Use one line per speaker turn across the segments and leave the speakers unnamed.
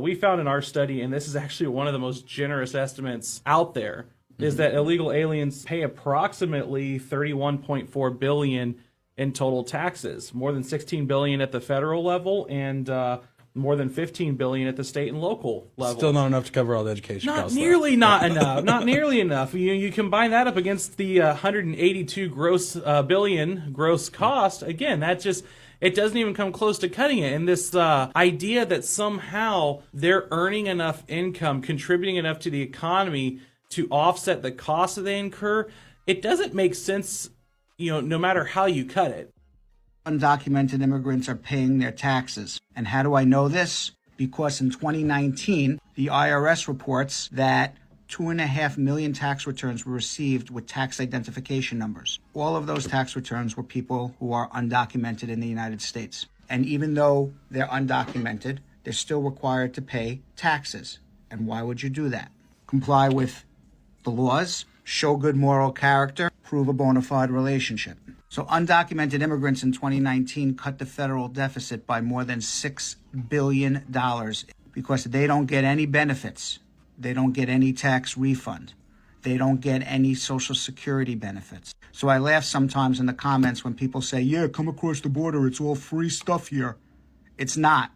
we found in our study, and this is actually one of the most generous estimates out there, is that illegal aliens pay approximately $31.4 billion in total taxes, more than $16 billion at the federal level, and more than $15 billion at the state and local level.
Still not enough to cover all the education costs.
Not nearly enough. You combine that up against the 182 billion gross cost. Again, it doesn't even come close to cutting it. And this idea that somehow they're earning enough income, contributing enough to the economy to offset the costs that they incur, it doesn't make sense, no matter how you cut it.
Undocumented immigrants are paying their taxes. And how do I know this? Because in 2019, the IRS reports that 2.5 million tax returns were received with tax identification numbers. All of those tax returns were people who are undocumented in the United States. And even though they're undocumented, they're still required to pay taxes. And why would you do that? Comply with the laws, show good moral character, prove a bona fide relationship. So undocumented immigrants in 2019 cut the federal deficit by more than $6 billion because they don't get any benefits. They don't get any tax refund. They don't get any Social Security benefits. So I laugh sometimes in the comments when people say, yeah, come across the border, it's all free stuff here. It's not.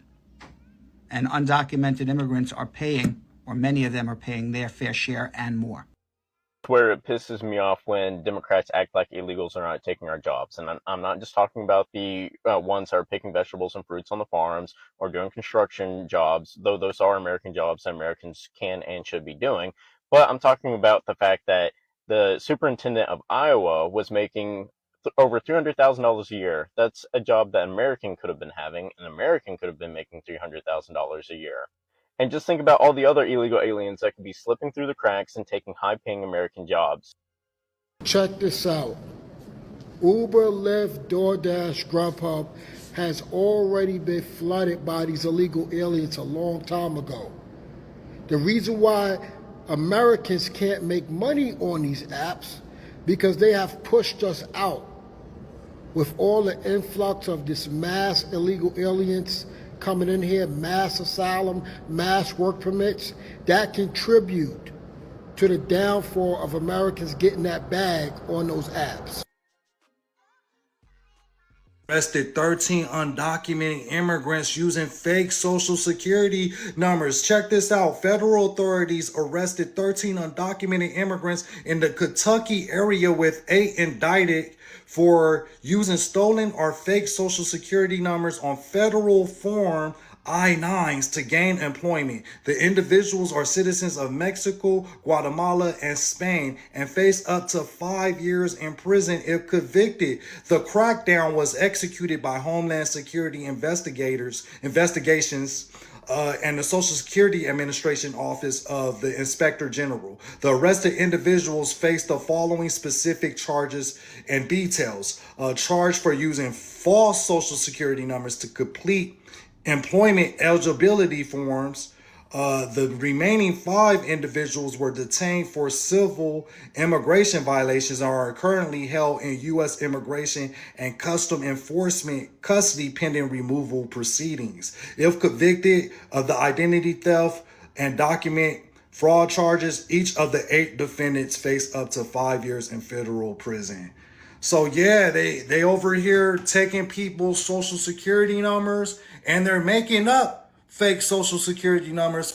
And undocumented immigrants are paying, or many of them are paying their fair share and more.
Where it pisses me off when Democrats act like illegals are not taking our jobs. And I'm not just talking about the ones that are picking vegetables and fruits on the farms or doing construction jobs, though those are American jobs that Americans can and should be doing. But I'm talking about the fact that the superintendent of Iowa was making over $300,000 a year. That's a job that an American could have been having. An American could have been making $300,000 a year. And just think about all the other illegal aliens that could be slipping through the cracks and taking high-paying American jobs.
Check this out. Uber, Lyft, DoorDash, Grubhub has already been flooded by these illegal aliens a long time ago. The reason why Americans can't make money on these apps because they have pushed us out. With all the influx of this mass illegal aliens coming in here, mass asylum, mass work permits, that contribute to the downfall of Americans getting that bag on those apps.
Arrested 13 undocumented immigrants using fake Social Security numbers. Check this out. Federal authorities arrested 13 undocumented immigrants in the Kentucky area, with 8 indicted for using stolen or fake Social Security numbers on federal form I-9s to gain employment. The individuals are citizens of Mexico, Guatemala, and Spain and face up to 5 years in prison if convicted. The crackdown was executed by Homeland Security investigations and the Social Security Administration Office of the Inspector General. The arrested individuals face the following specific charges and details. Charged for using false Social Security numbers to complete employment eligibility forms. The remaining 5 individuals were detained for civil immigration violations and are currently held in U.S. Immigration and Custom Enforcement custody pending removal proceedings. If convicted of the identity theft and document fraud charges, each of the 8 defendants face up to 5 years in federal prison. So yeah, they over here taking people's Social Security numbers and they're making up fake Social Security numbers.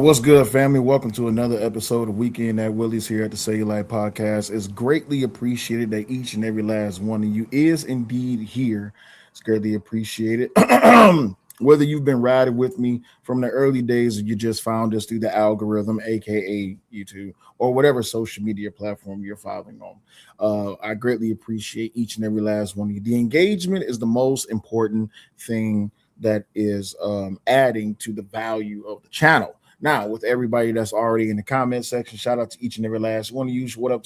What's good, family? Welcome to another episode of Weekend at Willie's here at the Cellulite Podcast. It's greatly appreciated that each and every last one of you is indeed here. It's greatly appreciated. Whether you've been riding with me from the early days or you just found us through the algorithm, aka YouTube, or whatever social media platform you're following on. I greatly appreciate each and every last one of you. The engagement is the most important thing that is adding to the value of the channel. Now, with everybody that's already in the comment section, shout out to each and every last one of you. What up,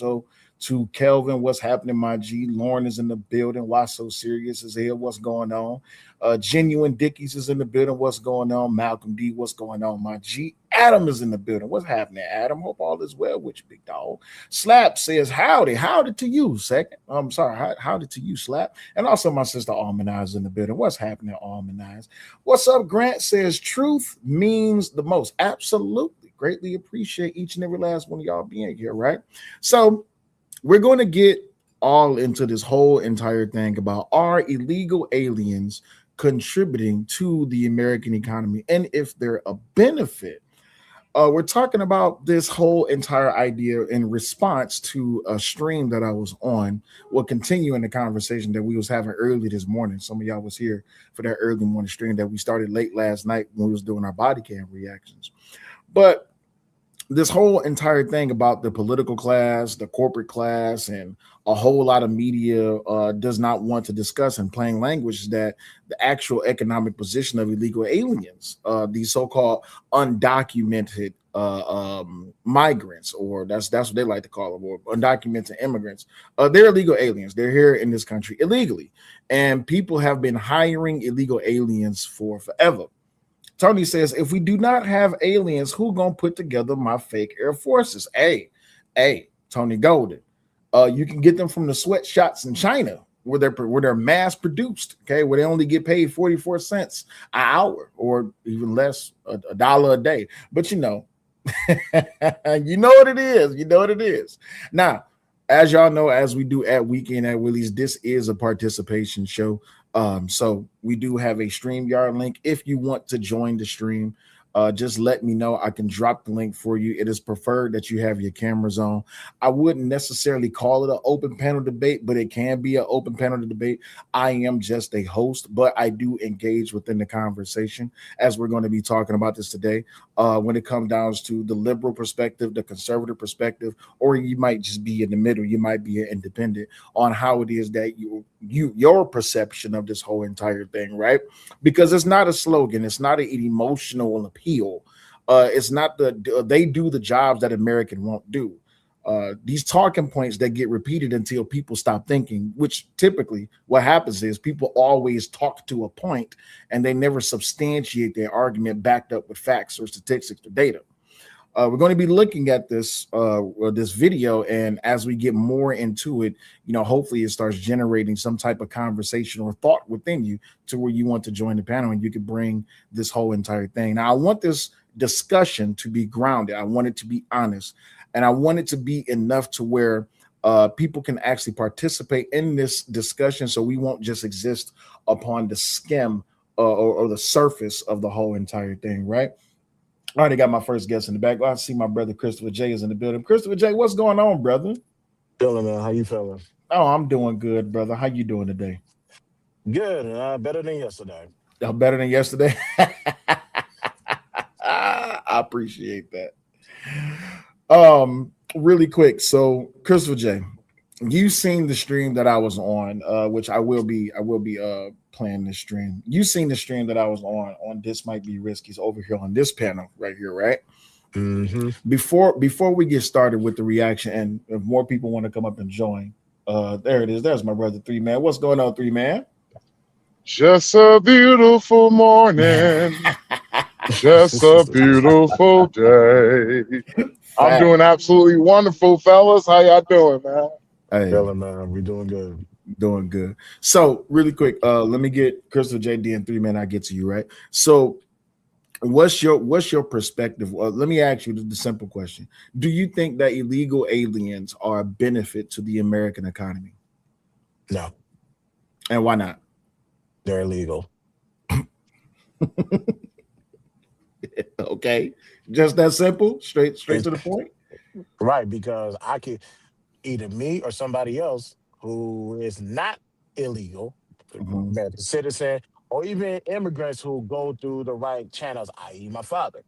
to Kelvin? What's happening, my G? Lauren is in the building. Why so serious is here? What's going on? Genuine Dickies is in the building. What's going on? Malcolm D, what's going on, my G? Adam is in the building. What's happening, Adam? Hope all is well with you, big dog. Slap says howdy. Howdy to you, second. I'm sorry. Howdy to you, Slap. And also my sister Almanize in the building. What's happening, Almanize? What's up, Grant says truth means the most. Absolutely. Greatly appreciate each and every last one of y'all being here, right? So we're going to get all into this whole entire thing about are illegal aliens contributing to the American economy and if they're a benefit. We're talking about this whole entire idea in response to a stream that I was on. We'll continue in the conversation that we was having early this morning. Some of y'all was here for that early morning stream that we started late last night when we was doing our body cam reactions. But this whole entire thing about the political class, the corporate class, and a whole lot of media does not want to discuss in plain language is that the actual economic position of illegal aliens, these so-called undocumented migrants, or that's what they like to call them, or undocumented immigrants. They're illegal aliens. They're here in this country illegally, and people have been hiring illegal aliens for forever. Tony says, if we do not have aliens, who gonna put together my fake Air Forces? Hey, Tony Golden. You can get them from the sweatshops in China where they're mass produced, okay, where they only get paid 44 cents an hour or even less, a dollar a day. But you know, you know what it is. You know what it is. Now, as y'all know, as we do at Weekend at Willie's, this is a participation show. So we do have a StreamYard link. If you want to join the stream, just let me know. I can drop the link for you. It is preferred that you have your cameras on. I wouldn't necessarily call it an open panel debate, but it can be an open panel debate. I am just a host, but I do engage within the conversation as we're going to be talking about this today. When it comes down to the liberal perspective, the conservative perspective, or you might just be in the middle. You might be an independent on how it is that your perception of this whole entire thing, right? Because it's not a slogan. It's not an emotional appeal. It's not they do the jobs that American won't do. These talking points that get repeated until people stop thinking, which typically what happens is people always talk to a point and they never substantiate their argument backed up with facts or statistics or data. We're going to be looking at this video, and as we get more into it, hopefully it starts generating some type of conversation or thought within you to where you want to join the panel and you can bring this whole entire thing. Now, I want this discussion to be grounded. I want it to be honest, and I want it to be enough to where people can actually participate in this discussion, so we won't just exist upon the skim or the surface of the whole entire thing, right? I already got my first guest in the back. I see my brother Christopher J is in the building. Christopher J, what's going on, brother?
Feeling, man. How you feeling?
Oh, I'm doing good, brother. How you doing today?
Good. Better than yesterday.
Better than yesterday. I appreciate that. Really quick. So, Christopher J, you seen the stream that I was on, which I will be playing this stream. You seen the stream that I was on This Might Be Risky's over here on this panel right here, right?
Mm-hmm.
Before we get started with the reaction, and if more people want to come up and join, there it is. There's my brother 3 Man. What's going on, 3 Man?
Just a beautiful morning. Just a beautiful day. I'm doing absolutely wonderful, fellas. How y'all doing, man?
Hey,
Feeling, man. We doing good.
Doing good. So, really quick, let me get Christopher JD and 3 Man. I get to you, right? So, what's your perspective? Let me ask you the simple question: do you think that illegal aliens are a benefit to the American economy?
No.
And why not?
They're illegal.
Okay, just that simple, straight
It's
to the point.
right because I could either me or somebody else who is not illegal,
Mhm,
American citizen, or even immigrants who go through the right channels, i.e., my father.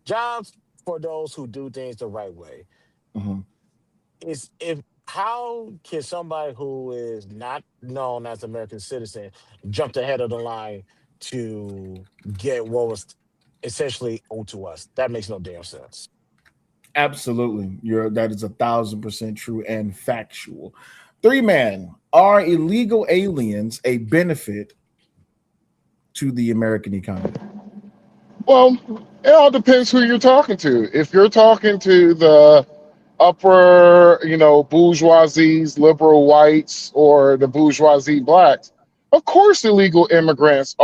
Jobs for those who do things the right way.
mhm.
Is if how can somebody who is not known as American citizen jump ahead of the line to get what was essentially owed to us? That makes no damn sense.
Absolutely, that is 1,000% true and factual. Three man, are illegal aliens a benefit to the American economy?
Well, it all depends who you're talking to. If you're talking to the upper, bourgeoisies, liberal whites, or the bourgeoisie blacks, of course, illegal immigrants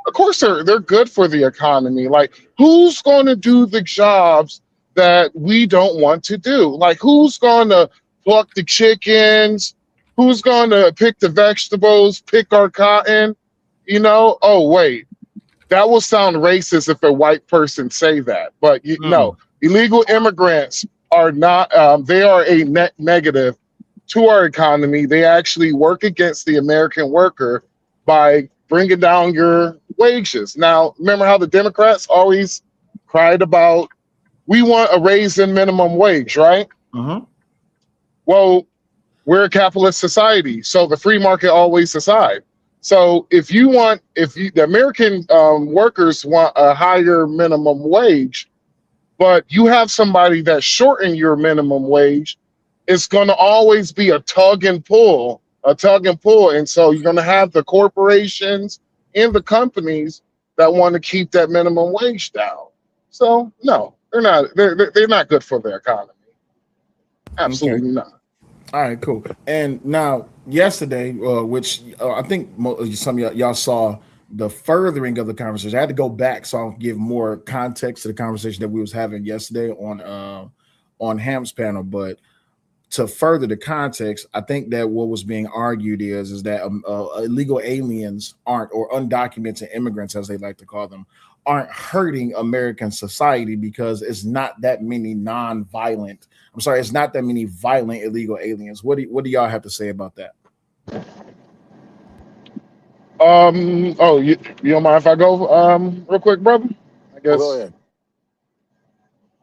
of course, they're good for the economy. Like, who's going to do the jobs that we don't want to do? Like, who's going to pluck the chickens? Who's going to pick the vegetables, pick our cotton? Oh, wait, that will sound racist if a white person say that, but no,
Mm,
illegal immigrants are not. They are a net negative to our economy. They actually work against the American worker by bringing down your wages. Now, remember how the Democrats always cried about we want a raise in minimum wage, right?
mhm.
Well, we're a capitalist society, so the free market always aside. So if the American workers want a higher minimum wage, but you have somebody that shorten your minimum wage, it's going to always be a tug and pull, and so you're going to have the corporations and the companies that want to keep that minimum wage down. So no, they're not. They're not good for the economy.
Okay.
Absolutely not.
All right, cool. And now, yesterday, which I think some of y'all saw the furthering of the conversation. I had to go back so I'll give more context to the conversation that we was having yesterday on Ham's panel. But to further the context, I think that what was being argued is that illegal aliens aren't, or undocumented immigrants, as they like to call them, aren't hurting American society because it's not that many non-violent. I'm sorry, it's not that many violent illegal aliens. What do y'all have to say about that?
Oh, you don't mind if I go real quick, brother? I
Oh, go
guess.
ahead.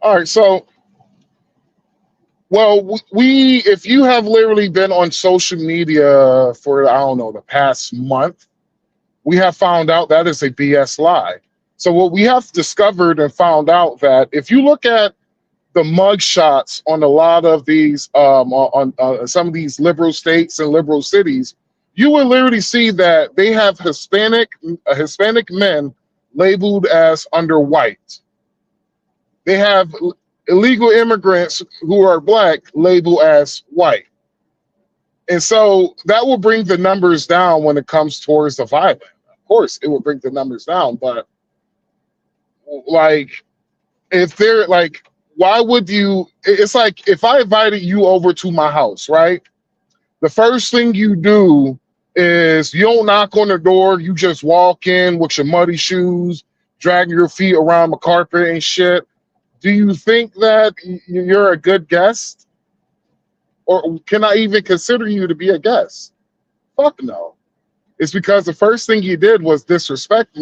All right. So, well, if you have literally been on social media for, I don't know, the past month, we have found out that is a BS lie. So, what we have discovered and found out that if you look at the mug shots on a lot of these, on some of these liberal states and liberal cities, you will literally see that they have Hispanic men labeled as under white. They have illegal immigrants who are black labeled as white. And so that will bring the numbers down when it comes towards the violence. Of course, it will bring the numbers down, but like, if they're like, why would you? It's like if I invited you over to my house, right? The first thing you do is you don't knock on the door, you just walk in with your muddy shoes, dragging your feet around the carpet and shit. Do you think that you're a good guest? Or can I even consider you to be a guest? Fuck no. It's because the first thing you did was disrespect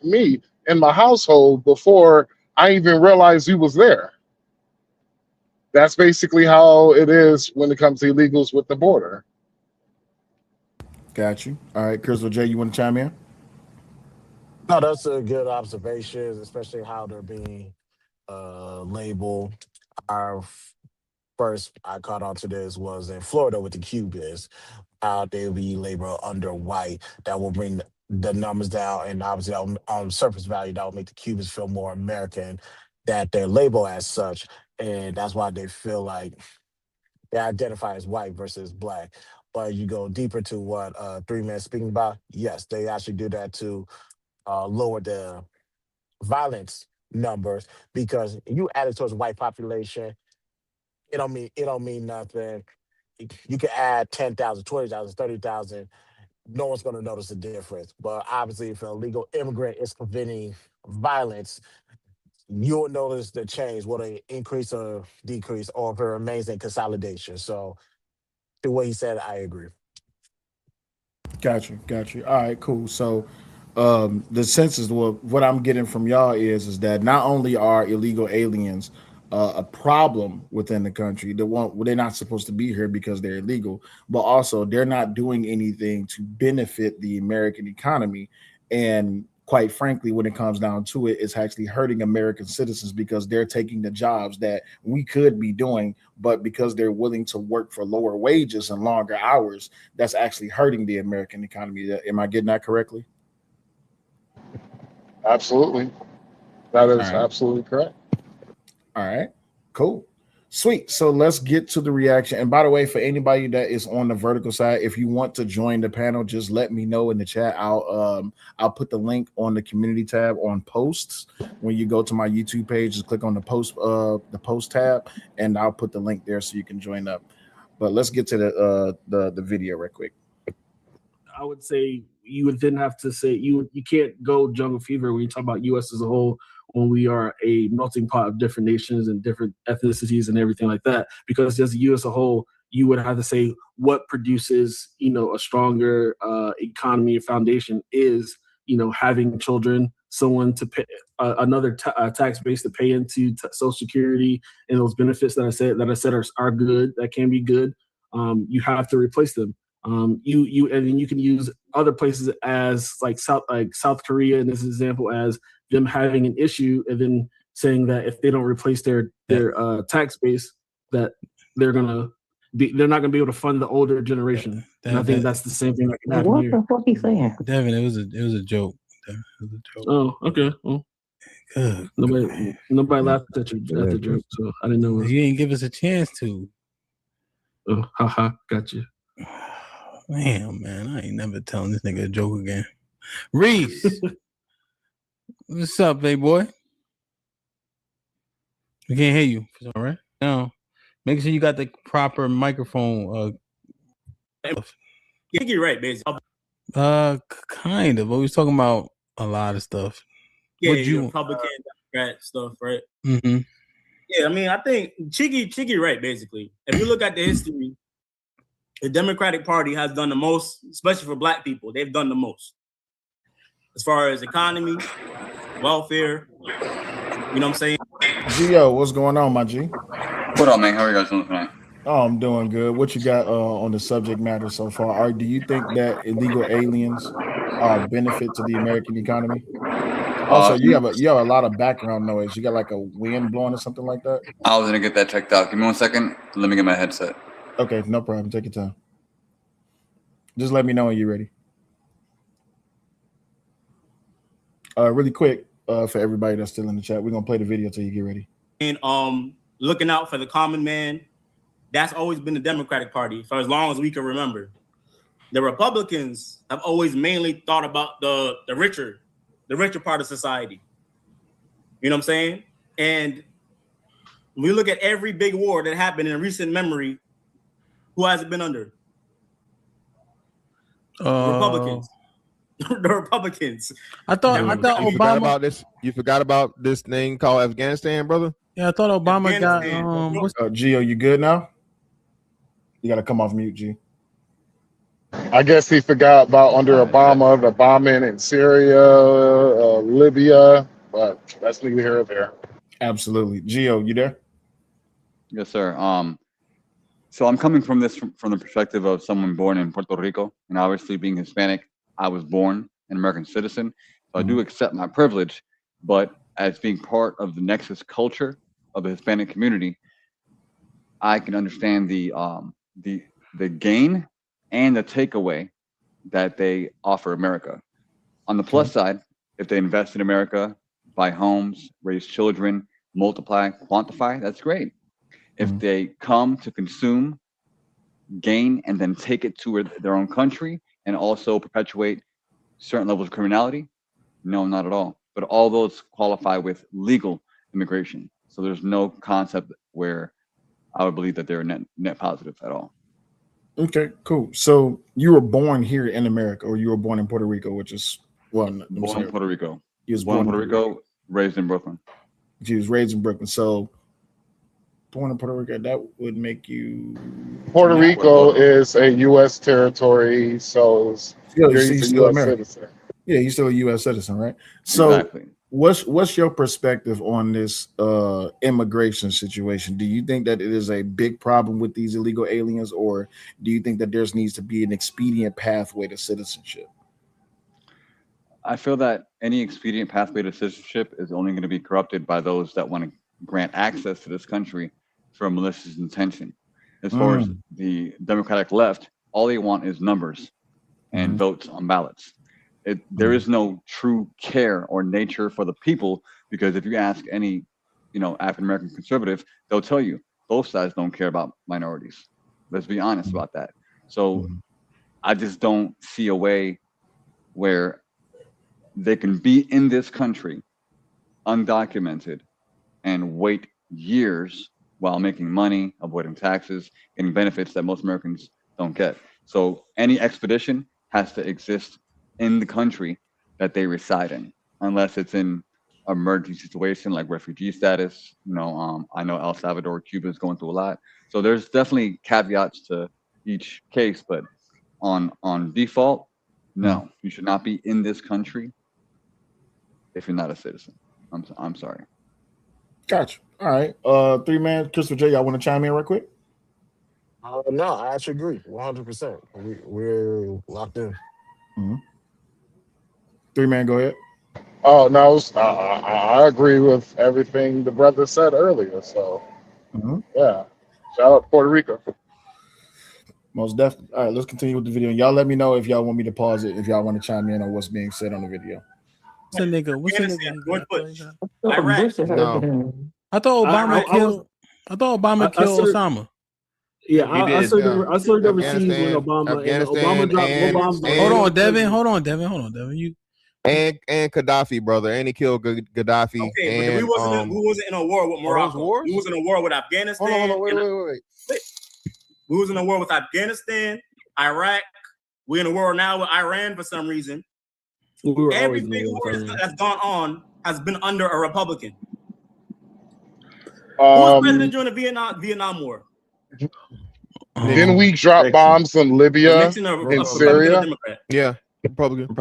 me and my household before I even realized you was there. That's basically how it is when it comes to illegals with the border.
Got you. All right, Crystal J, you want to chime in?
No, that's a good observation, especially how they're being labeled. Our first I caught on to this was in Florida with the Cubans, how they'll be labeled under white. That will bring the numbers down, and obviously on surface value, that will make the Cubans feel more American, that they're labeled as such, and that's why they feel like they identify as white versus black. But you go deeper to what Three Men speaking about, yes, they actually do that to lower the violence numbers because you add it towards the white population, it don't mean nothing. You can add 10,000, 20,000, 30,000. no one's going to notice the difference. But obviously, if an illegal immigrant is preventing violence, you'll notice the change, whether it increase or decrease, or if it remains in consolidation. So, to what he said, I agree.
Got you. All right, cool. So, the census, what I'm getting from y'all is that not only are illegal aliens a problem within the country, they're not supposed to be here because they're illegal, but also they're not doing anything to benefit the American economy. And quite frankly, when it comes down to it, it's actually hurting American citizens because they're taking the jobs that we could be doing, but because they're willing to work for lower wages and longer hours, that's actually hurting the American economy. Am I getting that correctly?
Absolutely. That
All
is
right.
absolutely correct.
All right. Cool. Sweet. So let's get to the reaction. And by the way, for anybody that is on the vertical side, if you want to join the panel, just let me know in the chat. I'll put the link on the community tab on posts. When you go to my YouTube page, just click on the post tab, and I'll put the link there so you can join up. But let's get to the video real quick.
I would say you would then have to say you can't go jungle fever when you talk about U.S. as a whole, when we are a melting pot of different nations and different ethnicities and everything like that. Because as the U.S. as a whole, you would have to say what produces, a stronger economy foundation is, having children, someone to pay another tax base to pay into Social Security, and those benefits that I said are good, that can be good. You have to replace them. You and then you can use other places as like South Korea in this example as them having an issue and then saying that if they don't replace their tax base, that they're not gonna be able to fund the older generation. And I think that's the same thing that can happen
What
here.
the fuck he saying?
Devin, it was a joke. Devin, it was a joke.
Oh, okay. Well,
Good.
nobody laughed at the joke, so I didn't know.
You didn't give us a chance to.
Oh, haha, gotcha.
Damn, man, I ain't never telling this nigga a joke again. Reese, what's up, big boy? We can't hear you. All right. Now, make sure you got the proper microphone.
You're right, basically.
Kind of. But we was talking about a lot of stuff.
Yeah, Republican, Democrat stuff, right?
Mm-hmm.
Yeah, I mean, I think Chiggy right, basically. If you look at the history, the Democratic Party has done the most, especially for Black people. They've done the most as far as economy, welfare. You know what I'm saying?
Gio, what's going on, my G?
What up, man? How are you guys doing tonight?
Oh, I'm doing good. What you got on the subject matter so far? Or do you think that illegal aliens are a benefit to the American economy? Also, you have a lot of background noise. You got like a wind blowing or something like that?
I was gonna get that checked out. Give me 1 second. Let me get my headset.
Okay, no problem. Take your time. Just let me know when you're ready. Really quick, for everybody that's still in the chat, we're gonna play the video till you get ready.
And looking out for the common man, that's always been the Democratic Party for as long as we can remember. The Republicans have always mainly thought about the richer part of society. You know what I'm saying? And when we look at every big war that happened in recent memory, who has it been under? Republicans. The Republicans.
I thought Obama.
You forgot about this. You forgot about this thing called Afghanistan, brother.
Yeah, I thought Obama got.
Gio, you good now? You got to come off mute, G.
I guess he forgot about under Obama, the bombing in Syria, Libya, but that's neither here nor there.
Absolutely. Gio, you there?
Yes, sir. So I'm coming from this from the perspective of someone born in Puerto Rico, and obviously being Hispanic, I was born an American citizen, so I do accept my privilege. But as being part of the Nexus culture of the Hispanic community, I can understand the gain and the takeaway that they offer America. On the plus side, if they invest in America, buy homes, raise children, multiply, quantify, that's great. If they come to consume, gain, and then take it to their own country and also perpetuate certain levels of criminality, no, not at all. But all those qualify with legal immigration. So there's no concept where I would believe that they're net positive at all.
Okay, cool. So you were born here in America, or you were born in Puerto Rico, which is I'm
Born in
sorry,
Puerto Rico.
he was
Born in
born in
Puerto
Puerto Rico.
Rico, raised in Brooklyn.
He was raised in Brooklyn. So born in Puerto Rico, that would make you
Puerto
not
Rico is a U.S. territory, so he's a
he's still
U.S.
American.
citizen.
Yeah, he's still a U.S. citizen, right? So
Exactly.
what's your perspective on this immigration situation? Do you think that it is a big problem with these illegal aliens, or do you think that there needs to be an expedient pathway to citizenship?
I feel that any expedient pathway to citizenship is only going to be corrupted by those that want to grant access to this country for a malicious intention. As far as the Democratic left, all they want is numbers and votes on ballots. There is no true care or nature for the people, because if you ask any, African American conservative, they'll tell you both sides don't care about minorities. Let's be honest about that. So I just don't see a way where they can be in this country undocumented and wait years while making money, avoiding taxes, getting benefits that most Americans don't get. So any expedition has to exist in the country that they reside in, unless it's in emergency situation like refugee status. I know El Salvador, Cuba is going through a lot. So there's definitely caveats to each case, but on default, no, you should not be in this country if you're not a citizen. I'm sorry.
Gotcha. All right. 3-man, Christopher J, y'all want to chime in real quick?
No, I actually agree 100%. We're locked in.
3-man, go ahead.
Oh no, I agree with everything the brother said earlier. So yeah, shout out to Puerto Rico.
Most definitely. All right, let's continue with the video. Y'all let me know if y'all want me to pause it, if y'all want to chime in on what's being said on the video.
What's a nigga? What's a nigga?
No.
I thought Obama killed. I thought Obama killed Osama.
Yeah, I served overseas when
Afghanistan
Obama dropped more bombs.
Hold on, Devin. You
and Gaddafi, brother, and he killed Gaddafi.
Okay,
and
but we wasn't in a war with Morocco. We was in a war with Afghanistan.
Hold on, wait.
We was in a war with Afghanistan, Iraq. We're in a war now with Iran for some reason. Every big war that's gone on has been under a Republican. Who was president during the Vietnam War?
Didn't we drop bombs in Libya and Syria?
Yeah, Republican.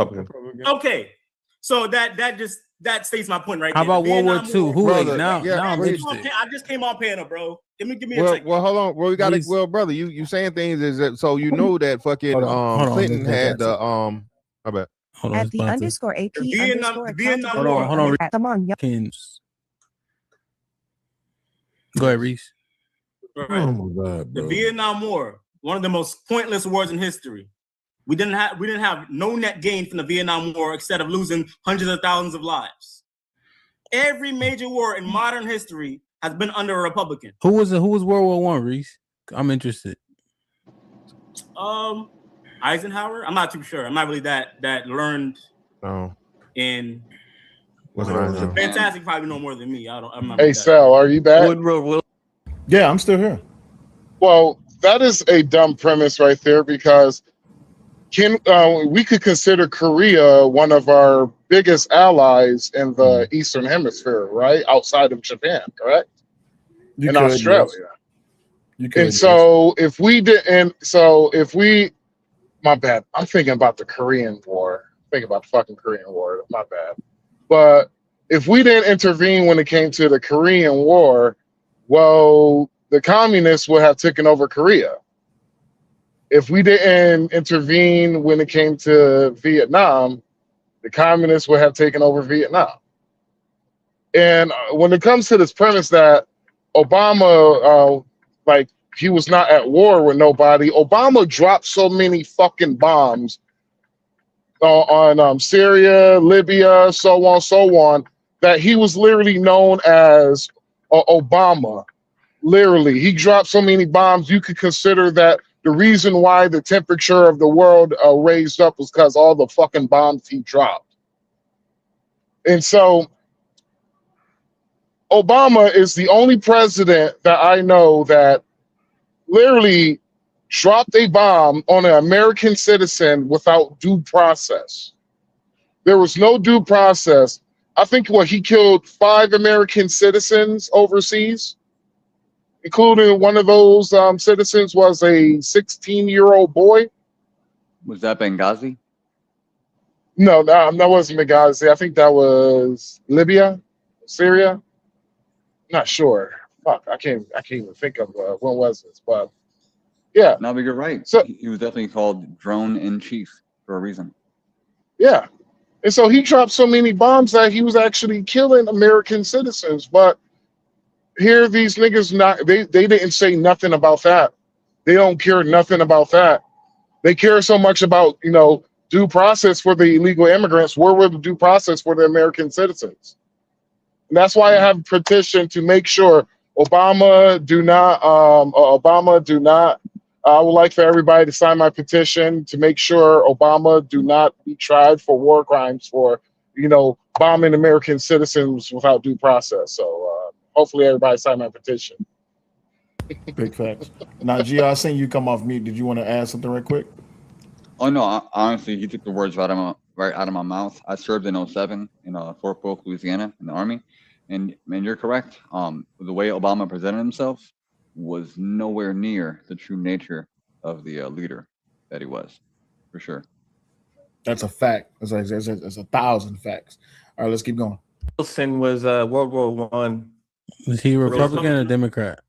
Okay, so that states my point right
How
there.
about World War II? Who is now?
Yeah,
now I'm interested.
I just came on panel, bro. Give me a
Well,
second.
hold on. Well, we got to. Well, brother, you saying things is that so you know that fucking
Hold on,
Clinton
let's
had the I bet.
Hold on,
At the underscore AP underscore
Vietnam
account.
War.
Hold on.
Come on, y'all.
Go ahead, Reese.
Right.
Oh my God,
The
bro.
Vietnam War, one of the most pointless wars in history. We didn't have no net gain from the Vietnam War except of losing hundreds of thousands of lives. Every major war in modern history has been under a Republican.
Who was World War One, Reese? I'm interested.
Eisenhower. I'm not too sure. I'm not really that learned in. Fantastic probably know more than me. I'm not.
Hey, Sal, are you back?
Yeah, I'm still here.
Well, that is a dumb premise right there, because we could consider Korea one of our biggest allies in the Eastern Hemisphere, right? Outside of Japan, correct? In Australia.
Yes.
My bad. I'm thinking about the Korean War. Thinking about the fucking Korean War. My bad. But if we didn't intervene when it came to the Korean War, well, the communists would have taken over Korea. If we didn't intervene when it came to Vietnam, the communists would have taken over Vietnam. And when it comes to this premise that Obama, he was not at war with nobody, Obama dropped so many fucking bombs on Syria, Libya, so on, that he was literally known as Obama. Literally, he dropped so many bombs, you could consider that the reason why the temperature of the world raised up was because all the fucking bombs he dropped. And so Obama is the only president that I know that literally dropped a bomb on an American citizen without due process. There was no due process. I think he killed 5 American citizens overseas, including one of those citizens was a 16-year-old boy.
Was that Benghazi?
No, that wasn't Benghazi. I think that was Libya, Syria. Not sure. Fuck, I can't even think of when was this, but yeah.
No, but you're right.
So
he was definitely called drone in chief for a reason.
yeah, and so he dropped so many bombs that he was actually killing American citizens. But here, these niggas they didn't say nothing about that. They don't care nothing about that. They care so much about due process for the illegal immigrants. Where were the due process for the American citizens? And that's why I have a petition to make sure Obama do not. I would like for everybody to sign my petition to make sure Obama do not be tried for war crimes for, bombing American citizens without due process. So hopefully everybody sign my petition.
Big facts. Now, Gio, I seen you come off mute. Did you want to add something right quick?
Oh no, honestly, he took the words right out of my mouth. I served in 07 in Fort Polk, Louisiana, in the Army, and man, you're correct. The way Obama presented himself was nowhere near the true nature of the leader that he was, for sure.
That's a fact. That's 1,000 facts. All right, let's keep going.
Wilson was World War One.
Was he Republican or Democrat?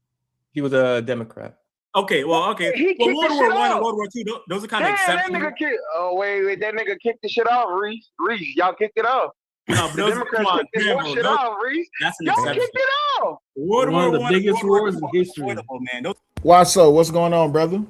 He was a Democrat.
Okay. Well,
He
well,
kicked
World
the
War
shit
One and
off.
World War Two, those are kind of
Damn, that
exceptional.
nigga kicked. Oh wait, that nigga kicked the shit off, Reese. Reese, y'all kicked it off.
No, but
The Democrats kicked this war shit off, Reese.
That's an
Y'all
exception.
kicked it off.
World
One of
War
the
One and
biggest
World War
wars
Two
in history.
are avoidable, man. Those
Why so? What's going on, brother?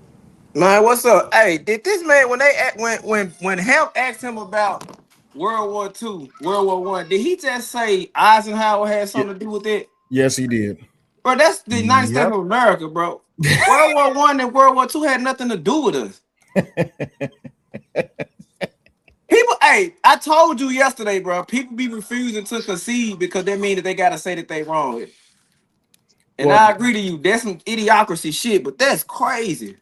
Man, what's up? Hey, did this man when Help asked him about World War II, World War One, did he just say Eisenhower had something to do with it?
Yes, he did.
Bro, that's the United States of America, bro. World War One and World War II had nothing to do with us. People, hey, I told you yesterday, bro. People be refusing to concede because that means that they gotta say that they wrong. And
Well,
I agree to you. That's some idiocracy shit, but that's crazy.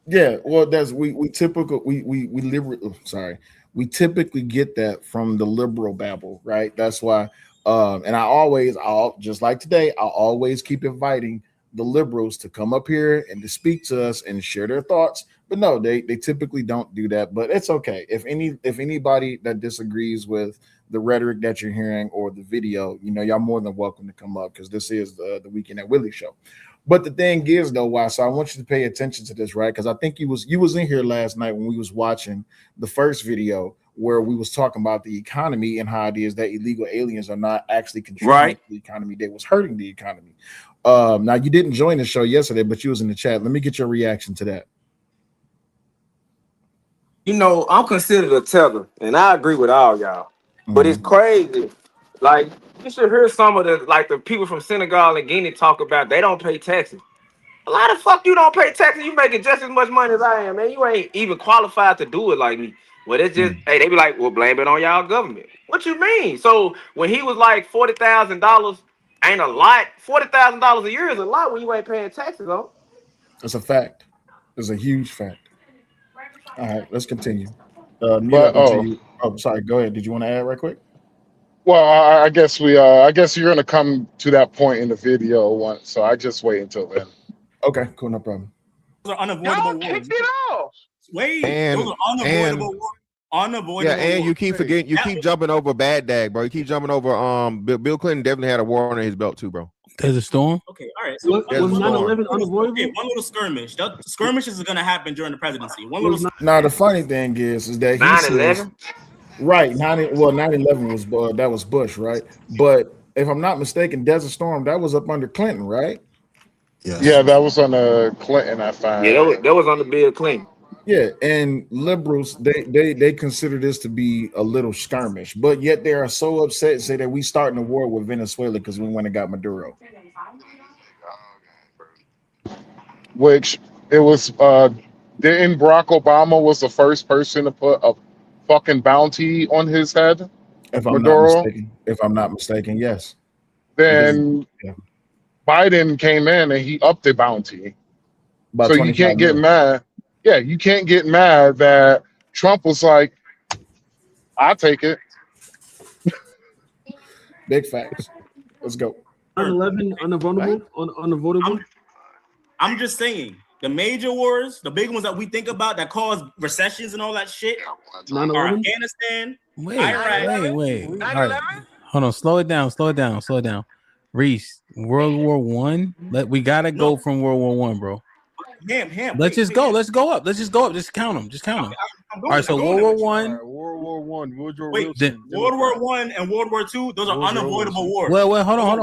Yeah, well, that's we typical we liberal. Sorry, we typically get that from the liberal babble, right? That's why. And I'll just like today, I'll always keep inviting the liberals to come up here and to speak to us and share their thoughts. But no, they typically don't do that. But it's okay. If anybody that disagrees with the rhetoric that you're hearing or the video, y'all more than welcome to come up because this is the Weekend at Willie show. But the thing is, though, why? So I want you to pay attention to this, right? Because I think you was in here last night when we was watching the first video where we was talking about the economy and how it is that illegal aliens are not actually contributing to the economy. They was hurting the economy. Now you didn't join the show yesterday, but you was in the chat. Let me get your reaction to that.
I'm considered a teller, and I agree with all y'all. But it's crazy. Like, you should hear some of the people from Senegal and Guinea talk about they don't pay taxes. A lot of fuck you don't pay taxes. You making just as much money as I am, man. You ain't even qualified to do it like me. Well, it's just hey, they be like, well, blame it on y'all government. What you mean? So when he was like $40,000 ain't a lot. $40,000 a year is a lot when you ain't paying taxes on.
That's a fact. It's a huge fact. All right, let's continue. Sorry. Go ahead. Did you want to add right quick?
Well, I guess I guess you're gonna come to that point in the video once, so I just wait until then.
Okay, cool, no problem.
are unavoidable
Y'all
wars.
kicked it off.
Wait,
And-
those are unavoidable wars. Unavoidable.
Yeah, and you
wars.
keep forgetting, you keep jumping over Bad Dag, bro. You keep jumping over Bill Clinton definitely had a war under his belt too, bro.
There's a storm.
Okay, all right. So
Was 9/11 unavoidable?
Okay, one little skirmish. Skirmishes is gonna happen during the presidency. One little.
Now the funny thing is that he
9/11?
says, right, 9/11 was that was Bush, right? But if I'm not mistaken, Desert Storm that was up under Clinton, right?
Yes.
Yeah, that was on Clinton, I find.
Yeah, that was on the Bill Clinton.
Yeah, and liberals they consider this to be a little skirmish, but yet they are so upset and say that we starting a war with Venezuela because we went and got Maduro.
Which it was didn't Barack Obama was the first person to put a fucking bounty on his head?
If I'm not mistaken, yes.
Then Biden came in and he upped the bounty.
About
So you
25
can't get
million.
mad. Yeah, you can't get mad that Trump was like, "I'll take it."
Big facts. Let's go.
9/11 unavoidable.
I'm just saying the major wars, the big ones that we think about that cause recessions and all that shit, are
9/11.
Afghanistan,
Wait.
Iraq.
All right. Hold on. Slow it down. Reese, World War One. We gotta go from World War One, bro. Let's just go. Let's go up. Just count them. All right. So World War One.
World War One. Woodrow
Wait,
Wilson.
World War One and World War Two, those are unavoidable wars.
Well, hold on.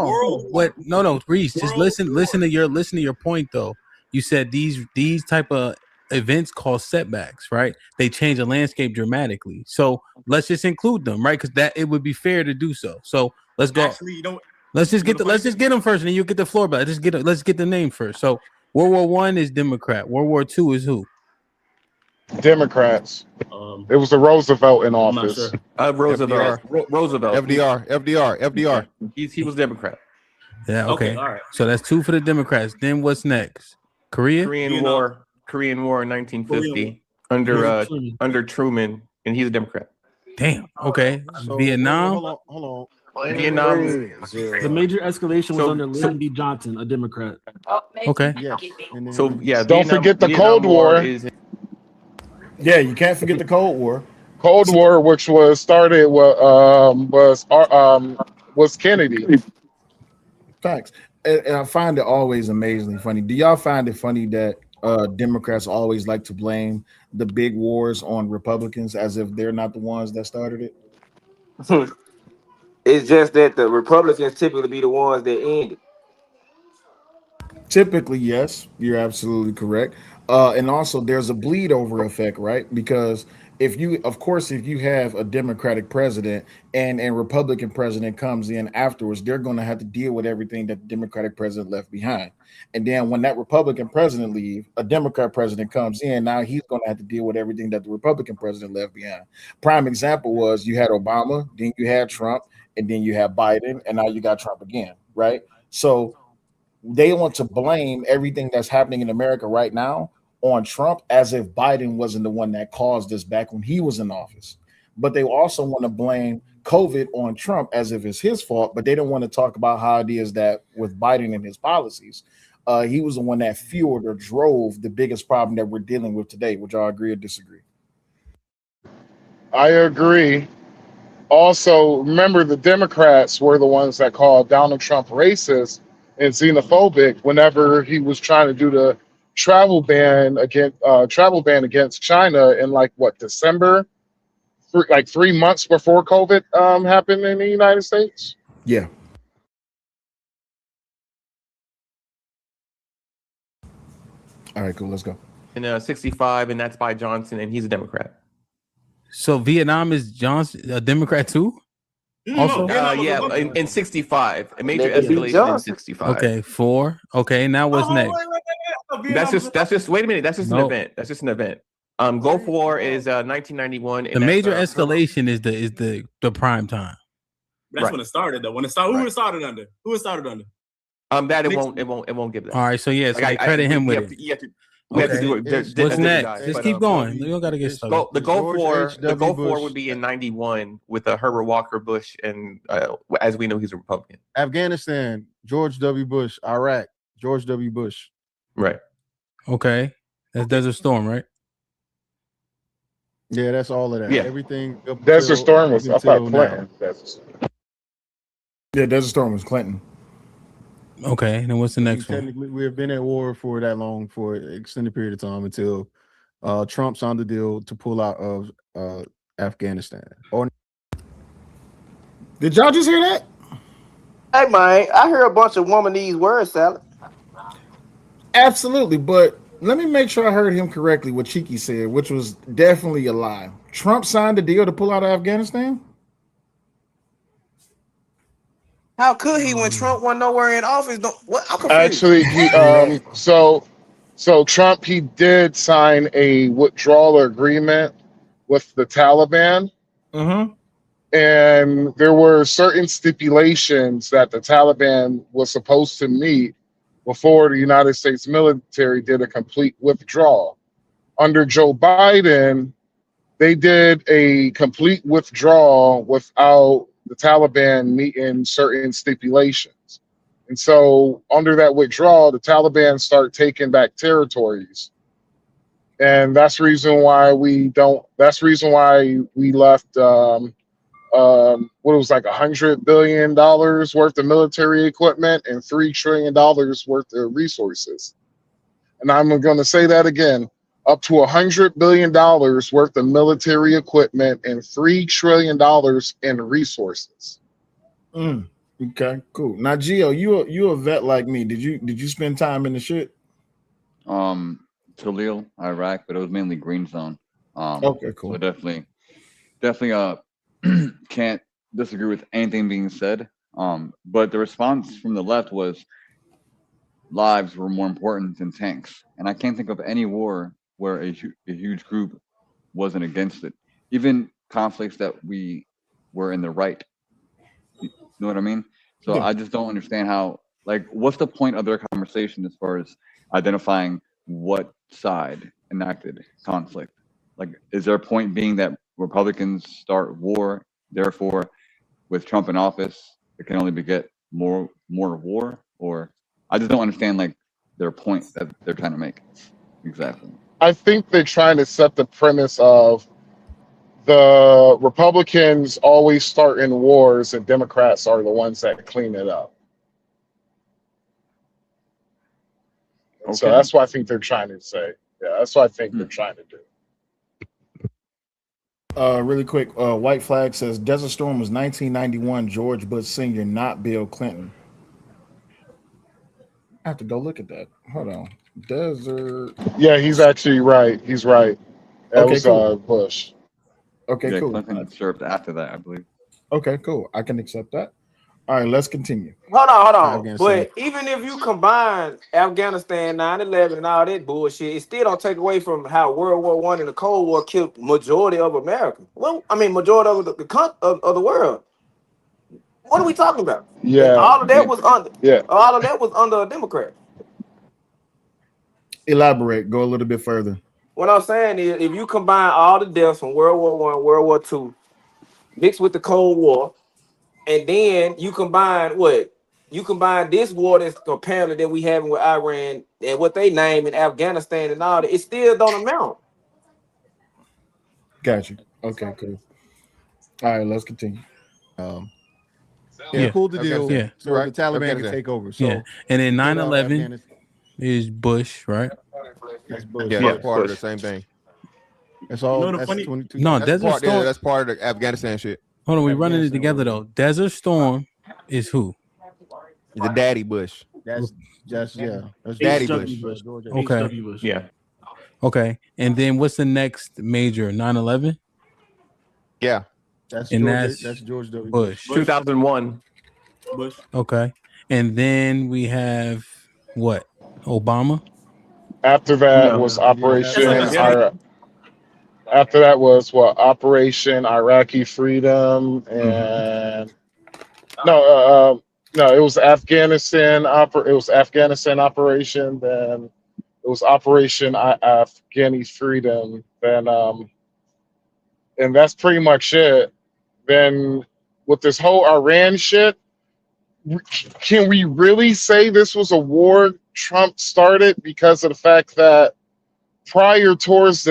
What? No, Reese, just listen to your point though. You said these type of events cause setbacks, right? They change the landscape dramatically. So let's just include them, right? Because that it would be fair to do so. So let's go.
Actually, you don't.
Let's just get them first, and then you get the floor back. Let's get the name first. So World War One is Democrat. World War Two is who?
Democrats. It was the Roosevelt in office.
Roosevelt.
FDR.
He was Democrat.
Yeah. Okay.
All right.
So that's 2 for the Democrats. Then what's next?
Korean War in 1950 under Truman, and he's a Democrat.
Damn. Okay. So, Vietnam.
Hold on.
Vietnam.
The major escalation was under Lyndon B. Johnson, a Democrat.
Okay.
Yeah.
So yeah,
Don't forget the Cold War.
Yeah, you can't forget the Cold War.
Cold War, which was started was Kennedy.
Facts. And I find it always amazingly funny. Do y'all find it funny that Democrats always like to blame the big wars on Republicans as if they're not the ones that started it?
It's just that the Republicans typically be the ones that end it.
Typically, yes, you're absolutely correct. And also, there's a bleed over effect, right? Because if you have a Democratic president and a Republican president comes in afterwards, they're going to have to deal with everything that the Democratic president left behind. And then when that Republican president leaves, a Democrat president comes in. Now he's going to have to deal with everything that the Republican president left behind. Prime example was you had Obama, then you had Trump, and then you have Biden, and now you got Trump again, right? So they want to blame everything that's happening in America right now on Trump as if Biden wasn't the one that caused this back when he was in office. But they also want to blame COVID on Trump as if it's his fault, but they don't want to talk about how it is that with Biden and his policies, he was the one that fueled or drove the biggest problem that we're dealing with today. Would y'all agree or disagree?
I agree. Also, remember the Democrats were the ones that called Donald Trump racist and xenophobic whenever he was trying to do the travel ban against China in December, 3 months before COVID happened in the United States.
Yeah. All right, cool. Let's go.
In 65, and that's by Johnson, and he's a Democrat.
So Vietnam is Johnson a Democrat too? Also,
in 65, a major escalation in 65.
Okay, 4. Okay, now what's next?
That's just. Wait a minute. That's just an event. That's just an event. Gulf War is 1991.
The major escalation is the prime time.
That's when it started, though. When it started, who it started under? Who it started under?
That it won't give that.
All right, so yeah, so they credit him with it.
We have to do it.
What's next? Just keep going. You don't got to get started.
The Gulf War would be in 91 with Herbert Walker Bush, and as we know, he's a Republican.
Afghanistan, George W. Bush. Iraq, George W. Bush.
Right.
Okay. That's Desert Storm, right?
Yeah, that's all of that.
Yeah.
Everything.
Desert Storm was I thought Clinton.
Yeah, Desert Storm was Clinton.
Okay, then what's the next one?
Technically, we have been at war for that long, for an extended period of time until Trump signed the deal to pull out of Afghanistan.
Did y'all just hear that?
Hey man, I hear a bunch of womanese word salad.
Absolutely, but let me make sure I heard him correctly what Cheeky said, which was definitely a lie. Trump signed a deal to pull out of Afghanistan?
How could he when Trump wasn't nowhere in office? I'm confused.
Actually, he so Trump, he did sign a withdrawal agreement with the Taliban.
Mm-hmm.
And there were certain stipulations that the Taliban was supposed to meet before the United States military did a complete withdrawal. Under Joe Biden, they did a complete withdrawal without the Taliban meeting certain stipulations. And so under that withdrawal, the Taliban start taking back territories. And that's the reason why we left what it was like $100 billion worth of military equipment and $3 trillion worth of resources. And I'm going to say that again, up to $100 billion worth of military equipment and $3 trillion in resources.
Okay, cool. Now, Gio, you a vet like me. Did you spend time in the shit?
Khalil, Iraq, but it was mainly Green Zone.
Okay, cool.
So definitely can't disagree with anything being said. But the response from the left was lives were more important than tanks, and I can't think of any war where a huge group wasn't against it. Even conflicts that we were in the right. You know what I mean? So
Yeah.
I just don't understand how. Like, what's the point of their conversation as far as identifying what side enacted conflict? Like, is their point being that Republicans start war, therefore, with Trump in office, it can only beget more war? Or I just don't understand like their point that they're trying to make. Exactly.
I think they're trying to set the premise of the Republicans always start in wars and Democrats are the ones that clean it up. And so that's what I think they're trying to say. Yeah, that's what I think they're trying to do.
Really quick, White Flag says Desert Storm was 1991 George Bush Sr., not Bill Clinton. I have to go look at that. Hold on. Desert.
Yeah, he's actually right. He's right. That
Okay,
was
cool.
Bush.
Okay,
Yeah,
cool.
Clinton served after that, I believe.
Okay, cool. I can accept that. All right, let's continue.
Hold on.
Afghanistan.
But even if you combine Afghanistan, 9/11, and all that bullshit, it still don't take away from how World War I and the Cold War killed majority of America. Well, I mean, majority of the world. What are we talking about?
Yeah.
All of that was under.
Yeah.
All of that was under a Democrat.
Elaborate. Go a little bit further.
What I'm saying is, if you combine all the deaths from World War I, World War II, mixed with the Cold War, and then you combine what? You combine this war that's apparently that we having with Iran and what they name in Afghanistan and all that, it still don't amount.
Got you. Okay, cool. All right, let's continue.
Yeah, pulled the deal.
Yeah.
So the Taliban can take over. So
yeah, and then
pulled out
9/11
Afghanistan.
is Bush, right?
That's Bush.
Yeah, that's part of the same thing.
That's all.
You know the
that's
funny-
22.
No,
that's
Desert
part,
Storm.
That's part of the Afghanistan shit.
Hold on, we running it
Afghanistan
together
war.
though. Desert Storm is who?
The Daddy Bush.
That's That's
Daddy
H.W.
Bush.
Bush.
Okay.
H.W. Bush.
Yeah.
Okay, and then what's the next major? 9/11.
Yeah.
That's
And
George.
that's
That's George W.
Bush.
2001.
Bush.
Okay, and then we have what? Obama.
After that
No.
was
Yeah,
Operation
that's like
Iraq. After that was what? Operation Iraqi Freedom and no, it was Afghanistan. It was Afghanistan operation. Then it was Operation Afghani Freedom. Then and that's pretty much it. Then with this whole Iran shit, can we really say this was a war Trump started because of the fact that prior towards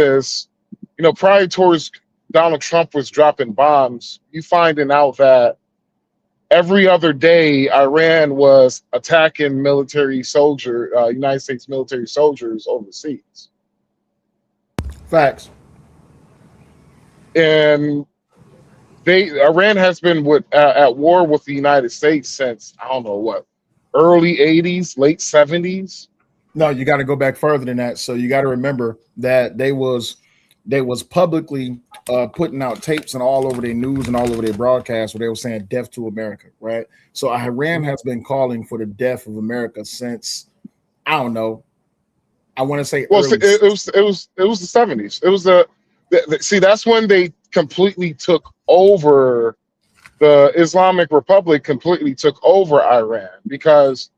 Donald Trump was dropping bombs, you finding out that every other day Iran was attacking United States military soldiers overseas.
Facts.
And Iran has been at war with the United States since, I don't know what, early 80s, late 70s.
No, you got to go back further than that. So you got to remember that they was publicly putting out tapes and all over their news and all over their broadcasts where they were saying death to America, right? So Iran has been calling for the death of America since, I don't know, I want to say
Well,
early.
it was the 70s. It was see, that's when they completely took over. The Islamic Republic completely took over Iran because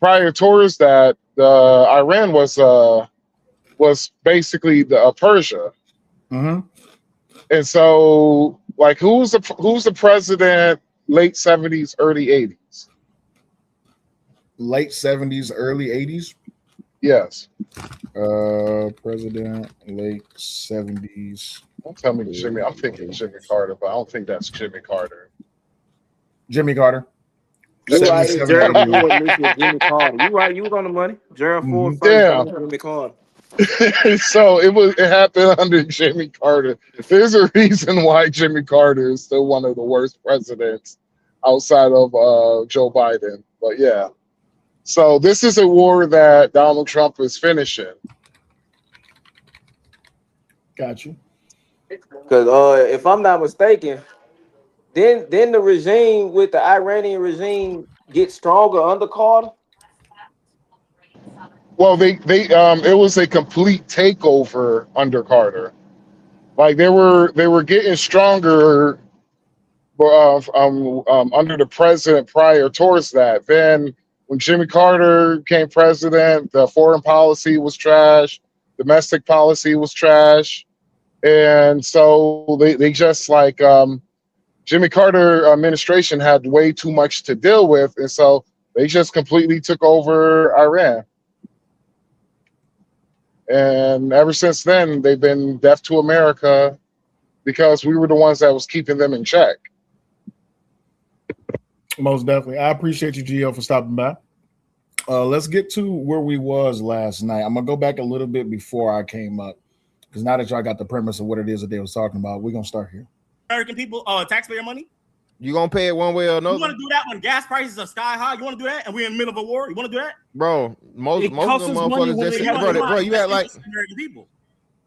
prior towards that, Iran was basically the Persia.
Mm-hmm.
And so, like, who's the president late 70s, early 80s?
Late 70s, early 80s.
Yes.
President, late 70s.
Don't tell me Jimmy. I'm thinking Jimmy Carter, but I don't think that's Jimmy Carter.
Jimmy Carter.
You right, it's
77,
Gerald
81.
Ford mixed with Jimmy Carter. You right, you was on the money. Gerald Ford first,
Yeah.
then Jimmy Carter.
So it happened under Jimmy Carter. There's a reason why Jimmy Carter is still one of the worst presidents outside of Joe Biden. But yeah. So this is a war that Donald Trump is finishing.
Got you.
Because if I'm not mistaken, then the regime with the Iranian regime get stronger under Carter.
Well, they it was a complete takeover under Carter. Like they were getting stronger under the president prior towards that. Then when Jimmy Carter became president, the foreign policy was trash, domestic policy was trash, and so they just like Jimmy Carter administration had way too much to deal with, and so they just completely took over Iran. And ever since then, they've been deaf to America because we were the ones that was keeping them in check.
Most definitely. I appreciate you, GL, for stopping by. Let's get to where we was last night. I'm going to go back a little bit before I came up, because now that y'all got the premise of what it is that they was talking about, we're going to start here.
American people, taxpayer money.
You gonna pay it one way or another?
You want to do that when gas prices are sky high? You want to do that, and we're in the middle of a war? You want to do that,
bro? Most of them motherfuckers, bro, you act like
American people.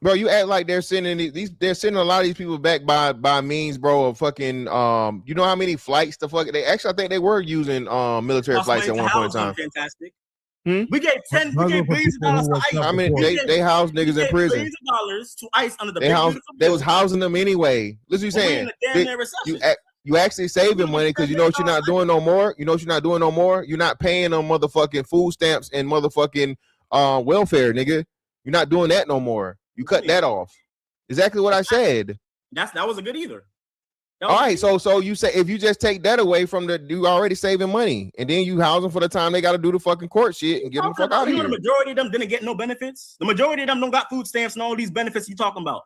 Bro, you act like they're sending these. They're sending a lot of these people back by means, bro, of fucking. You know how many flights the fuck? They actually, I think they were using military flights at one point in time.
Fantastic. We gave billions of dollars to ICE.
I mean, they house niggas in prison.
Billions of dollars to ICE under the
they was housing them anyway. Listen, what you're saying. You actually saving money because you know what you're not doing no more. You know what you're not doing no more. You're not paying them motherfucking food stamps and motherfucking welfare, nigga. You're not doing that no more. You cut that off. Exactly what I said.
That wasn't good either.
All right, so you say if you just take that away from you already saving money, and then you house them for the time they got to do the fucking court shit and get them the fuck out of here.
The majority of them didn't get no benefits. The majority of them don't got food stamps and all these benefits you talking about.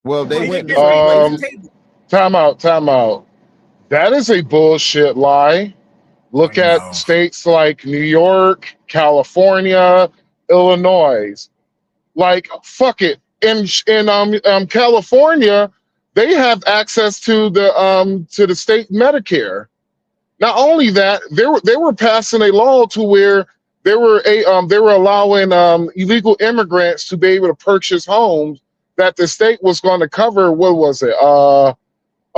Well, they went.
Time out. That is a bullshit lie. Look at states like New York, California, Illinois. Like, fuck it. In California, they have access to the state Medicare. Not only that, they were passing a law to where they were allowing illegal immigrants to be able to purchase homes that the state was going to cover. What was it?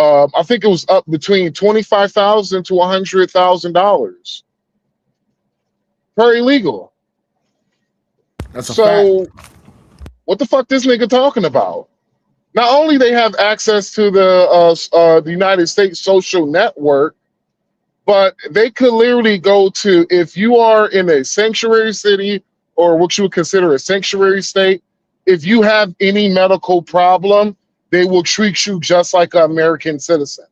I think it was up between $25,000 to $100,000 per illegal.
That's a
fact. What the fuck this nigga talking about? Not only they have access to the United States social network, but they could literally go to, if you are in a sanctuary city or what you would consider a sanctuary state, if you have any medical problem, they will treat you just like an American citizen.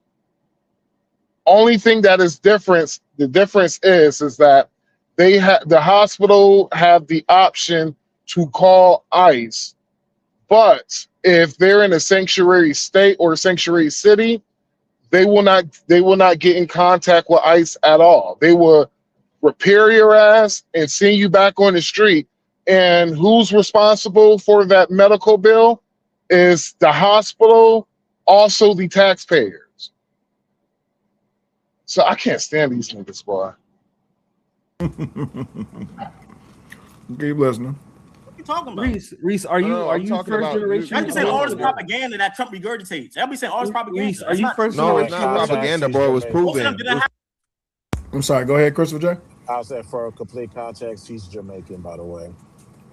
Only thing that is different, the difference is that the hospital have the option to call ICE, but if they're in a sanctuary state or a sanctuary city, they will not get in contact with ICE at all. They will repair your ass and send you back on the street. And who's responsible for that medical bill? Is the hospital, also the taxpayers. So I can't stand these niggas, boy.
Keep listening.
What are you talking about?
Reese, are you first generation?
I'll be saying all this propaganda that Trump regurgitates. I'll be saying all this propaganda.
Reese, are you first
No, it's
generation?
not propaganda, bro. It was proven.
I'm sorry. Go ahead, Christopher J.
I'll say for complete context, he's Jamaican, by the way.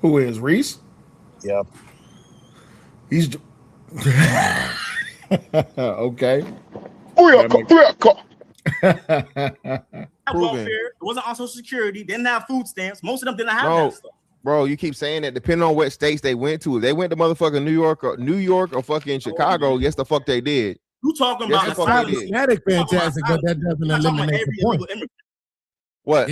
Who is Reese?
Yep.
He's okay.
proven.
Welfare. It wasn't on Social Security. They didn't have food stamps. Most of them didn't have
No,
that stuff.
bro, you keep saying that. Depending on what states they went to, if they went to motherfucking New York or fucking Chicago, yes, the fuck they did.
You talking
Yes,
about
the fuck they did.
Problematic, fantastic, but that doesn't eliminate the point.
What?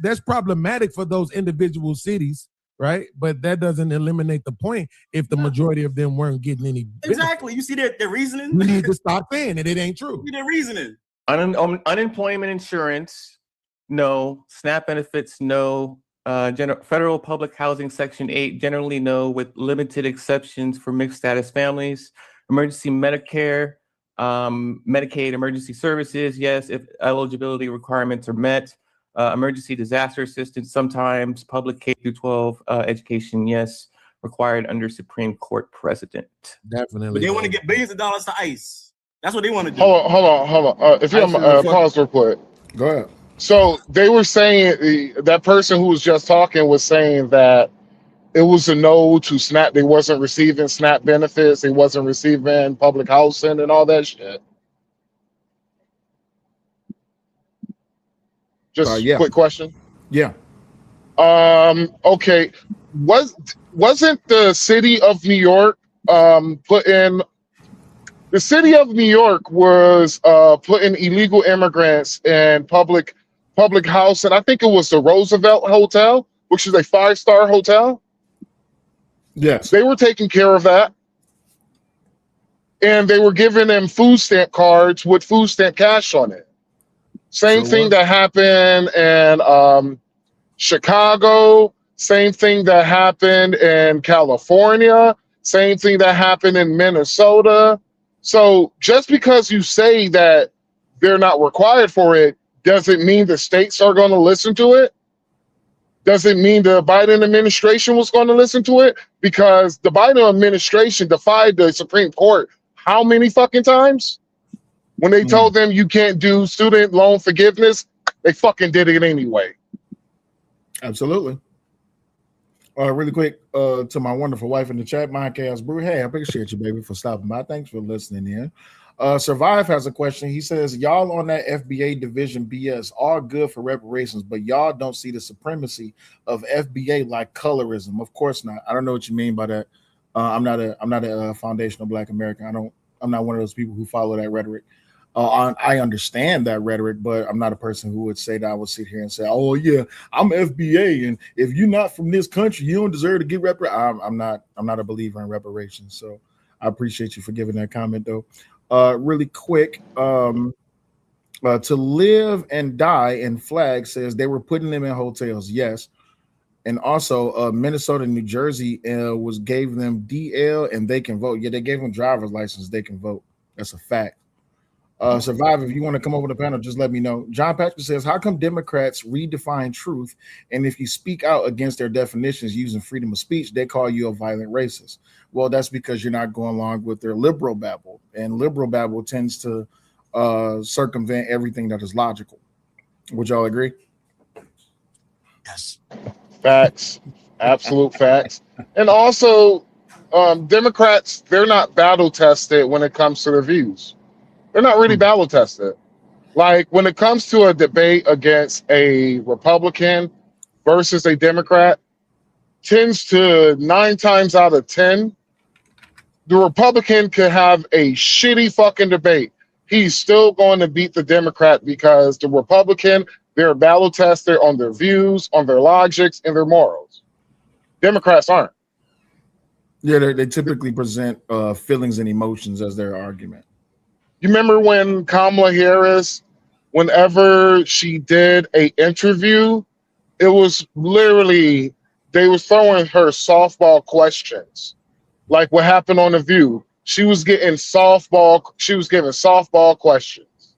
That's problematic for those individual cities, right? But that doesn't eliminate the point if the majority of them weren't getting any benefit.
Exactly. You see their reasoning?
We need to stop saying it. It ain't true.
You see their reasoning.
Unemployment insurance, no. SNAP benefits, no. Federal Public Housing Section 8, generally no, with limited exceptions for mixed status families. Emergency Medicare, Medicaid emergency services, yes, if eligibility requirements are met. Emergency disaster assistance, sometimes. Public K through 12 education, yes, required under Supreme Court precedent.
Definitely.
But they want to get billions of dollars to ICE. That's what they want to do.
Hold on. If you pause real quick.
Go ahead.
So they were saying that person who was just talking was saying that it was a no to SNAP. They wasn't receiving SNAP benefits. They wasn't receiving public housing and all that shit. Just
yeah.
quick question.
Yeah.
Okay. Wasn't the city of New York the city of New York was putting illegal immigrants in public housing. I think it was the Roosevelt Hotel, which is a 5-star hotel.
Yes.
They were taking care of that. And they were giving them food stamp cards with food stamp cash on it. Same thing that happened in Chicago. Same thing that happened in California. Same thing that happened in Minnesota. So just because you say that they're not required for it, doesn't mean the states are going to listen to it. Doesn't mean the Biden administration was going to listen to it, because the Biden administration defied the Supreme Court how many fucking times? When they told them you can't do student loan forgiveness, they fucking did it anyway.
Absolutely. Really quick, to my wonderful wife in the chat, Mindcast Brew. Hey, I appreciate you, baby, for stopping by. Thanks for listening in. Survive has a question. He says, y'all on that FBA division BS, all good for reparations, but y'all don't see the supremacy of FBA like colorism. Of course not. I don't know what you mean by that. I'm not a foundational Black American. I'm not one of those people who follow that rhetoric. I understand that rhetoric, but I'm not a person who would say that I would sit here and say, "Oh yeah, I'm FBA, and if you're not from this country, you don't deserve to get reparations." I'm not a believer in reparations, so I appreciate you for giving that comment, though. Really quick, to live and die in flag says they were putting them in hotels, yes, and also Minnesota and New Jersey gave them DL and they can vote. Yeah, they gave them driver's license, they can vote. That's a fact. Survive, if you want to come over the panel, just let me know. John Patrick says, how come Democrats redefine truth, and if you speak out against their definitions using freedom of speech, they call you a violent racist? Well, that's because you're not going along with their liberal babble, and liberal babble tends to circumvent everything that is logical. Would y'all agree?
Yes.
Facts. Absolute facts. And also, Democrats, they're not battle tested when it comes to their views. They're not really battle tested. Like when it comes to a debate against a Republican versus a Democrat, tends to 9 times out of 10, the Republican could have a shitty fucking debate. He's still going to beat the Democrat because the Republican, they're battle tested on their views, on their logics, and their morals. Democrats aren't.
Yeah, they typically present feelings and emotions as their argument.
You remember when Kamala Harris, whenever she did an interview, it was literally, they were throwing her softball questions. Like what happened on The View. She was giving softball questions.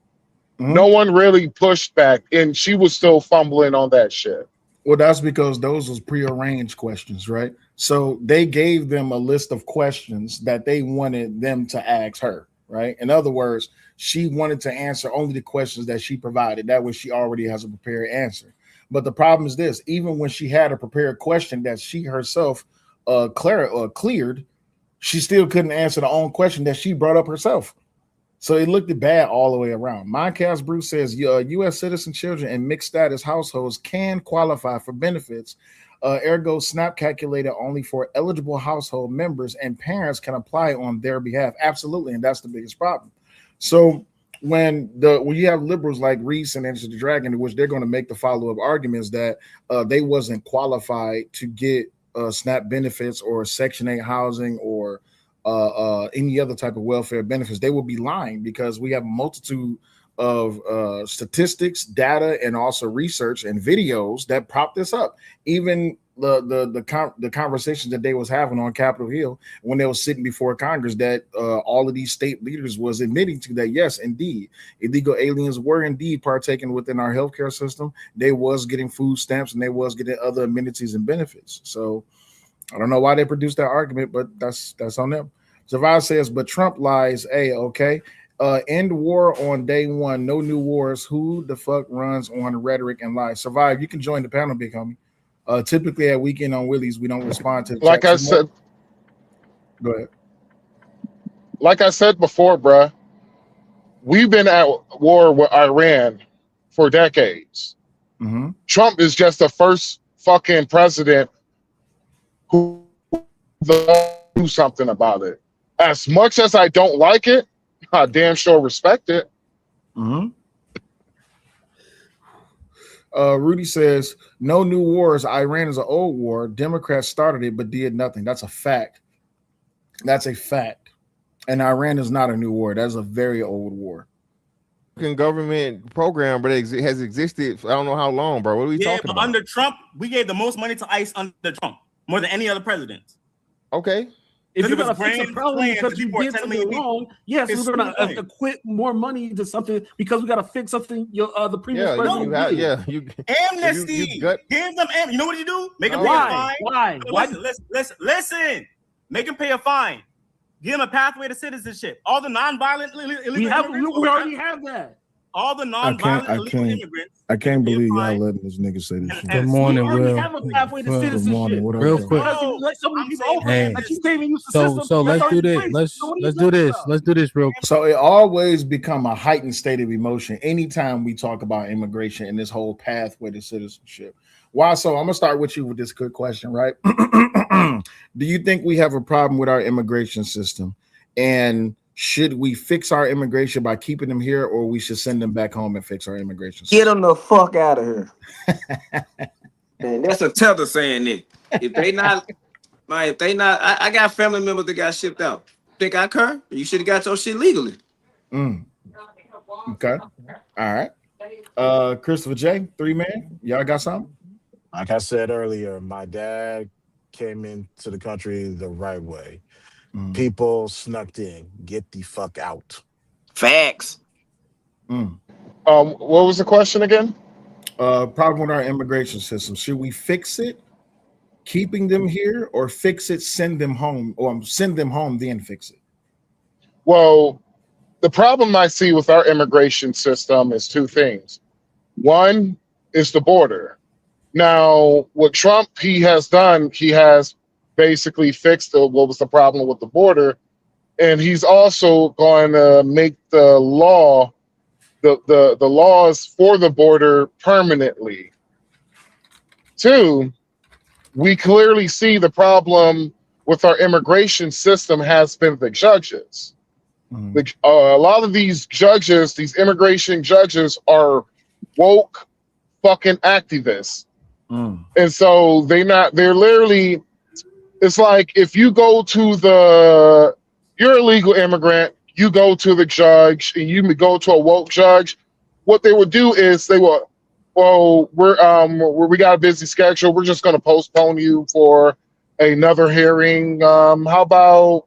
Mm-hmm. No one really pushed back, and she was still fumbling on that shit.
Well, that's because those was prearranged questions, right? So they gave them a list of questions that they wanted them to ask her. Right. In other words, she wanted to answer only the questions that she provided. That way she already has a prepared answer. But the problem is this, even when she had a prepared question that she herself cleared, she still couldn't answer the own question that she brought up herself. So it looked bad all the way around. Mindcast Bruce says U.S. citizen children in mixed status households can qualify for benefits. Ergo, SNAP calculated only for eligible household members, and parents can apply on their behalf. Absolutely, and that's the biggest problem. So when you have liberals like Reese and Enter the Dragon, in which they're going to make the follow-up arguments that they wasn't qualified to get SNAP benefits or Section 8 housing or any other type of welfare benefits, they will be lying, because we have a multitude of statistics, data, and also research and videos that prop this up. Even the conversations that they was having on Capitol Hill when they was sitting before Congress, that all of these state leaders was admitting to that, yes, indeed, illegal aliens were indeed partaking within our healthcare system. They was getting food stamps and they was getting other amenities and benefits. So I don't know why they produced that argument, but that's on them. Zavai says, but Trump lies. Hey, okay. End war on day one. No new wars. Who the fuck runs on rhetoric and lies? Survive. You can join the panel, big homie. Typically at Weekend on Willie's, we don't respond to the
Like
chat
I
too much.
said,
Go ahead.
like I said before, bruh, we've been at war with Iran for decades.
Mm-hmm.
Trump is just the first fucking president who do something about it. As much as I don't like it, I damn sure respect it.
Mm-hmm. Rudy says, no new wars. Iran is an old war. Democrats started it but did nothing. That's a fact. That's a fact. And Iran is not a new war. That's a very old war.
Government program, but it has existed for I don't know how long, bro. What are we talking about?
Under Trump, we gave the most money to ICE under Trump, more than any other president.
Okay.
If you got to fix a problem because you did something wrong, yes, we're going to equip more money to something because we got to fix something the previous president did.
Amnesty. Give them amnesty. You know what you do? Make them pay a fine.
Why?
Listen. Make them pay a fine. Give them a pathway to citizenship. All the non-violent illegal immigrants.
We already have that.
All the non-violent illegal immigrants.
I can't believe y'all letting this nigga say this shit.
Good morning,
we
Will.
have a pathway to citizenship.
Good morning. What up,
Real
bro?
quick.
Hey.
So let's do this. Let's do this. Let's do this real quick.
So it always become a heightened state of emotion anytime we talk about immigration and this whole pathway to citizenship. Why? So I'm gonna start with you with this good question, right? Do you think we have a problem with our immigration system? And should we fix our immigration by keeping them here, or we should send them back home and fix our immigration system?
Get them the fuck out of here. Man, that's a tether saying it. If they not, I got family members that got shipped out. Think I care? You should have got your shit legally.
Okay. All right. Christopher J, 3-man. Y'all got something?
Like I said earlier, my dad came into the country the right way. People snuck in. Get the fuck out.
Facts.
What was the question again?
Problem with our immigration system. Should we fix it, keeping them here, or fix it, send them home, or send them home, then fix it?
Well, the problem I see with our immigration system is two things. One is the border. Now, what Trump he has done, he has basically fixed what was the problem with the border, and he's also going to make the law, the laws for the border permanently. Two, we clearly see the problem with our immigration system has been the judges. A lot of these judges, these immigration judges, are woke fucking activists. And so they're literally, it's like if you go to you're a legal immigrant, you go to the judge and you go to a woke judge, what they would do is they will, well, we got a busy schedule. We're just going to postpone you for another hearing. How about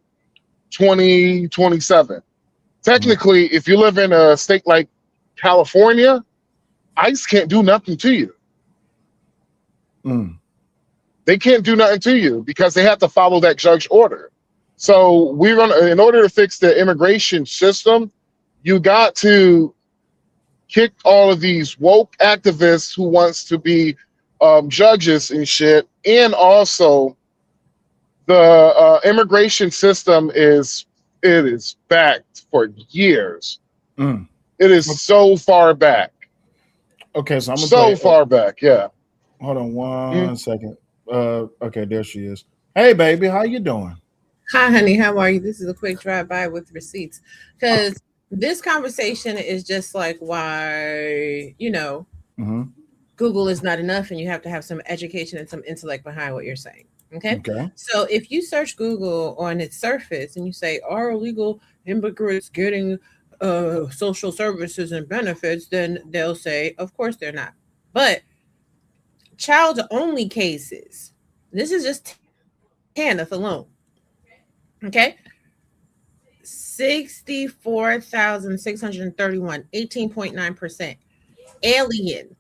2027? Technically, if you live in a state like California, ICE can't do nothing to you. They can't do nothing to you because they have to follow that judge order. So in order to fix the immigration system, you got to kick all of these woke activists who wants to be judges and shit. And also the immigration system is It is backed for years.
Mm.
It is so far back.
Okay, so I'm gonna
So
play.
far back, yeah.
Hold on one second. Okay, there she is. Hey, baby, how you doing?
Hi, honey. How are you? This is a quick drive-by with receipts. Because this conversation is just like why,
Mm-hmm.
Google is not enough and you have to have some education and some intellect behind what you're saying. Okay.
Okay.
So if you search Google on its surface and you say, are illegal immigrants getting social services and benefits, then they'll say, of course they're not. But child only cases, this is just TANF alone. Okay. 64,631, 18.9%. Alien,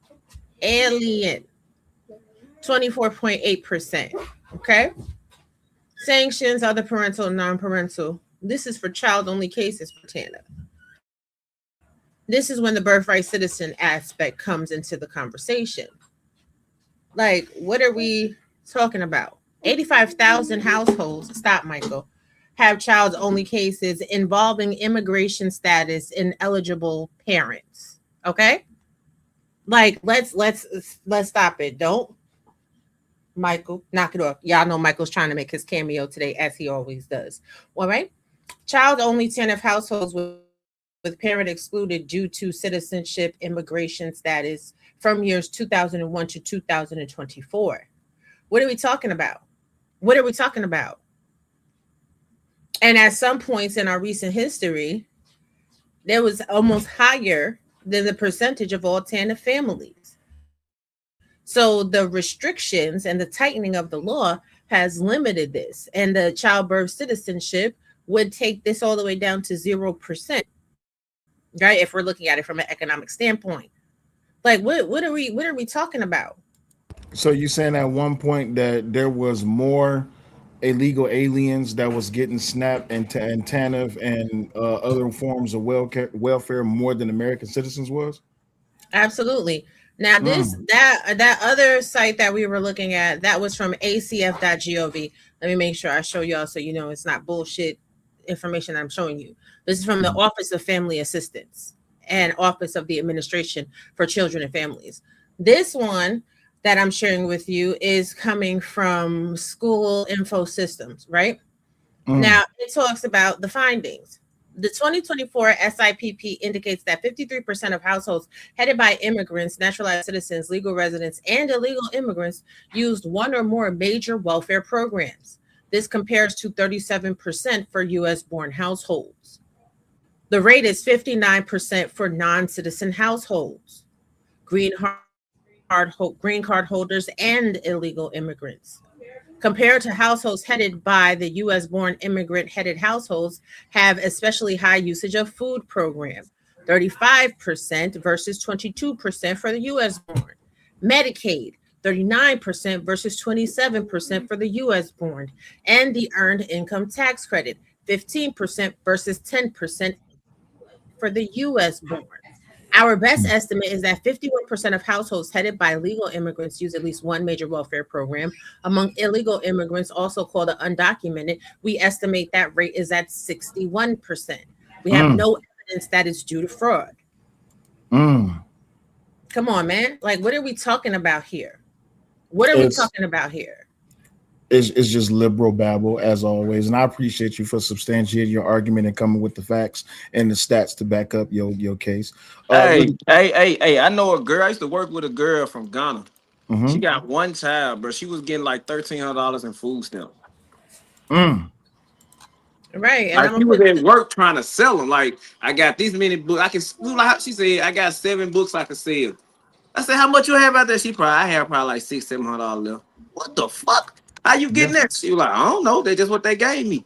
24.8%. Okay. Sanctions, other parental and non-parental. This is for child-only cases for TANF. This is when the birthright citizen aspect comes into the conversation. Like, what are we talking about? 85,000 households, stop, Michael, have child-only cases involving immigration status and eligible parents. Okay? Like, let's stop it. Don't, Michael, knock it off. Y'all know Michael's trying to make his cameo today, as he always does. All right. Child-only TANF households with parent excluded due to citizenship immigration status from years 2001 to 2024. What are we talking about? What are we talking about? And at some points in our recent history, there was almost higher than the percentage of all TANF families. So the restrictions and the tightening of the law has limited this, and the childbirth citizenship would take this all the way down to 0%. Right? If we're looking at it from an economic standpoint. Like what are we talking about?
So you saying at one point that there was more illegal aliens that was getting SNAP and TANF and other forms of welfare more than American citizens was?
Absolutely. Now that other site that we were looking at, that was from acf.gov. Let me make sure I show y'all so you know it's not bullshit information I'm showing you. This is from the Office of Family Assistance and Office of the Administration for Children and Families. This one that I'm sharing with you is coming from School Info Systems, right? Now it talks about the findings. The 2024 SIPP indicates that 53% of households headed by immigrants, naturalized citizens, legal residents, and illegal immigrants used one or more major welfare programs. This compares to 37% for US-born households. The rate is 59% for non-citizen households, green card holders, and illegal immigrants. Compared to households headed by the US-born immigrant-headed households have especially high usage of food program, 35% versus 22% for the US-born. Medicaid, 39% versus 27% for the US-born. And the Earned Income Tax Credit, 15% versus 10% for the US-born. Our best estimate is that 51% of households headed by legal immigrants use at least one major welfare program. Among illegal immigrants, also called undocumented, we estimate that rate is at 61%. We have no evidence that it's due to fraud. Come on, man. Like, what are we talking about here? What are we talking about here?
It's just liberal babble as always, and I appreciate you for substantiating your argument and coming with the facts and the stats to back up your case.
Hey, I know a girl. I used to work with a girl from Ghana. She got one child, bro. She was getting like $1,300 in food stamps.
Right, and
like she was at work trying to sell them. Like, I got these many books. I can. Like she said, I got 7 books I can sell. I said, how much you have out there? I have probably like $600-700 left. What the fuck? How you getting that? She was like, I don't know. That's just what they gave me.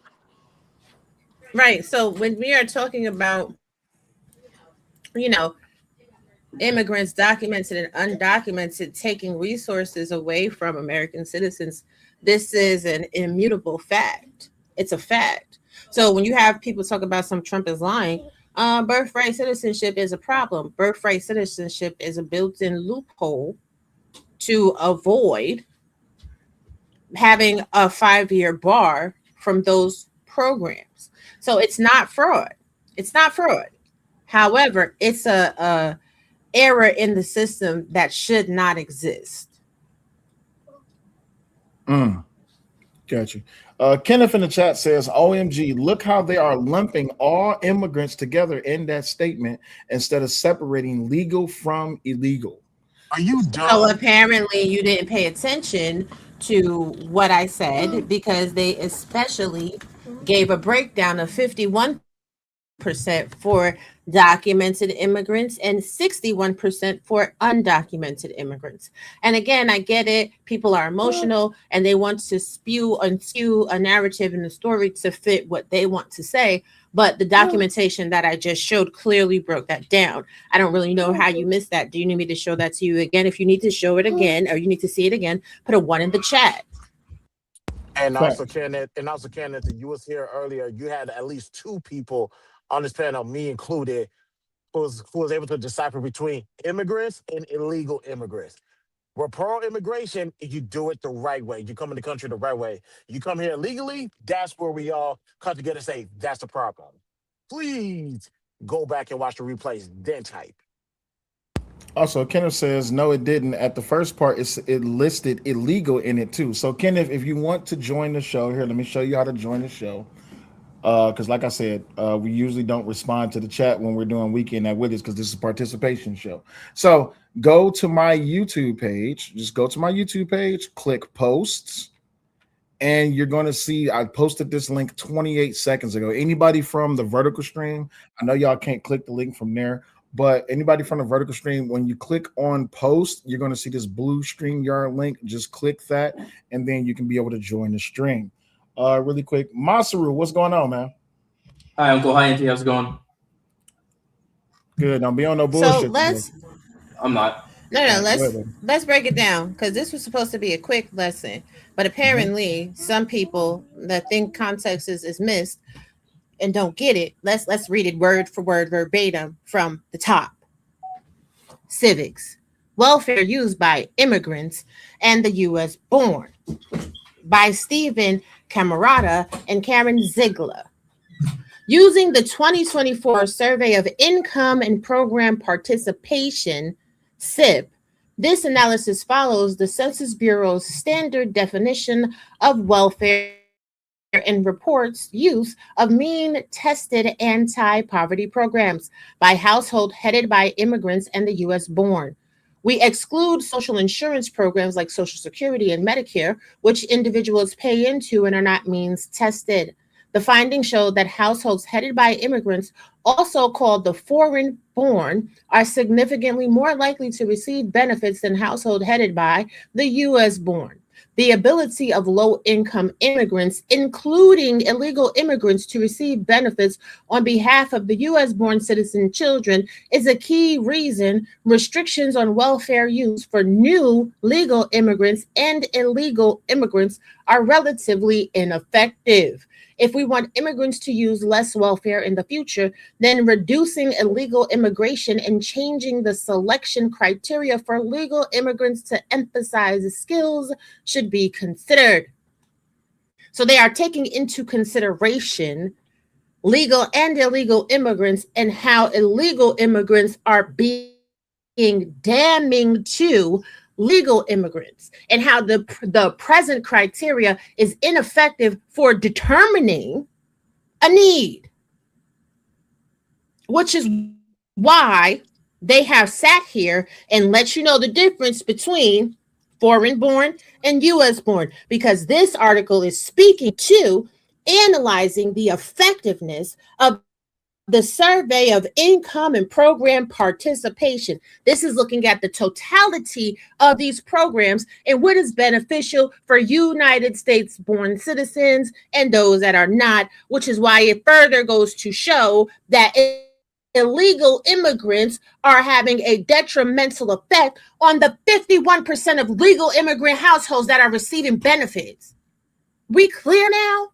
Right. So when we are talking about, immigrants, documented and undocumented, taking resources away from American citizens, this is an immutable fact. It's a fact. So when you have people talk about some Trump is lying, birthright citizenship is a problem. Birthright citizenship is a built-in loophole to avoid having a 5-year bar from those programs. So it's not fraud. It's not fraud. However, it's a error in the system that should not exist.
Got you. Kenneth in the chat says, OMG, look how they are lumping all immigrants together in that statement instead of separating legal from illegal.
Are you
So
dumb?
apparently you didn't pay attention to what I said because they especially gave a breakdown of 51% for documented immigrants and 61% for undocumented immigrants. And again, I get it. People are emotional and they want to spew and skew a narrative in the story to fit what they want to say. But the documentation that I just showed clearly broke that down. I don't really know how you missed that. Do you need me to show that to you again? If you need to show it again or you need to see it again, put a 1 in the chat.
And also, Kenneth, you was here earlier. You had at least 2 people on this panel, me included, who was able to decipher between immigrants and illegal immigrants. We're pro immigration if you do it the right way. You come in the country the right way. You come here illegally, that's where we all come together and say, that's the problem. Please go back and watch the replays, then type.
Also, Kenneth says, no, it didn't. At the first part, it listed illegal in it too. So, Kenneth, if you want to join the show, here, let me show you how to join the show. Because like I said, we usually don't respond to the chat when we're doing Weekend at Williams because this is a participation show. So go to my YouTube page. Just go to my YouTube page, click posts, and you're going to see I posted this link 28 seconds ago. Anybody from the vertical stream, I know y'all can't click the link from there, but anybody from the vertical stream, when you click on post, you're going to see this blue StreamYard link. Just click that, and then you can be able to join the stream. Really quick, Masaru, what's going on, man?
Hi, Uncle. Hi, Auntie. How's it going?
Good. Don't be on no bullshit.
So
I'm not.
Let's break it down because this was supposed to be a quick lesson, but apparently some people that think context is missed and don't get it. Let's read it word for word verbatim from the top. Civics, welfare used by immigrants and the U.S. born, by Stephen Camarata and Karen Ziegler. Using the 2024 Survey of Income and Program Participation, SIP, this analysis follows the Census Bureau's standard definition of welfare and reports use of mean-tested anti-poverty programs by household headed by immigrants and the U.S. born. We exclude social insurance programs like Social Security and Medicare, which individuals pay into and are not means tested. The findings showed that households headed by immigrants, also called the foreign born, are significantly more likely to receive benefits than households headed by the U.S. born. The ability of low-income immigrants, including illegal immigrants, to receive benefits on behalf of the U.S.-born citizen children is a key reason restrictions on welfare use for new legal immigrants and illegal immigrants are relatively ineffective. If we want immigrants to use less welfare in the future, then reducing illegal immigration and changing the selection criteria for legal immigrants to emphasize skills should be considered. So they are taking into consideration legal and illegal immigrants and how illegal immigrants are being damning to legal immigrants and how the present criteria is ineffective for determining a need, which is why they have sat here and let you know the difference between foreign born and U.S. born, because this article is speaking to analyzing the effectiveness of the survey of income and program participation. This is looking at the totality of these programs and what is beneficial for United States born citizens and those that are not, which is why it further goes to show that illegal immigrants are having a detrimental effect on the 51% of legal immigrant households that are receiving benefits. We clear now?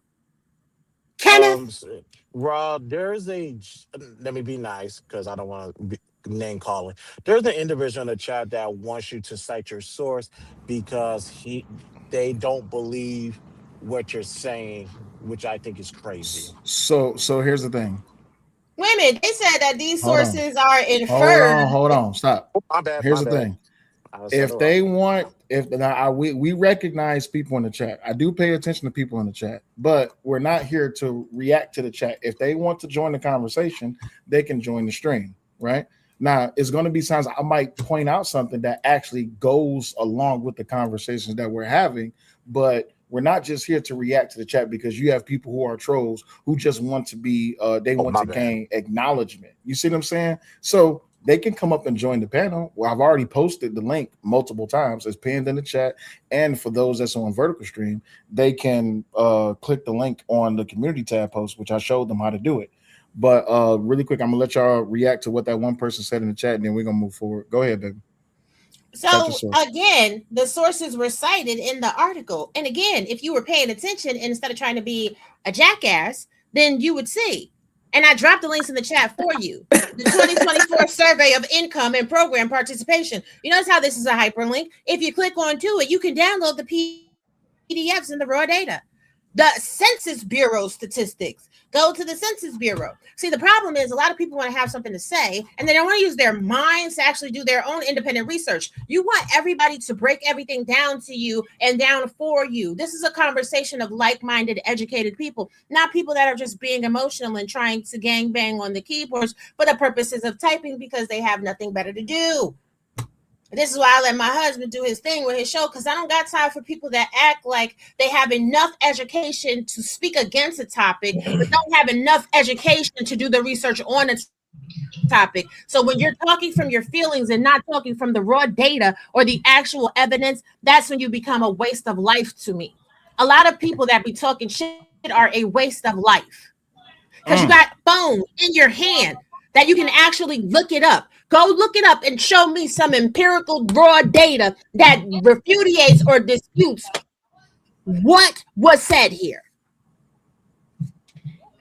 Kenneth?
Rob, there's let me be nice because I don't want to be name calling. There's an individual in the chat that wants you to cite your source because they don't believe what you're saying which I think is crazy.
So here's the thing.
Wait a minute. They said that these
Hold on.
sources are inferred.
Hold on. Stop.
Oh, my bad.
Here's
My
the
bad.
thing.
I said
If
it
they
wrong.
want, we recognize people in the chat. I do pay attention to people in the chat, but we're not here to react to the chat. If they want to join the conversation, they can join the stream, right? Now, it's going to be times I might point out something that actually goes along with the conversations that we're having, but we're not just here to react to the chat because you have people who are trolls who just want to be, they want to gain acknowledgement. You see what I'm saying? So they can come up and join the panel. Well, I've already posted the link multiple times. It's pinned in the chat. And for those that's on vertical stream, they can click the link on the community tab post, which I showed them how to do it. But really quick, I'm gonna let y'all react to what that one person said in the chat, and then we're gonna move forward. Go ahead, baby.
So again, the sources were cited in the article. And again, if you were paying attention and instead of trying to be a jackass, then you would see. And I dropped the links in the chat for you. The 2024 survey of income and program participation. You notice how this is a hyperlink? If you click onto it, you can download the PDFs and the raw data. The Census Bureau statistics. Go to the Census Bureau. See, the problem is a lot of people want to have something to say, and they don't want to use their minds to actually do their own independent research. You want everybody to break everything down to you and down for you. This is a conversation of like-minded, educated people, not people that are just being emotional and trying to gangbang on the keyboards for the purposes of typing because they have nothing better to do. This is why I let my husband do his thing with his show, because I don't got time for people that act like they have enough education to speak against a topic, but don't have enough education to do the research on a topic. So when you're talking from your feelings and not talking from the raw data or the actual evidence, that's when you become a waste of life to me. A lot of people that be talking shit are a waste of life because you got phones in your hand that you can actually look it up. Go look it up and show me some empirical raw data that repudiates or disputes what was said here.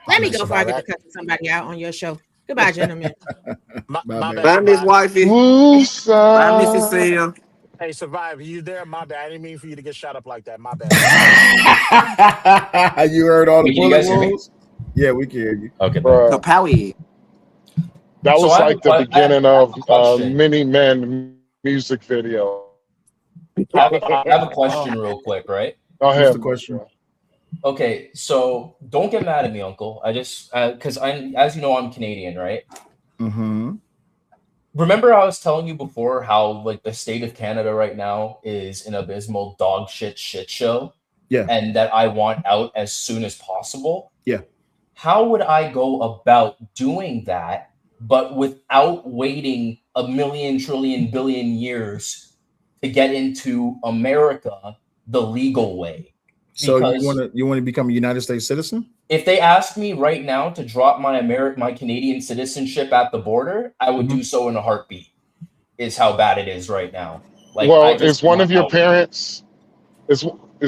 Let me go before I get to cut somebody out on your show. Goodbye, gentlemen.
Bye, Miss Wifey. Bye, Mrs. Sam.
Hey, Survivor, you there? My bad. I didn't mean for you to get shot up like that. My bad.
You heard all the
Can you
bullet
guys hear me?
wounds? Yeah, we can hear you.
Okay.
Bruh. That was like the beginning of Mini Men music video.
I have a question real quick, right?
Go ahead.
What's the question?
Okay, so don't get mad at me, Uncle. I just because I'm, as you know, I'm Canadian, right?
Mm-hmm.
Remember, I was telling you before how like the state of Canada right now is an abysmal dog shit show.
Yeah.
And that I want out as soon as possible.
Yeah.
How would I go about doing that, but without waiting a million, trillion, billion years to get into America the legal way?
So
Because
you want to become a United States citizen?
if they asked me right now to drop my my Canadian citizenship at the border, I would do so in a heartbeat. Is how bad it is right now. Like,
Well,
I just
is one of your
out.
parents is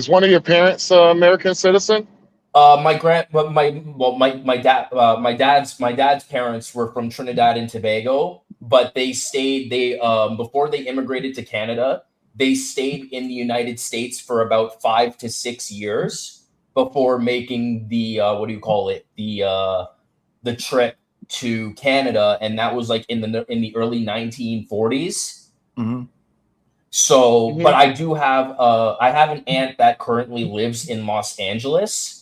one of your parents American citizen?
My dad's parents were from Trinidad and Tobago, but they stayed. They before they immigrated to Canada, they stayed in the United States for about 5 to 6 years before making the the trip to Canada, and that was like in the early 1940s.
Mm-hmm.
So, but I do have I have an aunt that currently lives in Los Angeles.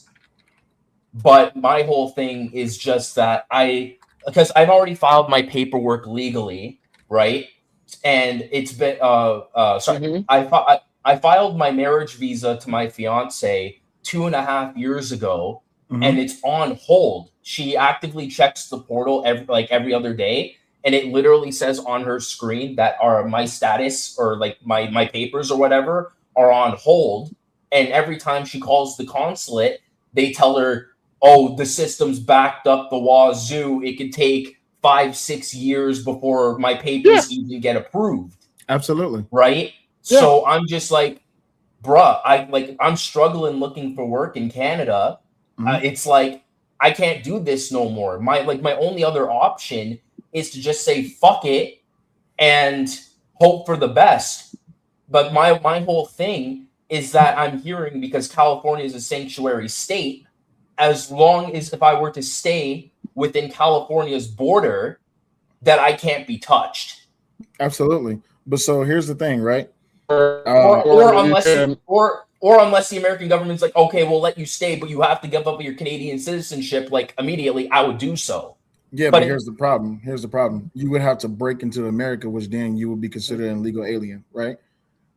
But my whole thing is just that because I've already filed my paperwork legally, right? And it's been I filed my marriage visa to my fiance 2.5 years ago, and it's on hold. She actively checks the portal every other day, and it literally says on her screen that my status or like my papers or whatever are on hold. And every time she calls the consulate, they tell her, oh, the system's backed up the wazoo. It could take 5-6 years before my papers even get approved.
Absolutely.
Right?
Yeah.
So I'm just like, bruh, I'm struggling looking for work in Canada. It's like, I can't do this no more. My only other option is to just say fuck it and hope for the best. But my whole thing is that I'm hearing, because California is a sanctuary state, as long as if I were to stay within California's border, that I can't be touched.
Absolutely. But so here's the thing, right?
Or unless the American government's like, okay, we'll let you stay, but you have to give up your Canadian citizenship like immediately, I would do so.
Yeah, but here's the problem. Here's the problem. You would have to break into America, which then you would be considered an illegal alien, right?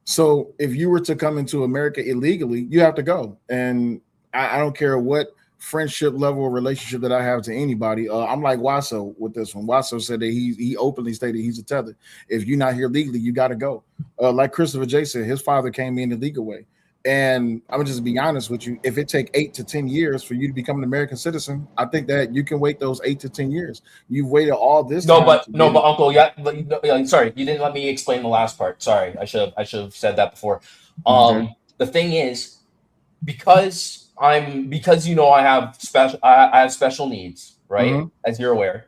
So if you were to come into America illegally, you have to go. And I don't care what friendship level or relationship that I have to anybody. I'm like Wasso with this one. Wasso said that he openly stated he's a tether. If you're not here legally, you got to go. Like Christopher J said, his father came in the legal way. And I'm just be honest with you. If it take 8 to 10 years for you to become an American citizen, I think that you can wait those 8 to 10 years. You've waited all this time.
But Uncle, sorry, you didn't let me explain the last part. Sorry, I should have said that before. The thing is, because I have special needs, right? As you're aware,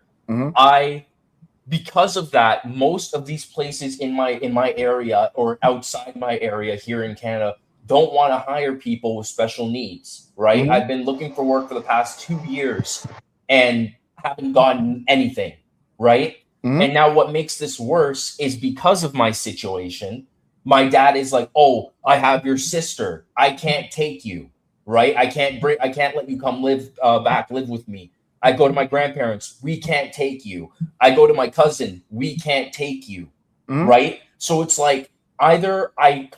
because of that, most of these places in my area or outside my area here in Canada don't want to hire people with special needs, right? I've been looking for work for the past 2 years and haven't gotten anything, right? And now what makes this worse is because of my situation, my dad is like, oh, I have your sister. I can't take you, right? I can't let you come live with me. I go to my grandparents. We can't take you. I go to my cousin. We can't take you, right? So it's like, either I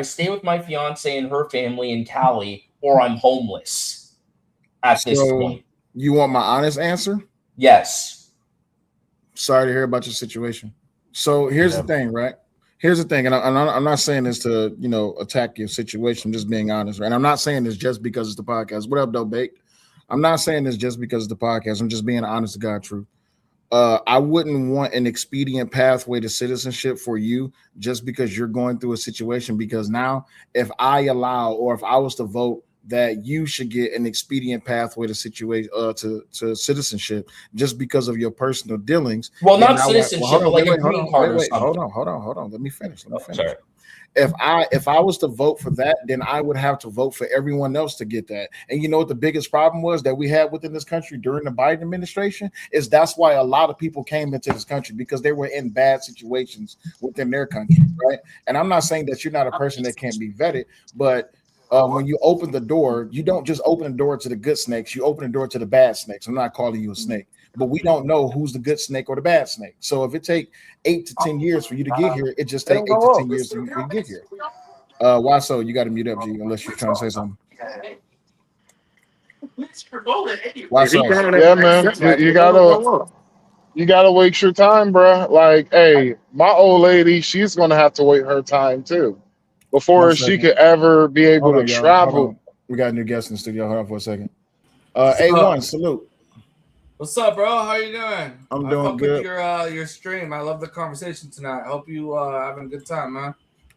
stay with my fiance and her family in Cali, or I'm homeless at this point.
You want my honest answer?
Yes.
Sorry to hear about your situation. So here's the thing, right? Here's the thing, and I'm not saying this to attack your situation. I'm just being honest, right? And I'm not saying this just because it's the podcast. What up, though, Bake? I'm not saying this just because it's the podcast. I'm just being honest to God truth. I wouldn't want an expedient pathway to citizenship for you just because you're going through a situation. Because now, if I was to vote that you should get an expedient pathway to citizenship just because of your personal dealings.
Well, not citizenship, but like a green card or something.
Hold on. Let me finish.
Sorry.
If I was to vote for that, then I would have to vote for everyone else to get that. And you know what the biggest problem was that we had within this country during the Biden administration is that's why a lot of people came into this country, because they were in bad situations within their country, right? And I'm not saying that you're not a person that can't be vetted, but when you open the door, you don't just open the door to the good snakes, you open the door to the bad snakes. I'm not calling you a snake, but we don't know who's the good snake or the bad snake. So if it take 8 to 10 years for you to get here, it just take 8 to 10 years for you to get here. Why so? You got to mute up, G, unless you're trying to say something. Why so?
Yeah, man. You gotta wait your time, bro. Like, hey, my old lady, she's gonna have to wait her time too before she could ever be able to travel.
We got a new guest in the studio. Hold on for a second. A1, salute.
What's up, bro? How you doing?
I'm doing good.
With your stream. I love the conversation tonight. I hope you having a good time, man.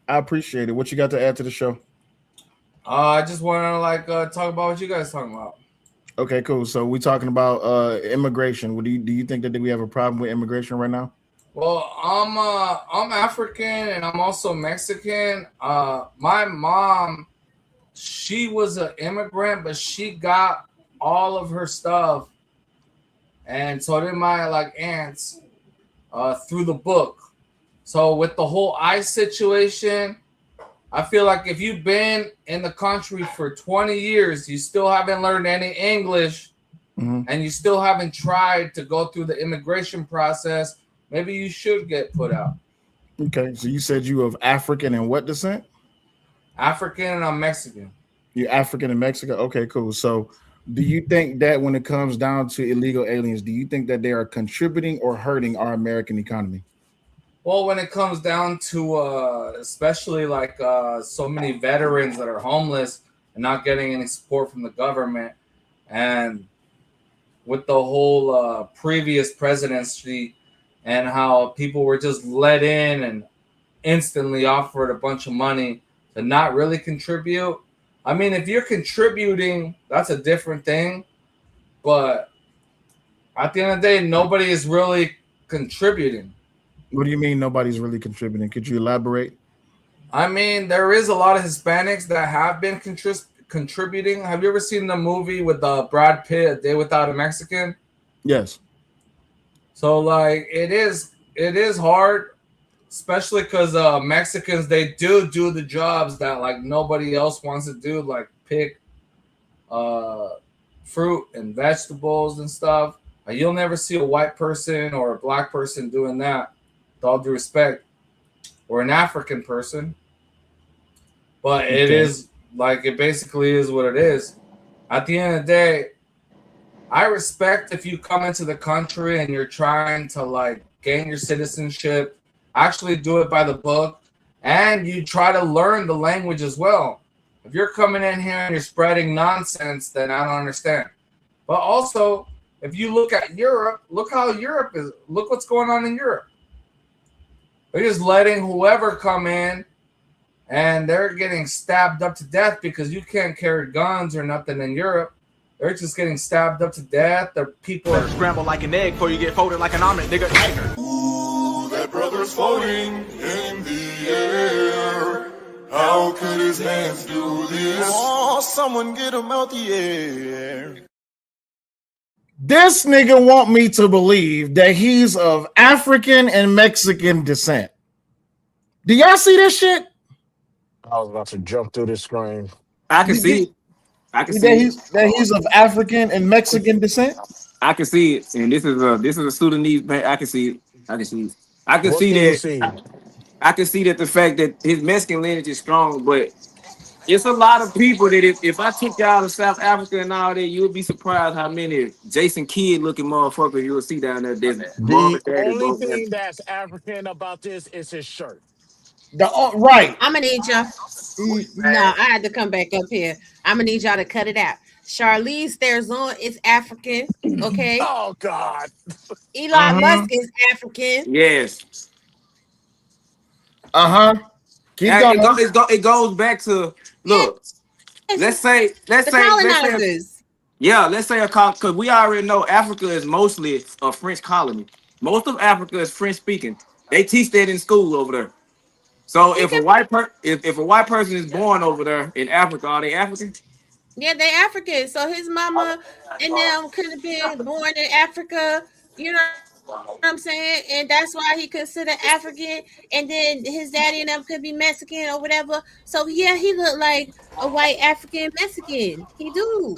I appreciate it. What you got to add to the show?
I just want to talk about what you guys talking about.
Okay, cool. So we talking about immigration. Do you think that we have a problem with immigration right now?
Well, I'm African and I'm also Mexican. My mom, she was an immigrant, but she got all of her stuff, and so did my aunts through the book. So with the whole ICE situation, I feel like if you've been in the country for 20 years, you still haven't learned any English, and you still haven't tried to go through the immigration process, maybe you should get put out.
Okay, so you said you of African and what descent?
African and I'm Mexican.
You're African and Mexican? Okay, cool. So do you think that when it comes down to illegal aliens, do you think that they are contributing or hurting our American economy?
Well, when it comes down to especially so many veterans that are homeless and not getting any support from the government, and with the whole previous presidency and how people were just let in and instantly offered a bunch of money to not really contribute. I mean, if you're contributing, that's a different thing. But at the end of the day, nobody is really contributing.
What do you mean nobody's really contributing? Could you elaborate?
I mean, there is a lot of Hispanics that have been contributing. Have you ever seen the movie with Brad Pitt, A Day Without a Mexican?
Yes.
So like it is hard, especially because Mexicans, they do the jobs that like nobody else wants to do, like pick fruit and vegetables and stuff. You'll never see a white person or a black person doing that, with all due respect, or an African person. But it is like, it basically is what it is. At the end of the day, I respect if you come into the country and you're trying to like gain your citizenship, actually do it by the book, and you try to learn the language as well. If you're coming in here and you're spreading nonsense, then I don't understand. But also, if you look at Europe, look how Europe is. Look what's going on in Europe. They're just letting whoever come in, and they're getting stabbed up to death because you can't carry guns or nothing in Europe. They're just getting stabbed up to death. The people are
scramble like an egg before you get folded like an omelet, nigga.
Ooh, that brother's floating in the air. How could his hands do this? Oh, someone get him out the air.
This nigga want me to believe that he's of African and Mexican descent. Do y'all see this shit?
I was about to jump through this screen.
I can see it. I can see
that he's of African and Mexican descent.
I can see it, and this is a Sudanese man. I can see it. I can see it. I can
What
see
can you
that.
see?
I can see that the fact that his Mexican lineage is strong, but it's a lot of people that if I took y'all to South Africa and all that, you would be surprised how many Jason Kidd looking motherfuckers you will see down there.
The only thing that's African about this is his shirt.
Right.
I'm gonna need y'all. No, I had to come back up here. I'm gonna need y'all to cut it out. Charlize Theron is African. Okay.
Oh God.
Elon Musk is African.
Yes.
Keep going.
It goes back to look. Let's say
colonizers.
Let's say because we already know Africa is mostly a French colony. Most of Africa is French speaking. They teach that in school over there. So if a white person is born over there in Africa, are they African?
Yeah, they African. So his mama and them could have been born in Africa. You know what I'm saying? And that's why he considered African. And then his daddy and them could be Mexican or whatever. So yeah, he looked like a white African Mexican. He do.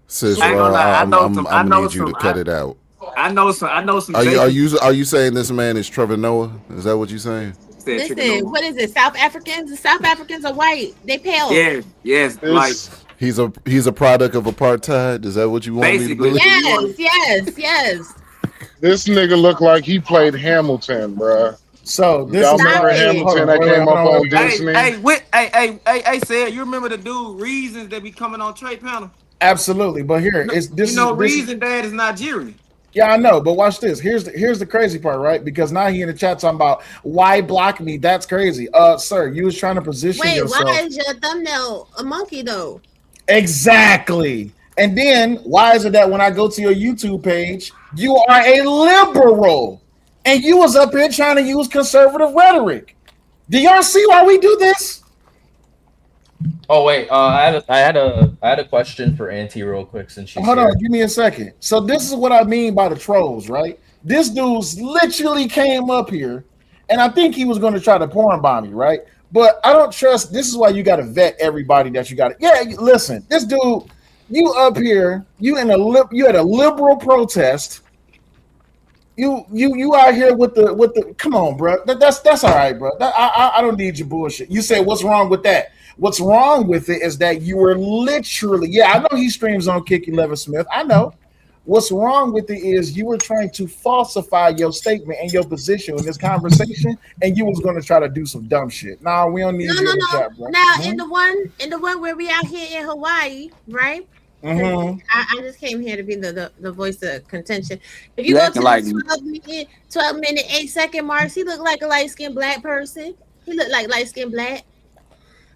Sis,
I ain't gonna lie.
I'm gonna need you to cut it out.
I know some.
Are you saying this man is Trevor Noah? Is that what you're saying?
Listen, what is it? South Africans? The South Africans are white. They pale.
Yes.
Like he's a product of apartheid. Is that what you want me to believe?
Yes.
This nigga look like he played Hamilton, bruh.
So this
y'all
is
remember Hamilton that came up on Disney?
Hey, said you remember the dude Reasons that be coming on Trey panel?
Absolutely, but here it's this.
Reason Dad is Nigerian.
Yeah, I know, but watch this. Here's the crazy part, right? Because now he in the chat talking about why block me. That's crazy. Sir, you was trying to position yourself.
Why is your thumbnail a monkey though?
Exactly. And then why is it that when I go to your YouTube page, you are a liberal and you was up here trying to use conservative rhetoric? Do y'all see why we do this?
Oh wait, I had a question for Auntie real quick since she's
Hold
here.
on, give me a second. So this is what I mean by the trolls, right? This dude's literally came up here, and I think he was going to try to porn bomb me, right? But I don't trust. This is why you got to vet everybody that you got to. Yeah, listen, this dude, you up here, you had a liberal protest. You out here with the. Come on, bro. That's all right, bro. I don't need your bullshit. You say what's wrong with that? What's wrong with it is that you were literally, I know he streams on Kick 11 Smith. I know. What's wrong with it is you were trying to falsify your statement and your position in this conversation, and you was going to try to do some dumb shit. Nah, we don't need you in the chat, bro.
Now, in the one where we out here in Hawaii, right? I just came here to be the voice of contention. If you go to the 12 minute 8 second marks, he looked like a light skinned black person. He looked like light skinned black.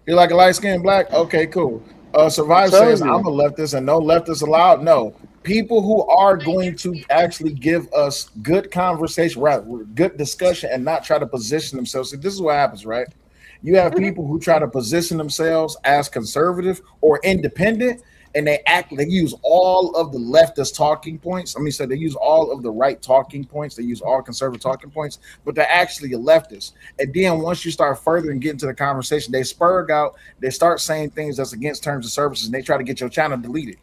You like a light-skinned black? Okay, cool. Survive says, I'm a leftist and no leftists allowed. No. People who are going to actually give us good conversation, right? Good discussion and not try to position themselves. See, this is what happens, right? You have people who try to position themselves as conservative or independent, and they use all of the leftist talking points. So they use all of the right talking points. They use all conservative talking points, but they're actually a leftist. And then once you start further and get into the conversation, they spurg out. They start saying things that's against terms of services, and they try to get your channel deleted.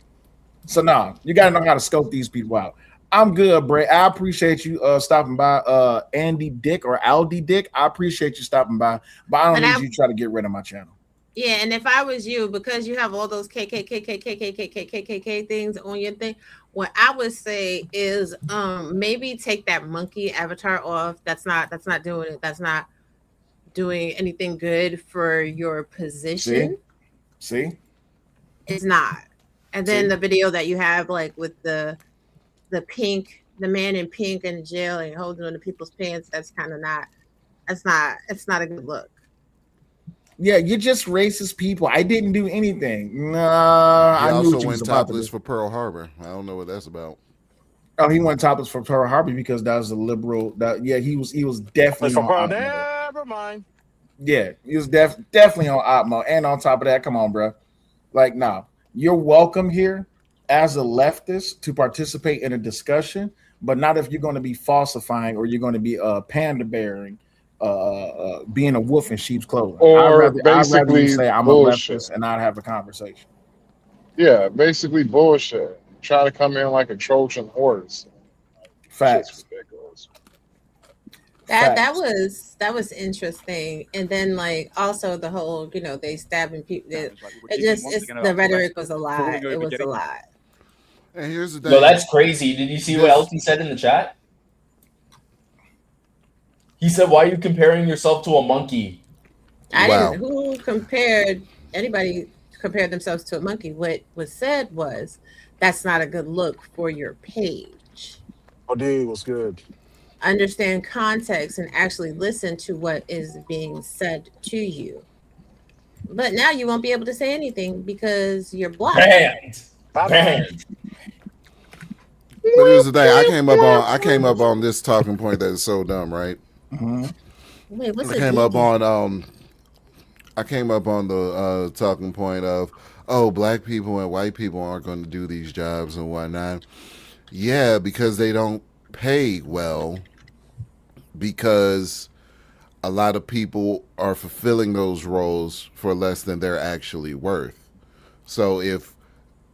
So you got to know how to scope these people out. I'm good, Bray. I appreciate you stopping by, Andy Dick or Aldi Dick. I appreciate you stopping by, but I don't need you to try to get rid of my channel.
Yeah, and if I was you, because you have all those KKK things on your thing, what I would say is maybe take that monkey avatar off. That's not doing it. That's not doing anything good for your position.
See?
It's not. And then the video that you have like with the man in pink in jail and holding on to people's pants, it's not a good look.
Yeah, you're just racist people. I didn't do anything. Nah,
He
I knew
also
what you
went
was about to
topless
do.
for Pearl Harbor. I don't know what that's about.
Oh, he went topless for Pearl Harbor because that was a liberal. He was definitely on op mode.
Never mind.
Yeah, he was definitely on op mode. And on top of that, come on, bro. Like, you're welcome here as a leftist to participate in a discussion, but not if you're going to be falsifying or you're going to be panda bearing, being a wolf in sheep's clothing.
Or
I'd rather
basically
you say I'm
bullshit.
a leftist and not have a conversation.
Yeah, basically bullshit. Try to come in like a Trojan horse.
Facts.
Ridiculous.
That was interesting. And then like also the whole, they stabbing people. The rhetoric was a lie. It was a lie.
And here's the thing.
No, that's crazy. Did you see what else he said in the chat? He said, "Why are you comparing yourself to a monkey?"
Who compared anybody compared themselves to a monkey? What was said was that's not a good look for your page.
Oh, dude, was good.
Understand context and actually listen to what is being said to you. But now you won't be able to say anything because you're blocked.
Banned.
But here's the thing. I came up on this talking point that is so dumb, right?
Wait, what's
I came up on the talking point of, black people and white people aren't going to do these jobs and whatnot. Yeah, because they don't pay well, because a lot of people are fulfilling those roles for less than they're actually worth. So if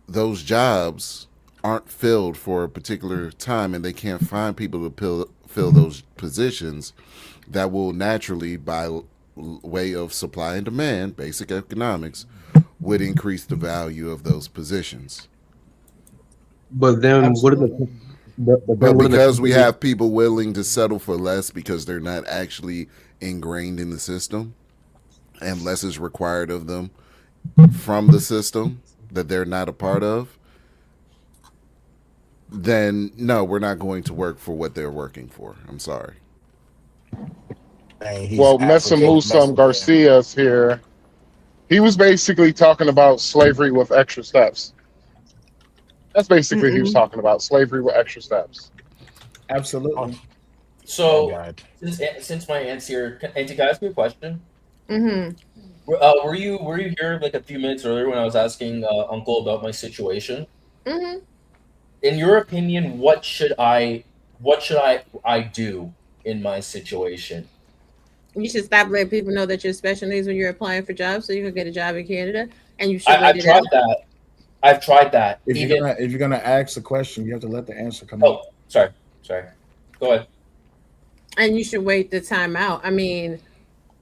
those jobs aren't filled for a particular time and they can't find people to fill those positions, that will naturally, by way of supply and demand, basic economics, would increase the value of those positions.
But then
Absolutely.
But
because we have people willing to settle for less because they're not actually ingrained in the system, and less is required of them from the system that they're not a part of, then no, we're not going to work for what they're working for. I'm sorry.
Well, Messamoussam Garcia's here. He was basically talking about slavery with extra steps. That's basically what he was talking about, slavery with extra steps.
Absolutely.
So, since my aunt's here, Auntie, can I ask you a question?
Mm-hmm.
Were you here like a few minutes earlier when I was asking Uncle about my situation?
Mm-hmm.
In your opinion, what should I do in my situation?
You should stop letting people know that you're special needs when you're applying for jobs, so you can get a job in Canada. And you should.
I've tried that.
If you're gonna ask a question, you have to let the answer come out.
Sorry. Go ahead.
And you should wait the time out. I mean,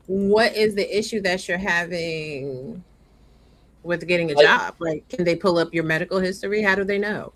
what is the issue that you're having with getting a job? Like, can they pull up your medical history? How do they know?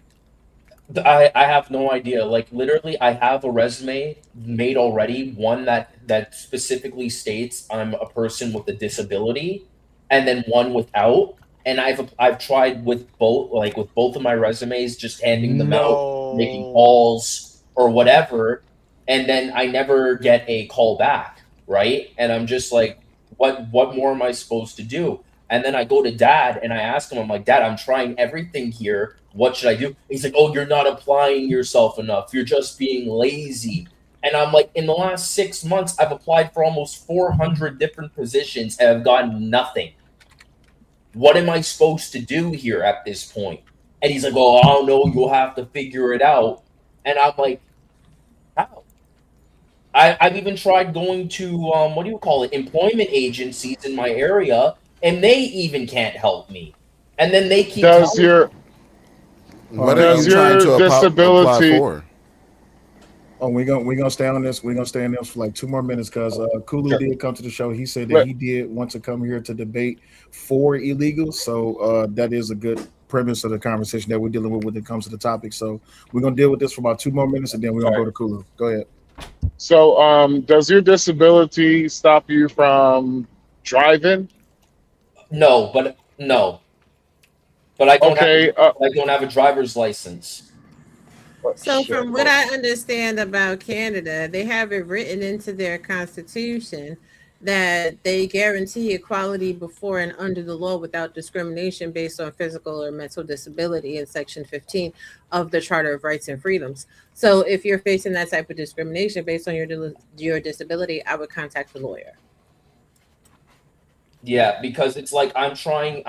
I have no idea. Like, literally, I have a resume made already, one that specifically states I'm a person with a disability, and then one without. And I've tried with both of my resumes, just handing them out, making calls or whatever, and then I never get a call back, right? And I'm just like, what more am I supposed to do? And then I go to Dad and I ask him, I'm like, Dad, I'm trying everything here. What should I do? He's like, oh, you're not applying yourself enough. You're just being lazy. And I'm like, in the last 6 months, I've applied for almost 400 different positions and I've gotten nothing. What am I supposed to do here at this point? And he's like, oh, I don't know. You'll have to figure it out. And I'm like, how? I've even tried going to, what do you call it, employment agencies in my area, and they even can't help me. And then they keep
Does
telling
your
What are
does
you trying
your
to apply
disability
for?
Oh, we're gonna stay on this. We're gonna stay on this for like 2 more minutes because Kulu
Okay.
did come to the show. He said that
Let-
he did want to come here to debate for illegals. So that is a good premise of the conversation that we're dealing with when it comes to the topic. So we're gonna deal with this for about 2 more minutes and then we're gonna go to Kulu. Go ahead.
So, does your disability stop you from driving?
no, but no, but
Okay.
I don't have a driver's license.
So,
Shit.
from what I understand about Canada, they have it written into their constitution that they guarantee equality before and under the law without discrimination based on physical or mental disability in Section 15 of the Charter of Rights and Freedoms. So, if you're facing that type of discrimination based on your disability, I would contact the lawyer.
Yeah, because it's like I'm trying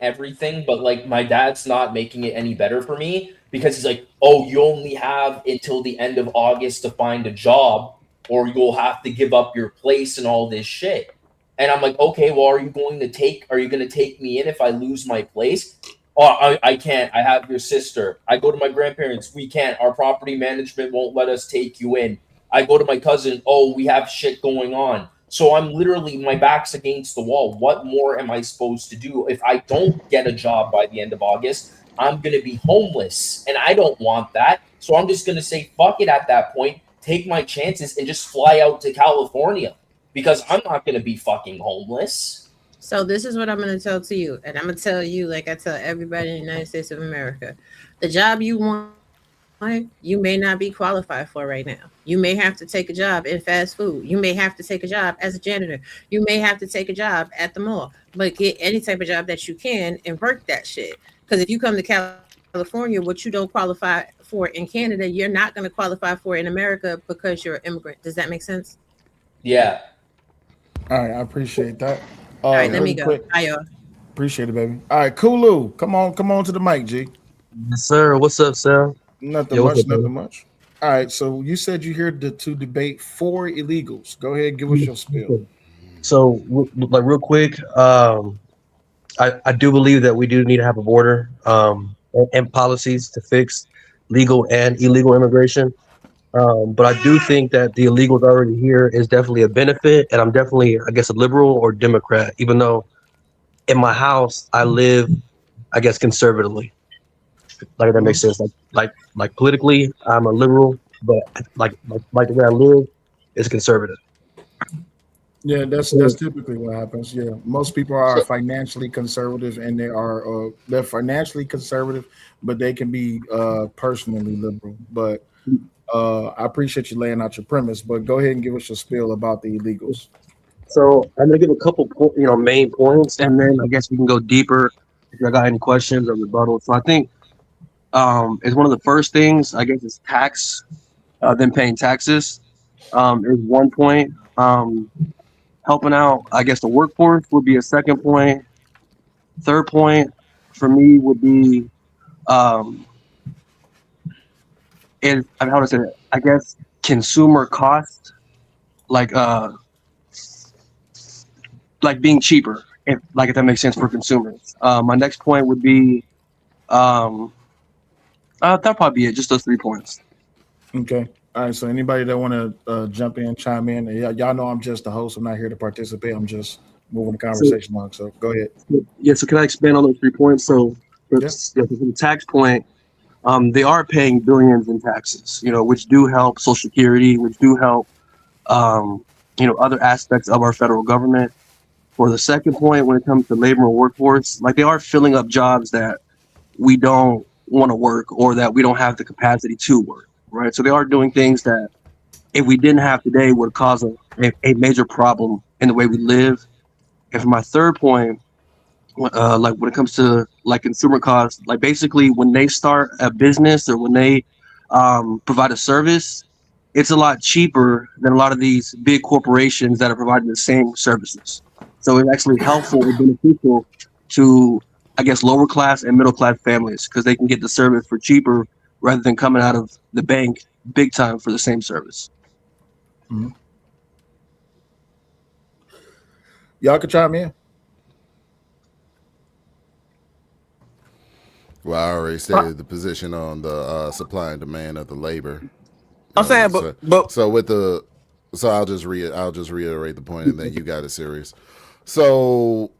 everything, but like my dad's not making it any better for me because he's like, "Oh, you only have until the end of August to find a job or you'll have to give up your place and all this shit." And I'm like, "Okay, well, are you going to take me in if I lose my place?" Oh, I can't. I have your sister. I go to my grandparents. We can't. Our property management won't let us take you in. I go to my cousin. Oh, we have shit going on. So I'm literally, my back's against the wall. What more am I supposed to do? If I don't get a job by the end of August, I'm going to be homeless. And I don't want that. So I'm just going to say, fuck it at that point, take my chances and just fly out to California because I'm not going to be fucking homeless.
So this is what I'm going to tell to you, and I'm going to tell you like I tell everybody in the United States of America. The job you want, you may not be qualified for right now. You may have to take a job in fast food. You may have to take a job as a janitor. You may have to take a job at the mall, but get any type of job that you can and work that shit. Because if you come to California, what you don't qualify for in Canada, you're not going to qualify for in America because you're an immigrant. Does that make sense?
Yeah.
All right, I appreciate that.
All right, let
really
me go.
quick.
Bye, y'all.
Appreciate it, baby. All right, Kulu, come on to the mic, G.
Yes, sir. What's up, Sam?
Nothing
Yo, what's
much,
up, brother?
nothing much. All right, so you said you're here to debate for illegals. Go ahead, give us your spiel.
So, like, real quick, I do believe that we do need to have a border and policies to fix legal and illegal immigration. But I do think that the illegals already here is definitely a benefit, and I'm definitely, I guess, a liberal or Democrat, even though in my house I live, I guess, conservatively. Like if that makes sense. Like politically, I'm a liberal, but like the way I live is conservative.
Yeah, that's typically what happens. Yeah, most people are financially conservative, and they're financially conservative, but they can be personally liberal. But I appreciate you laying out your premise. But go ahead and give us your spiel about the illegals.
So I'm gonna give a couple, main points, and then I guess we can go deeper if you got any questions or rebuttals. So I think is one of the first things. I guess is tax, then paying taxes is one point. Helping out, I guess, the workforce would be a second point. Third point for me would be is how to say it? I guess consumer cost, like being cheaper, if that makes sense for consumers. My next point would be that'll probably be it. Just those 3 points.
Okay. All right. So anybody that want to jump in, chime in, y'all know I'm just the host. I'm not here to participate. I'm just moving the conversation along. So go ahead.
Yeah. So can I expand on those 3 points? So for the tax point, they are paying billions in taxes, which do help Social Security, which do help, other aspects of our federal government. For the second point, when it comes to labor and workforce, like they are filling up jobs that we don't want to work or that we don't have the capacity to work, right? So they are doing things that if we didn't have today would cause a major problem in the way we live. And for my third point, like when it comes to like consumer costs, like basically when they start a business or when they provide a service, it's a lot cheaper than a lot of these big corporations that are providing the same services. So it's actually helpful and beneficial to, I guess, lower class and middle class families because they can get the service for cheaper rather than coming out of the bank big time for the same service.
Mhm. Y'all can chime in.
Well, I already stated the position on the supply and demand of the labor.
I'm saying, but
So with the, so I'll just reiterate the point, and then you got it serious. So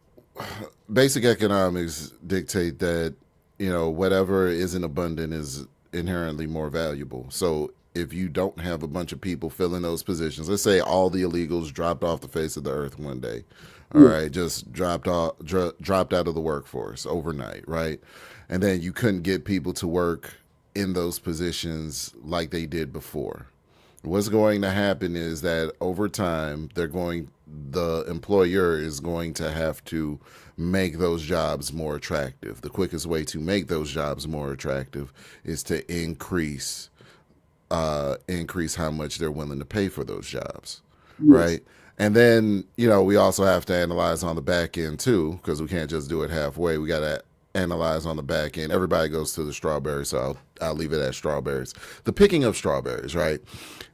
basic economics dictate that, you know, whatever isn't abundant is inherently more valuable. So if you don't have a bunch of people filling those positions, let's say all the illegals dropped off the face of the earth one day, all right, just dropped out of the workforce overnight, right? And then you couldn't get people to work in those positions like they did before. What's going to happen is that over time, the employer is going to have to make those jobs more attractive. The quickest way to make those jobs more attractive is to increase how much they're willing to pay for those jobs, right? And then, you know, we also have to analyze on the back end too, because we can't just do it halfway. We got to analyze on the back end. Everybody goes to the strawberries, so I'll leave it at strawberries. The picking of strawberries, right?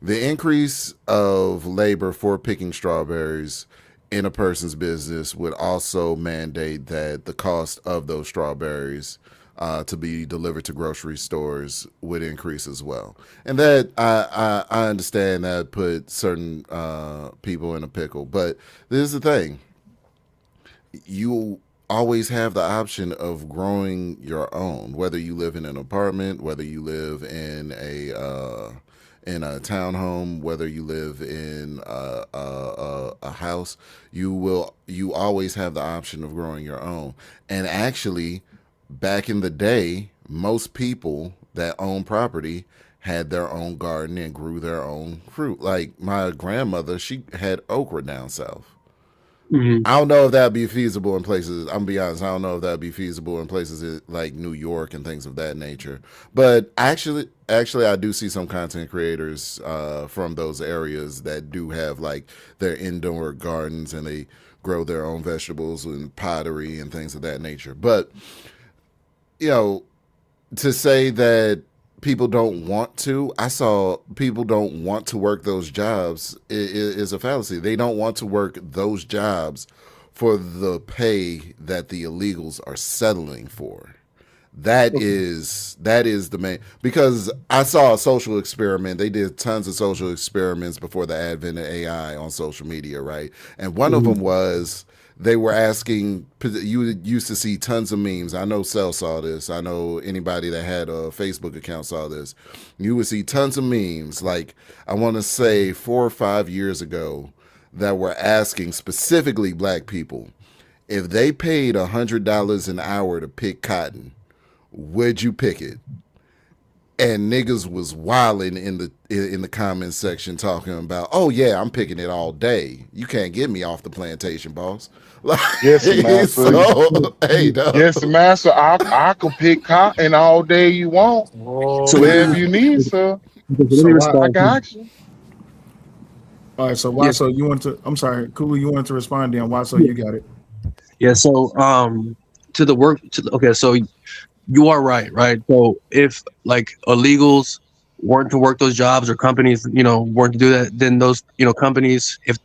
The increase of labor for picking strawberries in a person's business would also mandate that the cost of those strawberries to be delivered to grocery stores would increase as well. And that I understand that put certain people in a pickle. But this is the thing. You always have the option of growing your own, whether you live in an apartment, whether you live in a townhome, whether you live in a house. You always have the option of growing your own. And actually, back in the day, most people that own property had their own garden and grew their own fruit. Like my grandmother, she had okra down south. I don't know if that'd be feasible in places. I'm gonna be honest. I don't know if that'd be feasible in places like New York and things of that nature. But actually, I do see some content creators from those areas that do have like their indoor gardens and they grow their own vegetables and pottery and things of that nature. But you know, to say that people don't want to, I saw people don't want to work those jobs is a fallacy. They don't want to work those jobs for the pay that the illegals are settling for. That is the main, because I saw a social experiment. They did tons of social experiments before the advent of AI on social media, right? And one of them was they were asking, you used to see tons of memes. I know Cell saw this. I know anybody that had a Facebook account saw this. You would see tons of memes, like I want to say 4 or 5 years ago, that were asking specifically black people, if they paid $100 an hour to pick cotton, would you pick it? And niggas was wilding in the comment section talking about, oh yeah, I'm picking it all day. You can't get me off the plantation, boss.
Yes, master.
So, hey, dog.
Yes, master. I can pick cotton all day you want.
So
Whatever you need, sir. I got you.
All right, so why?
Yes.
So you want to? I'm sorry, Cooley. You wanted to respond then? Why? So you got it.
Yeah. So to the work. Okay. So you are right. So if like illegals weren't to work those jobs or companies, you know, weren't to do that, then those, you know, companies, if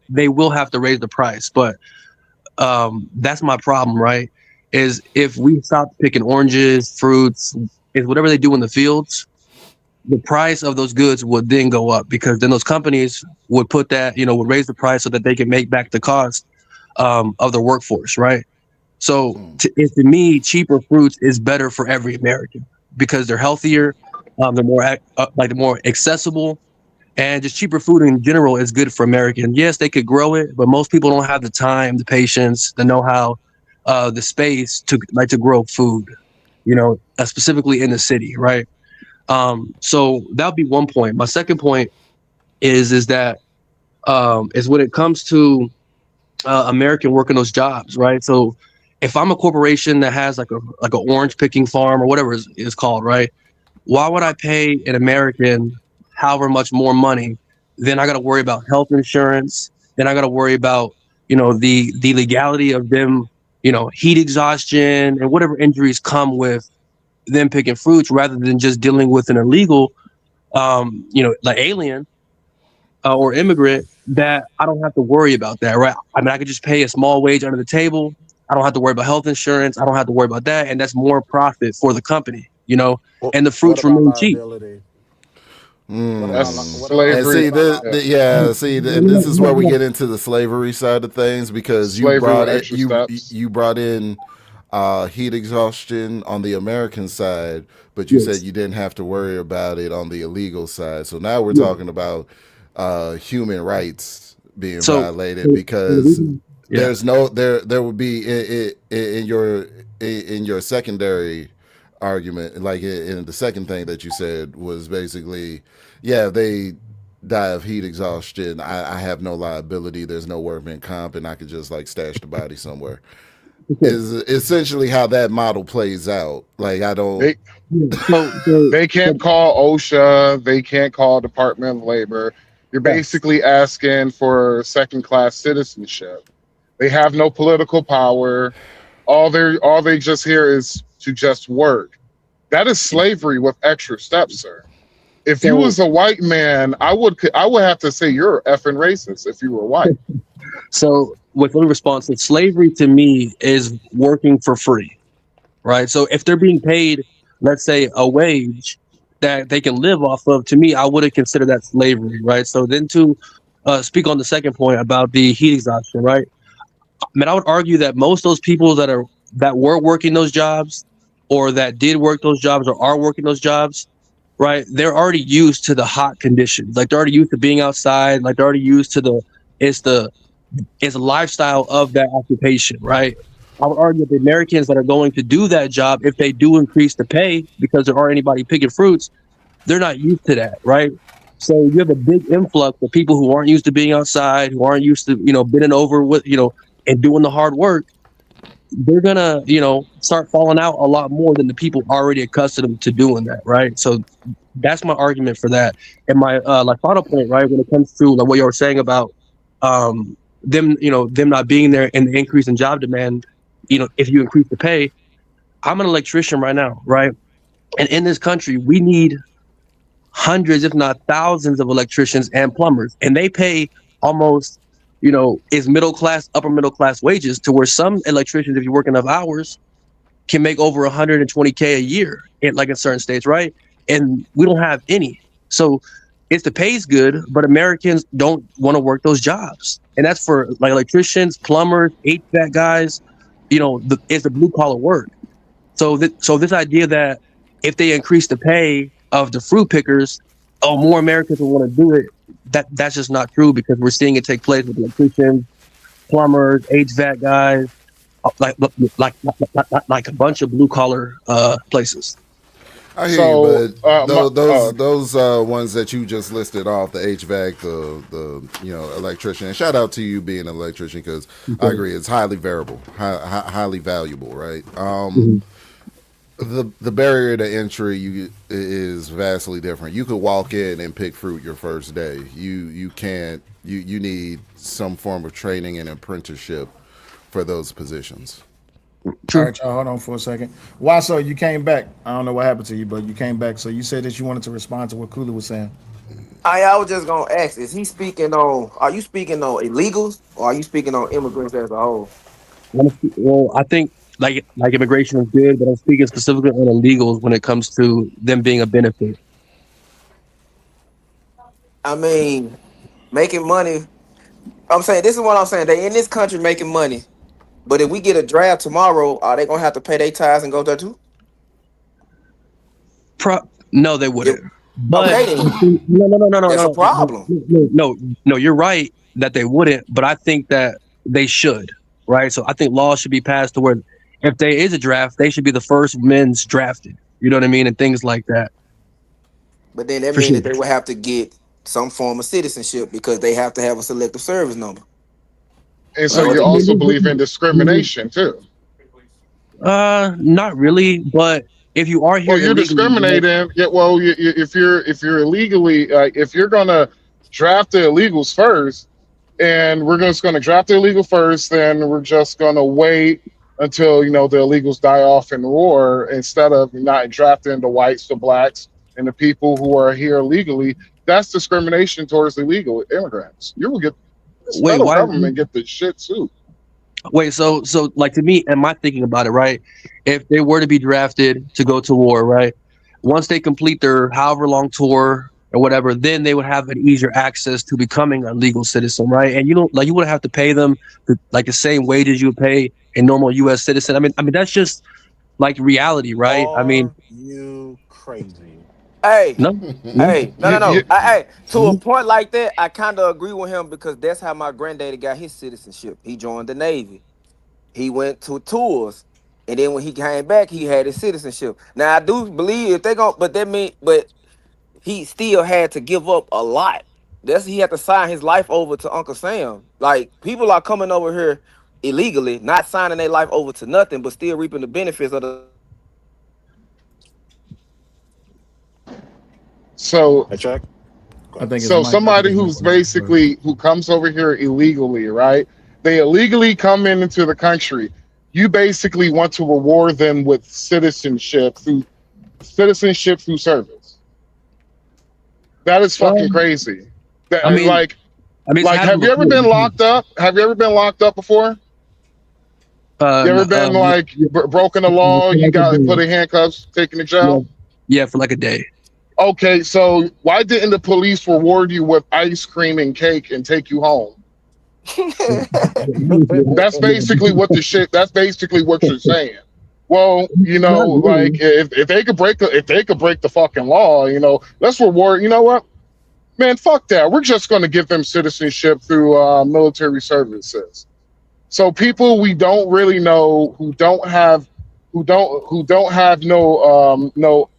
they will have to raise the price. But that's my problem, right? Is if we stop picking oranges, fruits, is whatever they do in the fields, the price of those goods would then go up because then those companies would put that, you know, would raise the price so that they can make back the cost of their workforce, right? So to me, cheaper fruits is better for every American because they're healthier, they're more more accessible, and just cheaper food in general is good for Americans. Yes, they could grow it, but most people don't have the time, the patience, the know-how, the space to grow food, you know, specifically in the city, right? So that would be one point. My second point is that is when it comes to American working those jobs, right? So if I'm a corporation that has like an orange picking farm or whatever is called, right? Why would I pay an American however much more money, then I got to worry about health insurance. Then I got to worry about, the legality of them, heat exhaustion and whatever injuries come with them picking fruits, rather than just dealing with an illegal, like alien or immigrant, that I don't have to worry about that, right? I mean, I could just pay a small wage under the table. I don't have to worry about health insurance. I don't have to worry about that. And that's more profit for the company, and the
What
fruits
about
remain cheap.
liability?
That's
And
slavery.
see, and this is where we get into the slavery side of things, because you
Slavery
brought
with
it,
extra
you
steps.
you brought in heat exhaustion on the American side, but you said
Yes.
you didn't have to worry about it on the illegal side. So now we're
Yeah.
talking about human rights being
So,
violated, because
yeah.
there would be in your secondary argument, like in the second thing that you said was basically, yeah, they die of heat exhaustion, I have no liability, there's no workman comp, and I could just like stash the body somewhere. Is essentially how that model plays out. Like I don't.
They can't call OSHA. They can't call Department of Labor. You're basically asking for second-class citizenship. They have no political power. All they just hear is to just work. That is slavery with extra steps, sir. If you was a white man, I would have to say you're effing racist if you were white.
So, with one response, that slavery to me is working for free, right? So, if they're being paid, let's say, a wage that they can live off of, to me, I wouldn't consider that slavery, right? So, then to speak on the second point about the heat exhaustion, right? I mean, I would argue that most of those people that were working those jobs, or that did work those jobs, or are working those jobs, right? They're already used to the hot conditions. Like they're already used to being outside. Like they're already used to it's a lifestyle of that occupation, right? I would argue that the Americans that are going to do that job, if they do increase the pay because there aren't anybody picking fruits, they're not used to that, right? So you have a big influx of people who aren't used to being outside, who aren't used to, bending over with, and doing the hard work. They're gonna, start falling out a lot more than the people already accustomed to doing that, right? So that's my argument for that. And my like final point, right, when it comes to like what you were saying about them, them not being there and the increase in job demand, if you increase the pay. I'm an electrician right now, right? And in this country, we need hundreds, if not thousands, of electricians and plumbers, and they pay almost, is middle class, upper middle class wages, to where some electricians, if you work enough hours, can make over 120K a year in certain states, right? And we don't have any. So it's the pay's good, but Americans don't want to work those jobs. And that's for like electricians, plumbers, HVAC guys, it's the blue collar work. So this idea that if they increase the pay of the fruit pickers, more Americans will want to do it. That's just not true, because we're seeing it take place with electricians, plumbers, HVAC guys, like a bunch of blue collar places.
I hear you, but those ones that you just listed off, the HVAC, the electrician, and shout out to you being an electrician, because I agree, it's highly variable, highly valuable, right? The barrier to entry is vastly different. You could walk in and pick fruit your first day. You can't. You need some form of training and apprenticeship for those positions.
All right, y'all, hold on for a second. Why so you came back? I don't know what happened to you, but you came back. So you said that you wanted to respond to what Kula was saying.
I was just gonna ask: Is he speaking on? Are you speaking on illegals, or are you speaking on immigrants as a whole?
Well, I think like immigration is good, but I'm speaking specifically on illegals when it comes to them being a benefit.
I mean, making money. I'm saying this is what I'm saying. They in this country making money, but if we get a draft tomorrow, are they gonna have to pay their tithes and go there too?
No, they wouldn't. But
okay, then.
No.
That's a problem.
No, you're right that they wouldn't, but I think that they should, right? So I think laws should be passed to where if there is a draft, they should be the first men's drafted. You know what I mean? And things like that.
But then that means that they would have to get some form of citizenship because they have to have a selective service number.
And so you also believe in discrimination too?
Not really, but if you are here
Well, you're
illegally,
discriminating. Yeah, well, if you're illegally, if you're gonna draft the illegals first, and we're just gonna draft the illegal first, then we're just gonna wait until the illegals die off in war instead of not drafting the whites, the blacks, and the people who are here illegally. That's discrimination towards illegal immigrants. You will get this
wait,
federal
why?
government get the shit too.
Wait, so like to me, am I thinking about it right? If they were to be drafted to go to war, right? Once they complete their however long tour or whatever, then they would have an easier access to becoming a legal citizen, right? And you wouldn't have to pay them like the same wages you would pay a normal U.S. citizen. I mean that's just like reality, right? I mean,
Are you crazy?
Hey,
no.
hey, no. Hey, to a
Mhm.
point like that, I kind of agree with him because that's how my granddaddy got his citizenship. He joined the Navy. He went to tours, and then when he came back, he had his citizenship. Now I do believe if they go, but he still had to give up a lot. He had to sign his life over to Uncle Sam. Like people are coming over here illegally, not signing their life over to nothing, but still reaping the benefits of the.
So
Hey, check.
I think it's
So
Mike. I think
somebody
it's Mike.
who's basically who comes over here illegally, right? They illegally come into the country. You basically want to reward them with citizenship through service. That is fucking crazy.
I
That
mean, it's happened
have you ever
before.
been locked up? Have you ever been locked up before? You ever been like broken the law? You got put in handcuffs, taken to jail?
Yeah, for like a day.
Okay, so why didn't the police reward you with ice cream and cake and take you home? That's basically what you're saying. Well, like if they could break the fucking law, let's reward. You know what, man? Fuck that. We're just going to give them citizenship through military services. So people we don't really know who don't have no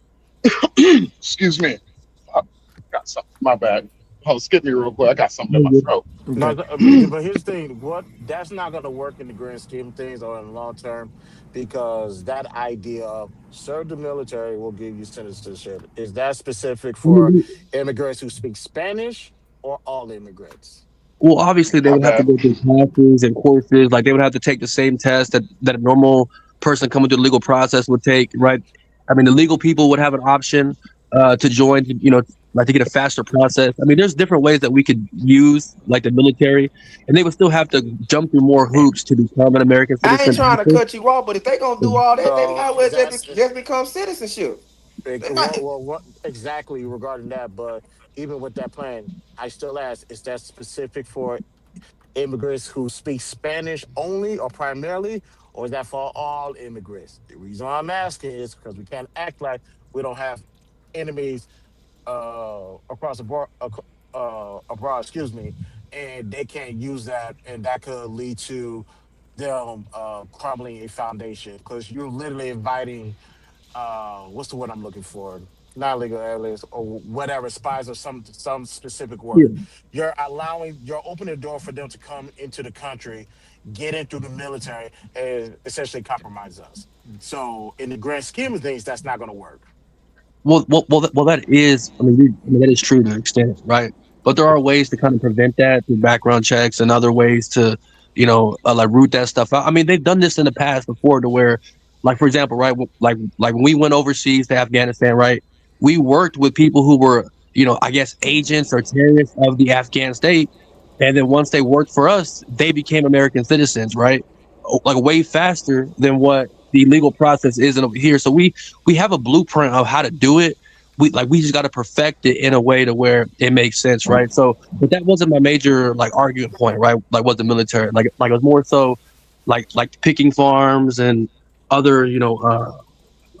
excuse me. Got something. My bad. Oh, skip me real quick. I got something in my throat.
No, but here's the thing: that's not going to work in the grand scheme of things or in the long term, because that idea of serve the military will give you citizenship is that specific for immigrants who speak Spanish or all immigrants?
Well, obviously they
My
would have to
bad.
go through classes and courses. Like they would have to take the same test that a normal person coming through the legal process would take, right? I mean, the legal people would have an option to join, like to get a faster process. I mean, there's different ways that we could use like the military, and they would still have to jump through more hoops to become an American
I ain't
citizen.
trying to cut you off, but if they gonna do all that, they
So
might well
that's
just become citizenship. They might.
what exactly regarding that? But even with that plan, I still ask: is that specific for immigrants who speak Spanish only or primarily, or is that for all immigrants? The reason I'm asking is because we can't act like we don't have enemies across the board, abroad, excuse me, and they can't use that, and that could lead to them crumbling a foundation because you're literally inviting what's the word I'm looking for? Not legal aliens or whatever, spies or some specific
Yeah.
word. You're opening the door for them to come into the country, get in through the military, and essentially compromise us. So in the grand scheme of things, that's not going to work.
Well, that is. That is true to an extent, right? But there are ways to kind of prevent that through background checks and other ways to, like root that stuff out. I mean, they've done this in the past before, to where, like for example, right, like when we went overseas to Afghanistan, right, we worked with people who were, I guess agents or terrorists of the Afghan state, and then once they worked for us, they became American citizens, right? Like way faster than what the legal process is over here. So we have a blueprint of how to do it. We just got to perfect it in a way to where it makes sense, right? So, but that wasn't my major like argument point, right? Like, was the military like it was more so like picking farms and other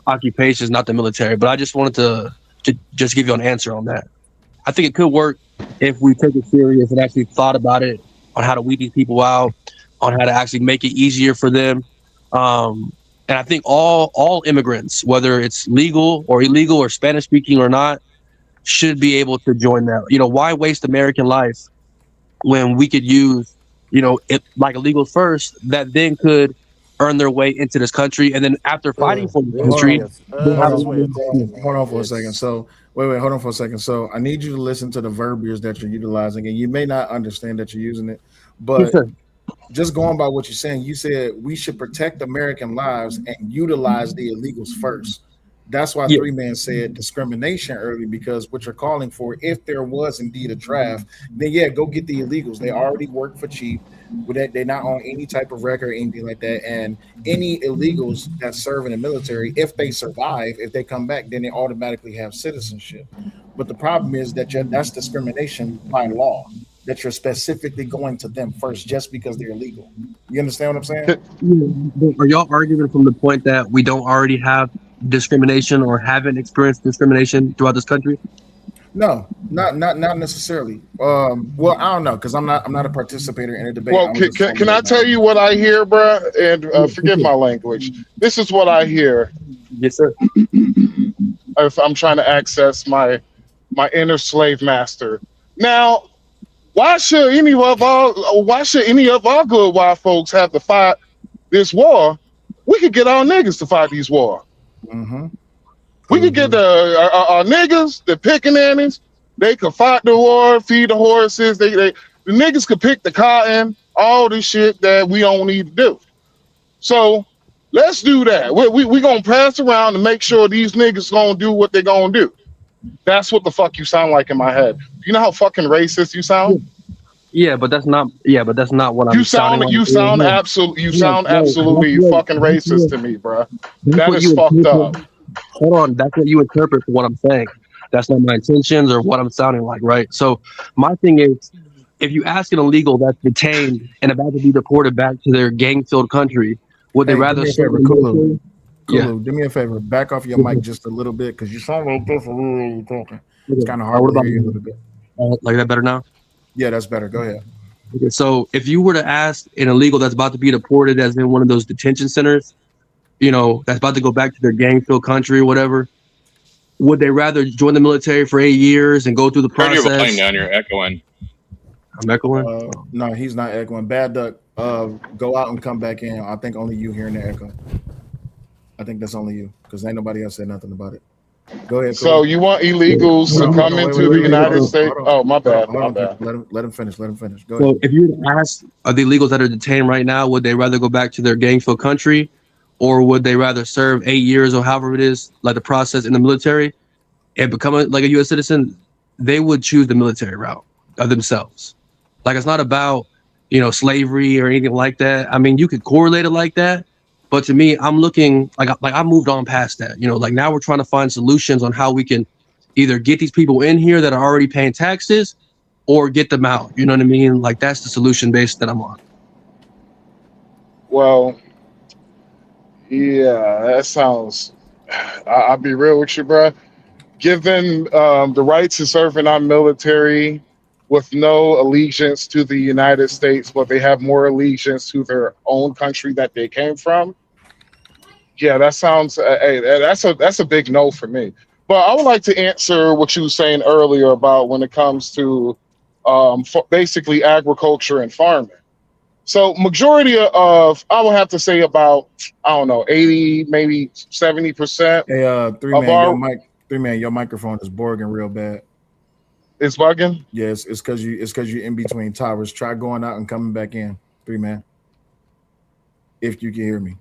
occupations, not the military. But I just wanted to just give you an answer on that. I think it could work if we took it serious and actually thought about it on how to weed these people out, on how to actually make it easier for them. And I think all immigrants, whether it's legal or illegal or Spanish speaking or not, should be able to join that. Why waste American life when we could use, it like illegals first that then could earn their way into this country, and then after fighting for the
Hold
country,
on.
they have a
Hold
lot
on.
of
Hold on for a second. So wait, hold on for a second. So I need you to listen to the verbiage that you're utilizing, and you may not understand that you're using it,
Yes,
but
sir.
just going by what you're saying, you said we should protect American lives and utilize the illegals first. That's why
Yeah.
Three Man said discrimination early, because what you're calling for, if there was indeed a draft, then yeah, go get the illegals. They already work for cheap. With that, they're not on any type of record or anything like that. And any illegals that serve in the military, if they survive, if they come back, then they automatically have citizenship. But the problem is that that's discrimination by law, that you're specifically going to them first just because they're illegal. You understand what I'm saying?
Are y'all arguing from the point that we don't already have discrimination or haven't experienced discrimination throughout this country?
No, not necessarily. Well, I don't know, because I'm not a participator in a debate.
Well, can I tell you what I hear, bruh? And forgive my language. This is what I hear.
Yes, sir.
If I'm trying to access my inner slave master. Now, why should any of our good white folks have to fight this war? We could get our niggas to fight these war.
Mm-hmm.
We could get our niggas, the pickaninnies. They could fight the war, feed the horses. The niggas could pick the cotton, all this shit that we don't need to do. So let's do that. We gonna pass around and make sure these niggas gonna do what they gonna do. That's what the fuck you sound like in my head. You know how fucking racist you sound?
Yeah, but that's not. Yeah, but that's not what I'm sounding like.
You sound absolutely fucking racist to me, bro. That is fucked up.
Hold on, that's what you interpret for what I'm saying. That's not my intentions or what I'm sounding like, right? So my thing is, if you ask an illegal that's detained and about to be deported back to their gang-filled country, would they rather
do me a
serve
favor,
in the military?
Kulu, do me a favor. Back off your mic just a little bit, because you sound like this when you're talking. It's kind of hard to hear you a little bit.
Like that better now?
Yeah, that's better. Go ahead.
Okay, so if you were to ask an illegal that's about to be deported, as in one of those detention centers, that's about to go back to their gang-filled country or whatever, would they rather join the military for 8 years and go through the
Turn your volume
process?
down. You're echoing.
I'm echoing?
No, he's not echoing. Bad Duck, go out and come back in. I think only you hearing the echo. I think that's only you, because ain't nobody else said nothing about it. Go ahead.
So you want illegals to come into the United States? Oh, my bad. My bad.
Let him finish. Go ahead.
So if you were to ask the illegals that are detained right now, would they rather go back to their gang-filled country, or would they rather serve 8 years or however it is, like the process in the military, and become a U.S. citizen? They would choose the military route of themselves. Like, it's not about slavery or anything like that. I mean, you could correlate it like that, but to me, I'm looking like I moved on past that. Like now we're trying to find solutions on how we can either get these people in here that are already paying taxes, or get them out. You know what I mean? Like, that's the solution base that I'm on.
Well, yeah, that sounds. I'll be real with you, bro. Give them the right to serve in our military with no allegiance to the United States, but they have more allegiance to their own country that they came from. Yeah, that sounds. Hey, that's a big no for me. But I would like to answer what you were saying earlier about when it comes to basically agriculture and farming. So majority of, I would have to say about, I don't know, 80, maybe 70%.
Hey, Three Man, your microphone is borging real bad.
It's bugging?
Yes, it's because you're in between towers. Try going out and coming back in, Three Man. If you can hear me.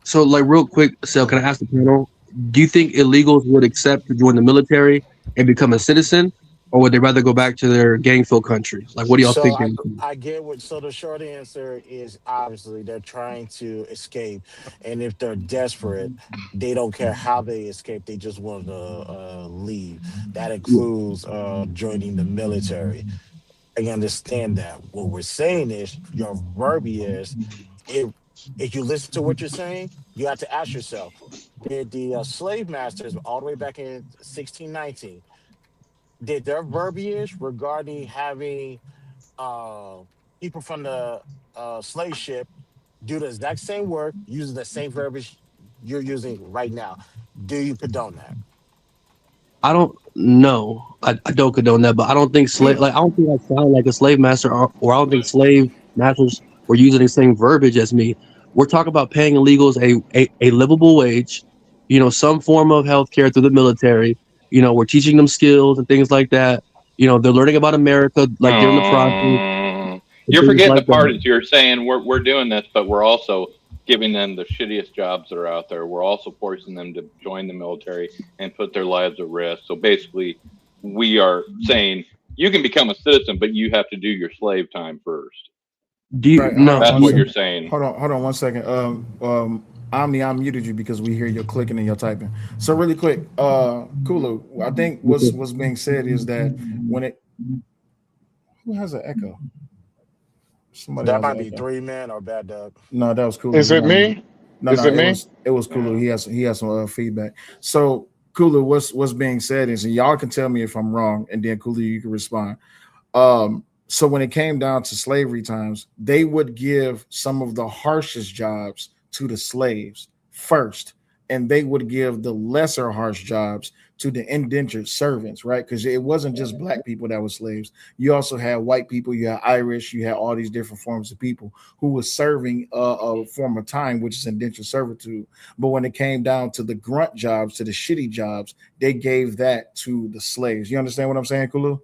So, like, real quick, Sal, can I ask the panel, do you think illegals would accept to join the military and become a citizen, or would they rather go back to their gang-filled country? Like, what do y'all think?
I get what. So the short answer is obviously they're trying to escape, and if they're desperate, they don't care how they escape. They just want to leave. That includes joining the military. I understand that. What we're saying is your verbiage is if you listen to what you're saying, you have to ask yourself: did the slave masters all the way back in 1619? Did their verbiage regarding having people from the slave ship do the exact same work using the same verbiage you're using right now? Do you condone that?
I don't know. I don't condone that, but I don't think I don't think I sound like a slave master, or I don't think slave masters were using the same verbiage as me. We're talking about paying illegals a livable wage, some form of health care through the military. We're teaching them skills and things like that. They're learning about America like during the process and
You're
things
forgetting the
like
part
that.
is you're saying we're doing this, but we're also giving them the shittiest jobs that are out there. We're also forcing them to join the military and put their lives at risk. So basically, we are saying you can become a citizen, but you have to do your slave time first.
Right. Hold on.
That's
one
what
second.
you're saying.
Hold on 1 second. Omni, I muted you because we hear your clicking and your typing. So really quick, Kulu, I think what's being said is that when it who has an echo? Somebody
That
has
might
an
be
echo.
3 man or Bad Doug.
No, that was Kulu.
Is it me?
No,
Is it me?
it was Kulu. He has some feedback. So Kulu, what's being said is, and y'all can tell me if I'm wrong, and then Kulu, you can respond. So when it came down to slavery times, they would give some of the harshest jobs to the slaves first, and they would give the lesser harsh jobs to the indentured servants, right? Because it wasn't just black people that were slaves. You also had white people, you had Irish, you had all these different forms of people who were serving a form of time, which is indentured servitude. But when it came down to the grunt jobs, to the shitty jobs, they gave that to the slaves. You understand what I'm saying, Kulu?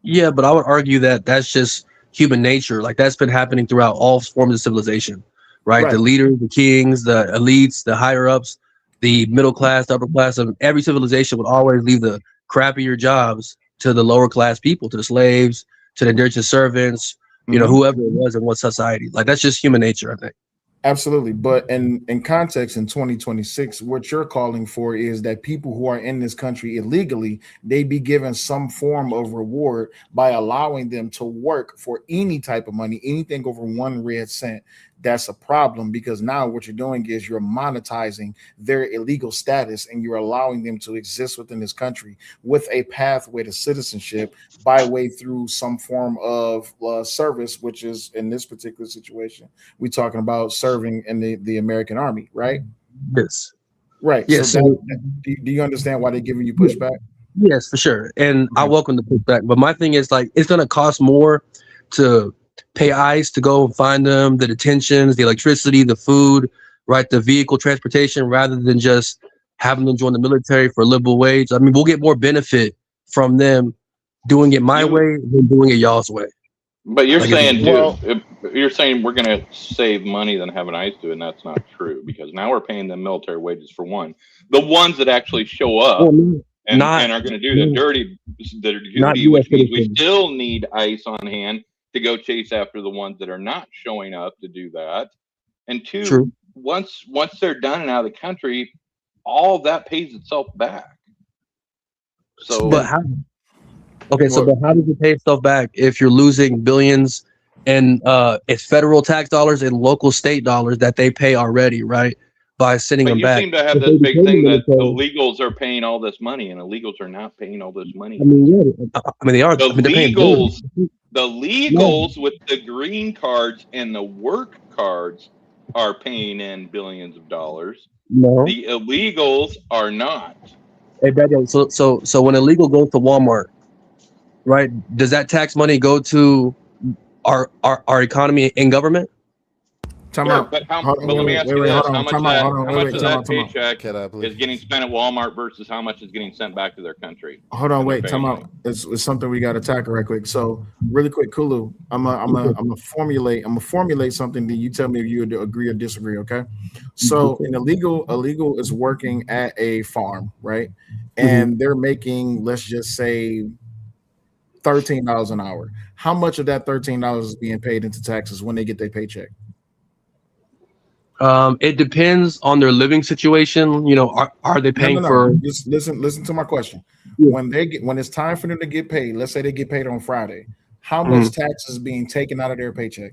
Yeah, but I would argue that that's just human nature. Like that's been happening throughout all forms of civilization, right? The
Right.
leaders, the kings, the elites, the higher ups, the middle class, the upper class of every civilization would always leave the crappier jobs to the lower class people, to the slaves, to the indentured servants, whoever it was in what society. Like that's just human nature, I think.
Absolutely. But in context in 2026, what you're calling for is that people who are in this country illegally, they be given some form of reward by allowing them to work for any type of money, anything over 1 red cent. That's a problem because now what you're doing is you're monetizing their illegal status and you're allowing them to exist within this country with a pathway to citizenship by way through some form of service, which is in this particular situation, we're talking about serving in the American Army, right?
Yes.
Right.
Yes.
So do you understand why they're giving you pushback?
Yes, for sure. And I welcome the pushback. But my thing is like it's gonna cost more to pay ICE to go and find them, the detentions, the electricity, the food, right, the vehicle transportation, rather than just having them join the military for a livable wage. I mean, we'll get more benefit from them doing it my way than doing it y'all's way.
But you're
Like,
saying,
well,
you're saying we're going to save money than having ICE do it, and that's not true because now we're paying them military wages for one. The ones that actually show up and are going to do the dirty duty, which means we still need ICE on hand to go chase after the ones that are not showing up to do that. And two, once they're done and out of the country, all that pays itself back. So,
but how? Okay, so but how does it pay itself back if you're losing billions and it's federal tax dollars and local state dollars that they pay already, right? By sending them
you
back.
seem to have this big thing that illegals are paying all this money, and illegals are not paying all this money.
I mean, yeah, I mean they are.
The
I mean, they're paying billions.
legals with the green cards and the work cards are paying in billions of dollars.
No.
The illegals are not.
Hey, Brad, so when illegal goes to Walmart, right? Does that tax money go to our economy and government?
Time
Sure,
out.
but
Wait,
let me ask you
wait,
this:
hold
how
on.
much
Time out. Hold on.
how much
Wait,
of
time
that
out. Time out.
paycheck is getting spent at Walmart versus how much is getting sent back to their country?
Hold on,
and their
wait, time
family?
out. It's something we got to tackle right quick. So, really quick, Kulu, I'm gonna formulate something that you tell me if you agree or disagree. Okay. So, an illegal is working at a farm, right? And they're making, let's just say, $13 an hour. How much of that $13 is being paid into taxes when they get their paycheck?
It depends on their living situation. Are they paying
No.
for?
Just listen to my question. When it's time for them to get paid, let's say they get paid on Friday, how much tax is being taken out of their paycheck?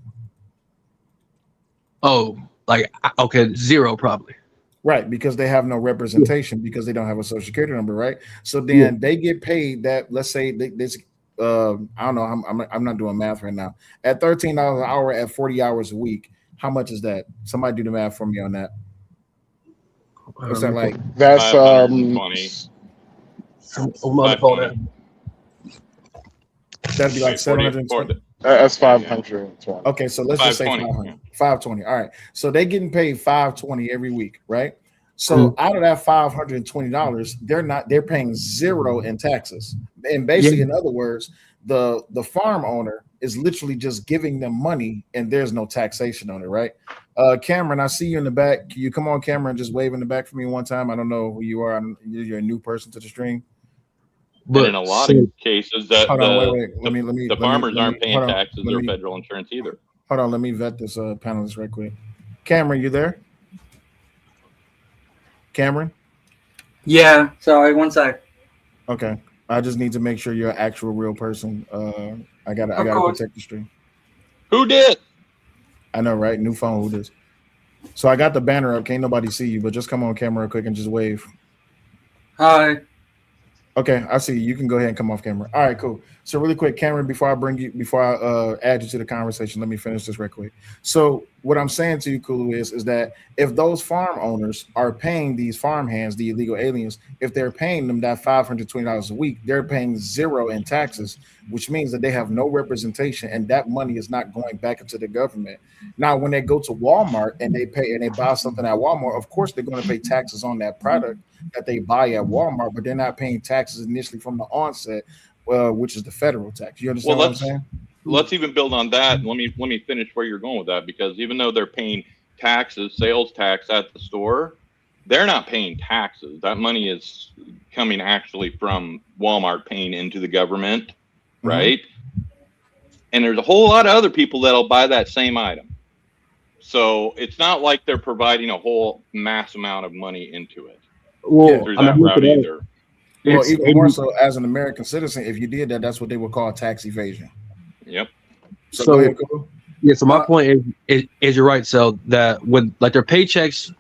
Oh, like okay, zero probably.
Right, because they have no representation because they don't have a social security number, right? So then they get paid that. Let's say this. I don't know. I'm not doing math right now. At $13 an hour, at 40 hours a week, how much is that? Somebody do the math for me on that. What's that like?
That's
520.
That'd be like 720.
That's 520.
Okay, so let's just say 500. 520. All right. So they're getting paid 520 every week, right? So out of that $520, they're paying zero in taxes. And basically, in other words, the farm owner is literally just giving them money and there's no taxation on it, right? Cameron, I see you in the back. Can you come on camera and just wave in the back for me one time? I don't know who you are. You're a new person to the stream.
But in a lot of cases, that the farmers aren't paying
hold on,
taxes or federal insurance either.
Hold on, let me vet this panelist right quick. Cameron, you there? Cameron?
Yeah, sorry, one sec.
Okay. I just need to make sure you're an actual real person. I gotta protect the stream.
Who did?
I know, right? New phone, who does? So I got the banner up. Can't nobody see you, but just come on camera real quick and just wave.
Hi.
Okay, I see you. You can go ahead and come off camera. All right, cool. So really quick, Cameron, before I add you to the conversation, let me finish this right quick. So what I'm saying to you, Kulu, is that if those farm owners are paying these farm hands, the illegal aliens, if they're paying them that $520 a week, they're paying zero in taxes, which means that they have no representation, and that money is not going back into the government. Now, when they go to Walmart and they buy something at Walmart, of course they're going to pay taxes on that product that they buy at Walmart, but they're not paying taxes initially from the onset, which is the federal tax. You understand what I'm saying?
Let's even build on that. Let me finish where you're going with that, because even though they're paying taxes, sales tax at the store, they're not paying taxes. That money is coming actually from Walmart paying into the government, right? And there's a whole lot of other people that'll buy that same item. So it's not like they're providing a whole mass amount of money into it.
Well,
Through that route either.
Well, even more so as an American citizen, if you did that, that's what they would call tax evasion.
Yep.
So go ahead, Cole.
Yeah, so my point is you're right, so that when like their paychecks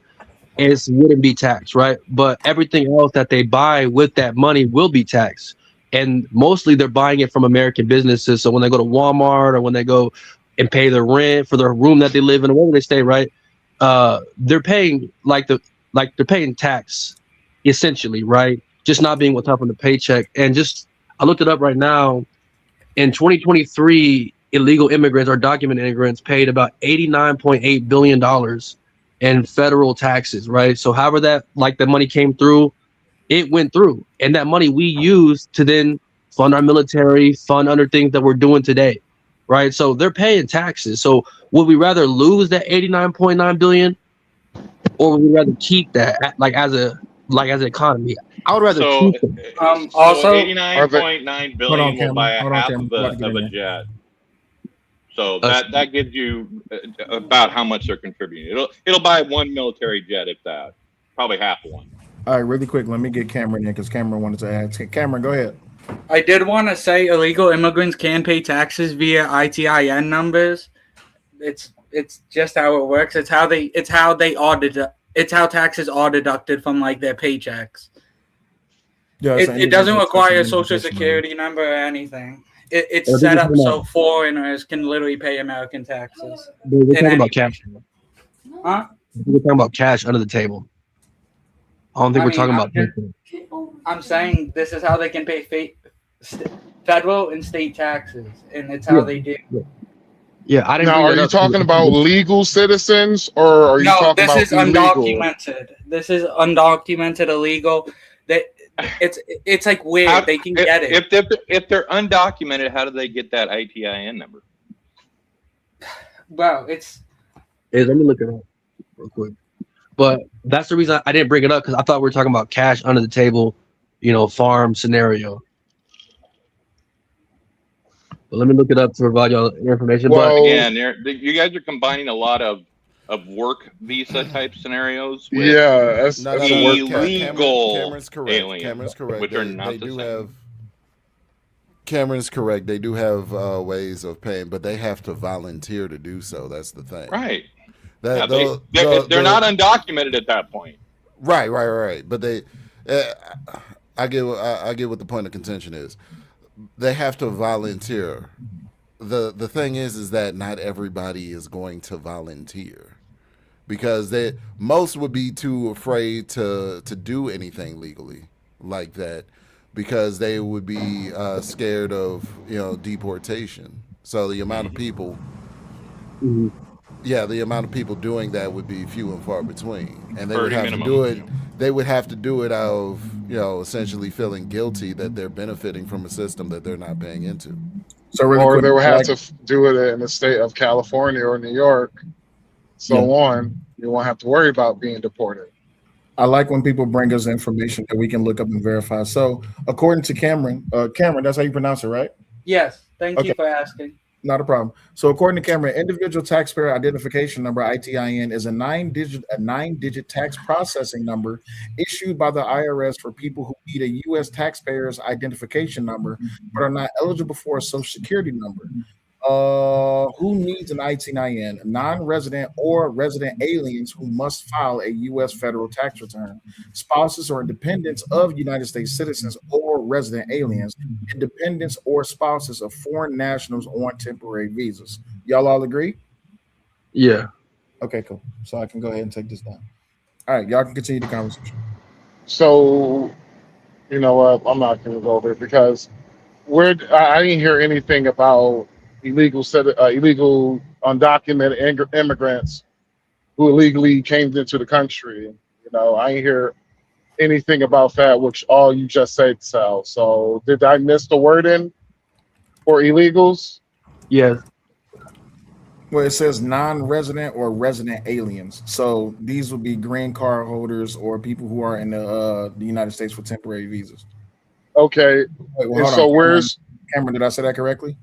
wouldn't be taxed, right? But everything else that they buy with that money will be taxed. And mostly they're buying it from American businesses. So when they go to Walmart or when they go and pay their rent for their room that they live in or wherever they stay, right? They're paying they're paying tax essentially, right? Just not being what's up on the paycheck. And just I looked it up right now. In 2023, illegal immigrants or documented immigrants paid about $89.8 billion in federal taxes, right? So however that the money came through, it went through. And that money we use to then fund our military, fund other things that we're doing today, right? So they're paying taxes. So would we rather lose that 89.9 billion or would we rather keep that as an economy? I would rather keep it.
Also, 89.9 billion will buy a half of a jet. So that gives you about how much they're contributing. It'll buy one military jet, if that, probably half one.
All right, really quick, let me get Cameron in because Cameron wanted to add. Cameron, go ahead.
I did want to say illegal immigrants can pay taxes via ITIN numbers. It's just how it works. It's how taxes are deducted from their paychecks.
Yeah,
it doesn't require a social security number or anything. It's set up so foreigners can literally pay American taxes.
We're talking about cash.
Huh?
We're talking about cash under the table. I don't think we're talking about people.
I'm saying this is how they can pay federal and state taxes, and it's how they do.
Yeah, I didn't.
Now, are you talking about legal citizens, or are you talking about
illegal? Undocumented. This is undocumented, illegal. It's weird. They can get it.
If they're undocumented, how do they get that ITIN number?
Well,
let me look it up real quick. But that's the reason I didn't bring it up, because I thought we were talking about cash under the table, farm scenario. But let me look it up to provide y'all information.
Well,
but
again, you guys are combining a lot of work visa type scenarios with illegal
Cameron's correct.
aliens,
Cameron's correct.
which are not the same.
Cameron's correct. They do have ways of paying, but they have to volunteer to do so. That's the thing.
Right.
They're
not undocumented at that point.
Right. But they, I get what the point of contention is. They have to volunteer. The thing is that not everybody is going to volunteer, because most would be too afraid to do anything legally like that, because they would be scared of deportation. So the amount of people, the amount of people doing that would be few and far between, and they would have to do it. They would have to do it out of, essentially feeling guilty that they're benefiting from a system that they're not paying into.
So really
or
quick,
they would have to do it in the state of California or New York, so on. You won't have to worry about being deported.
I like when people bring us information that we can look up and verify. So, according to Cameron, Cameron, that's how you pronounce it, right?
Yes. Thank you
Okay.
for asking.
Not a problem. So, according to Cameron, individual taxpayer identification number (ITIN) is a nine-digit tax processing number issued by the IRS for people who need a U.S. taxpayer's identification number but are not eligible for a Social Security number. Who needs an ITIN? Non-resident or resident aliens who must file a U.S. federal tax return, spouses or dependents of United States citizens or resident aliens, and dependents or spouses of foreign nationals on temporary visas. Y'all all agree?
Yeah.
Okay, cool. So I can go ahead and take this down. All right, y'all can continue the conversation.
So, you know what? I'm not going to go there because I didn't hear anything about illegal undocumented immigrants who illegally came into the country. I didn't hear anything about that, which all you just said, Sal. So did I miss the wording for illegals?
Yes.
Well, it says non-resident or resident aliens. So these would be green card holders or people who are in the United States for temporary visas.
Okay.
Wait, well,
And
hold
so
on.
where's
Cameron, did I say that correctly?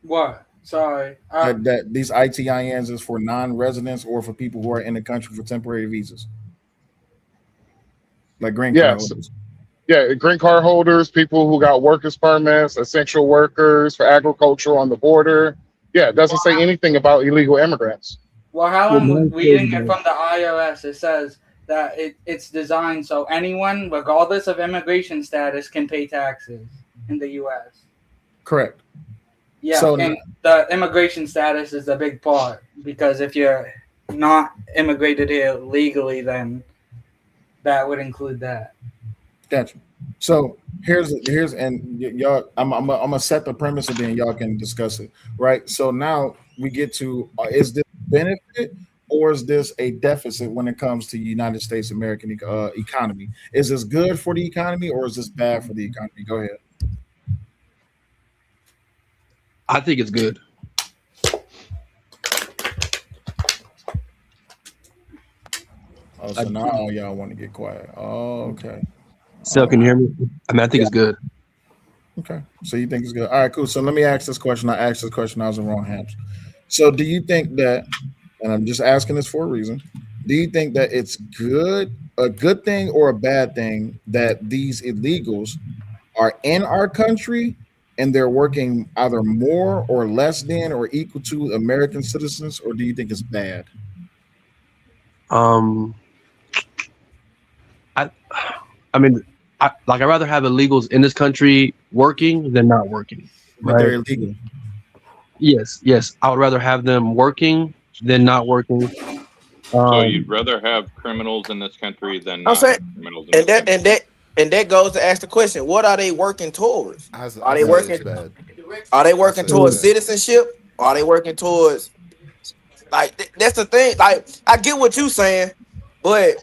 What? Sorry.
That these ITINs is for non-residents or for people who are in the country for temporary visas, like green card
yes.
holders.
Yeah, green card holders, people who got workers permits, essential workers for agriculture on the border. Yeah, it doesn't say anything about illegal immigrants.
Well, how I'm reading it from the IRS, it says that it's designed so anyone, regardless of immigration status, can pay taxes in the U.S.
Correct.
Yeah,
So,
and the immigration status is a big part because if you're not immigrated here legally, then that would include that.
Gotcha. So here's and y'all. I'm gonna set the premise and then y'all can discuss it. Right. So now we get to is this benefit or is this a deficit when it comes to United States American economy? Is this good for the economy or is this bad for the economy? Go ahead.
I think it's good.
Oh, so now all y'all want to get quiet. Oh, okay.
So can you hear me? I mean, I think it's good.
Okay. So you think it's good. All right, cool. So let me ask this question. I asked this question. I was in wrong hands. So do you think that, and I'm just asking this for a reason, do you think that it's a good thing or a bad thing that these illegals are in our country and they're working either more or less than or equal to American citizens, or do you think it's bad?
I mean, I'd rather have illegals in this country working than not working.
But they're illegal.
Yes. I would rather have them working than not working.
So you'd rather have criminals in this country than
I'm
not
saying,
have criminals in this country.
and that goes to ask the question: what are they working towards? Are they working towards citizenship? Are they working towards that's the thing? Like, I get what you're saying, but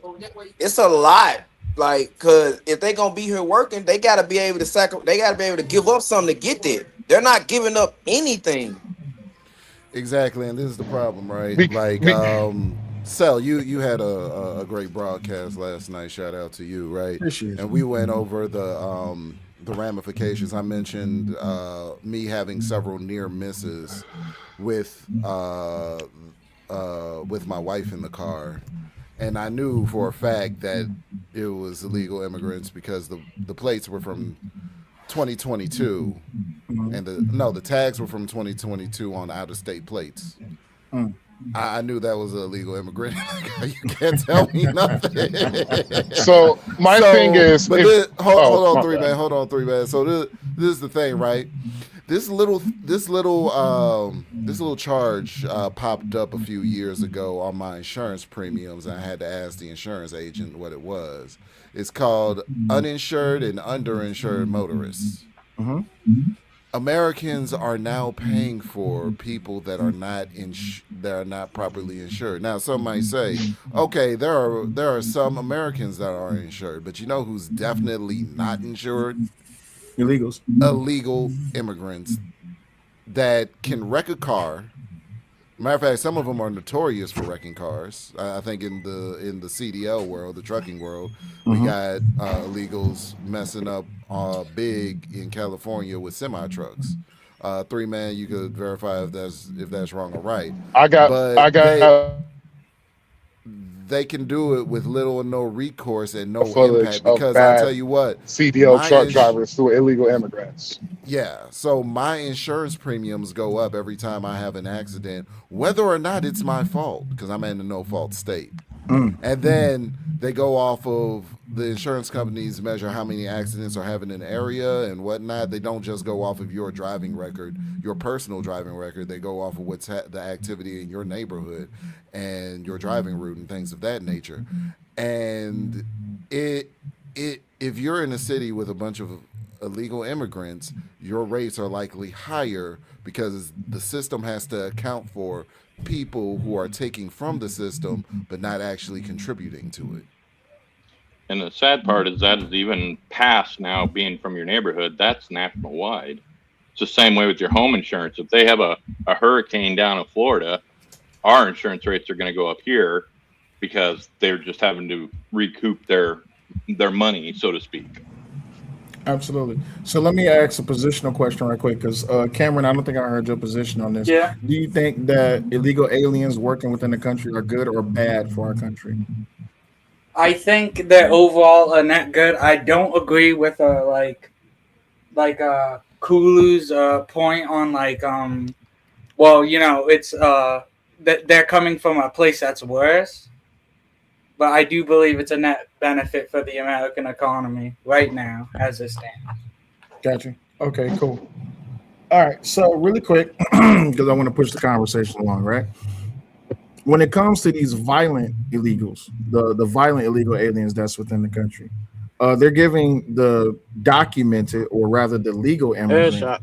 it's a lot. Like, cause if they gonna be here working, they gotta be able to they gotta be able to give up something to get there. They're not giving up anything.
Exactly, and this is the problem, right? Like, Sel, you had a great broadcast last night. Shout out to you, right? And we went over the ramifications. I mentioned me having several near misses with my wife in the car, and I knew for a fact that it was illegal immigrants because the plates were from 2022, and the tags were from 2022 on out-of-state plates. I knew that was an illegal immigrant. You can't tell me nothing.
So my thing is,
but hold on, three man. So this is the thing, right? This little charge popped up a few years ago on my insurance premiums, and I had to ask the insurance agent what it was. It's called uninsured and underinsured motorists. Americans are now paying for people that are not properly insured. Now, some might say, okay, there are some Americans that are insured, but you know who's definitely not insured?
Illegals.
Illegal immigrants that can wreck a car. Matter of fact, some of them are notorious for wrecking cars. I think in the CDL world, the trucking world, we got illegals messing up big in California with semi trucks. 3-man, you could verify if that's wrong or right.
I got
they can do it with little or no recourse and no
footage
impact
of
because I tell
bad
you what,
CDL truck drivers through illegal immigrants.
Yeah, so my insurance premiums go up every time I have an accident, whether or not it's my fault, because I'm in a no-fault state. And then they go off of the insurance companies measure how many accidents are having in an area and whatnot. They don't just go off of your driving record, your personal driving record. They go off of what's the activity in your neighborhood and your driving route and things of that nature. And if you're in a city with a bunch of illegal immigrants, your rates are likely higher because the system has to account for people who are taking from the system but not actually contributing to it.
And the sad part is that is even past now being from your neighborhood. That's national wide. It's the same way with your home insurance. If they have a hurricane down in Florida, our insurance rates are going to go up here because they're just having to recoup their money, so to speak.
Absolutely. So let me ask a positional question right quick, because Cameron, I don't think I heard your position on this.
Yeah.
Do you think that illegal aliens working within the country are good or bad for our country?
I think they're overall a net good. I don't agree with Kulu's point on well, you know, it's that they're coming from a place that's worse. But I do believe it's a net benefit for the American economy right now, as it stands.
Gotcha. Okay, cool. All right. So really quick, because I want to push the conversation along, right? When it comes to these violent illegals, the violent illegal aliens that's within the country, they're giving the documented, or rather the legal immigrant,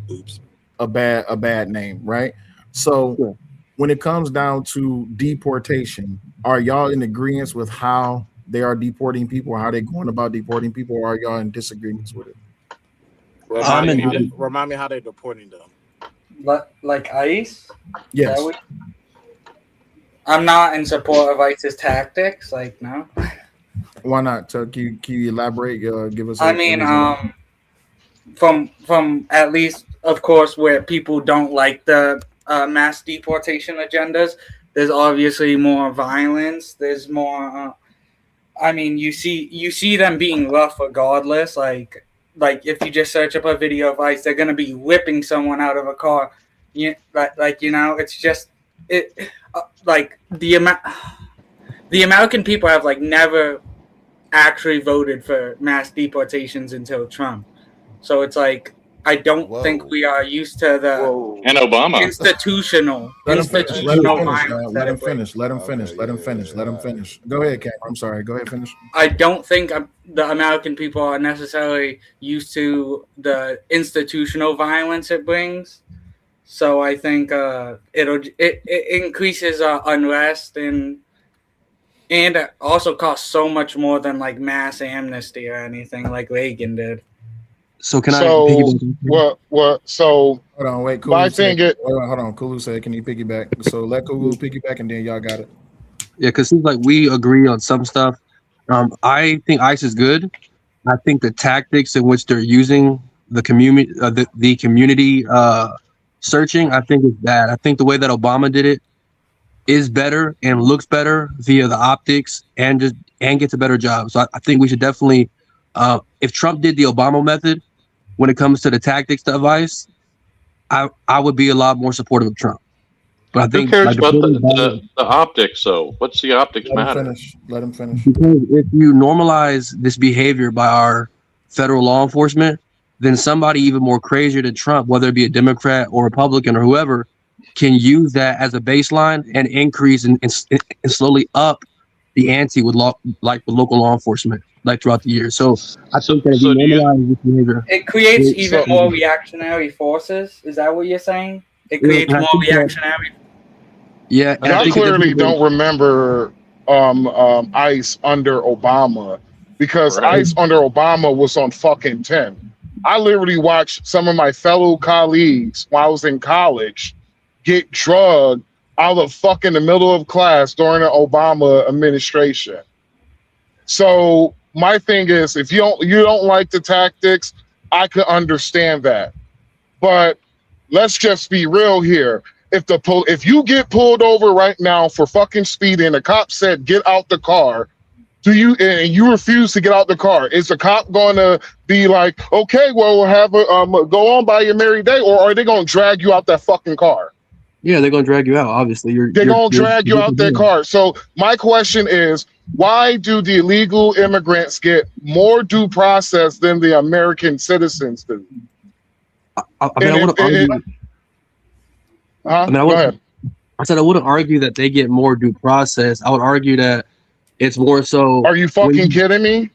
a bad name, right? So when it comes down to deportation, are y'all in agreement with how they are deporting people, or how they're going about deporting people, or are y'all in disagreements with it?
Remind me how they're deporting them.
Like ICE?
Yes.
I'm not in support of ICE's tactics. Like, no.
Why not? Can you elaborate? Give us.
I mean, from at least, of course, where people don't like the mass deportation agendas, there's obviously more violence. There's more. I mean, you see them being rough regardless. Like if you just search up a video of ICE, they're gonna be whipping someone out of a car. It's just like the American people have never actually voted for mass deportations until Trump. So it's like I don't think we are used to the
and Obama
institutional
Let
violence.
Let him finish. Go ahead, Cam. I'm sorry. Go ahead, finish.
I don't think the American people are necessarily used to the institutional violence it brings. So I think it increases increases unrest and it also costs so much more than mass amnesty or anything like Reagan did.
So can I
piggyback? What? So
hold on, wait.
My thing is,
hold on. Kulu said, "Can you piggyback?" So let Kulu piggyback, and then y'all got it.
Yeah, because seems like we agree on some stuff. I think ICE is good. I think the tactics in which they're using the community, the community searching, I think is bad. I think the way that Obama did it is better and looks better via the optics and gets a better job. So I think we should definitely, if Trump did the Obama method, when it comes to the tactics of ICE, I would be a lot more supportive of Trump. But I think
who cares about the optics, though? What's the optics matter?
Let him finish.
Because if you normalize this behavior by our federal law enforcement, then somebody even more crazier than Trump, whether it be a Democrat or Republican or whoever, can use that as a baseline and increase and slowly up the ante with local law enforcement. like throughout the year. So I think that if we normalize this behavior,
it creates even more reactionary forces. Is that what you're saying? It creates more reactionary.
Yeah, and
y'all clearly don't remember ICE under Obama, because ICE under Obama was on fucking 10. I literally watched some of my fellow colleagues while I was in college get drugged out of fucking the middle of class during the Obama administration. So my thing is, if you don't like the tactics, I could understand that. But let's just be real here. If you get pulled over right now for fucking speeding, the cop said get out the car, and you refuse to get out the car, is the cop going to be like, okay, well, we'll have go on by your merry day, or are they going to drag you out that fucking car?
Yeah, they're going to drag you out. Obviously,
they're going to drag you out that car. So my question is, why do the illegal immigrants get more due process than the American citizens do?
I wouldn't argue.
Go ahead.
I said I wouldn't argue that they get more due process. I would argue that it's more so.
Are you fucking kidding me?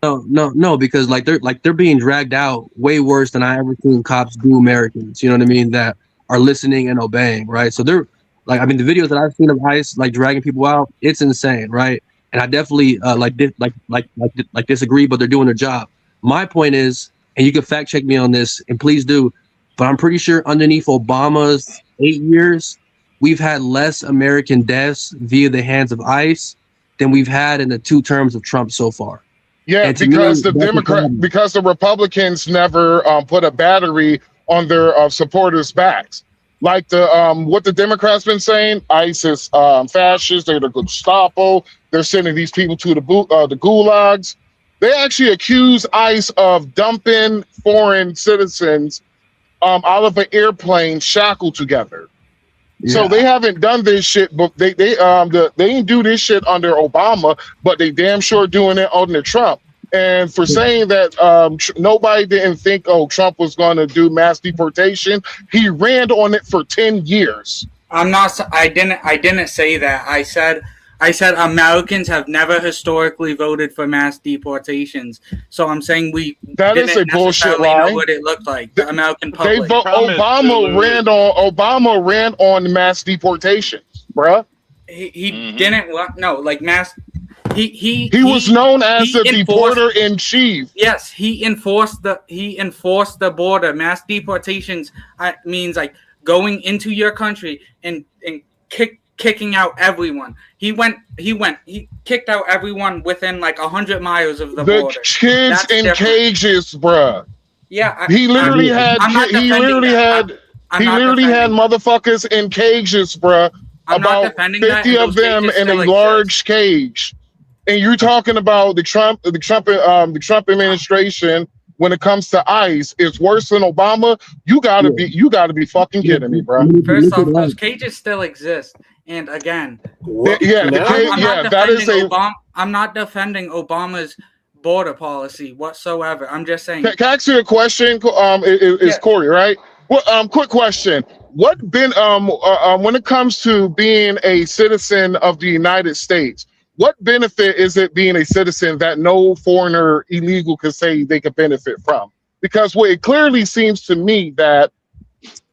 No, because they're being dragged out way worse than I ever seen cops do Americans. You know what I mean? That are listening and obeying, right? So they're the videos that I've seen of ICE dragging people out, it's insane, right? And I definitely disagree, but they're doing their job. My point is, and you can fact check me on this, and please do, but I'm pretty sure underneath Obama's 8 years, we've had less American deaths via the hands of ICE than we've had in the 2 terms of Trump so far.
Yeah, because the Republicans never put a battery on their supporters' backs. Like what the Democrats been saying, ICE is fascist, they're the Gestapo, they're sending these people to the gulags. They actually accuse ICE of dumping foreign citizens out of an airplane shackled together. Yeah. So they haven't done this shit, but they didn't do this shit under Obama, but they damn sure doing it under Trump. And for saying that nobody didn't think, Trump was going to do mass deportation, he ran on it for 10 years.
I didn't say that. I said Americans have never historically voted for mass deportations. So I'm saying
that is a bullshit lie.
Know what it looked like. The American public.
Obama ran on mass deportations, bruh.
He didn't mass. He
was known as the deporter in chief.
Yes, he enforced the border. Mass deportations means going into your country and kicking out everyone. He kicked out everyone within 100 miles of the border.
The kids in cages, bruh.
Yeah,
he literally had motherfuckers in cages, bruh. About 50 of them in a large cage. And you're talking about the Trump administration when it comes to ICE is worse than Obama. You gotta be fucking kidding me, bro.
First off, those cages still exist, and again, I'm not defending Obama's border policy whatsoever. I'm just saying.
Can I ask you a question? Corey, right? Well, quick question. When it comes to being a citizen of the United States, what benefit is it being a citizen that no foreigner illegal can say they could benefit from? Because it clearly seems to me that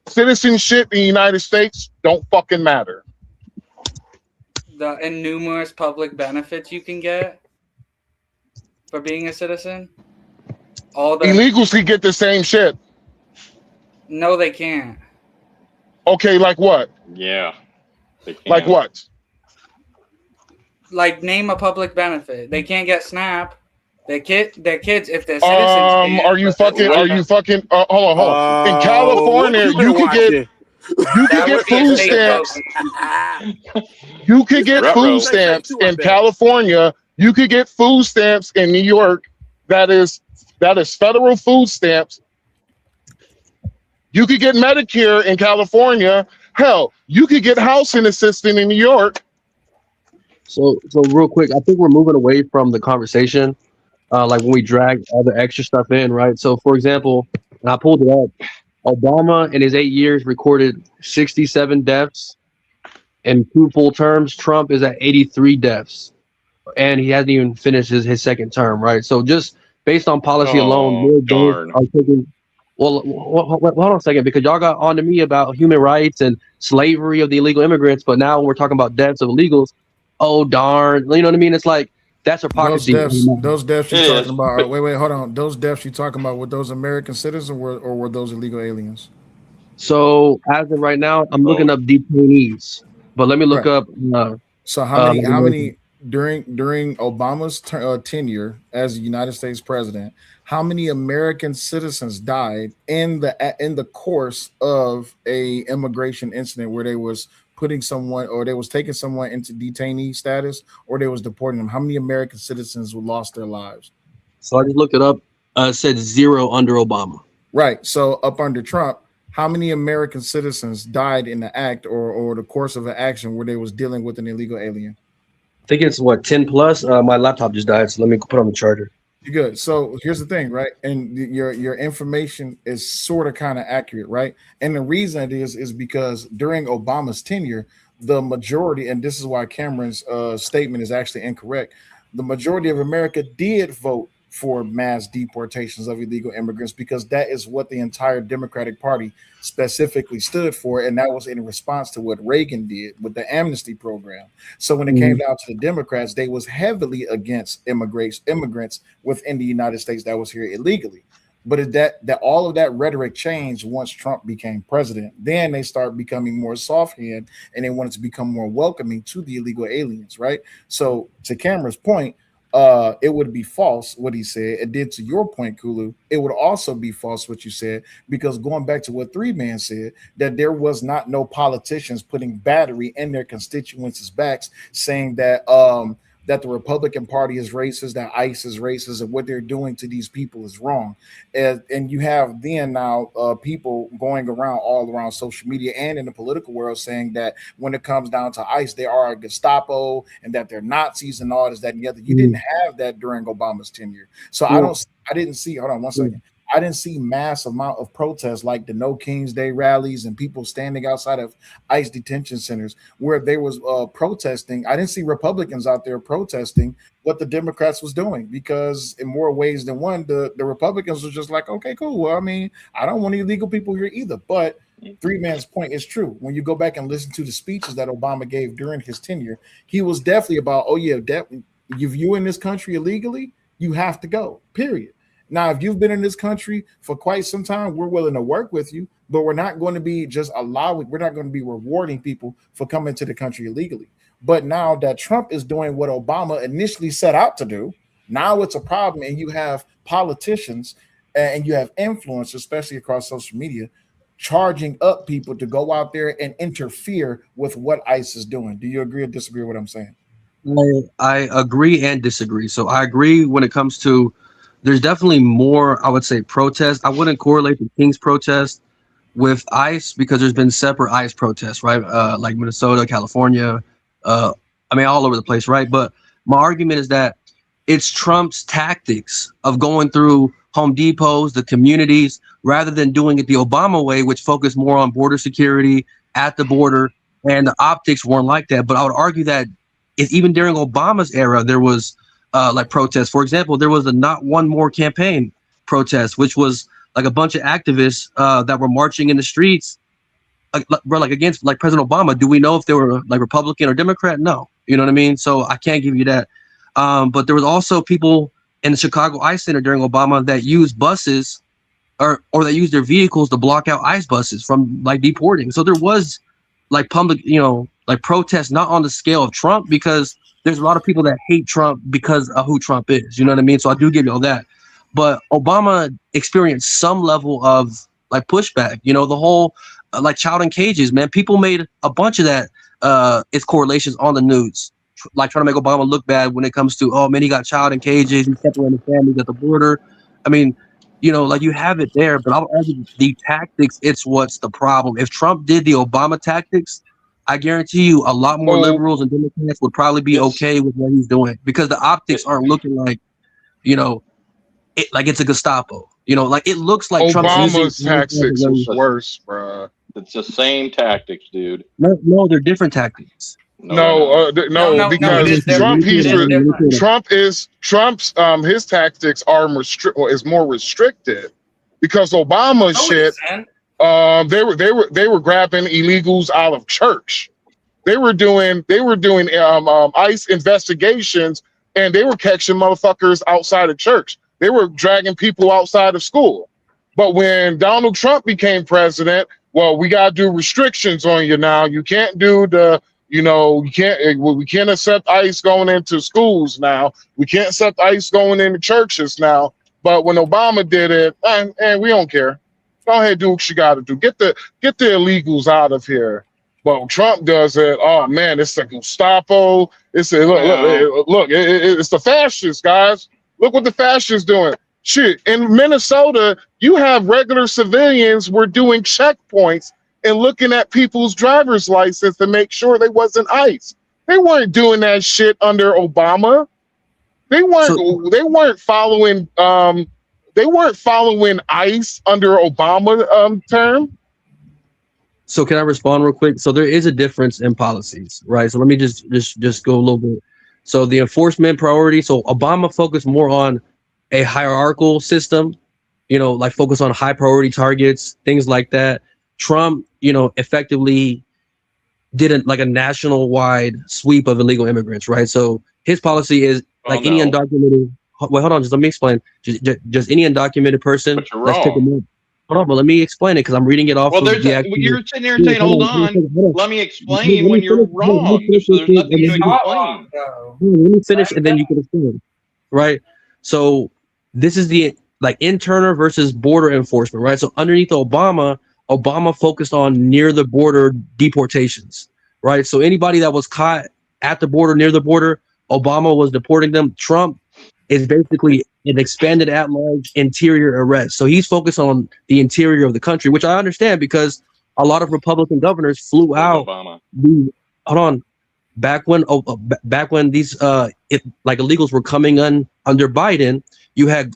citizenship in the United States don't fucking matter.
The numerous public benefits you can get for being a citizen.
Illegals can get the same shit.
No, they can't.
Okay, like what?
Yeah. They can.
Like what?
Name a public benefit. They can't get SNAP. Their kids, if they're citizens.
Are you fucking? Hold on. In California, you could get food stamps. You could get food stamps in California. You could get food stamps in New York. That is federal food stamps. You could get Medicare in California. Hell, you could get housing assistance in New York.
So real quick, I think we're moving away from the conversation, when we drag all the extra stuff in, right? So, for example, and I pulled it up, Obama in his 8 years recorded 67 deaths in 2 full terms. Trump is at 83 deaths and he hasn't even finished his second term, right? So just based on policy alone,
Oh,
more those
darn.
are taking. Well, hold on a second, because y'all got on to me about human rights and slavery of the illegal immigrants, but now we're talking about deaths of illegals. Oh darn, you know what I mean? It's like that's
Those
hypocrisy.
deaths you're
It is,
talking about.
but
Wait, hold on. Those deaths you're talking about were those American citizens or were those illegal aliens?
So as of right now, I'm looking
both.
up detainees, but let me look
Right.
up.
So
Like American.
during Obama's tenure as the United States president, how many American citizens died in the course of a immigration incident where they was putting someone or they was taking someone into detainee status or they was deporting them? How many American citizens lost their lives?
So I just looked it up. It said 0 under Obama.
Right. So up under Trump, how many American citizens died in the act or the course of an action where they was dealing with an illegal alien?
I think it's what 10 plus. My laptop just died, so let me put on the charger.
You're good. So here's the thing, right? And your information is sort of kind of accurate, right? And the reason it is because during Obama's tenure, the majority, and this is why Cameron's statement is actually incorrect, the majority of America did vote for mass deportations of illegal immigrants because that is what the entire Democratic Party specifically stood for, and that was in response to what Reagan did with the amnesty program. So when it came down to the Democrats, they was heavily against immigrants within the United States that was here illegally. But that all of that rhetoric changed once Trump became president. Then they start becoming more soft hand and they wanted to become more welcoming to the illegal aliens, right? So to Cameron's point, it would be false what he said. It did to your point, Kulu. It would also be false what you said, because going back to what Three Man said, that there was not no politicians putting battery in their constituents' backs, saying that the Republican Party is racist, that ICE is racist, and what they're doing to these people is wrong. And you have then now people going around all around social media and in the political world saying that when it comes down to ICE, they are a Gestapo and that they're Nazis and all this, that, and the other. You didn't have that during Obama's tenure. So I didn't see, hold on one second. I didn't see mass amount of protests like the No Kings Day rallies and people standing outside of ICE detention centers where they was protesting. I didn't see Republicans out there protesting what the Democrats was doing, because in more ways than one, the Republicans were just like, okay, cool. Well, I mean, I don't want illegal people here either. But Three Man's point is true. When you go back and listen to the speeches that Obama gave during his tenure, he was definitely about, oh yeah, if you in this country illegally, you have to go, period. Now, if you've been in this country for quite some time, we're willing to work with you, but we're not going to be we're not going to be rewarding people for coming to the country illegally. But now that Trump is doing what Obama initially set out to do, now it's a problem. And you have politicians and you have influence, especially across social media, charging up people to go out there and interfere with what ICE is doing. Do you agree or disagree with what I'm saying?
I agree and disagree. So I agree when it comes to there's definitely more, I would say, protest. I wouldn't correlate the King's protest with ICE because there's been separate ICE protests, right? Like Minnesota, California, I mean, all over the place, right? But my argument is that it's Trump's tactics of going through Home Depots, the communities, rather than doing it the Obama way, which focused more on border security at the border, and the optics weren't like that. But I would argue that even during Obama's era, there was like protests. For example, there was a Not One More campaign protest, which was like a bunch of activists that were marching in the streets, like against like President Obama. Do we know if they were like Republican or Democrat? No, you know what I mean. So I can't give you that. But there was also people in the Chicago ICE Center during Obama that used buses or that used their vehicles to block out ICE buses from like deporting. So there was like public, like protests, not on the scale of Trump, because there's a lot of people that hate Trump because of who Trump is. You know what I mean? So I do give you all that. But Obama experienced some level of like pushback. The whole like child in cages, man. People made a bunch of that. Its correlations on the news, like trying to make Obama look bad when it comes to, oh man, he got child in cages, he's separating families at the border. I mean, like you have it there, but I'll argue the tactics, it's what's the problem. If Trump did the Obama tactics, I guarantee you a lot more liberals and Democrats would probably be okay with what he's doing, because the optics aren't looking like, like it's a Gestapo. Like it looks like
Obama's
Trump's
tactics was worse, bro.
It's the same tactics, dude.
No, they're different tactics.
No,
No, it
because
is different. It is different.
Trump's his tactics are is more restricted because Obama's shit. They were grabbing illegals out of church. They were doing ICE investigations, and they were catching motherfuckers outside of church. They were dragging people outside of school. But when Donald Trump became president, well, we got to do restrictions on you now. You can't do we can't accept ICE going into schools now. We can't accept ICE going into churches now. But when Obama did it, and we don't care. Go ahead, do what you got to do. Get the illegals out of here. But when Trump does it, oh man, it's like Gestapo. It's it's the fascists, guys. Look what the fascists doing. Shit, in Minnesota, you have regular civilians were doing checkpoints and looking at people's driver's license to make sure they wasn't ICE. They weren't doing that shit under Obama. They weren't following ICE under Obama term.
So can I respond real quick? So there is a difference in policies, right? So let me just go a little bit. So the enforcement priority. So Obama focused more on a hierarchical system, like focus on high priority targets, things like that. Trump, effectively did a national wide sweep of illegal immigrants, right? So his policy is any undocumented. Wait, hold on, just let me explain. Just any undocumented person.
But you're wrong.
Hold on, but let me explain it because I'm reading it off.
Well, you're sitting here and saying, "Hold on, let me explain," when you're wrong. So there's nothing to explain.
Let me finish, and then you can explain. Right. So this is the internal versus border enforcement, right? So underneath Obama focused on near the border deportations, right? So anybody that was caught at the border, near the border, Obama was deporting them. Trump is basically an expanded at-large interior arrest. So he's focused on the interior of the country, which I understand because a lot of Republican governors flew out. Back when these illegals were coming under Biden, you had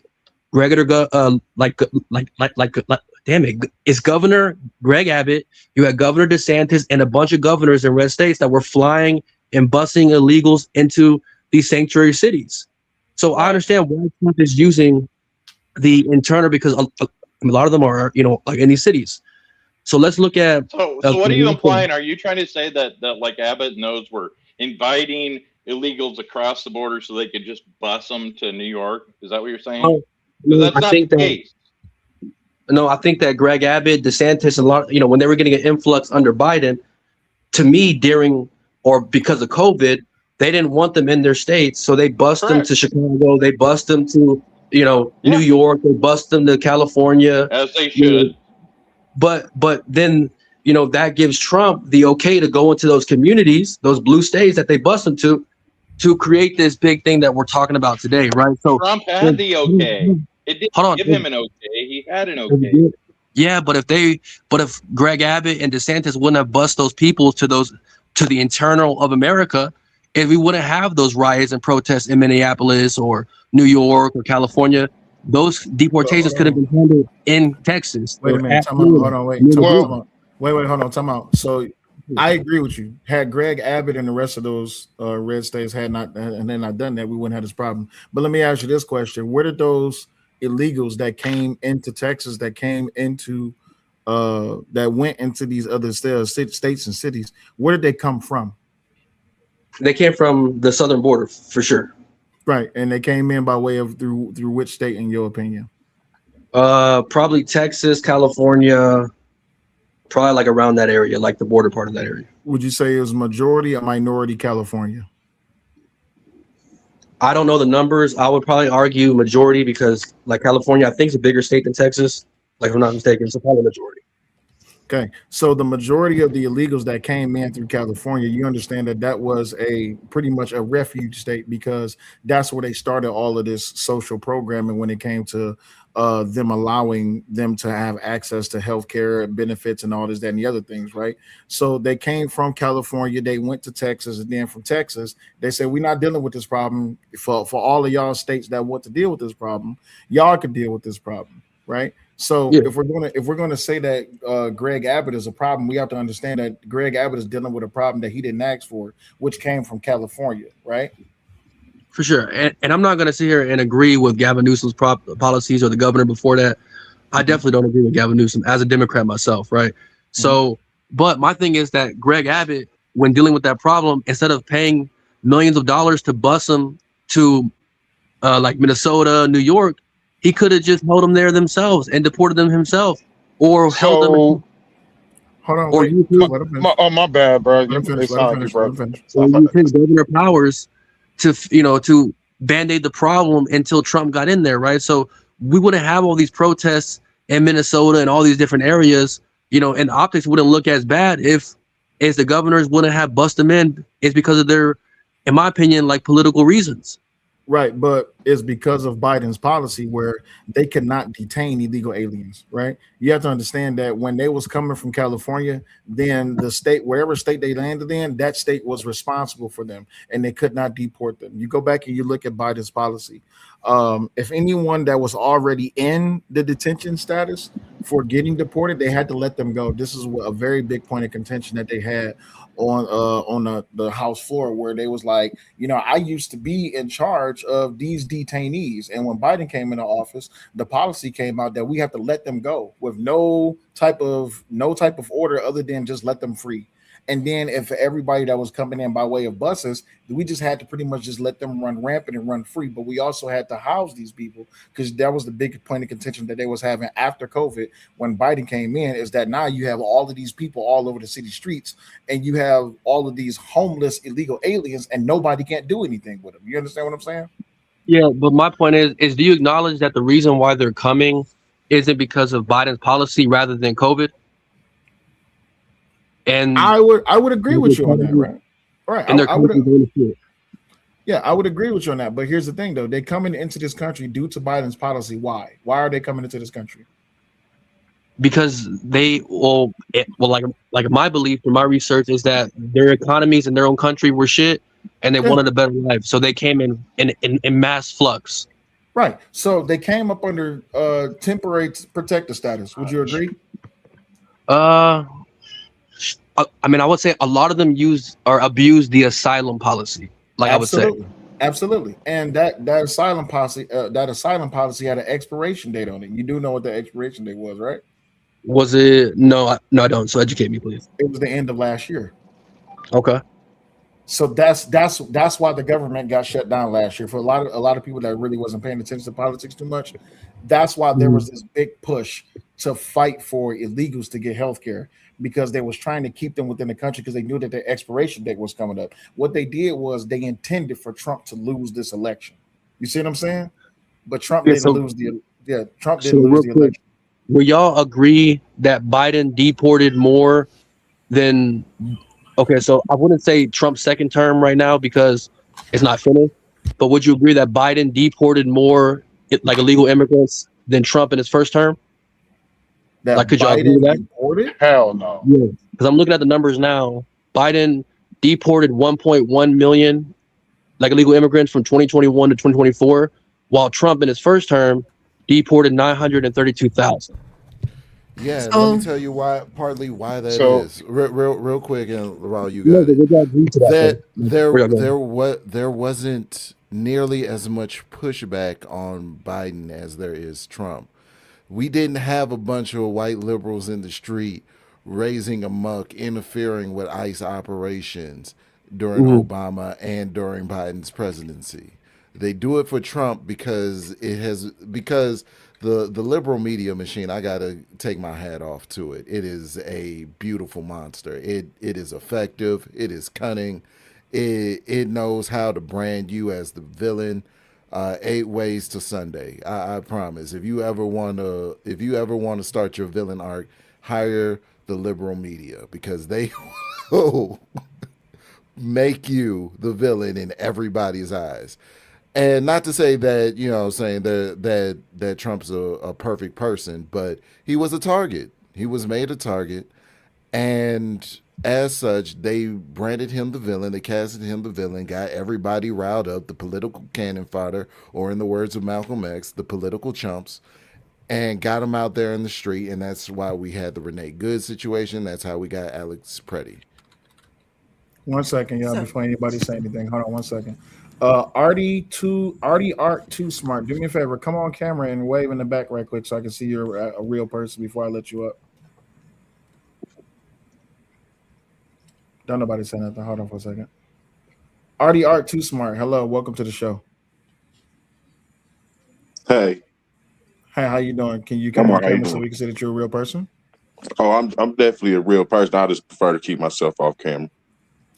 it's Governor Greg Abbott. You had Governor DeSantis and a bunch of governors in red states that were flying and busing illegals into these sanctuary cities. So I understand why Trump is using the internal because a lot of them are, in these cities. So let's look at.
So what are you implying? Are you trying to say that Abbott knows we're inviting illegals across the border so they could just bus them to New York? Is that what you're saying? That's not the case.
No, I think that Greg Abbott, DeSantis, a lot, when they were getting an influx under Biden, to me because of COVID, they didn't want them in their states, so they bust them to Chicago, they bust them to New York, they bust them to California,
as they should.
But then that gives Trump the okay to go into those communities, those blue states that they bust them to create this big thing that we're talking about today, right? So
Trump had the okay. It didn't give him an okay. He had an okay.
Yeah, but if Greg Abbott and DeSantis wouldn't have bust those people to the internal of America, and we wouldn't have those riots and protests in Minneapolis or New York or California, those deportations could have been handled in Texas.
Wait a minute, time out. Hold on, wait. Hold on, time out. So I agree with you. Had Greg Abbott and the rest of those red states had not done that, we wouldn't have this problem. But let me ask you this question: where did those illegals that came into Texas, that went into these other states and cities, where did they come from?
They came from the southern border for sure.
Right, and they came in by way of through which state, in your opinion?
Probably Texas, California, probably around that area, the border part of that area.
Would you say it was majority or minority California?
I don't know the numbers. I would probably argue majority because California, I think, is a bigger state than Texas. If I'm not mistaken, so probably majority.
Okay, so the majority of the illegals that came in through California, you understand that was pretty much a refuge state because that's where they started all of this social programming when it came to them allowing them to have access to healthcare benefits and all this, that, and the other things, right? So they came from California, they went to Texas, and then from Texas, they said, we're not dealing with this problem. For all of y'all states that want to deal with this problem, y'all can deal with this problem. right? So
Yeah.
if we're gonna say that Greg Abbott is a problem, we have to understand that Greg Abbott is dealing with a problem that he didn't ask for, which came from California, right?
For sure. And I'm not going to sit here and agree with Gavin Newsom's policies or the governor before that. I definitely don't agree with Gavin Newsom as a Democrat myself, right? So, but my thing is that Greg Abbott, when dealing with that problem, instead of paying millions of dollars to bus them to like Minnesota, New York, he could have just held them there themselves and deported them himself, or held them.
So
hold on,
Or
wait.
use
my bad, bro.
Let him
It
finish. Let him
sound like you
finish. Let him
broke.
finish.
or use his governor powers to to band-aid the problem until Trump got in there, right? So we wouldn't have all these protests in Minnesota and all these different areas, and the optics wouldn't look as bad if the governors wouldn't have bust them in. It's because of their, in my opinion, like political reasons.
Right, but it's because of Biden's policy where they cannot detain illegal aliens, right? You have to understand that when they was coming from California, then the state, wherever state they landed in, that state was responsible for them and they could not deport them. You go back and you look at Biden's policy. If anyone that was already in the detention status for getting deported, they had to let them go. This is a very big point of contention that they had on the House floor, where they was like, I used to be in charge of these detainees, and when Biden came into office, the policy came out that we have to let them go with no type of order other than just let them free. And then if everybody that was coming in by way of buses, we just had to pretty much just let them run rampant and run free. But we also had to house these people, because that was the big point of contention that they was having after COVID when Biden came in, is that now you have all of these people all over the city streets, and you have all of these homeless illegal aliens, and nobody can't do anything with them. You understand what I'm saying?
Yeah, but my point is do you acknowledge that the reason why they're coming isn't because of Biden's policy rather than COVID? And
I would agree with you on that, right? Right.
And
I would. Yeah, I would agree with you on that. But here's the thing, though: they're coming into this country due to Biden's policy. Why? Why are they coming into this country?
Because like my belief from my research is that their economies in their own country were shit, and they wanted a better life, so they came in mass flux.
Right. So they came up under temporary protector status. Would you agree?
I mean, I would say a lot of them used or abused the asylum policy. Like
Absolutely.
I would say,
absolutely. And that asylum policy had an expiration date on it. You do know what the expiration date was, right?
Was it? No, I don't. So educate me, please.
It was the end of last year.
Okay.
So that's why the government got shut down last year. For a lot of people that really wasn't paying attention to politics too much, that's why there was this big push to fight for illegals to get health care, because they was trying to keep them within the country because they knew that their expiration date was coming up. What they did was they intended for Trump to lose this election. You see what I'm saying? But Trump didn't lose the election.
Will y'all agree that Biden deported more than? Okay, so I wouldn't say Trump's second term right now because it's not finished. But would you agree that Biden deported more like illegal immigrants than Trump in his first term?
That
like, could y'all agree with that?
Deported?
Hell no.
Yeah, because I'm looking at the numbers now. Biden deported 1.1 million like illegal immigrants from 2021 to 2024, while Trump in his first term deported 932,000.
Yeah, let me tell you partly why that is. Real quick, and Raul, you got it. There wasn't nearly as much pushback on Biden as there is Trump. We didn't have a bunch of white liberals in the street raising amok, interfering with ICE operations during Obama and during Biden's presidency. They do it for Trump because the liberal media machine, I gotta take my hat off to it. It is a beautiful monster. It is effective. It is cunning. It knows how to brand you as the villain. 8 ways to Sunday. I promise. If you ever want to start your villain arc, hire the liberal media, because they will make you the villain in everybody's eyes. And not to say that, saying that Trump's a perfect person, but he was a target. He was made a target. And as such, they branded him the villain. They casted him the villain, got everybody riled up, the political cannon fodder, or in the words of Malcolm X, the political chumps. and got them out there in the street. And that's why we had the Renee Good situation. That's how we got Alex Preddy.
1 second, y'all, before anybody say anything. Hold on 1 second. Artie Art Too Smart. Do me a favor, come on camera and wave in the back right quick so I can see you're a real person before I let you up. Don't nobody say nothing. Hold on for a second. Artie Art Too Smart. Hello, welcome to the show.
Hey.
Hey, how you doing? Can you come on camera so we can see that you're a real person?
Oh, I'm definitely a real person. I just prefer to keep myself off camera.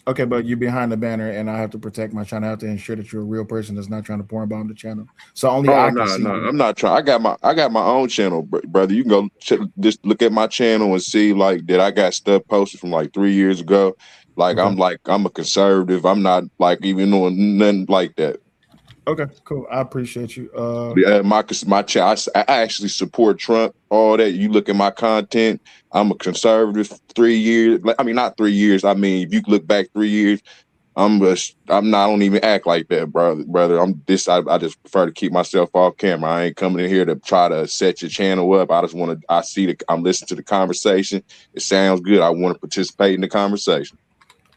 Okay, but you're behind the banner, and I have to protect my channel. I have to ensure that you're a real person that's not trying to porn bomb the channel. So only I can see.
No, I'm not trying. I got my own channel, brother. You can go just look at my channel and see like that. I got stuff posted from like 3 years ago. Like
Okay.
I'm a conservative. I'm not like even doing nothing like that.
Okay, cool. I appreciate you.
My channel, I actually support Trump. All that. You look at my content. I'm a conservative. 3 years. I mean, not 3 years. I mean, if you look back 3 years. I don't even act like that, brother. I just prefer to keep myself off camera. I ain't coming in here to try to set your channel up. I'm listening to the conversation. It sounds good. I want to participate in the conversation.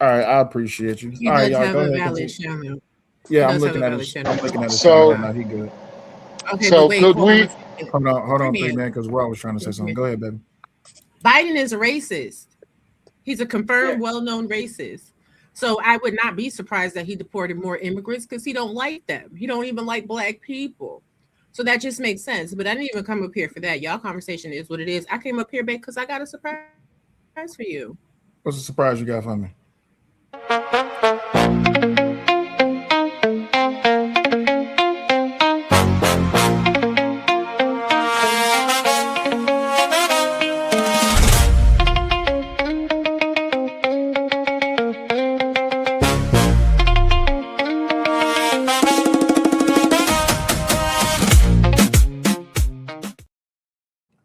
All right, I appreciate you.
He
All right,
does
y'all
have
go
a
ahead.
valid channel.
Yeah, I'm looking at his channel right now. He good.
Okay, but wait, hold on.
Hold on, 3 man, because Rob was trying to say something. Go ahead, baby.
Biden is a racist. He's a confirmed, well-known racist. So I would not be surprised that he deported more immigrants because he don't like them. He don't even like black people. So that just makes sense. But I didn't even come up here for that. Y'all conversation is what it is. I came up here because I got a surprise for you.
What's the surprise you got for me?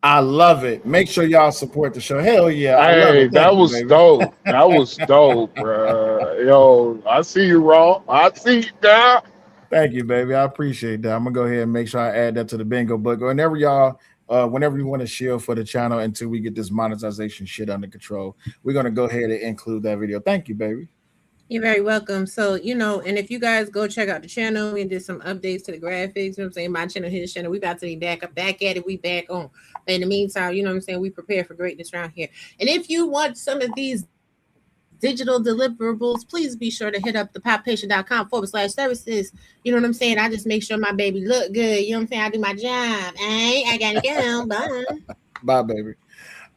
I love it. Make sure y'all support the show. Hell yeah. I love it.
That was dope. That was dope, bro. Yo, I see you, Raw. I see you now.
Thank you, baby. I appreciate that. I'm gonna go ahead and make sure I add that to the bingo book. Whenever y'all, whenever you want to shield for the channel until we get this monetization shit under control, we're gonna go ahead and include that video. Thank you, baby.
You're very welcome. So, and if you guys go check out the channel, we did some updates to the graphics. You know what I'm saying? My channel, his channel. We about to be back at it. We back on. But in the meantime, you know what I'm saying? We prepare for greatness around here. And if you want some of these digital deliverables, please be sure to hit up the poppatient.com/services. You know what I'm saying? I just make sure my baby look good. You know what I'm saying? I do my job. I gotta go. Bye.
Bye, baby.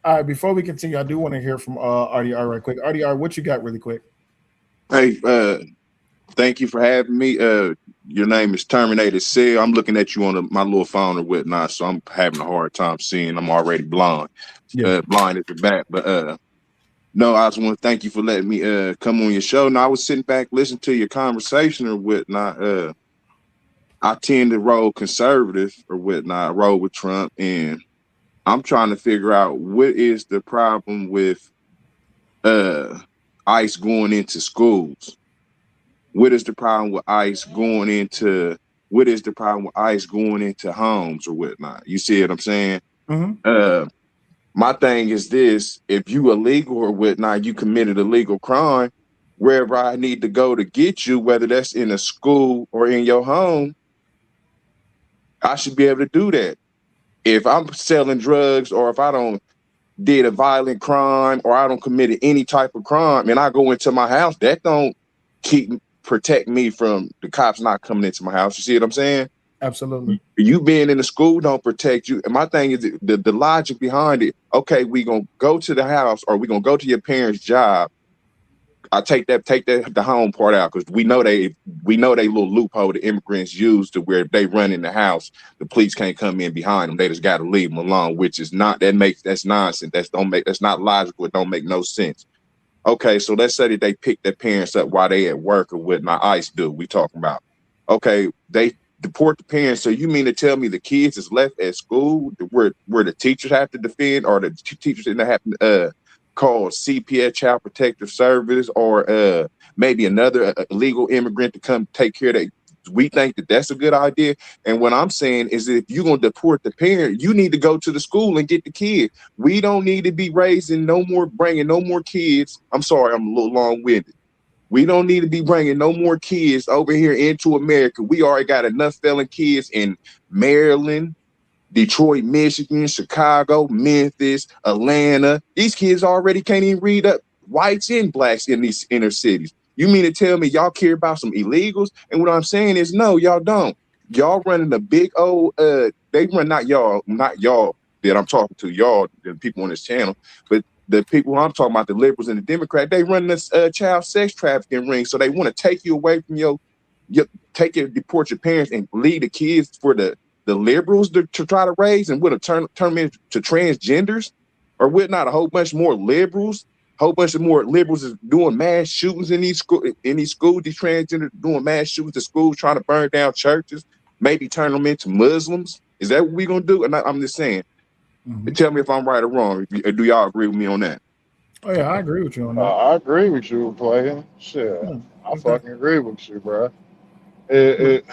All right, before we continue, I do want to hear from RDR right quick. RDR, what you got really quick?
Hey, thank you for having me. Your name is Terminator Cell. I'm looking at you on my little phone or whatnot, so I'm having a hard time seeing. I'm already blind. Blind at the back. But no, I just want to thank you for letting me come on your show. Now I was sitting back listening to your conversation or whatnot. I tend to roll conservative or whatnot, roll with Trump, and I'm trying to figure out what is the problem with ICE going into schools. What is the problem with ICE going into homes or whatnot? You see what I'm saying?
Mm-hmm.
My thing is this: if you illegal or whatnot, you committed a legal crime, wherever I need to go to get you, whether that's in a school or in your home, I should be able to do that. If I'm selling drugs or if I don't did a violent crime or I don't committed any type of crime and I go into my house, that don't protect me from the cops not coming into my house. You see what I'm saying?
Absolutely.
You being in the school don't protect you. And my thing is the logic behind it. Okay, we gonna go to the house or we gonna go to your parents' job. I take the home part out because we know they little loophole the immigrants use to where if they run in the house, the police can't come in behind them. They just got to leave them alone, which is not that's nonsense. That's not logical. It don't make no sense. Okay, so let's say that they pick their parents up while they at work or whatnot. ICE do. We talking about. Okay, they deport the parents. So you mean to tell me the kids is left at school where the teachers have to defend or the teachers didn't have to call CPS, Child Protective Service, or maybe another illegal immigrant to come take care of we think that that's a good idea. And what I'm saying is that if you're going to deport the parent, you need to go to the school and get the kid. We don't need to be bringing no more kids. I'm sorry, I'm a little long-winded. We don't need to be bringing no more kids over here into America. We already got enough felon kids in Maryland, Detroit, Michigan, Chicago, Memphis, Atlanta. These kids already can't even read up whites and blacks in these inner cities. You mean to tell me y'all care about some illegals? And what I'm saying is, no, y'all don't. Y'all running a big old, they run, not y'all that I'm talking to, y'all, the people on this channel, but the people I'm talking about, the liberals and the Democrats, they run this child sex trafficking ring. So they want to take you away from deport your parents and leave the kids for the liberals to try to raise, and would have turn them into transgenders, or would not a whole bunch more liberals, is doing mass shootings in these schools, these transgenders doing mass shootings to schools, trying to burn down churches, maybe turn them into Muslims. Is that what we're gonna do? And I'm just saying. Tell me if I'm right or wrong. Do y'all agree with me on that?
Oh yeah, I agree with you on that.
I agree with you, player. Shit, I fucking agree with you, bro. If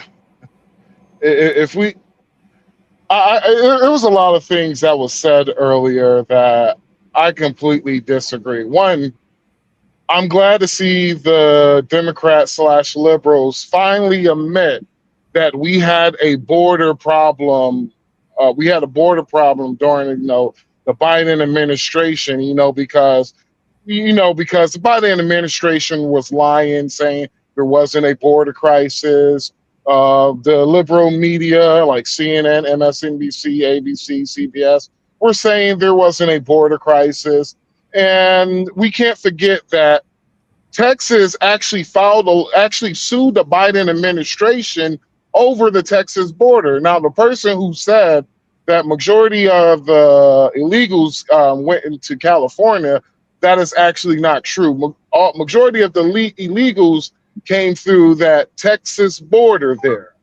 we, it was a lot of things that was said earlier that I completely disagree. One, I'm glad to see the Democrats / liberals finally admit that we had a border problem. We had a border problem during, the Biden administration, because the Biden administration was lying, saying there wasn't a border crisis. The liberal media like CNN, MSNBC, ABC, CBS were saying there wasn't a border crisis. And we can't forget that Texas actually sued the Biden administration over the Texas border. Now, the person who said that majority of illegals went into California, that is actually not true. Majority of the illegals came through that Texas border there,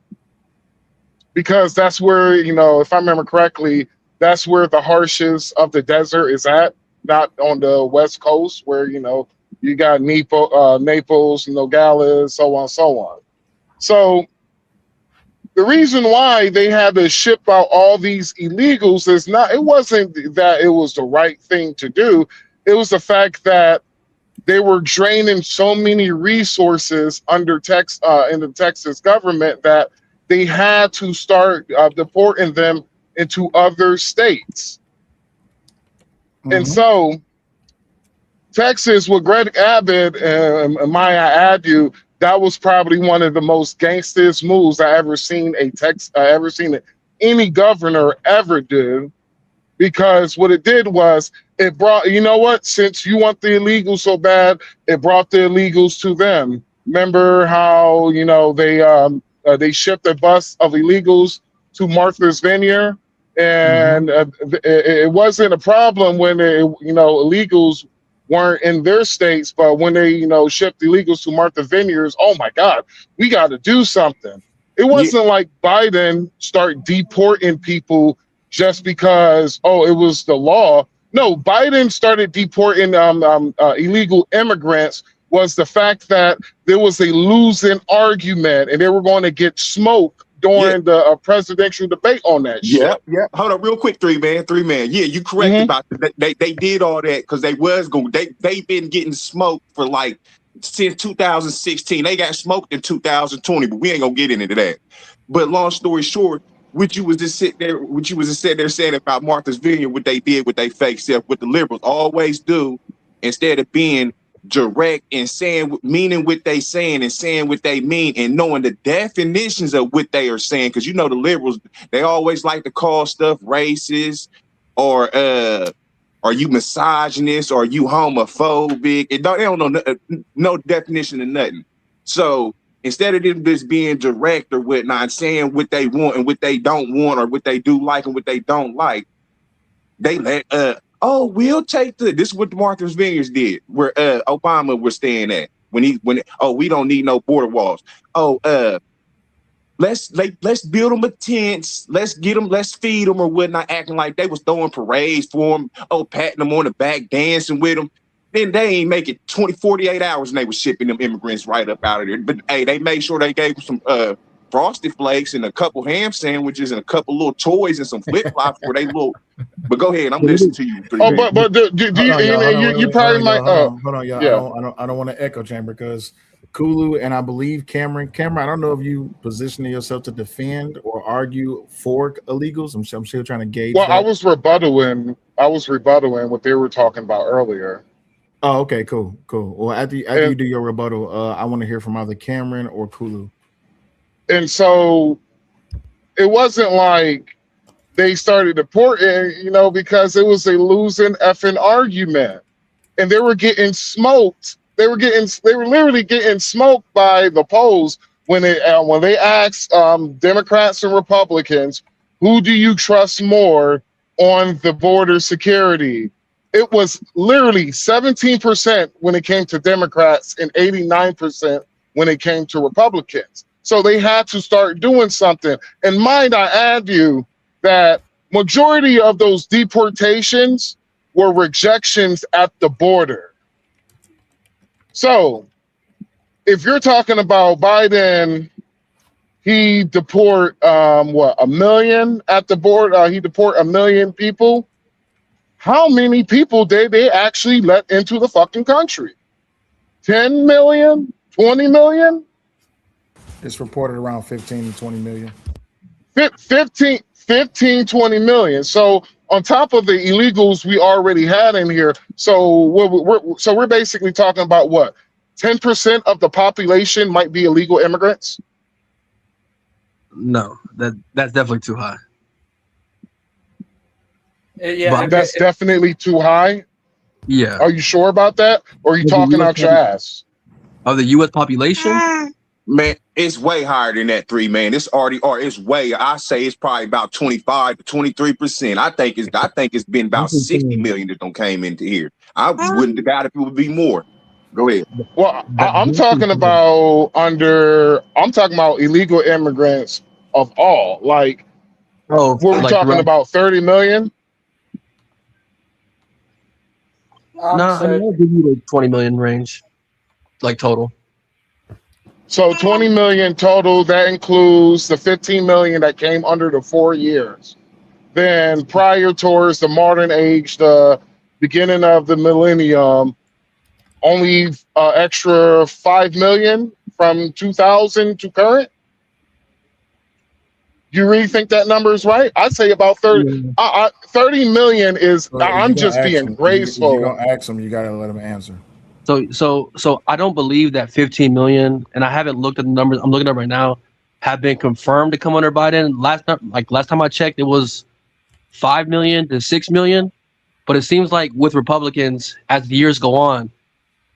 because that's where, if I remember correctly, that's where the harshest of the desert is at, not on the West Coast where, you got Naples, Nogales, so on, so on. So the reason why they had to ship out all these illegals it wasn't that it was the right thing to do. It was the fact that they were draining so many resources in the Texas government that they had to start deporting them into other states. And so Texas with Greg Abbott, and might I add you, that was probably one of the most gangstest moves I ever seen any governor ever do, because what it did was it brought, since you want the illegals so bad, it brought the illegals to them. Remember how, they shipped a bus of illegals to Martha's Vineyard, and it wasn't a problem when illegals weren't in their states, but when they shipped illegals to Martha Vineyards, oh my God, we got to do something. It wasn't like Biden start deporting people just because it was the law. No, Biden started deporting illegal immigrants was the fact that there was a losing argument and they were going to get smoked during the presidential debate on that shit.
Yeah. Hold on, real quick, three man. Yeah, you correct about that. They did all that because they've been getting smoked for since 2016. They got smoked in 2020, but we ain't gonna get into that. But long story short, what you was just sitting there saying about Martha's Vineyard, what they did with they fake self, what the liberals always do, instead of being direct and meaning what they saying and saying what they mean and knowing the definitions of what they are saying. Because the liberals, they always like to call stuff racist, or are you misogynist, or are you homophobic? They don't know no definition of nothing. So instead of them just being direct or whatnot, saying what they want and what they don't want, or what they do like and what they don't like, they let we'll take this is what the Martha's Vineyards did, where Obama was staying at when we don't need no border walls. Let's build them a tents, let's feed them or whatnot, acting like they was throwing parades for them, patting them on the back, dancing with them. Then they ain't make it 48 hours and they was shipping them immigrants right up out of there. But hey, they made sure they gave them some Frosted Flakes and a couple ham sandwiches and a couple little toys and some flip flops where they little. But go ahead, I'm listening to you.
Oh, but do you probably might.
Hold on, y'all.
Yeah.
I don't want to echo chamber because Kulu and I believe Cameron. I don't know if you positioning yourself to defend or argue for illegals. I'm still trying to gauge.
Well,
that.
I was rebuttaling what they were talking about earlier.
Oh, okay, cool. Well, after you do your rebuttal, I want to hear from either Cameron or Kulu.
And so it wasn't like they started deporting, because it was a losing effing argument, and they were getting smoked. They were literally getting smoked by the polls when they asked Democrats and Republicans, who do you trust more on the border security? It was literally 17% when it came to Democrats and 89% when it came to Republicans. So they had to start doing something. And mind I add you that majority of those deportations were rejections at the border. So if you're talking about Biden, he deport 1 million at the border. He deport 1 million people. How many people did they actually let into the fucking country? 10 million? 20 million?
It's reported around 15 to 20 million.
15, 20 million. So on top of the illegals we already had in here, so we're basically talking about what? 10% of the population might be illegal immigrants?
No, that's definitely too high.
Yeah,
that's definitely too high.
Yeah.
Are you sure about that, or are you talking out your ass?
Of the U.S. population?
Man, it's way higher than that 3, man. It's already, or it's way. I say it's probably about 25 to 23%. I think it's been about 60 million that don't came into here. I wouldn't have got if it would be more. Go ahead.
Well, I'm talking about illegal immigrants of all. Like, what we're talking about, 30 million?
No, I'll give you the 20 million range, like total.
So 20 million total. That includes the 15 million that came under the 4 years. Then prior towards the modern age, the beginning of the millennium, only extra 5 million from 2000 to current. Do you really think that number is right? I'd say about 30. 30 million is. I'm just being graceful.
You're gonna ask them. You gotta let them answer.
So I don't believe that 15 million, and I haven't looked at the numbers. I'm looking at right now, have been confirmed to come under Biden. Last time I checked, it was 5 million to 6 million. But it seems like with Republicans, as the years go on,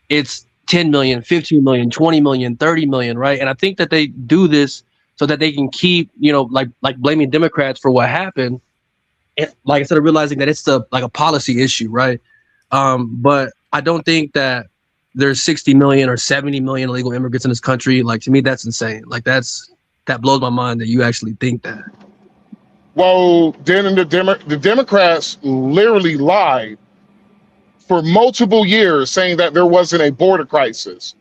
it's 10 million, 15 million, 20 million, 30 million, right? And I think that they do this so that they can keep, like blaming Democrats for what happened. And like instead of realizing that it's a policy issue, right? But I don't think that there's 60 million or 70 million illegal immigrants in this country. Like, to me, that's insane. Like, that blows my mind that you actually think that.
Well, then the Democrats literally lied for multiple years, saying that there wasn't a border crisis.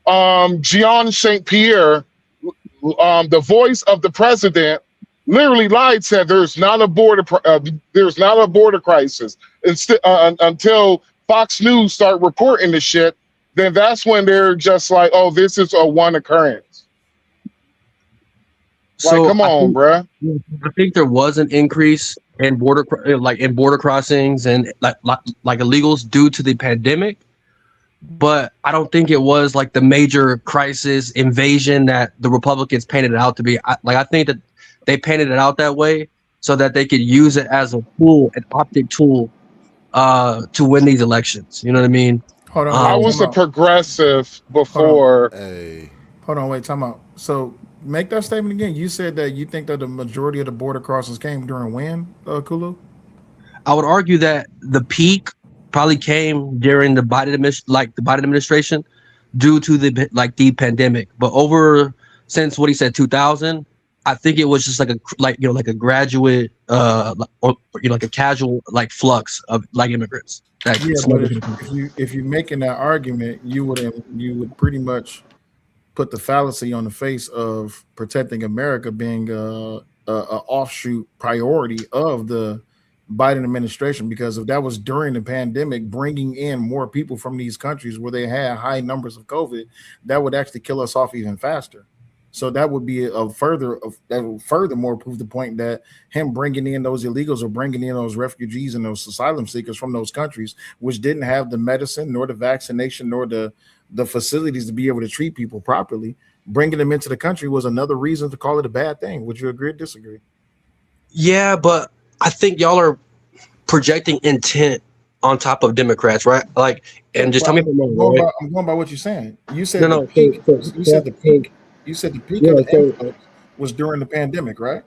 Jean St. Pierre, the voice of the president, literally lied, said there's not a border crisis. Until Fox News start reporting the shit, then that's when they're just like, oh, this is a one occurrence.
So
come on, bruh.
I think there was an increase in border crossings and like illegals due to the pandemic, but I don't think it was like the major crisis invasion that the Republicans painted it out to be. I think that they painted it out that way so that they could use it as a tool, an optic tool, to win these elections. You know what I mean?
Hold on.
I was a progressive before.
Hold on, wait, time out. So make that statement again. You said that you think that the majority of the border crossings came during when, Kulu?
I would argue that the peak probably came during the Biden administration due to the pandemic. But since what he said 2000, I think it was just like a graduate like a casual flux of immigrants.
But if you're making that argument, you would pretty much put the fallacy on the face of protecting America being a offshoot priority of the Biden administration, because if that was during the pandemic, bringing in more people from these countries where they had high numbers of COVID, that would actually kill us off even faster. So that would be that would furthermore prove the point that him bringing in those illegals or bringing in those refugees and those asylum seekers from those countries, which didn't have the medicine nor the vaccination nor the facilities to be able to treat people properly, bringing them into the country was another reason to call it a bad thing. Would you agree or disagree?
Yeah, but I think y'all are projecting intent on top of Democrats, right? Like, and just tell me if I'm wrong.
I'm going by what you're saying. You said
No,
the peak. You said the peak. You said the peak of the influx was during the pandemic, right?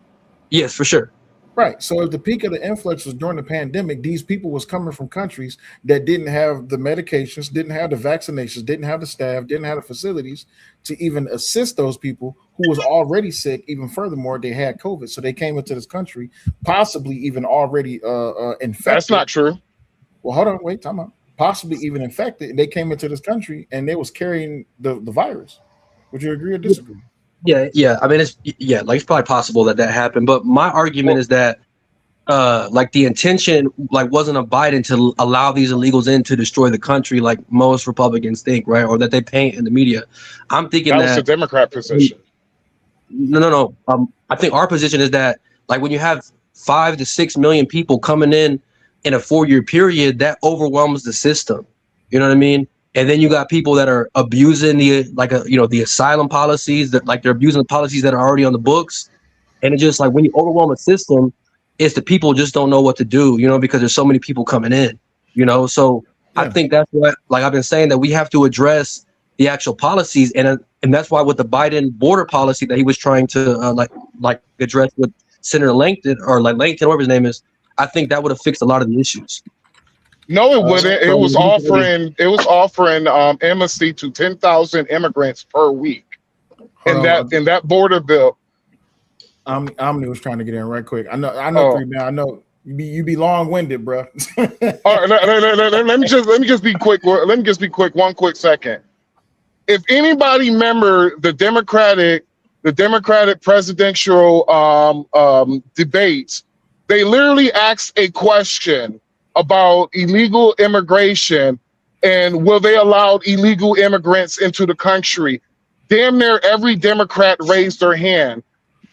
Yes, for sure.
Right. So if the peak of the influx was during the pandemic, these people was coming from countries that didn't have the medications, didn't have the vaccinations, didn't have the staff, didn't have the facilities to even assist those people who was already sick. Even furthermore, they had COVID. So they came into this country, possibly even already infected.
That's not true.
Well, hold on, wait, time out. Possibly even infected. And they came into this country and they was carrying the virus. Would you agree or disagree?
Yeah. I mean, like it's probably possible that happened, but my argument is that, like the intention, like wasn't of Biden to allow these illegals in to destroy the country, like most Republicans think, right, or that they paint in the media. I'm thinking
that was the Democrat position.
No. I think our position is that, like, when you have 5 to 6 million people coming in a 4-year period, that overwhelms the system. You know what I mean? And then you got people that are abusing the asylum policies, that like they're abusing the policies that are already on the books. And it's just like when you overwhelm a system, it's the people just don't know what to do, because there's so many people coming in, So yeah. I think that's what, like I've been saying, that we have to address the actual policies, and that's why with the Biden border policy that he was trying to like address with Senator Langton, whatever his name is, I think that would have fixed a lot of the issues.
No, it wouldn't. It was offering amnesty to 10,000 immigrants per week in that border bill.
Omni was trying to get in right quick. I know. 3 man. I know you be long-winded, bro.
All right, let me just be quick. Let me just be quick. 1 quick second. If anybody remember the Democratic presidential debates, they literally asked a question about illegal immigration and will they allow illegal immigrants into the country. Damn near every Democrat raised their hand.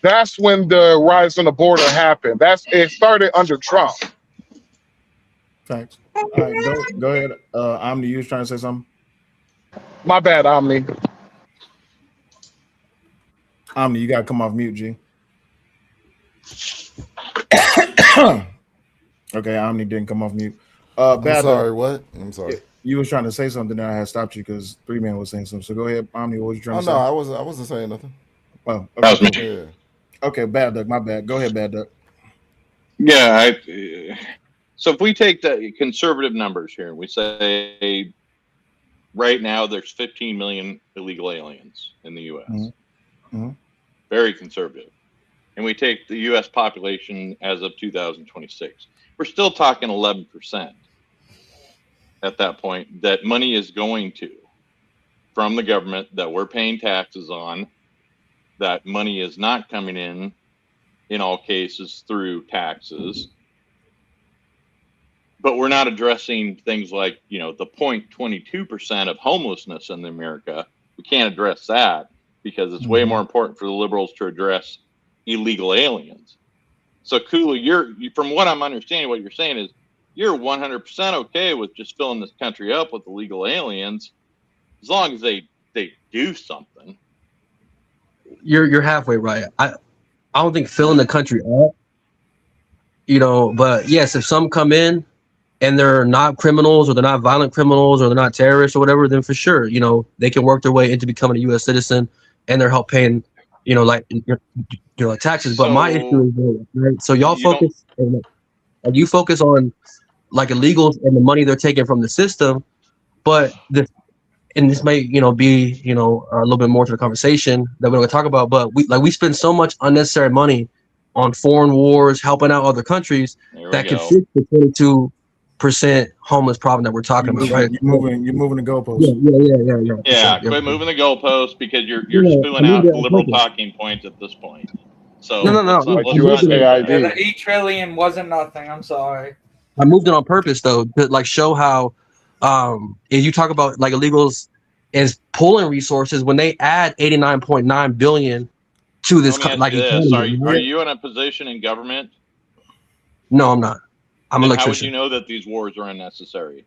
That's when the rise on the border happened. It started under Trump.
Thanks. All right, go ahead. Omni, you was trying to say something?
My bad, Omni.
Omni, you gotta come off mute, G. Okay, Omni didn't come off mute.
I'm sorry, what? I'm sorry.
You was trying to say something that I had stopped you because 3 man was saying something. So go ahead, Omni. What was you trying to say?
No, I wasn't saying nothing.
Oh, okay.
That was me.
Yeah.
Okay, Bad Duck, my bad. Go ahead, Bad Duck.
Yeah, so if we take the conservative numbers here, we say right now there's 15 million illegal aliens in the U.S.
Mm-hmm.
Very conservative. And we take the U.S. population as of 2026. We're still talking 11% at that point that money is going to from the government that we're paying taxes on. That money is not coming in all cases, through taxes. But we're not addressing things like, the 0.22% of homelessness in America. We can't address that because it's way more important for the liberals to address illegal aliens. So, Kula, from what I'm understanding, what you're saying is you're 100% okay with just filling this country up with illegal aliens as long as they do something.
You're halfway right. I don't think filling the country up, but yes, if some come in and they're not criminals or they're not violent criminals or they're not terrorists or whatever, then for sure, they can work their way into becoming a U.S. citizen and they're help paying, like taxes. But my issue is, right? So y'all focus on like illegals and the money they're taking from the system, but and this may, be, a little bit more to the conversation that we're going to talk about, but we spend so much unnecessary money on foreign wars, helping out other countries that can fix the homeless problem that we're talking about, right?
You're moving the goalposts.
Yeah.
Yeah,
sure,
quit moving the goalposts because you're
Yeah,
spewing
I moved
out
it on
liberal
purpose.
talking points at this point. So
No.
let's
Like
not do that.
Yeah, the 8 trillion wasn't nothing. I'm sorry.
I moved it on purpose though to like show how, if you talk about like illegals as pulling resources when they add 89.9 billion to this
Let me ask
like
you this:
economy.
Are
Right?
you in a position in government?
No, I'm not. I'm an
Then how would you
electrician
know that these wars are unnecessary?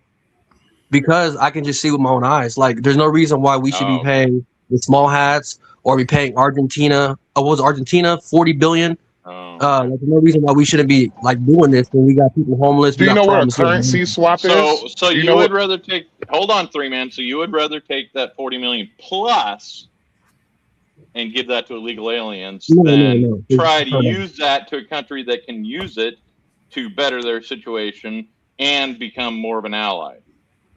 because I can just see with my own eyes. Like, there's no reason why we should be
Oh, okay.
paying the small hats or be paying Argentina. What was Argentina 40 billion?
Oh,
Like, there's no reason why we shouldn't be like doing this when we got people homeless.
Do
We
you
got
know what a
problems here.
currency swap
So
is?
so
Do you
you
know
would
what?
rather take? Hold on, 3 man. So you would rather take that 40 million plus and give that to illegal aliens than
No.
try to
Hold on.
use that to a country that can use it to better their situation and become more of an ally.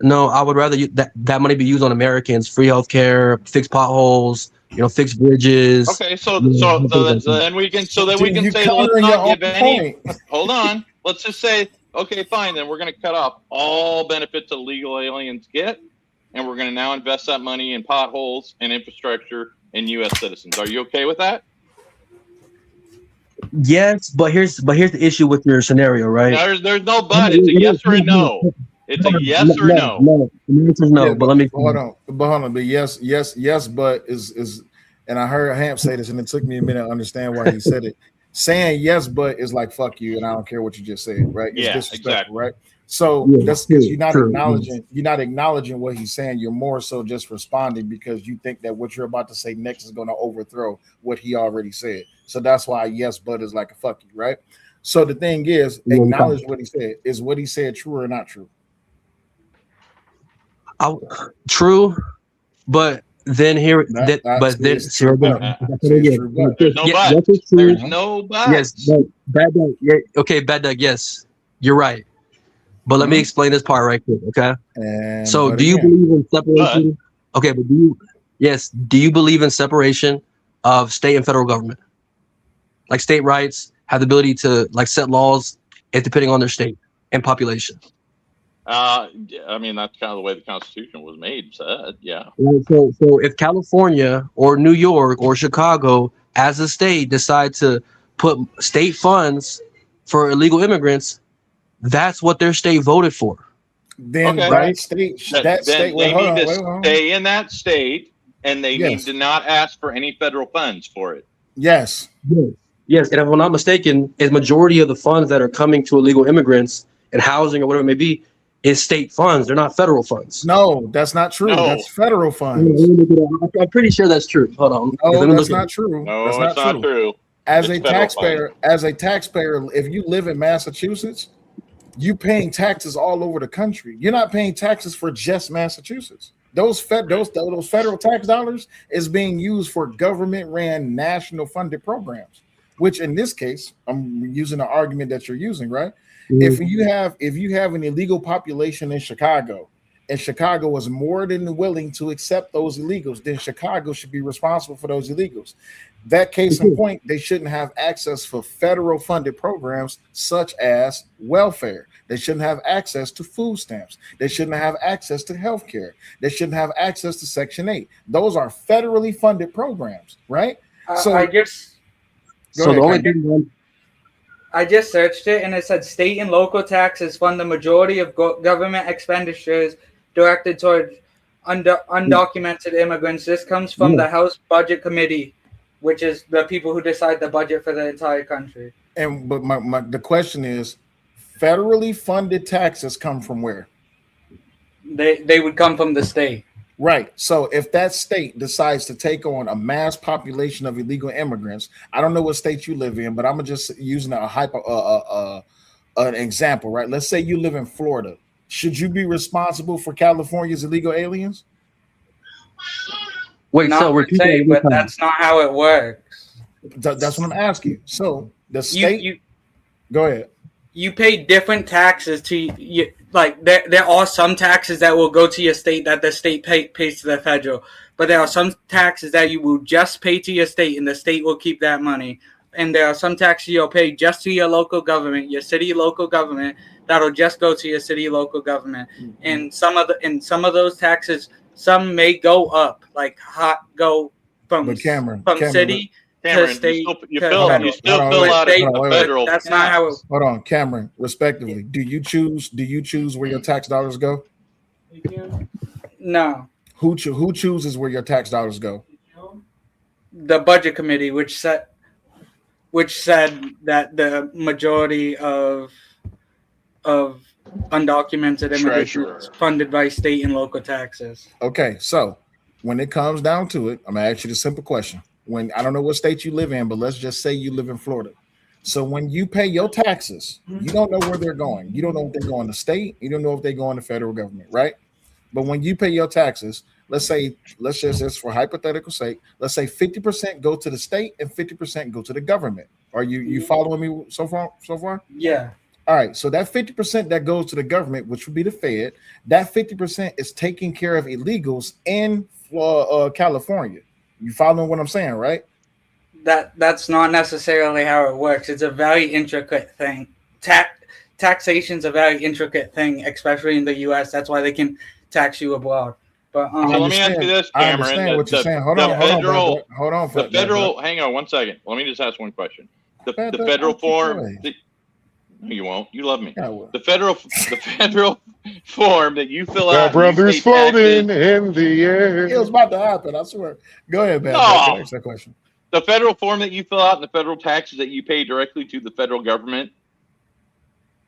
No, I would rather that money be used on Americans, free healthcare, fix potholes, fix bridges.
Okay, so then we can say
You're
that let's
countering your
not
own
give any.
point.
Hold on, let's just say okay, fine. Then we're going to cut off all benefits illegal aliens get, and we're going to now invest that money in potholes and infrastructure and U.S. citizens. Are you okay with that?
Yes, but here's the issue with your scenario, right?
There's no but. It's a yes or a no. It's a yes or a no.
No, the answer is no.
Yeah,
but let me
hold on. But yes, but is, and I heard Hamp say this, and it took me a minute to understand why he said it. Saying yes, but is like fuck you, and I don't care what you just said, right? It's disrespectful,
exactly.
right? So that's because you're not acknowledging what he's saying. You're more so just responding because you think that what you're about to say next is going to overthrow what he already said. So that's why yes, but is like a fuck you, right? So the thing is, acknowledge what he said. Is what he said true or not true?
True, but then here,
There's no but.
There's no but.
Yes, bad Doug. Yeah, okay, bad Doug. Yes, you're right. But let me explain this part right quick, okay? So, do you believe in separation? Okay, but do you believe in separation of state and federal government? Like state rights have the ability to like set laws, depending on their state and population.
I mean, that's kind of the way the Constitution was made. Said, yeah.
Right, so if California or New York or Chicago, as a state, decide to put state funds for illegal immigrants, that's what their state voted for.
Then
okay.
that state,
they need to stay in that state, and they need to not ask for any federal funds for it.
Yes.
Yes, and if I'm not mistaken, a majority of the funds that are coming to illegal immigrants and housing or whatever it may be is state funds. They're not federal funds.
No, that's not true. No. That's federal funds.
I'm pretty sure that's true. Hold on.
No, that's not true.
No,
that's
not true.
As a taxpayer, if you live in Massachusetts, you paying taxes all over the country. You're not paying taxes for just Massachusetts. Those federal tax dollars is being used for government-ran national funded programs, which in this case, I'm using the argument that you're using, right? Mm-hmm. If you have an illegal population in Chicago, and Chicago is more than willing to accept those illegals, then Chicago should be responsible for those illegals. That case in point, they shouldn't have access for federal funded programs such as welfare. They shouldn't have access to food stamps. They shouldn't have access to health care. They shouldn't have access to Section 8. Those are federally funded programs, right?
I just searched it, and it said state and local taxes fund the majority of government expenditures directed toward undocumented immigrants. This comes from the House Budget Committee, which is the people who decide the budget for the entire country.
But the question is, federally funded taxes come from where?
They would come from the state.
Right. So if that state decides to take on a mass population of illegal immigrants, I don't know what state you live in, but I'm just using an example, right? Let's say you live in Florida. Should you be responsible for California's illegal aliens?
Wait,
but that's not how it works.
That's what I'm asking. So the state, go ahead.
You pay different taxes to you. Like there are some taxes that will go to your state that the state pays to the federal, but there are some taxes that you will just pay to your state and the state will keep that money. and there are some taxes you'll pay just to your local government, your city local government. That'll just go to your city local government. And some of those taxes, some may go up, like go from city to state.
You still fill out a federal.
That's not how it.
Hold on, Cameron. Respectively, do you choose where your tax dollars go?
No.
Who chooses where your tax dollars go?
The budget committee, which said that the majority of undocumented immigrants is funded by state and local taxes.
Okay, so when it comes down to it, I'm gonna ask you the simple question. When I don't know what state you live in, but let's just say you live in Florida. So when you pay your taxes, you don't know where they're going. You don't know if they're going to state. You don't know if they're going to federal government, right? But when you pay your taxes, let's just for hypothetical sake, let's say 50% go to the state and 50% go to the government. Are you following me so far?
Yeah.
All right. So that 50% that goes to the government, which would be the Fed, that 50% is taking care of illegals in California. You following what I'm saying, right?
That's not necessarily how it works. It's a very intricate thing. Taxation's a very intricate thing, especially in the U.S. That's why they can tax you abroad. But
so let me ask you this, Cameron.
I understand what you're saying. Hold on.
The federal. Hang on one second. Let me just ask one question. The federal form. You won't. You love me. The federal form that you fill out.
The brothers floating in the air.
It was about to happen. I swear. Go ahead, man.
No.
Ask that question.
The federal form that you fill out and the federal taxes that you pay directly to the federal government.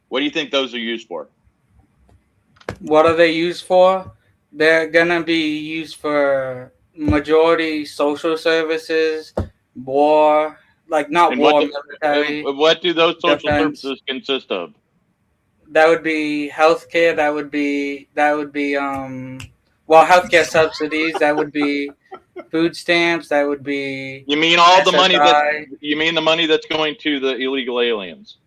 What do you think those are used for?
What are they used for? They're gonna be used for majority social services, war, like not war, military.
What do those social services consist of?
That would be healthcare. That would be healthcare subsidies. That would be food stamps. That would be.
You mean all the money that? You mean the money that's going to the illegal aliens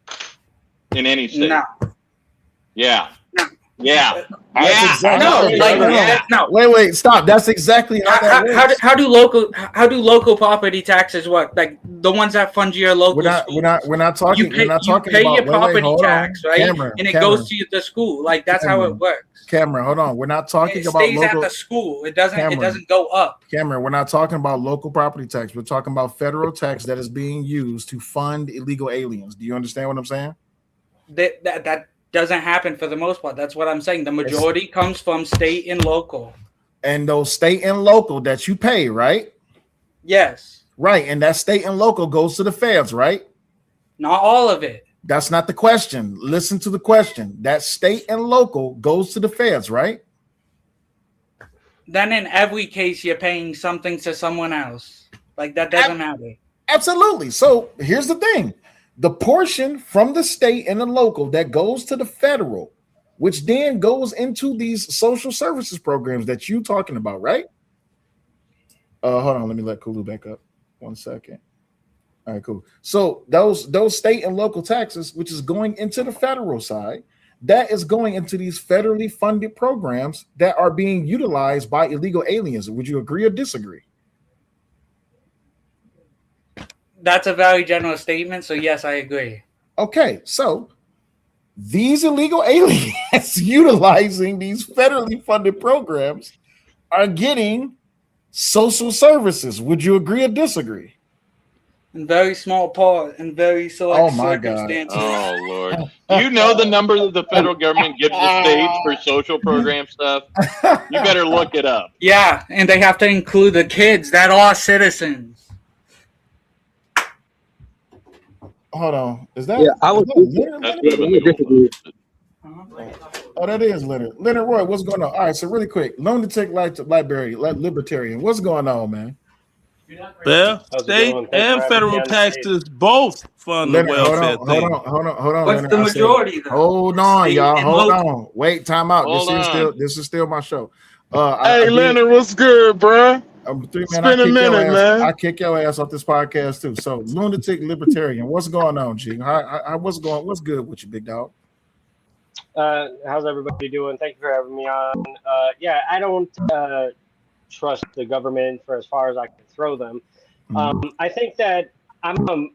in any state?
No.
Yeah. Yeah.
No.
Wait, stop. That's exactly how that works.
How do local property taxes work? Like the ones that fund your local schools.
We're not talking.
You pay your property tax, right? And it goes to the school. Like that's how it works.
Cameron, hold on. We're not talking about
local. It stays at the school. It doesn't go up.
Cameron, we're not talking about local property tax. We're talking about federal tax that is being used to fund illegal aliens. Do you understand what I'm saying?
That doesn't happen for the most part. That's what I'm saying. The majority comes from state and local.
And those state and local that you pay, right?
Yes.
Right. And that state and local goes to the feds, right?
Not all of it.
That's not the question. Listen to the question. That state and local goes to the feds, right?
Then in every case, you're paying something to someone else. Like that doesn't matter.
Absolutely. So here's the thing. The portion from the state and the local that goes to the federal, which then goes into these social services programs that you're talking about, right? Hold on, let me let Kulu back up 1 second. All right, cool. So those state and local taxes, which is going into the federal side, that is going into these federally funded programs that are being utilized by illegal aliens. Would you agree or disagree?
That's a very general statement. So yes, I agree.
Okay, so these illegal aliens utilizing these federally funded programs are getting social services. Would you agree or disagree?
In very small part, in very select circumstances.
Oh Lord! Do you know the number that the federal government gives the states for social program stuff? You better look it up.
Yeah, and they have to include the kids that are citizens.
Hold on, is that?
Yeah, I was.
Oh, that is Leonard. Leonard Roy, what's going on? All right, so really quick, lunatic libertarian. What's going on, man?
Well, state and federal taxes both fund the welfare thing.
Hold on.
What's the majority?
Hold on, y'all. Hold on. Wait, time out. This is still my show.
Hey, Leonard, what's good, bro?
It's been a minute, man. I kick your ass off this podcast too. So, lunatic libertarian, what's going on, G? What's good with you, big dog?
How's everybody doing? Thank you for having me on. Yeah, I don't trust the government for as far as I can throw them. I think that I'm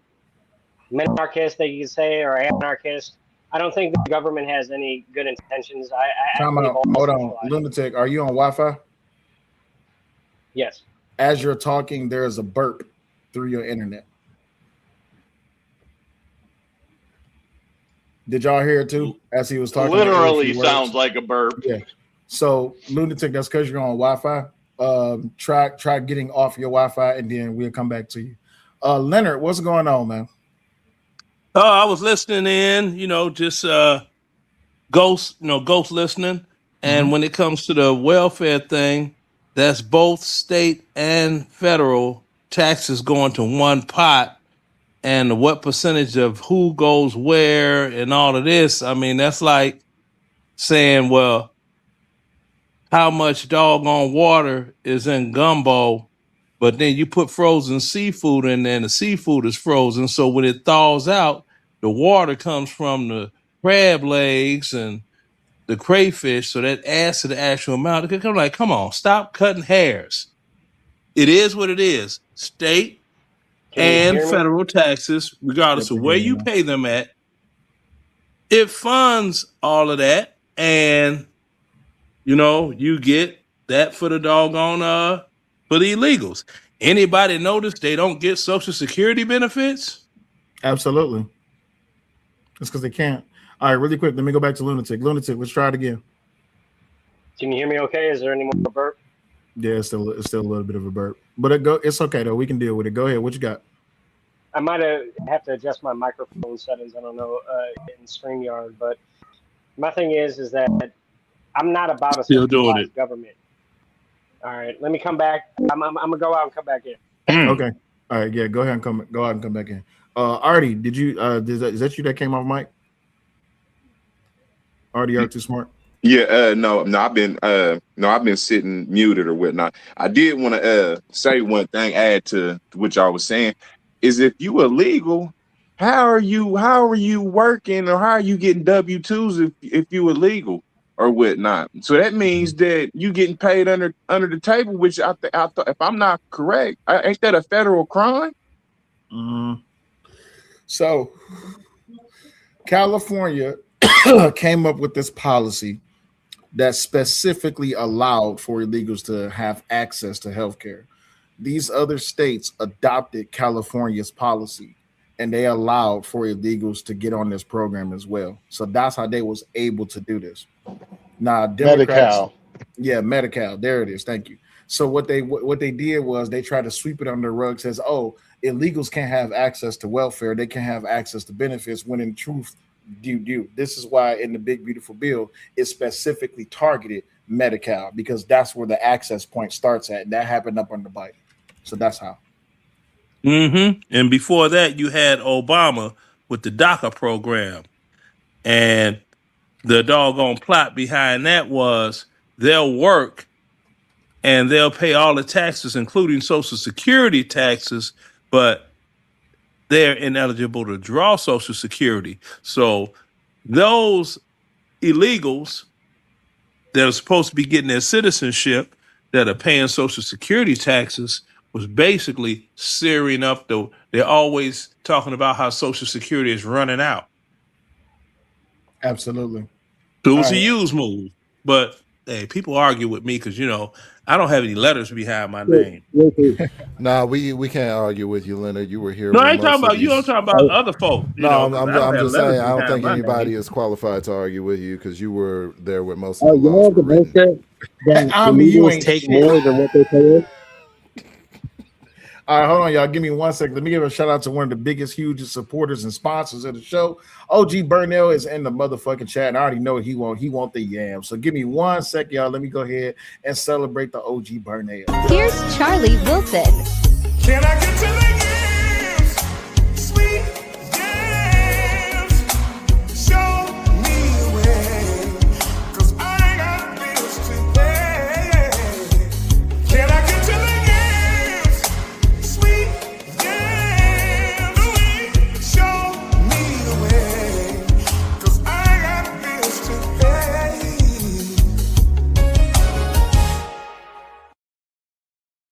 minarchist, they could say, or anarchist. I don't think the government has any good intentions. I believe all
Hold on,
centralized.
Lunatic. Are you on Wi-Fi?
Yes.
As you're talking, there is a burp through your internet. Did y'all hear it too? As he was talking,
literally sounds like a burp.
Yeah. So, Lunatic, that's because you're on Wi-Fi. Try getting off your Wi-Fi, and then we'll come back to you. Leonard, what's going on, man?
Oh, I was listening in, just ghost listening. And when it comes to the welfare thing, that's both state and federal taxes going to one pot. And what percentage of who goes where and all of this, I mean, that's like saying, well, how much doggone water is in gumbo, but then you put frozen seafood in there and the seafood is frozen. So when it thaws out, the water comes from the crab legs and the crayfish. So that adds to the actual amount. I'm like, come on, stop cutting hairs. It is what it is. State and federal taxes, regardless of where you pay them at, it funds all of that. And, you get that for the doggone, for the illegals. Anybody notice they don't get Social Security benefits?
Absolutely. It's because they can't. All right, really quick. Let me go back to Lunatic. Lunatic, let's try it again.
Can you hear me okay? Is there any more burp?
Yeah, it's still a little bit of a burp. But it's okay, though. We can deal with it. Go ahead. What you got?
I might have to adjust my microphone settings. I don't know in StreamYard, but my thing is that I'm not about a centralized government. All right, let me come back. I'm gonna go out and come back in.
Okay. All right. Yeah. Go ahead and come back in. Artie, did you? Is that you that came off mic? Artie, are too smart.
Yeah. No. I've been sitting muted or whatnot. I did want to say one thing. Add to what y'all was saying is if you illegal, how are you working or how are you getting W-2s if you illegal or whatnot? So that means that you getting paid under the table, which I thought, if I'm not correct, ain't that a federal crime?
So California came up with this policy that specifically allowed for illegals to have access to healthcare. These other states adopted California's policy, and they allowed for illegals to get on this program as well. So that's how they was able to do this. Now, Democrats, Medi-Cal, there it is. Thank you. So what they did was they tried to sweep it under the rug. Says, oh, illegals can't have access to welfare, they can have access to benefits. When in truth, this is why in the big beautiful bill it specifically targeted Medi-Cal, because that's where the access point starts at. And that happened up on the Biden. So that's how.
And before that, you had Obama with the DACA program. And the doggone plot behind that was they'll work and they'll pay all the taxes, including Social Security taxes, but they're ineligible to draw Social Security. So those illegals that are supposed to be getting their citizenship, that are paying Social Security taxes, was basically searing up they're always talking about how Social Security is running out.
Absolutely.
So it was a huge move. But hey, people argue with me because I don't have any letters behind my name.
Nah, we can't argue with you, Leonard. You were here.
No, I ain't talking about you. I'm talking about other folk.
I'm just saying I don't think anybody is qualified to argue with you because you were there with most of the laws were written.
I mean, you ain't
take more than what they pay.
All right, hold on, y'all. Give me 1 second. Let me give a shout out to one of the biggest, hugest supporters and sponsors of the show. OG Burnell is in the motherfucking chat, and I already know he want the yam. So give me 1 second, y'all. Let me go ahead and celebrate the OG Burnell.
Here's Charlie Wilson.
Can I get to the yams? Sweet yams. Show me the way, 'cause I got bills to pay. Can I get to the yams? Sweet yams. Show me the way, 'cause I got bills to pay.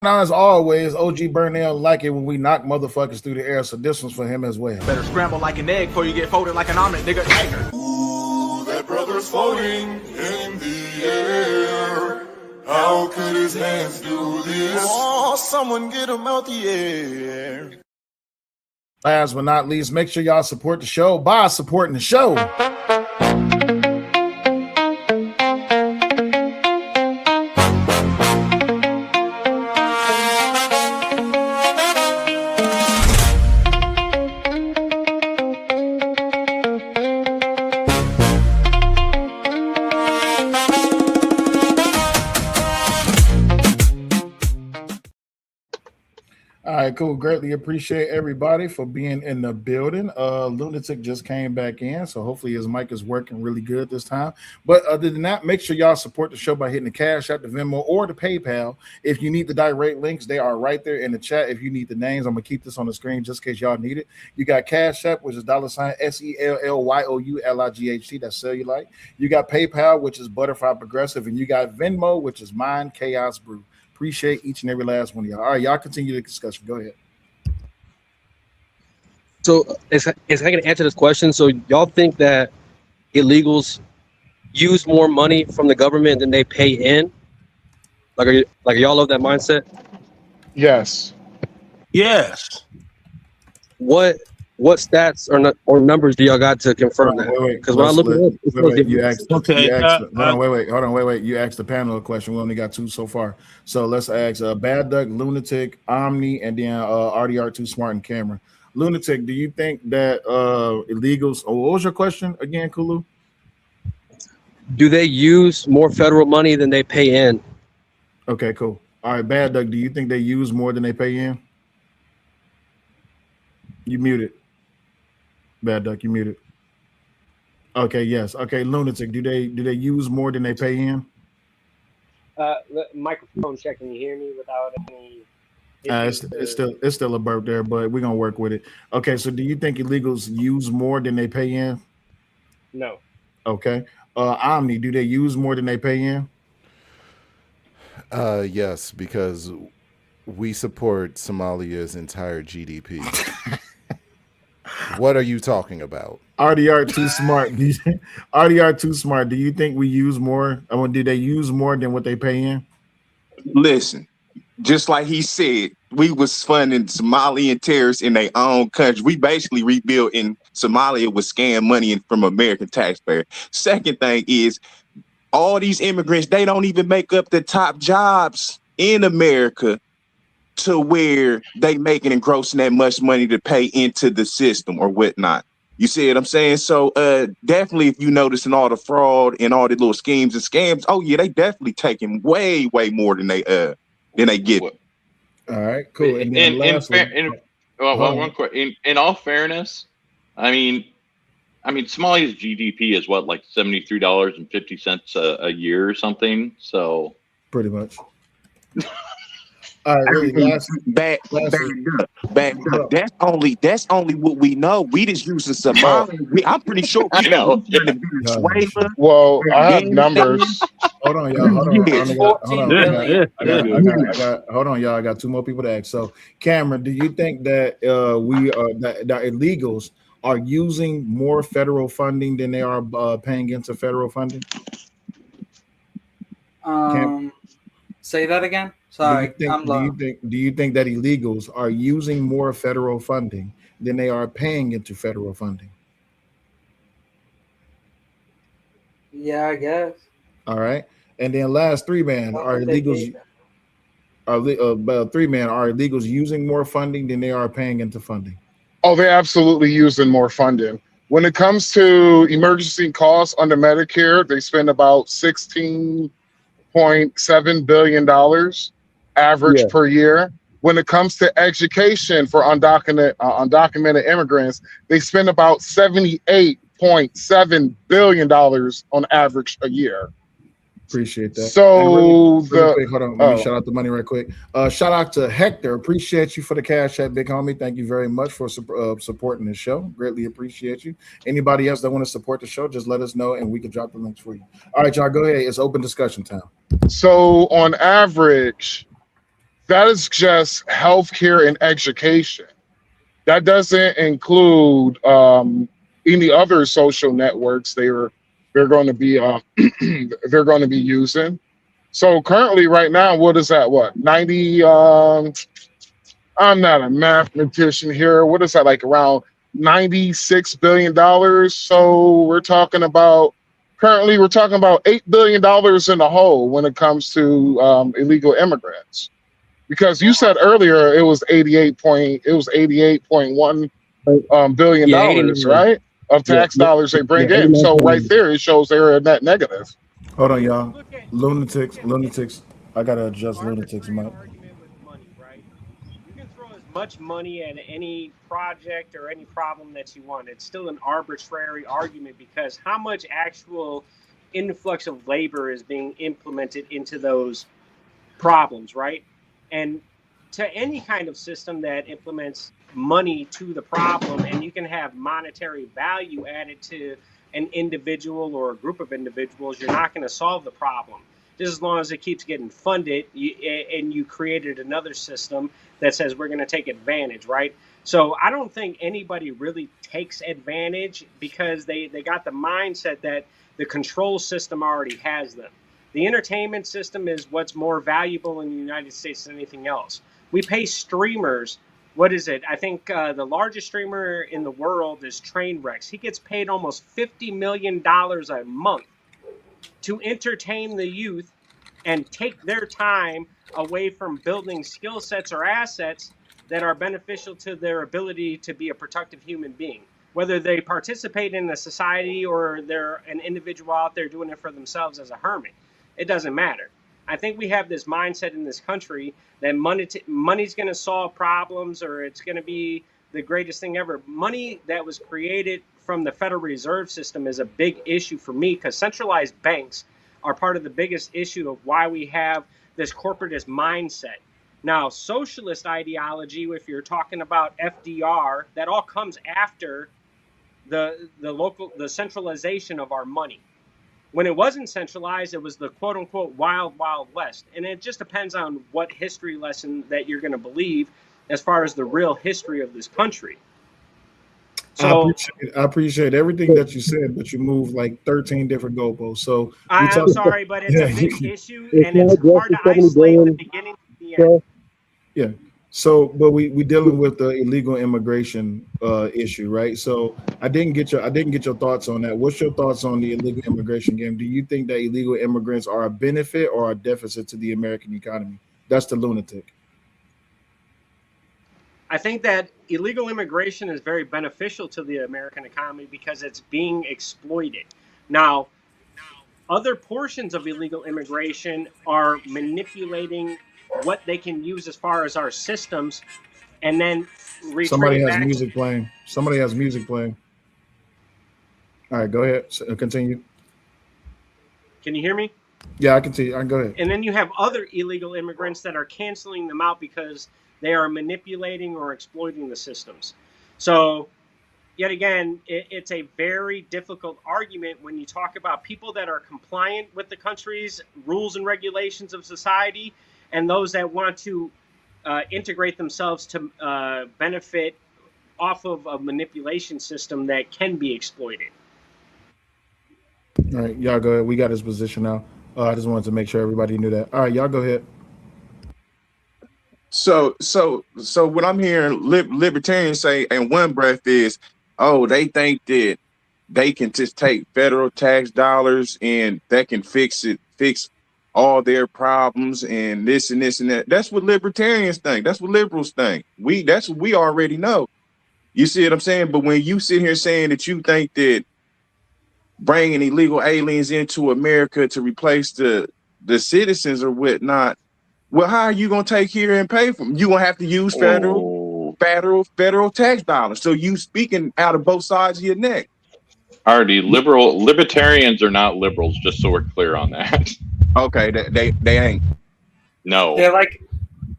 Now, as always, OG Burnell like it when we knock motherfuckers through the air, so this one's for him as well.
Better scramble like an egg before you get folded like an omelet, nigga.
Ooh, that brother's floating in the air. How could his hands do this? Oh, someone get him out the air.
Last but not least, make sure y'all support the show by supporting the show. All right, cool. Greatly appreciate everybody for being in the building. Lunatic just came back in, so hopefully his mic is working really good this time. But other than that, make sure y'all support the show by hitting the Cash App, the Venmo, or the PayPal. If you need the direct links, they are right there in the chat. If you need the names, I'm gonna keep this on the screen just in case y'all need it. You got Cash App, which is $SELLYOULIGHT. That's Cellulite. You got PayPal, which is Butterfly Progressive, and you got Venmo, which is Mind Chaos Brew. Appreciate each and every last one of y'all. All right, y'all continue the discussion. Go ahead.
So, is I going to answer this question? So, y'all think that illegals use more money from the government than they pay in? Are y'all of that mindset?
Yes.
Yes.
What stats or numbers do y'all got to confirm that? Because when I look at it,
you asked.
Okay.
Hold on, wait. You asked the panel a question. We only got 2 so far. So let's ask Bad Duck, Lunatic, Omni, and then RDR2 Smart and Camera. Lunatic, do you think that illegals? Oh, what was your question again, Kulu?
Do they use more federal money than they pay in?
Okay, cool. All right, Bad Duck, do you think they use more than they pay in? You muted. Bad Duck, you muted. Okay, yes. Okay, Lunatic, do they use more than they pay in?
Microphone check. Can you hear me without any?
It's still a burp there, but we're gonna work with it. Okay, so do you think illegals use more than they pay in?
No.
Okay. Omni, do they use more than they pay in?
Yes, because we support Somalia's entire GDP. What are you talking about?
RDR2 Smart. RDR2 Smart. Do you think we use more? I mean, do they use more than what they pay in?
Listen, just like he said, we was funding Somalian terrorists in their own country. We basically rebuilding Somalia with scam money from American taxpayers. Second thing is, all these immigrants, they don't even make up the top jobs in America to where they making and grossing that much money to pay into the system or whatnot. You see what I'm saying? So definitely, if you notice in all the fraud and all the little schemes and scams, oh yeah, they definitely taking way more than they get.
All right, cool. And then
one question. In all fairness, I mean, Somalia's GDP is what, like $73.50 a year or something. So
pretty much. All right, really,
back up. That's only what we know. We just using Somalia. I'm pretty sure we know. Venezuela.
Well, I have numbers.
Hold on, y'all. Hold on, y'all. I got 2 more people to ask. So, Cameron, do you think that that illegals are using more federal funding than they are paying into federal funding?
Say that again. Sorry,
do you think that illegals are using more federal funding than they are paying into federal funding?
Yeah, I guess.
All right, and then last 3-man, are illegals? Are 3-man, are illegals using more funding than they are paying into funding?
Oh, they're absolutely using more funding. When it comes to emergency costs under Medicare, they spend about $16.7 billion average per year. When it comes to education for undocumented immigrants, they spend about $78.7 billion on average a year.
Appreciate that.
So
really quick, hold on, let me shout out the money right quick. Shout out to Hector. Appreciate you for the cash app, big homie. Thank you very much for supporting the show. Greatly appreciate you. Anybody else that want to support the show, just let us know and we can drop the links for you. All right, y'all, go ahead. It's open discussion time.
So on average, that is just healthcare and education. That doesn't include any other social networks they're going to be they're going to be using. So currently, right now, what is that? What 90? I'm not a mathematician here. What is that, like around $96 billion? So we're talking about $8 billion in the hole when it comes to illegal immigrants. Because you said earlier it was 88.1 billion
Yeah,
dollars,
89.
right? Of
Yeah,
tax dollars they
yeah,
bring in. So right
89.
there, it shows they're a net negative.
Hold on, y'all. Lunatics. I gotta adjust lunatics. My
You can throw as much money at any project or any problem that you want. It's still an arbitrary argument because how much actual influx of labor is being implemented into those problems, right? And to any kind of system that implements money to the problem, and you can have monetary value added to an individual or a group of individuals, you're not going to solve the problem. Just as long as it keeps getting funded, and you created another system that says we're going to take advantage, right? So I don't think anybody really takes advantage because they got the mindset that the control system already has them. The entertainment system is what's more valuable in the United States than anything else. We pay streamers. What is it? I think the largest streamer in the world is Trainwrecks. He gets paid almost $50 million a month to entertain the youth and take their time away from building skill sets or assets that are beneficial to their ability to be a productive human being. Whether they participate in a society or they're an individual out there doing it for themselves as a hermit, it doesn't matter. I think we have this mindset in this country that money's going to solve problems or it's going to be the greatest thing ever. Money that was created from the Federal Reserve System is a big issue for me because centralized banks are part of the biggest issue of why we have this corporatist mindset. Now, socialist ideology, if you're talking about FDR, that all comes after the centralization of our money. When it wasn't centralized, it was the quote unquote wild, wild west. And it just depends on what history lesson that you're going to believe as far as the real history of this country. So
I appreciate everything that you said, but you moved like 13 different goalposts. So
I'm sorry, but it's a big issue and
It's
it's
not
hard
just
to
the 70
isolate the
billion.
beginning to the end.
yeah. So, but we dealing with the illegal immigration issue, right? So I didn't get your thoughts on that. What's your thoughts on the illegal immigration game? Do you think that illegal immigrants are a benefit or a deficit to the American economy? That's the lunatic.
I think that illegal immigration is very beneficial to the American economy because it's being exploited. Now, other portions of illegal immigration are manipulating what they can use as far as our systems and then return
Somebody
it
has
back.
music playing. Somebody has music playing. All right, go ahead. Continue.
Can you hear me?
Yeah, I can see. I can go ahead.
And then you have other illegal immigrants that are canceling them out because they are manipulating or exploiting the systems. So, yet again, it's a very difficult argument when you talk about people that are compliant with the country's rules and regulations of society and those that want to integrate themselves to benefit off of a manipulation system that can be exploited.
All right, y'all go ahead. We got his position now. I just wanted to make sure everybody knew that. All right, y'all go ahead.
So what I'm hearing libertarians say in one breath is, oh, they think that they can just take federal tax dollars and that can fix all their problems and this and this and that. That's what libertarians think. That's what liberals think. That's what we already know. You see what I'm saying? But when you sit here saying that you think that bringing illegal aliens into America to replace the citizens or whatnot, well, how are you gonna take here and pay for them? You're gonna have to use federal tax dollars. So you speaking out of both sides of your neck.
Already, libertarians are not liberals, just so we're clear on that.
Okay, they ain't.
No.
They're like,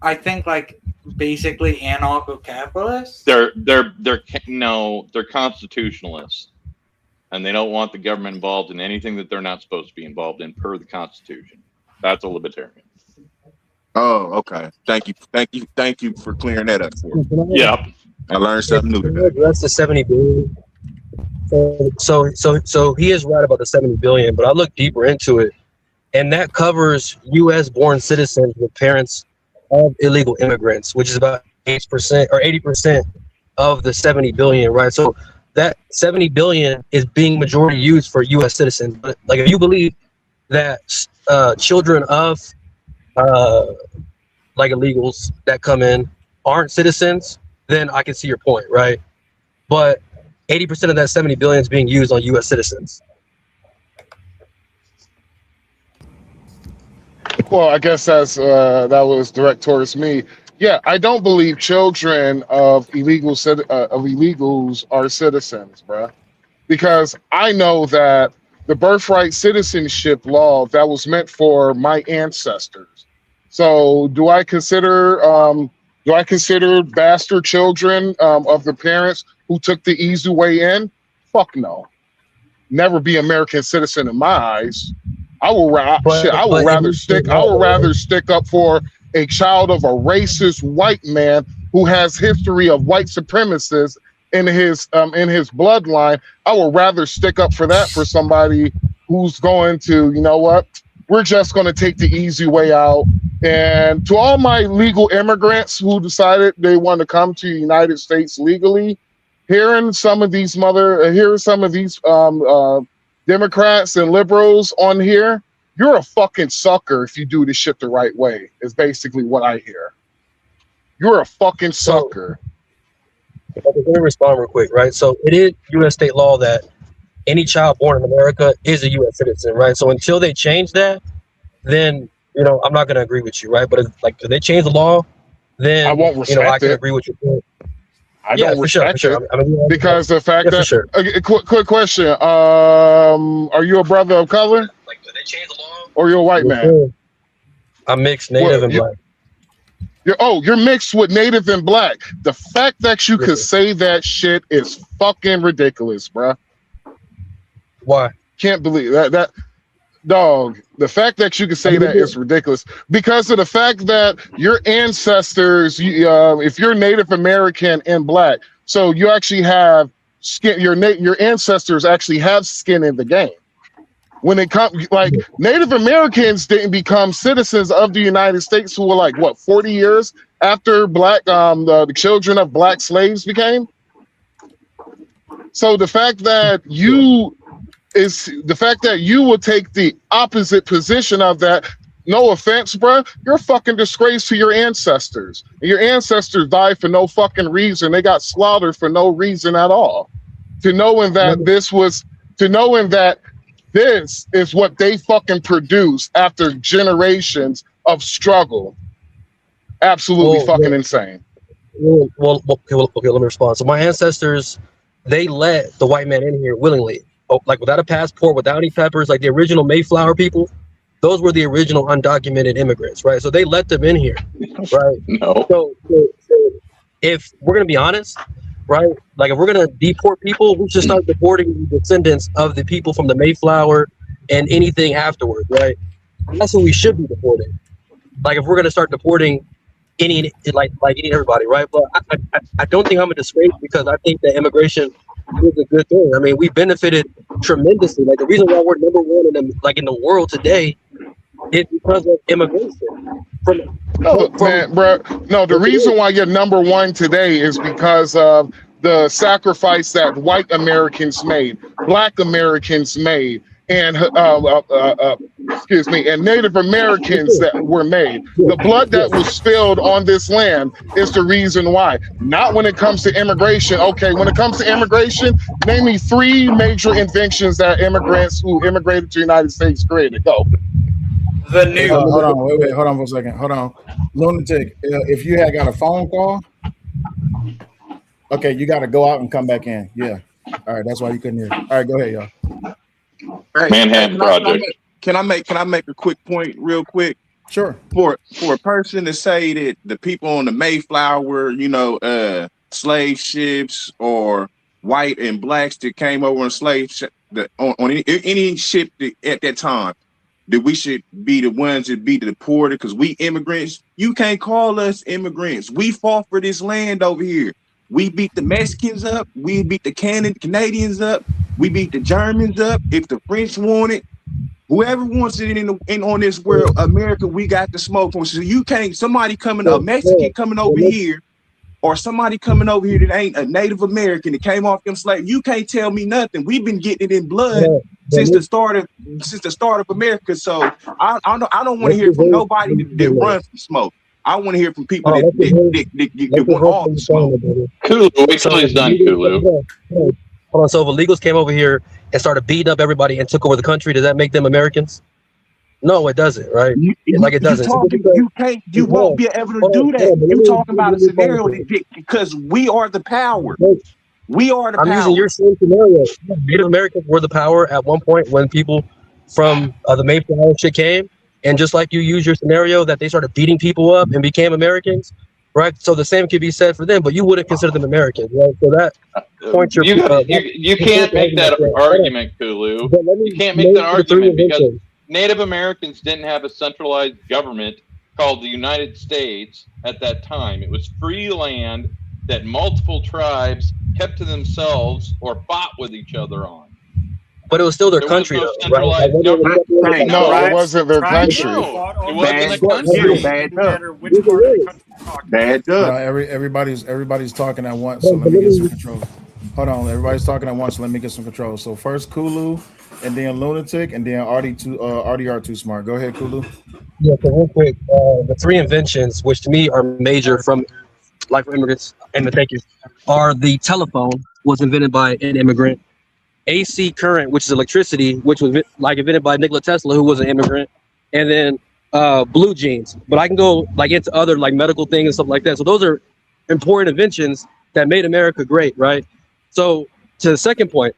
I think, like basically anarcho-capitalists.
They're constitutionalists, and they don't want the government involved in anything that they're not supposed to be involved in per the Constitution. That's a libertarian.
Oh, okay. Thank you for clearing that up for me.
Yeah.
I learned something new
Can I
today.
address the 70 billion? So he is right about the 70 billion, but I looked deeper into it, and that covers U.S. born citizens with parents of illegal immigrants, which is about 8% or 80% of the 70 billion, right? So that 70 billion is being majority used for U.S. citizens. But like, if you believe that children of like illegals that come in aren't citizens, then I can see your point, right? But 80% of that 70 billion is being used on U.S. citizens.
Well, I guess that was direct towards me. Yeah, I don't believe children of illegals are citizens, bruh, because I know that the birthright citizenship law that was meant for my ancestors. So, do I consider bastard children of the parents who took the easy way in? Fuck no. Never be American citizen in my eyes. I will rather stick up for a child of a racist white man who has history of white supremacists in his bloodline. I will rather stick up for that for somebody who's going to, you know what? We're just going to take the easy way out. And to all my legal immigrants who decided they want to come to the United States legally, hearing some of these Democrats and liberals on here, you're a fucking sucker if you do this shit the right way, is basically what I hear. You're a fucking sucker.
Let me respond real quick, right? So it is U.S. state law that any child born in America is a U.S. citizen, right? So until they change that, then, I'm not going to agree with you, right? But if they change the law, then
I won't respect
I can
it.
agree with you.
I don't respect it because the fact
Yeah,
that
for sure.
quick question, are you a brother of color? Or you're a white man?
I'm mixed, native and black.
You're mixed with native and black. The fact that you could say that shit is fucking ridiculous, bruh.
Why?
Can't believe that dog. The fact that you can say that is ridiculous because of the fact that your ancestors, if you're Native American and black, so you actually have skin. Your ancestors actually have skin in the game. When it comes, like, Native Americans didn't become citizens of the United States who were like, what, 40 years after the children of black slaves became. So the fact that you will take the opposite position of that, no offense, bro, you're a fucking disgrace to your ancestors. Your ancestors died for no fucking reason. They got slaughtered for no reason at all. Knowing that this is what they fucking produced after generations of struggle. Absolutely fucking insane.
Well, okay, let me respond. So my ancestors, they let the white man in here willingly. Like without a passport, without any peppers, like the original Mayflower people, those were the original undocumented immigrants, right? So they let them in here, right?
No.
So if we're gonna be honest, right? Like if we're gonna deport people, we should start deporting the descendants of the people from the Mayflower and anything afterwards, right? That's what we should be deporting. Like if we're gonna start deporting any everybody, right? But I don't think I'm a disgrace because I think that immigration is a good thing. I mean, we benefited tremendously. Like the reason why we're number one in the world today is because of immigration.
The reason why you're number one today is because of the sacrifice that white Americans made, black Americans made, and and Native Americans that were made. The blood that was spilled on this land is the reason why. Not when it comes to immigration. Okay, when it comes to immigration, name me 3 major inventions that immigrants who immigrated to the United States created. Go.
The new.
Hold on, wait, hold on for a second. Hold on, Lunatic. If you had got a phone call, okay, you got to go out and come back in. Yeah. All right, that's why you couldn't hear. All right, go ahead, y'all.
Manhattan Project.
Can I make a quick point real quick?
Sure.
For a person to say that the people on the Mayflower, slave ships or white and blacks that came over on slave on any ship at that time, that we should be the ones that be deported because we immigrants. You can't call us immigrants. We fought for this land over here. We beat the Mexicans up. We beat the Canadians up. We beat the Germans up. If the French want it, whoever wants it in on this world, America, we got the smoke from. So you can't, somebody coming, a Mexican coming over here, or somebody coming over here that ain't a Native American that came off them slaves. You can't tell me nothing. We've been getting it in blood since the start of America. So I don't want to hear from nobody that runs from smoke. I want to hear from people that want all the smoke.
Kulu, wait till he's done, Kulu.
Hold on. So if illegals came over here and started beating up everybody and took over the country, does that make them Americans? No, it doesn't, right? It doesn't.
You won't be able to do that. You talking about a scenario because we are the power. We are the power.
I'm using your same scenario. Native Americans were the power at one point when people from the Mayflower shit came, and just like you use your scenario that they started beating people up and became Americans, right? So the same could be said for them, but you wouldn't consider them Americans, right? So that points your.
You can't make that argument, Kulu. You can't make that argument because Native Americans didn't have a centralized government called the United States at that time. It was free land that multiple tribes kept to themselves or fought with each other on.
But it was still their country, though, right?
No, it wasn't their country.
No, it wasn't a country.
Bad duck.
Everybody's talking at once, so let me get some control. Hold on, everybody's talking at once. So let me get some control. So first Kulu, and then Lunatic, and then RDR Too Smart. Go ahead, Kulu.
Yeah, so real quick, the three inventions, which to me are major from life for immigrants, and thank you, are the telephone was invented by an immigrant, AC current, which is electricity, which was invented by Nikola Tesla, who was an immigrant, and then blue jeans. But I can go into other medical things and stuff like that. So those are important inventions that made America great, right? So to the second point,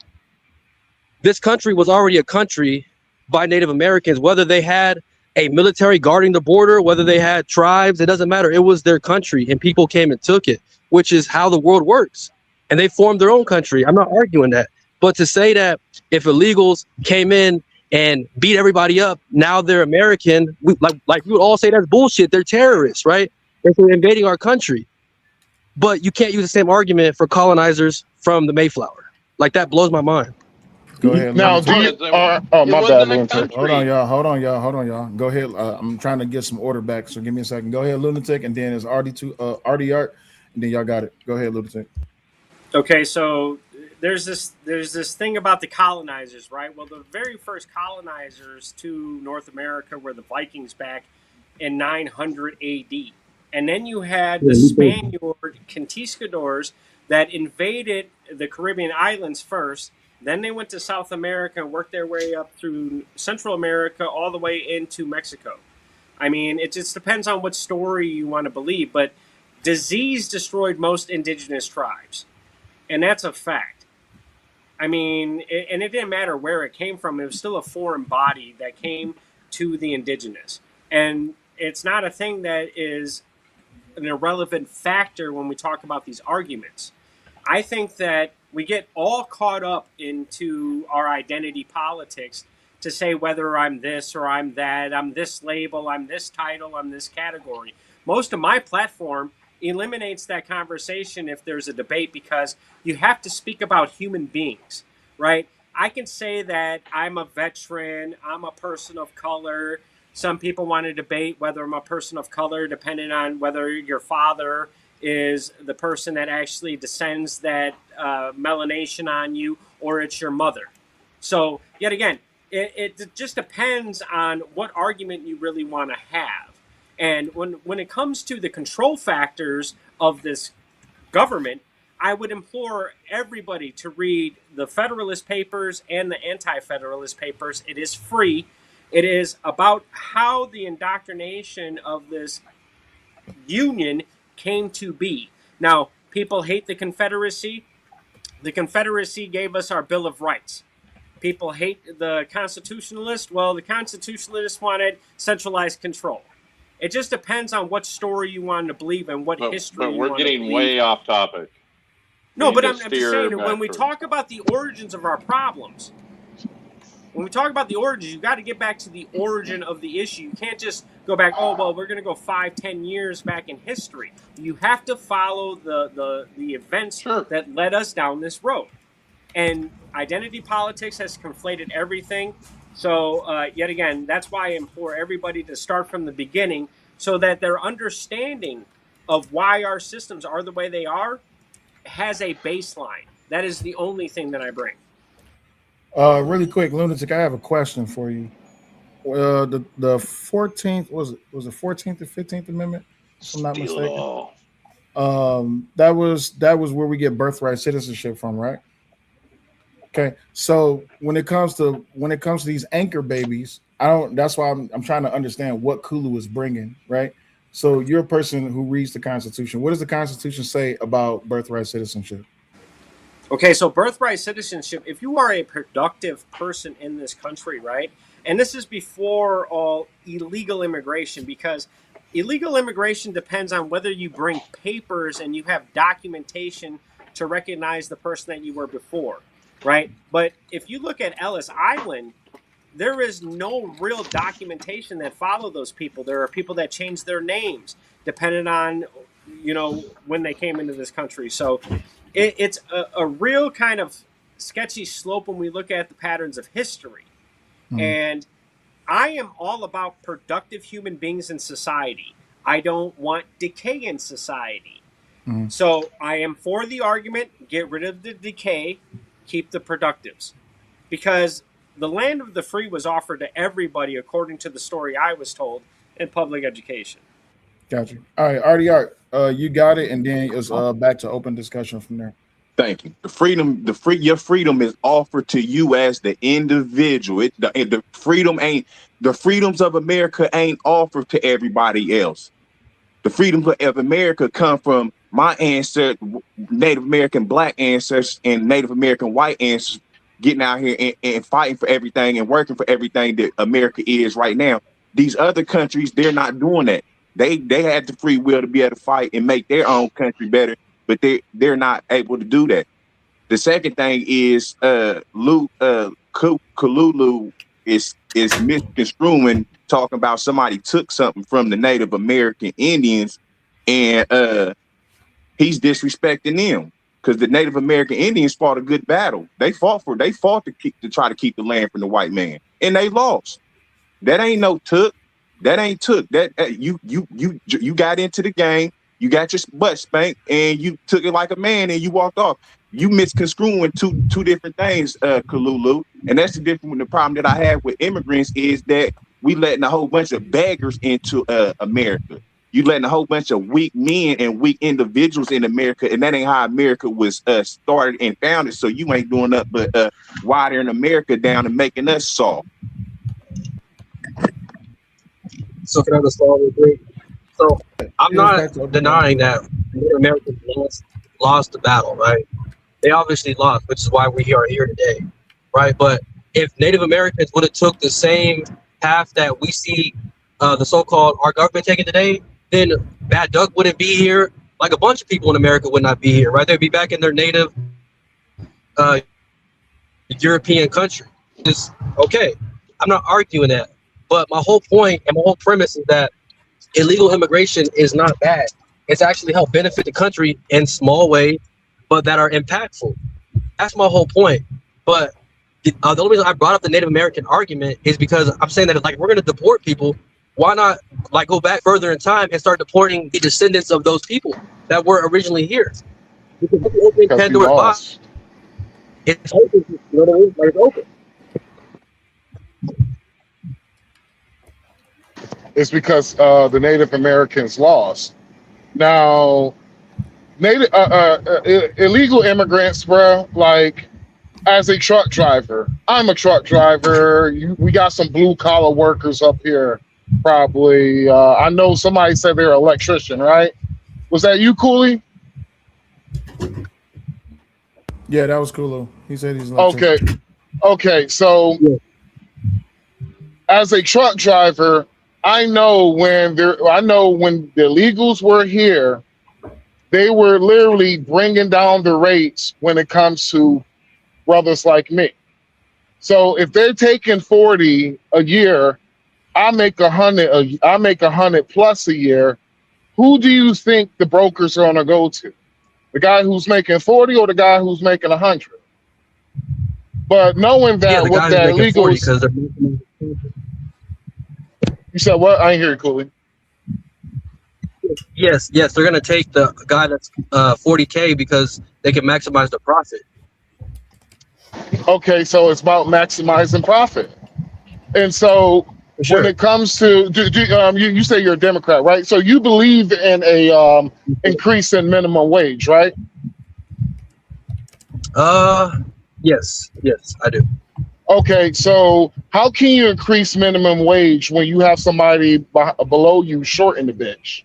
this country was already a country by Native Americans, whether they had a military guarding the border, whether they had tribes, it doesn't matter. It was their country and people came and took it, which is how the world works. And they formed their own country. I'm not arguing that. But to say that if illegals came in and beat everybody up, now they're American, we would all say that's bullshit. They're terrorists, right? They're invading our country. But you can't use the same argument for colonizers from the Mayflower. That blows my mind.
Go ahead.
Now, my bad.
Hold on, y'all. Go ahead. I'm trying to get some order back, so give me a second. Go ahead, Lunatic, and then it's RDR, and then y'all got it. Go ahead, Lunatic.
Okay, so there's this thing about the colonizers, right? Well, the very first colonizers to North America were the Vikings back in 900 AD. And then you had the Spaniard conquistadors that invaded the Caribbean islands first. Then they went to South America and worked their way up through Central America all the way into Mexico. I mean, it just depends on what story you want to believe, but disease destroyed most indigenous tribes. And that's a fact. I mean, and it didn't matter where it came from. It was still a foreign body that came to the indigenous. And it's not a thing that is an irrelevant factor when we talk about these arguments. I think that we get all caught up into our identity politics to say whether I'm this or I'm that, I'm this label, I'm this title, I'm this category. Most of my platform eliminates that conversation if there's a debate because you have to speak about human beings, right? I can say that I'm a veteran, I'm a person of color. Some people want to debate whether I'm a person of color, depending on whether your father is the person that actually descends that melanation on you, or it's your mother. So, yet again, it just depends on what argument you really want to have. And when it comes to the control factors of this government, I would implore everybody to read the Federalist Papers and the Anti-Federalist Papers. It is free. It is about how the indoctrination of this union came to be. Now, people hate the Confederacy. The Confederacy gave us our Bill of Rights. People hate the Constitutionalists. Well, the Constitutionalists wanted centralized control. It just depends on what story you want to believe and what history you want to believe.
But we're getting way off topic.
No, but I'm just saying, when we talk about the origins of our problems,
when we talk about the origins, you got to get back to the origin of the issue. You can't just go back, oh, well, we're going to go 5-10 years back in history. You have to follow the events that led us down this road. And identity politics has conflated everything. So, yet again, that's why I implore everybody to start from the beginning so that their understanding of why our systems are the way they are has a baseline. That is the only thing that I bring.
Really quick, Lunatic, I have a question for you. The 14th was it 14th or 15th Amendment, if I'm not mistaken. That was where we get birthright citizenship from, right? Okay, so when it comes to these anchor babies, that's why I'm trying to understand what Kulu is bringing, right? So you're a person who reads the Constitution. What does the Constitution say about birthright citizenship?
Okay, so birthright citizenship, if you are a productive person in this country, right? And this is before all illegal immigration, because illegal immigration depends on whether you bring papers and you have documentation to recognize the person that you were before, right? But if you look at Ellis Island, there is no real documentation that follow those people. There are people that change their names depending on, when they came into this country. So it's a real kind of sketchy slope when we look at the patterns of history. And I am all about productive human beings in society. I don't want decay in society. So I am for the argument, get rid of the decay, keep the productives. Because the land of the free was offered to everybody, according to the story I was told in public education.
Got you. All right, RDR, you got it, and then it's back to open discussion from there.
Thank you. Your freedom is offered to you as the individual. The freedoms of America ain't offered to everybody else. The freedoms of America come from my ancestors, Native American black ancestors and Native American white ancestors, getting out here and fighting for everything and working for everything that America is right now. These other countries, they're not doing that. They had the free will to be able to fight and make their own country better, but they're not able to do that. The second thing is Kalulu is misconstruing, talking about somebody took something from the Native American Indians, and he's disrespecting them because the Native American Indians fought a good battle. They fought to try to keep the land from the white man, and they lost. That ain't no took. That ain't took. That you got into the game. You got your butt spanked, and you took it like a man, and you walked off. You misconstruing two different things, Kalulu, and that's the difference. The problem that I have with immigrants is that we letting a whole bunch of beggars into America. You letting a whole bunch of weak men and weak individuals in America, and that ain't how America was started and founded. So you ain't doing nothing but watering America down and making us soft.
So can I just follow real quick? So I'm not denying that Native Americans lost the battle, right? They obviously lost, which is why we are here today, right? But if Native Americans would have took the same path that we see the so-called our government taking today, then Bad Duck wouldn't be here. Like a bunch of people in America would not be here, right? They'd be back in their native European country. It's okay. I'm not arguing that. But my whole point and my whole premise is that illegal immigration is not bad. It's actually helped benefit the country in small ways, but that are impactful. That's my whole point. But the only reason I brought up the Native American argument is because I'm saying that like we're going to deport people. Why not like go back further in time and start deporting the descendants of those people that were originally here? Because opening Pandora's box, it's open. You know what I mean? Like it's open.
It's because the Native Americans lost. Now, illegal immigrants, bro, like as a truck driver, I'm a truck driver. We got some blue collar workers up here, probably. I know somebody said they're an electrician, right? Was that you, Cooley?
Yeah, that was Kulu. He said he's an electrician.
Okay. So, as a truck driver, I know when the illegals were here, they were literally bringing down the rates when it comes to brothers like me. So if they're taking 40 a year, I make 100. I make 100 plus a year. Who do you think the brokers are gonna go to? The guy who's making 40 or the guy who's making 100? But knowing that
the
with
guy who's
that
making 40
legal,
because they're
you said what? I ain't hear you, Cooley.
yes, they're gonna take the guy that's 40K because they can maximize the profit.
Okay, so it's about maximizing profit. And so when it comes to, you say you're a Democrat, right? So you believe in a increase in minimum wage, right?
Yes, I do.
Okay, so how can you increase minimum wage when you have somebody below you shorting the bitch?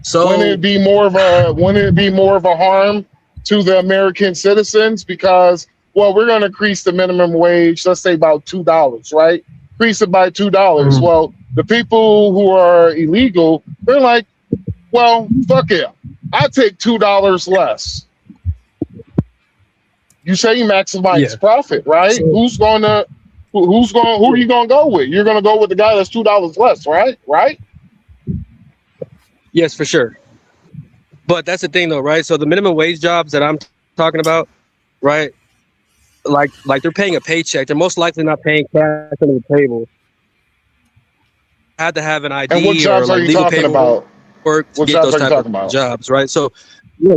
So
wouldn't it be more of a harm to the American citizens? Because, well, we're going to increase the minimum wage, let's say about $2, right? Increase it by $2.
Mm-hmm.
Well, the people who are illegal, they're like, well, fuck it, I take $2 less. You say you maximize profit, right?
So,
who are you gonna go with? You're gonna go with the guy that's $2 less, right? Right?
yes, for sure. But that's the thing, though, right? So the minimum wage jobs that I'm talking about, right? Like they're paying a paycheck. They're most likely not paying cash under the table. Had to have an ID
And what
or
jobs are
like
you
legal
talking
paperwork
about?
to
What
get
jobs
those
are you
type
talking
of
about?
jobs, right? So, yeah.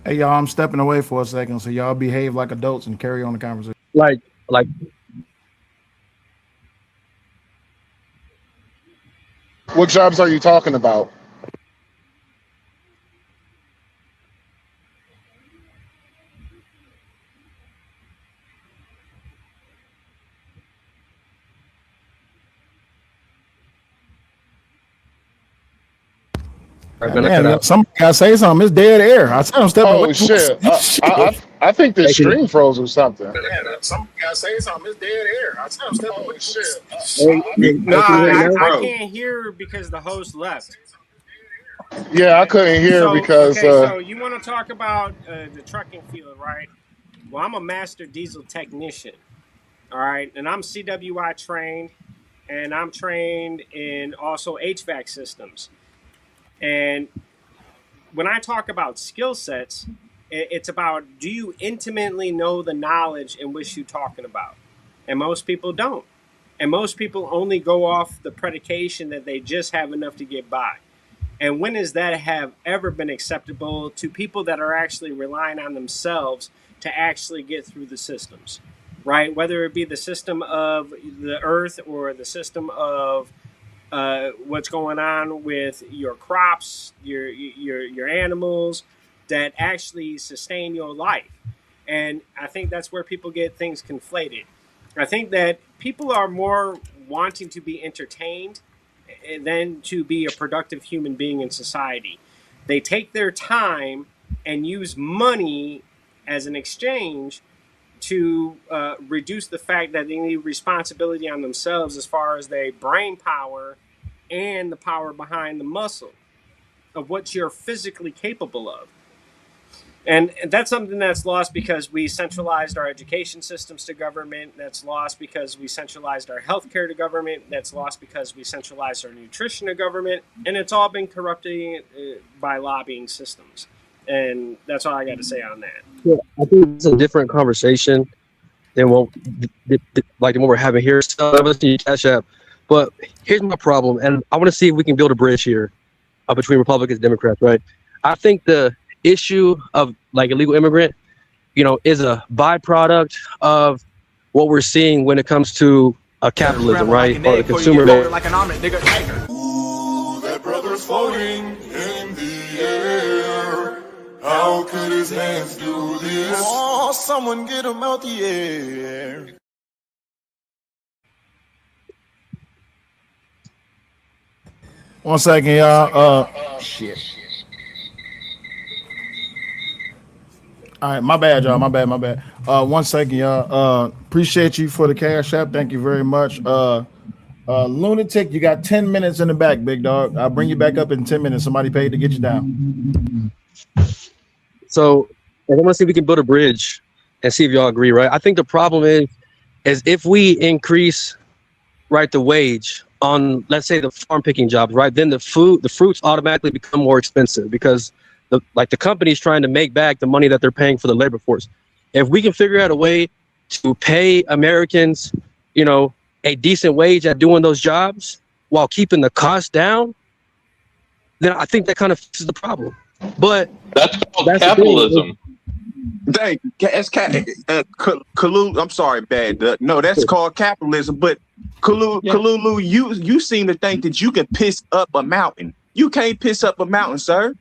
Hey, y'all, I'm stepping away for a second, so y'all behave like adults and carry on the conversation.
Like
what jobs are you talking about?
Damn, somebody gotta say something. It's dead air. I said I'm stepping away.
Oh shit! I think the stream froze or something.
Some gotta say something. It's dead air. I said I'm stepping away. Shit.
No,
it
I
froze.
can't hear because the host left.
Yeah, I couldn't hear because.
So you want to talk about the trucking field, right? Well, I'm a master diesel technician, all right, and I'm CWI trained, and I'm trained in also HVAC systems. And when I talk about skill sets, it's about, do you intimately know the knowledge in which you're talking about? And most people don't. And most people only go off the predication that they just have enough to get by. And when has that have ever been acceptable to people that are actually relying on themselves to actually get through the systems, right? Whether it be the system of the earth or the system of what's going on with your crops, your animals that actually sustain your life. And I think that's where people get things conflated. I think that people are more wanting to be entertained than to be a productive human being in society. They take their time and use money as an exchange to reduce the fact that they need responsibility on themselves as far as their brain power and the power behind the muscle of what you're physically capable of. And that's something that's lost because we centralized our education systems to government. That's lost because we centralized our healthcare to government. That's lost because we centralized our nutrition to government. And it's all been corrupted by lobbying systems. And that's all I got to say on that.
Yeah, I think it's a different conversation than what we're having here. So I was seeing Cash App, but here's my problem, and I want to see if we can build a bridge here between Republicans and Democrats. Right? I think the issue of like illegal immigrant, is a byproduct of what we're seeing when it comes to capitalism, right? Or the consumer.
Like an omelet, nigga.
Ooh, that brother's floating in the air. How could his hands do this? Oh, someone get him out the air.
One second, y'all. Shit. All right, my bad, y'all. My bad. 1 second, y'all. Appreciate you for the Cash App. Thank you very much. Lunatic, you got 10 minutes in the back, big dog. I'll bring you back up in 10 minutes. Somebody paid to get you down.
So I want to see if we can build a bridge and see if y'all agree, right? I think the problem is if we increase, right, the wage on, let's say, the farm picking jobs, right, then the fruits automatically become more expensive because the company's trying to make back the money that they're paying for the labor force. If we can figure out a way to pay Americans, you know, a decent wage at doing those jobs while keeping the cost down, then I think that kind of fixes the problem. But
that's called
that's
capitalism.
Dang, Kalulu, I'm sorry, bad. No, that's called capitalism. But Kalulu, you seem to think that you can piss up a mountain. You can't piss up a mountain, sir.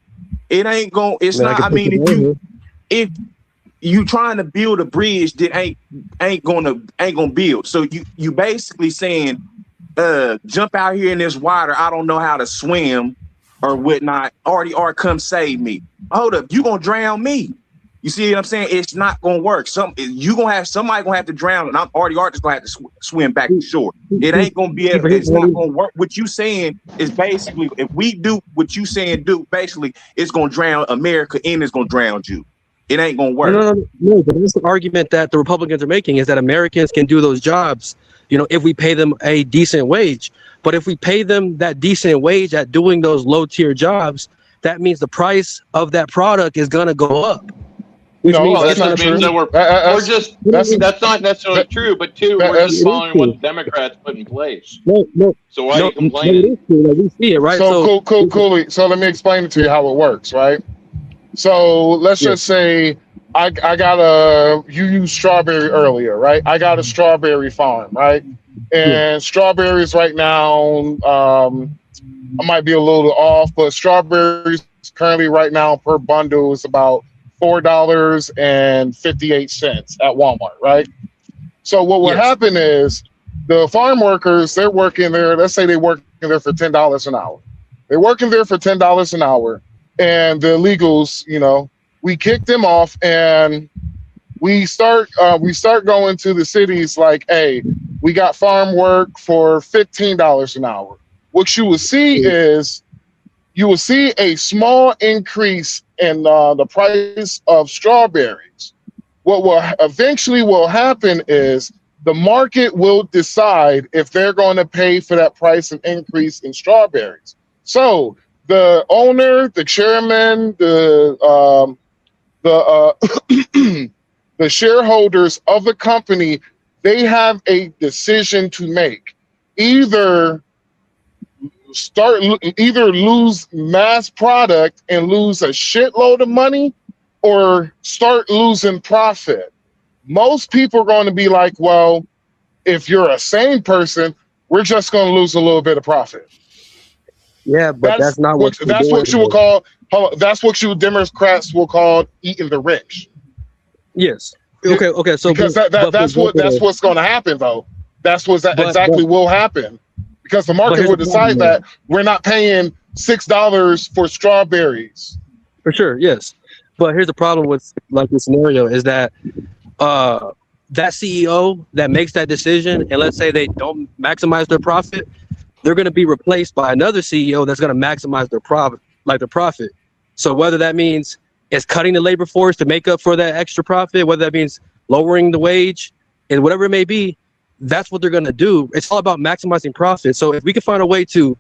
It ain't going. It's not. I mean, if you trying to build a bridge that ain't gonna build. So you basically saying, jump out here in this water. I don't know how to swim or whatnot. Or come save me. Hold up, you gonna drown me. You see what I'm saying? It's not gonna work. Somebody gonna have to drown, and I'm just gonna have to swim back to shore. It ain't gonna be. It's not gonna work. What you saying is basically, if we do what you saying basically, it's gonna drown America and it's gonna drown you. It ain't gonna work.
No, but that's the argument that the Republicans are making, is that Americans can do those jobs, you know, if we pay them a decent wage. But if we pay them that decent wage at doing those low tier jobs, that means the price of that product is gonna go up.
That just means that that's not necessarily true, but two, we're just following what the Democrats put in place. So why are you complaining?
We see it, right?
So cool. So let me explain it to you how it works, right? So let's just say I got you used strawberry earlier, right? I got a strawberry farm, right? And strawberries right now, I might be a little off, but strawberries currently right now per bundle is about $4.58 at Walmart, right? So what will happen is the farm workers, they're working there. Let's say they're working there for $10 an hour. They're working there for $10 an hour, and the illegals, you know, we kick them off, and we start going to the cities like, hey, we got farm work for $15 an hour. What you will see is you will see a small increase in the price of strawberries. What will eventually happen is the market will decide if they're going to pay for that price and increase in strawberries. So the owner, the chairman, the shareholders of the company, they have a decision to make. Either lose mass product and lose a shitload of money, or start losing profit. Most people are going to be like, well, if you're a sane person, we're just going to lose a little bit of profit.
Yeah, but that's not what
you will call. That's what you Democrats will call eating the rich.
Yes. Okay. So
because that's what's going to happen, though. That's what exactly will happen. Because the market will decide that we're not paying $6 for strawberries.
For sure, yes. But here's the problem with like this scenario is that that CEO that makes that decision, and let's say they don't maximize their profit, they're going to be replaced by another CEO that's going to maximize their profit. So whether that means it's cutting the labor force to make up for that extra profit, whether that means lowering the wage, and whatever it may be, that's what they're going to do. It's all about maximizing profits. So if we can find a way to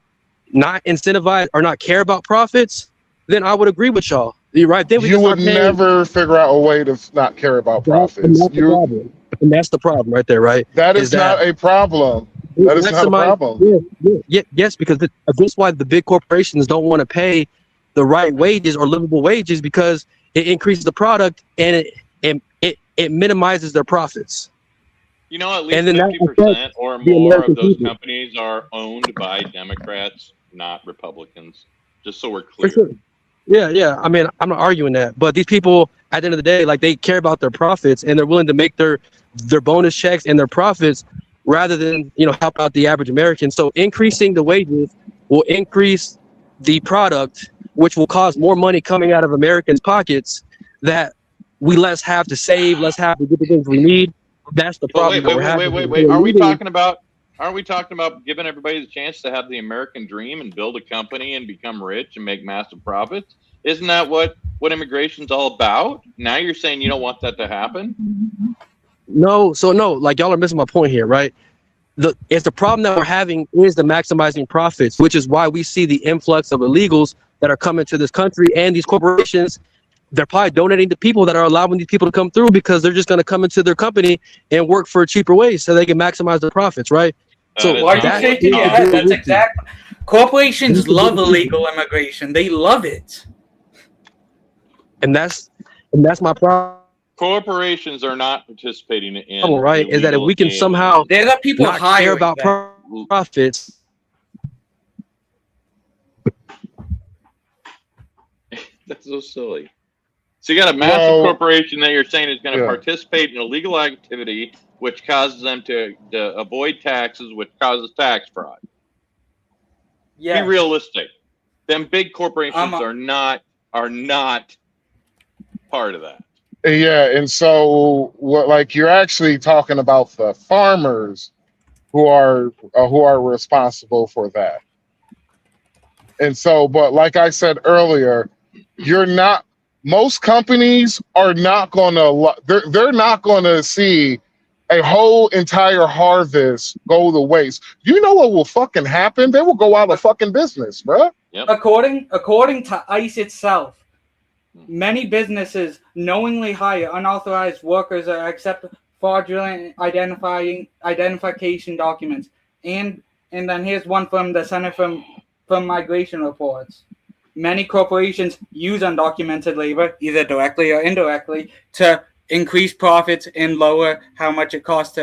not incentivize or not care about profits, then I would agree with y'all. You're right. Then
you would never figure out a way to not care about profits.
And that's the problem right there, right?
That is not a problem. That is not a problem.
Yes, because that's why the big corporations don't want to pay the right wages or livable wages, because it increases the product and it minimizes their profits.
You know, at least 50% or more of those companies are owned by Democrats, not Republicans. Just so we're clear.
For sure. Yeah. I mean, I'm not arguing that, but these people, at the end of the day, like, they care about their profits and they're willing to make their bonus checks and their profits rather than, you know, help out the average American. So increasing the wages will increase the product, which will cause more money coming out of Americans' pockets that we less have to save, less have to get the things we need. That's the problem.
Wait. Aren't we talking about giving everybody the chance to have the American dream and build a company and become rich and make massive profits? Isn't that what what immigration's all about? Now you're saying you don't want that to happen?
No, so no, like y'all are missing my point here, right? If the problem that we're having is the maximizing profits, which is why we see the influx of illegals that are coming to this country, and these corporations, they're probably donating to people that are allowing these people to come through because they're just going to come into their company and work for cheaper ways so they can maximize their profits, right? So
why are you shaking your head? That's exact. Corporations love illegal immigration. They love it.
And that's my problem.
Corporations are not participating in
Right, is that if we can somehow
there are people
not care about profits.
That's so silly. So you got a massive corporation that you're saying is going to participate in illegal activity, which causes them to avoid taxes, which causes tax fraud.
Yeah.
Be realistic. Them big corporations are not part of that.
Yeah, and so like you're actually talking about the farmers who are responsible for that. And so, but like I said earlier, most companies are not gonna they're not gonna see a whole entire harvest go to waste. You know what will fucking happen? They will go out of fucking business, bro.
Yep.
According to ICE itself, many businesses knowingly hire unauthorized workers or accept fraudulent identification documents. And then here's one from the Center for Migration Reports. Many corporations use undocumented labor, either directly or indirectly, to increase profits and lower how much it costs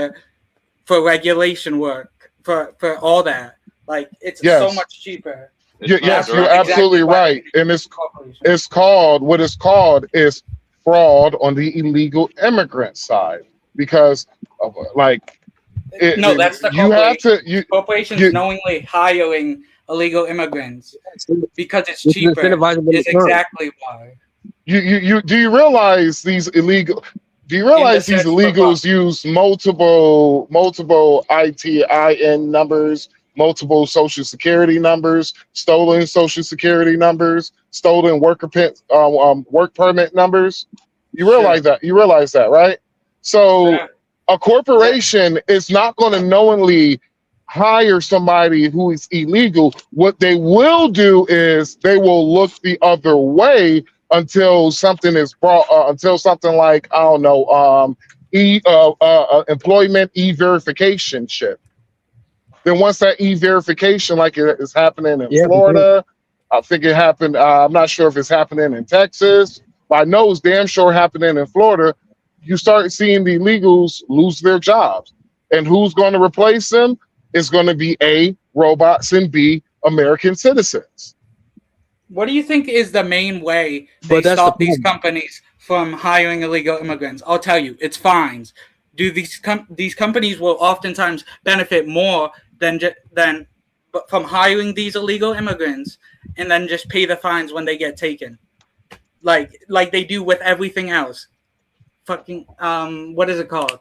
for regulation work, for all that. Like, it's so much cheaper.
Yes, you're absolutely right. And it's called fraud on the illegal immigrant side, because
that's the corporations knowingly hiring illegal immigrants because it's cheaper. Is exactly why.
Do you realize these illegals use multiple ITIN numbers, multiple social security numbers, stolen social security numbers, stolen work permit numbers? You realize that? You realize that, right? So a corporation is not going to knowingly hire somebody who is illegal. What they will do is they will look the other way until something is brought, until something like, I don't know, employment e-verification shit. Then once that e-verification, like it is happening in Florida, I think it happened, I'm not sure if it's happening in Texas, but I know it's damn sure happening in Florida. You start seeing the illegals lose their jobs. And who's going to replace them? It's going to be A, robots, and B, American citizens.
What do you think is the main way they stop these companies from hiring illegal immigrants? I'll tell you, it's fines. Do these companies will oftentimes benefit more than from hiring these illegal immigrants and then just pay the fines when they get taken, like they do with everything else. Fucking what is it called?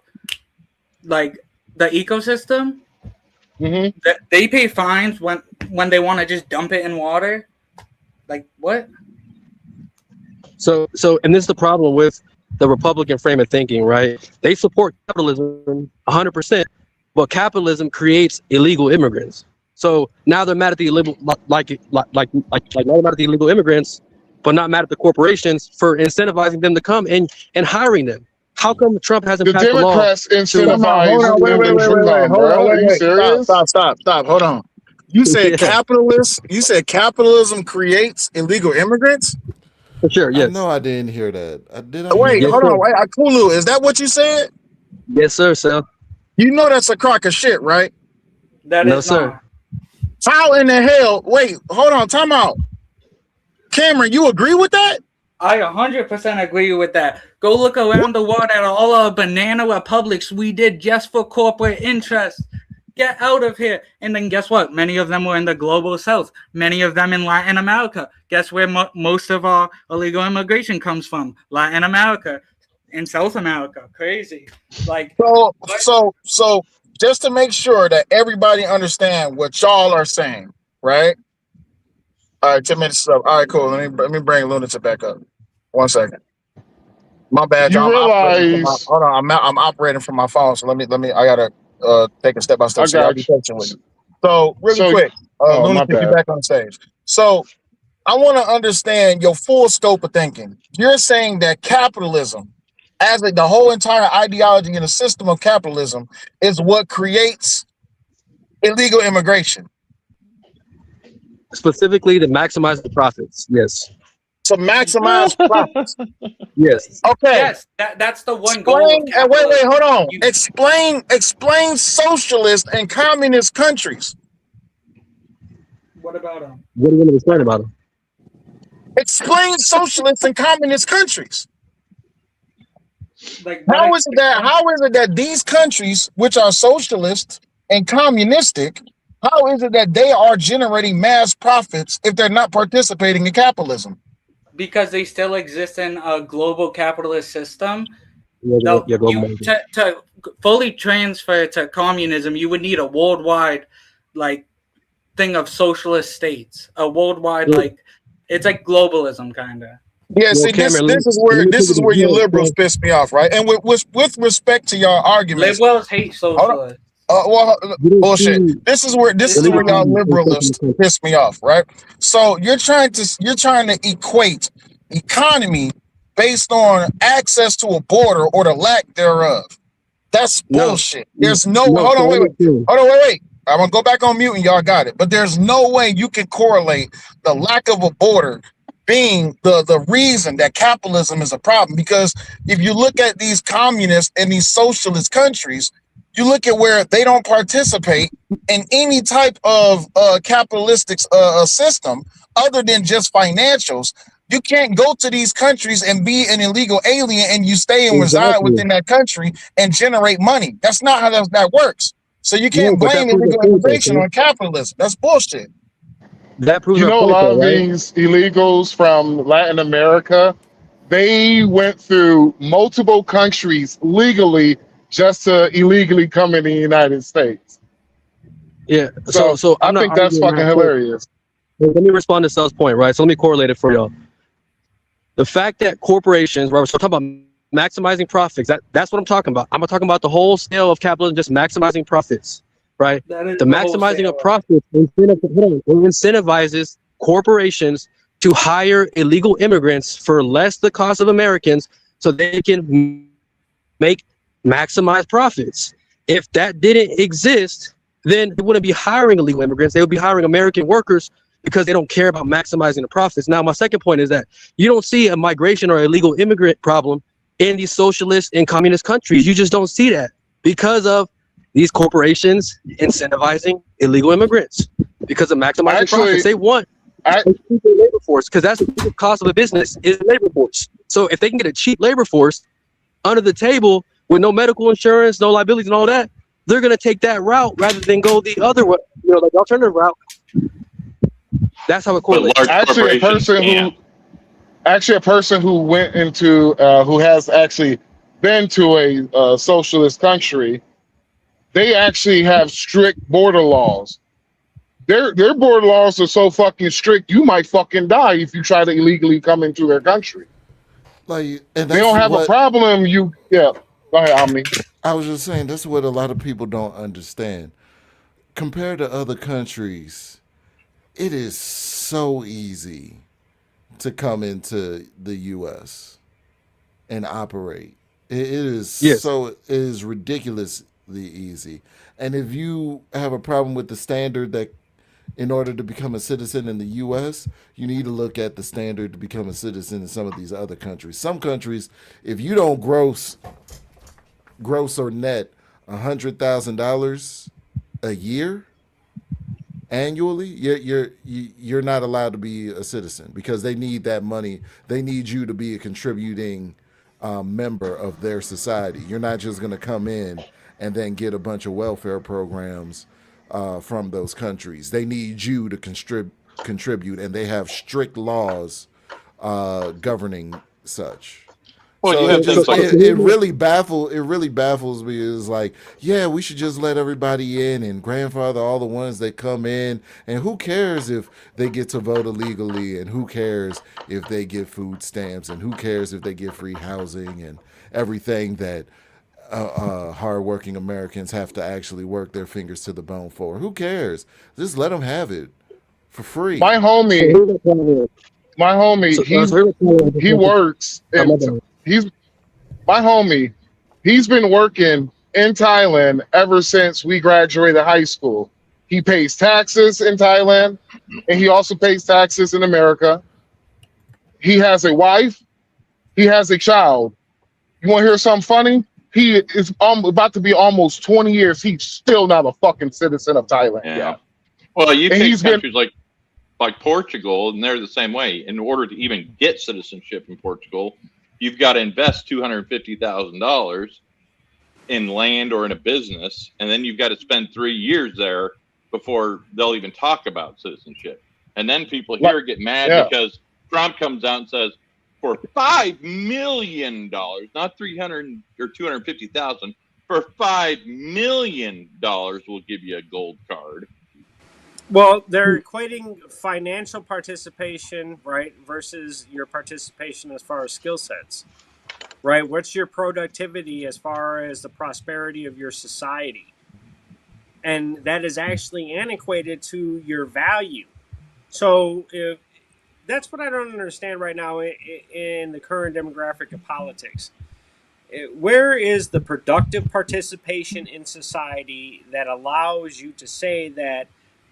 Like the ecosystem.
Mm-hmm.
They pay fines when they want to just dump it in water. Like what?
So, and this is the problem with the Republican frame of thinking, right? They support capitalism 100%, but capitalism creates illegal immigrants. So now they're mad at the illegal, like they're mad at the illegal immigrants, but not mad at the corporations for incentivizing them to come and hiring them. How come Trump hasn't passed the law?
Democrats incentivize
Hold on. Are you serious? Stop. Hold on. You said capitalism creates illegal immigrants?
For sure, yes.
No, I didn't hear that.
Wait, hold on. Wait, Kulu, is that what you said?
Yes, sir, Sal.
You know that's a crock of shit, right?
No, sir.
How in the hell? Wait, hold on. Time out. Cameron, you agree with that?
I 100% agree with that. Go look around the world at all our banana republics we did just for corporate interests. Get out of here. And then guess what? Many of them were in the global south. Many of them in Latin America. Guess where most of our illegal immigration comes from? Latin America and South America. Crazy. Like
so just to make sure that everybody understand what y'all are saying, right? All right, 10 minutes up. All right, cool. Let me bring Lunatic back up. 1 second. My bad,
You
y'all.
realize
Hold on. I'm operating from my phone, so let me. I gotta take it step by step.
I
So y'all
got
be
you.
patient with me. So really
So,
quick,
oh
Looney,
my
since you
bad.
back on stage. So I want to understand your full scope of thinking. You're saying that capitalism, as the whole entire ideology and the system of capitalism, is what creates illegal immigration.
Specifically to maximize the profits. Yes.
To maximize profits.
Yes.
Okay.
Yes, that's the one goal of
Explain. Wait.
capitalism.
Hold on. Explain socialist and communist countries.
What about them?
What do you want to explain about them?
Explain socialist and communist countries.
Like
How is it that these countries, which are socialist and communistic, how is it that they are generating mass profits if they're not participating in capitalism?
Because they still exist in a global capitalist system.
Yeah,
To fully transfer to communism, you would need a worldwide like thing of socialist states. A worldwide it's like globalism kind of.
Yeah,
Well,
see, this
Cameron,
this is
let
where
me
this
take
is
it
where you
to
liberals piss me off, right? And with respect to your arguments,
Liberals hate
hold on.
socialists.
Bullshit. This is where y'all liberalists piss me off, right? So you're trying to equate economy based on access to a border or the lack thereof. That's bullshit. There's no hold on, wait. Hold on, wait. I'm gonna go back on mute and y'all got it. But there's no way you can correlate the lack of a border being the reason that capitalism is a problem. Because if you look at these communist and these socialist countries, you look at where they don't participate in any type of capitalistic system other than just financials. You can't go to these countries and be an illegal alien and you stay and reside within that country and generate money. That's not how that works. So you can't
but that
blame
proves our
illegal
point, though,
immigration
Chris.
on capitalism. That's bullshit.
That proves
You
our
know, a
point,
lot
though,
of
right?
these illegals from Latin America, they went through multiple countries legally just to illegally come in the United States.
Yeah.
So
So
I
I'm not
think that's
arguing
fucking
that point.
hilarious.
Let me respond to Sel's point, right? So let me correlate it for y'all. The fact that corporations, right? So we're talking about maximizing profits. That's what I'm talking about. I'm not talking about the whole scale of capitalism, just maximizing profits, right?
That is
The
the whole
maximizing of
scale.
profits incentivizes corporations to hire illegal immigrants for less the cost of Americans, so they can make maximize profits. If that didn't exist, then they wouldn't be hiring illegal immigrants. They would be hiring American workers because they don't care about maximizing the profits. Now, my second point is that you don't see a migration or illegal immigrant problem in these socialist and communist countries. You just don't see that because of these corporations incentivizing illegal immigrants because of maximizing profits. They want a cheaper labor force because that's the cost of a business is labor force. So if they can get a cheap labor force under the table with no medical insurance, no liabilities, and all that, they're going to take that route rather than go the other way, like the alternative route. That's how it correlates.
Actually, a person who went into who has actually been to a socialist country, they actually have strict border laws. Their border laws are so fucking strict, you might fucking die if you try to illegally come into their country.
Like, and
They
that's
don't have a
what
problem. Go ahead, Omni.
I was just saying. That's what a lot of people don't understand. Compared to other countries, it is so easy to come into the U.S. and operate. It is so it is ridiculously easy. And if you have a problem with the standard that in order to become a citizen in the US, you need to look at the standard to become a citizen in some of these other countries. Some countries, if you don't gross or net $100,000 a year annually, you're not allowed to be a citizen because they need that money. They need you to be a contributing member of their society. You're not just going to come in and then get a bunch of welfare programs from those countries. They need you to contribute, and they have strict laws governing such.
Well,
So
you have things like
it really baffles me. Is like, yeah, we should just let everybody in and grandfather all the ones that come in, and who cares if they get to vote illegally, and who cares if they get food stamps, and who cares if they get free housing and everything that hardworking Americans have to actually work their fingers to the bone for. Who cares? Just let them have it for free.
My homie, he works and he's my homie. He's been working in Thailand ever since we graduated high school. He pays taxes in Thailand, and he also pays taxes in America. He has a wife. He has a child. You want to hear something funny? He is about to be almost 20 years. He's still not a fucking citizen of Thailand.
Yeah. Well, you take countries like Portugal, and they're the same way. In order to even get citizenship in Portugal, you've got to invest $250,000 in land or in a business, and then you've got to spend 3 years there before they'll even talk about citizenship. And then people here get mad because Trump comes out and says, for $5 million, not 300 or 250,000, for $5 million, we'll give you a gold card.
Well, they're equating financial participation, right, versus your participation as far as skill sets, right? What's your productivity as far as the prosperity of your society? And that is actually antiquated to your value. So if that's what I don't understand right now in the current demographic of politics. Where is the productive participation in society that allows you to say that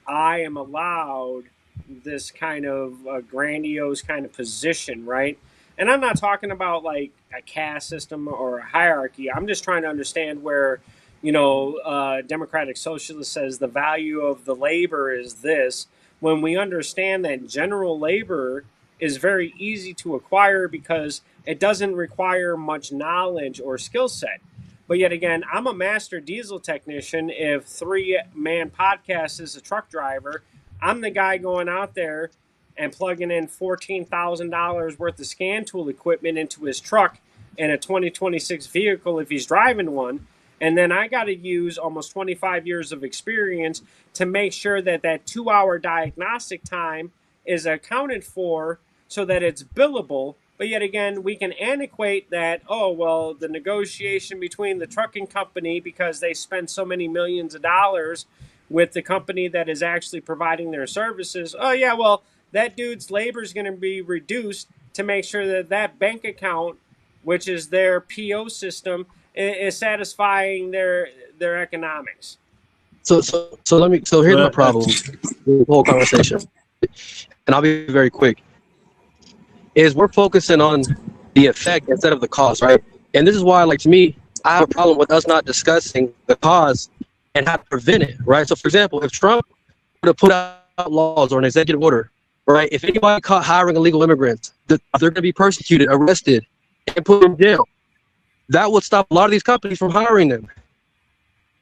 I am allowed this kind of grandiose kind of position, right? And I'm not talking about like a caste system or a hierarchy. I'm just trying to understand where, Democratic Socialist says the value of the labor is this, when we understand that general labor is very easy to acquire because it doesn't require much knowledge or skill set. But yet again, I'm a master diesel technician. If 3-man podcast is a truck driver, I'm the guy going out there and plugging in $14,000 worth of scan tool equipment into his truck in a 2026 vehicle if he's driving one. And then I got to use almost 25 years of experience to make sure that that 2-hour diagnostic time is accounted for so that it's billable. But yet again, we can antiquate that, the negotiation between the trucking company, because they spend so many millions of dollars with the company that is actually providing their services. That dude's labor is going to be reduced to make sure that that bank account, which is their PO system, is satisfying their economics.
So here's my problem with the whole conversation, and I'll be very quick. Is we're focusing on the effect instead of the cause, right? And this is why, to me, I have a problem with us not discussing the cause and how to prevent it, right? So, for example, if Trump were to put out laws or an executive order, right? If anybody caught hiring illegal immigrants, they're going to be persecuted, arrested, and put in jail. That would stop a lot of these companies from hiring them.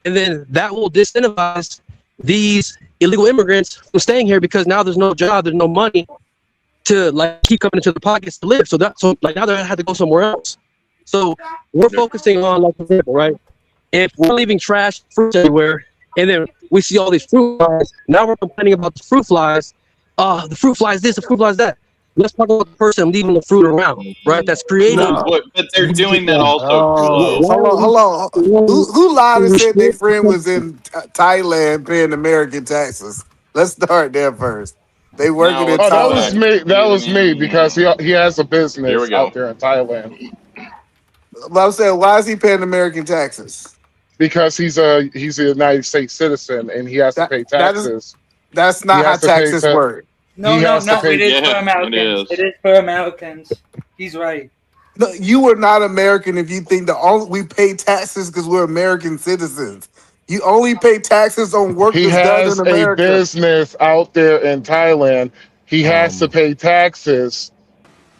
And then that will disincentivize these illegal immigrants from staying here because now there's no job, there's no money to keep coming into the pockets to live. So now they have to go somewhere else. So we're focusing on, for example, right? If we're leaving trash, fruits everywhere, and then we see all these fruit flies, now we're complaining about the fruit flies. The fruit flies this, the fruit flies that. Let's talk about the person leaving the fruit around, right? That's creating.
But they're doing that also.
Hold on. Who lied and said their friend was in Thailand paying American taxes? Let's start there first. They working in Thailand.
That was me because he has a business out there in Thailand.
But I'm saying, why is he paying American taxes?
Because he's a United States citizen and he has to pay taxes.
That's not how taxes work.
No, it is for Americans. It is for Americans. He's right.
No, you are not American if you think we pay taxes because we're American citizens. You only pay taxes on work that's done in America.
He has a business out there in Thailand. He has to pay taxes.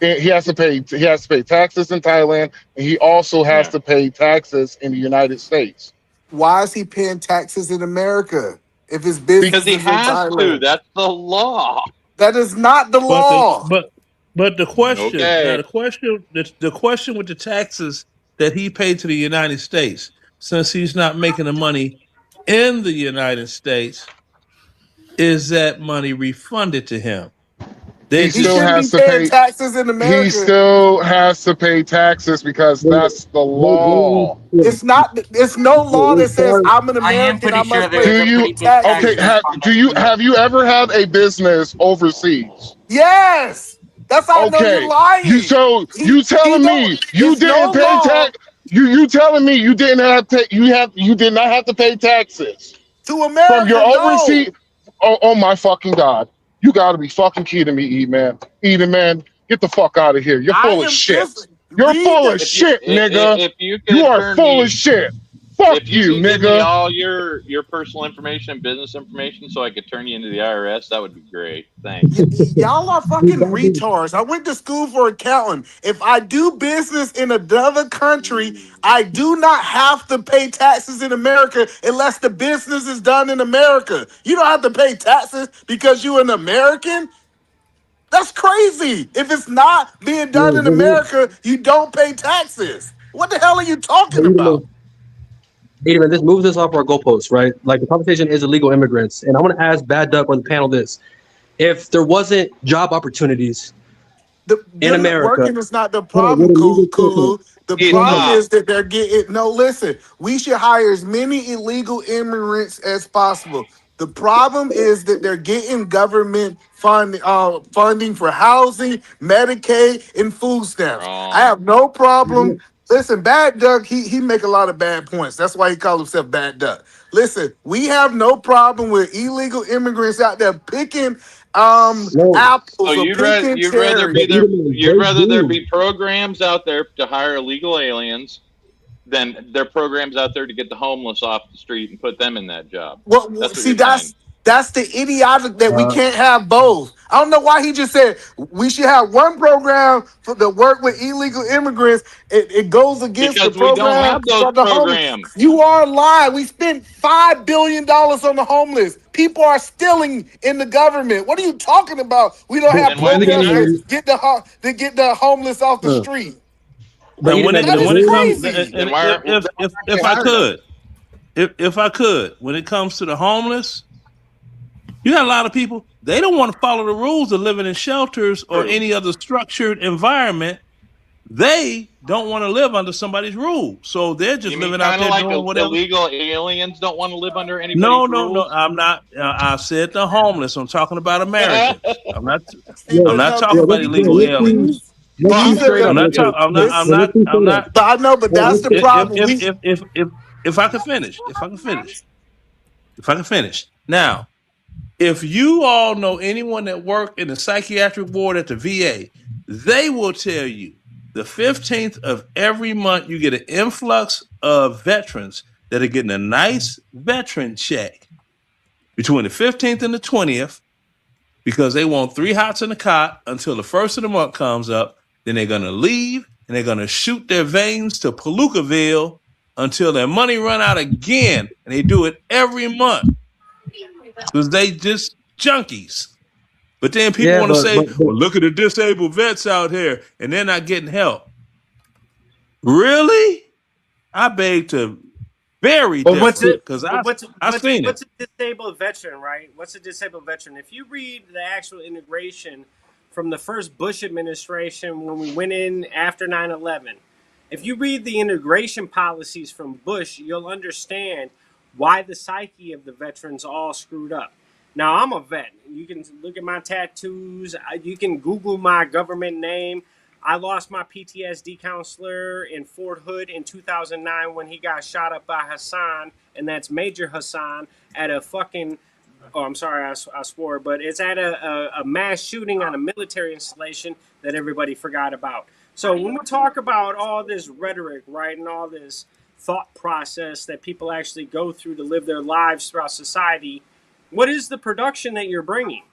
He has to pay taxes in Thailand, and he also has to pay taxes in the United States.
Why is he paying taxes in America if his business
because he
is
has
in Thailand?
to. That's the law.
That is not the law.
But But the question,
Okay.
now the question with the taxes that he paid to the United States, since he's not making the money in the United States, is that money refunded to him? They
He
He
still
just
shouldn't
has
be
to
paying
pay.
taxes in
He
America.
still has to pay taxes because that's the law.
It's not. It's no law that says I'm an
I am
American.
pretty
I
sure
must
there
pay.
is
Do
a
you
pretty big tax
okay?
refund
Do
every
you
year.
ever had a business overseas?
Yes, that's how I know you're
Okay,
lying.
you
He
telling
don't.
me you
It's
didn't
no
pay
law
tax? You telling me you didn't have you did not have to pay taxes
to
from your
America. No.
overseas? Oh my fucking god! You got to be fucking kidding me, E-Man. Eden, man, get the fuck out of here. You're
I
full of
am
shit.
just
You're
read
full of
the.
shit, nigga.
If you
You
could
are
turn
full of
me,
shit. Fuck
if you
you,
could give me
nigga.
all your personal information, business information, so I could turn you into the IRS, that would be great. Thanks.
Y'all are fucking retards. I went to school for accounting. If I do business in another country, I do not have to pay taxes in America unless the business is done in America. You don't have to pay taxes because you're an American. That's crazy. If it's not being done in America, you don't pay taxes. What the hell are you talking about?
Adrian, this moves us off our goalposts, right? Like the conversation is illegal immigrants, and I want to ask Bad Duck on the panel this: if there wasn't job opportunities in
Them not
America,
working is not the
hold on,
problem,
would illegal
Kulu. The
Hey,
problem
stop.
is that they're getting no. Listen, we should hire as many illegal immigrants as possible. The problem is that they're getting government funding for housing, Medicaid, and food stamps. I
Wrong.
have no problem. Listen, Bad Duck, he make a lot of bad points. That's why he called himself Bad Duck. Listen, we have no problem with illegal immigrants out there picking
no,
So
apples or picking
you'd rather
cherries.
be
but
there
Adrian,
you'd
they
rather there
do.
be programs out there to hire illegal aliens than there are programs out there to get the homeless off the street and put them in that job.
What
That's what
see
you're saying.
that's the idiotic that we
Uh,
can't have both. I don't know why he just said we should have one program for the work with illegal immigrants. It goes against the
Because we don't
program
have those
for the homeless.
programs.
You are lying. We spent $5 billion on the homeless. People are stealing in the government. What are you talking about? We don't have
Then why are they
but
getting
programs
hired?
Adrian,
to get the homeless off the street.
but
and
Adrian,
That
but
is
when it comes
crazy.
Then
and
why aren't
if
they
I
hired them?
could, if I could, when it comes to the homeless, you got a lot of people, they don't want to follow the rules of living in shelters or
True.
any other structured environment. They don't want to live under somebody's rules. So they're just
You mean
living out
kind of
there
like
doing whatever.
illegal aliens don't want to live under anybody's
No.
rules?
I'm not. I said the homeless. I'm talking about Americans.
See,
I'm
but
not
no,
talking about illegal aliens.
let's be
these are
straight up
the
I'm not
real quick.
talking.
this.
I'm not.
But I know, but that's the problem. We
If I could finish. If I could finish. Now, if you all know anyone that worked in the psychiatric ward at the VA, they will tell you the 15th of every month you get an influx of veterans that are getting a nice veteran check between the 15th and the 20th because they want 3 hots in the cot until the first of the month comes up. Then they're going to leave and they're going to shoot their veins to Palookaville until their money run out again. And they do it every month because they just junkies. But then people
Yeah,
want to
but
say, well, look at the disabled vets out here and they're not getting help. Really? I beg to very
But what's
differ
it?
because
But
I've seen it.
what's a disabled veteran, right? What's a disabled veteran? If you read the actual integration from the first Bush administration when we went in after 9/11, if you read the integration policies from Bush, you'll understand why the psyche of the veterans all screwed up. Now I'm a vet. You can look at my tattoos. You can Google my government name. I lost my PTSD counselor in Fort Hood in 2009 when he got shot up by Hassan, and that's Major Hassan at a fucking. Oh, I'm sorry, I swore, but it's at a mass shooting on a military installation that everybody forgot about. So when we talk about all this rhetoric, right, and all this thought process that people actually go through to live their lives throughout society, what is the production that you're bringing?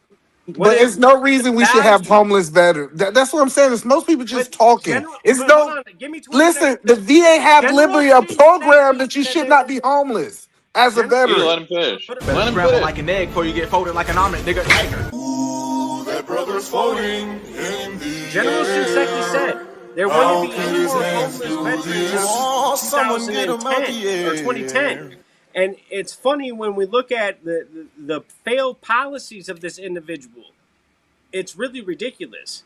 But it's no reason we should have homeless better. That's what I'm saying. It's most people just talking. It's
But hold
no.
on, give me 20
Listen,
seconds.
the VA have
General
literally a
King
program
saying
that you
that
should not be homeless as a
You
veteran.
let him fish.
Better
Let him
scramble
fish.
like an egg before you get folded like an omelet, nigga. Tiger.
Ooh, that brother brothers floating in the
General Shinseki said there wouldn't be any more homeless veterans in 2010 or 2010. And it's funny when we look at the failed policies of this individual. It's really ridiculous.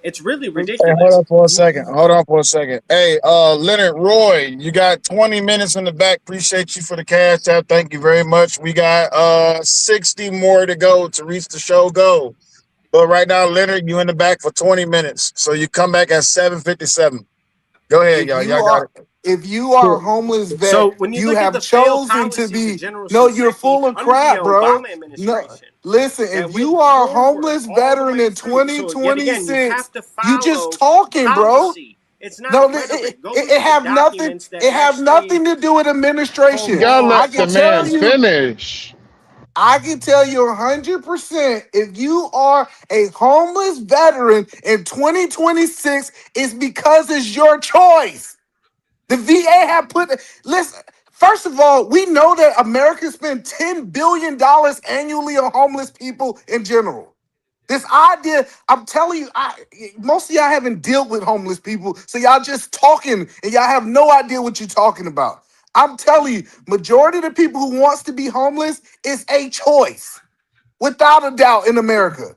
It's really
Hey, hold
ridiculous.
on for a second. Hold on for a second. Hey, Leonard Roy, you got 20 minutes in the back. Appreciate you for the cash app. Thank you very much. We got 60 more to go to reach the show goal. But right now, Leonard, you in the back for 20 minutes. So you come back at 7:57. Go ahead, y'all. Y'all got it.
If you are a homeless vet,
So when you
you
look at
have
the failed
chosen to
policies of
be.
General
No, you're
Shinseki
full of
under the
crap, bro.
Obama
No,
administration
listen.
that
If
went
you are a
forward
homeless
all the
veteran
way
in
through. So yet again, you
2026,
have to
you just
follow
talking, bro.
policy. It's not
No,
rhetoric. Go
it
look at the
have nothing.
documents that
It have
actually
nothing to do with
hold
You
administration.
gotta
laws
I
let the
can
up to
tell
man
that.
you.
finish.
I can tell you 100% if you are a homeless veteran in 2026, it's because it's your choice. The VA have put, listen, first of all, we know that America spends $10 billion annually on homeless people in general. This idea, I'm telling you, most of y'all haven't dealt with homeless people, so y'all just talking and y'all have no idea what you're talking about. I'm telling you, majority of the people who wants to be homeless is a choice, without a doubt, in America.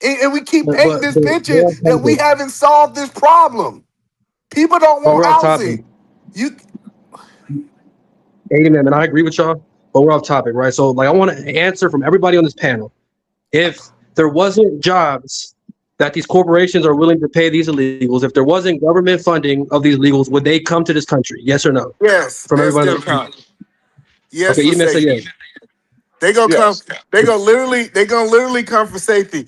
And we keep painting this picture that we haven't solved this problem. People don't
But
want
we're off topic.
housing. You
80 man, and I agree with y'all, but we're off topic, right? So, like, I want to answer from everybody on this panel. If there wasn't jobs that these corporations are willing to pay these illegals, if there wasn't government funding of these illegals, would they come to this country? Yes or no?
Yes,
From
they'll
everybody
still
on the
come. Yes,
Okay,
for
80 man say
safety.
yes.
They gonna come.
Yes.
They gonna literally come for safety.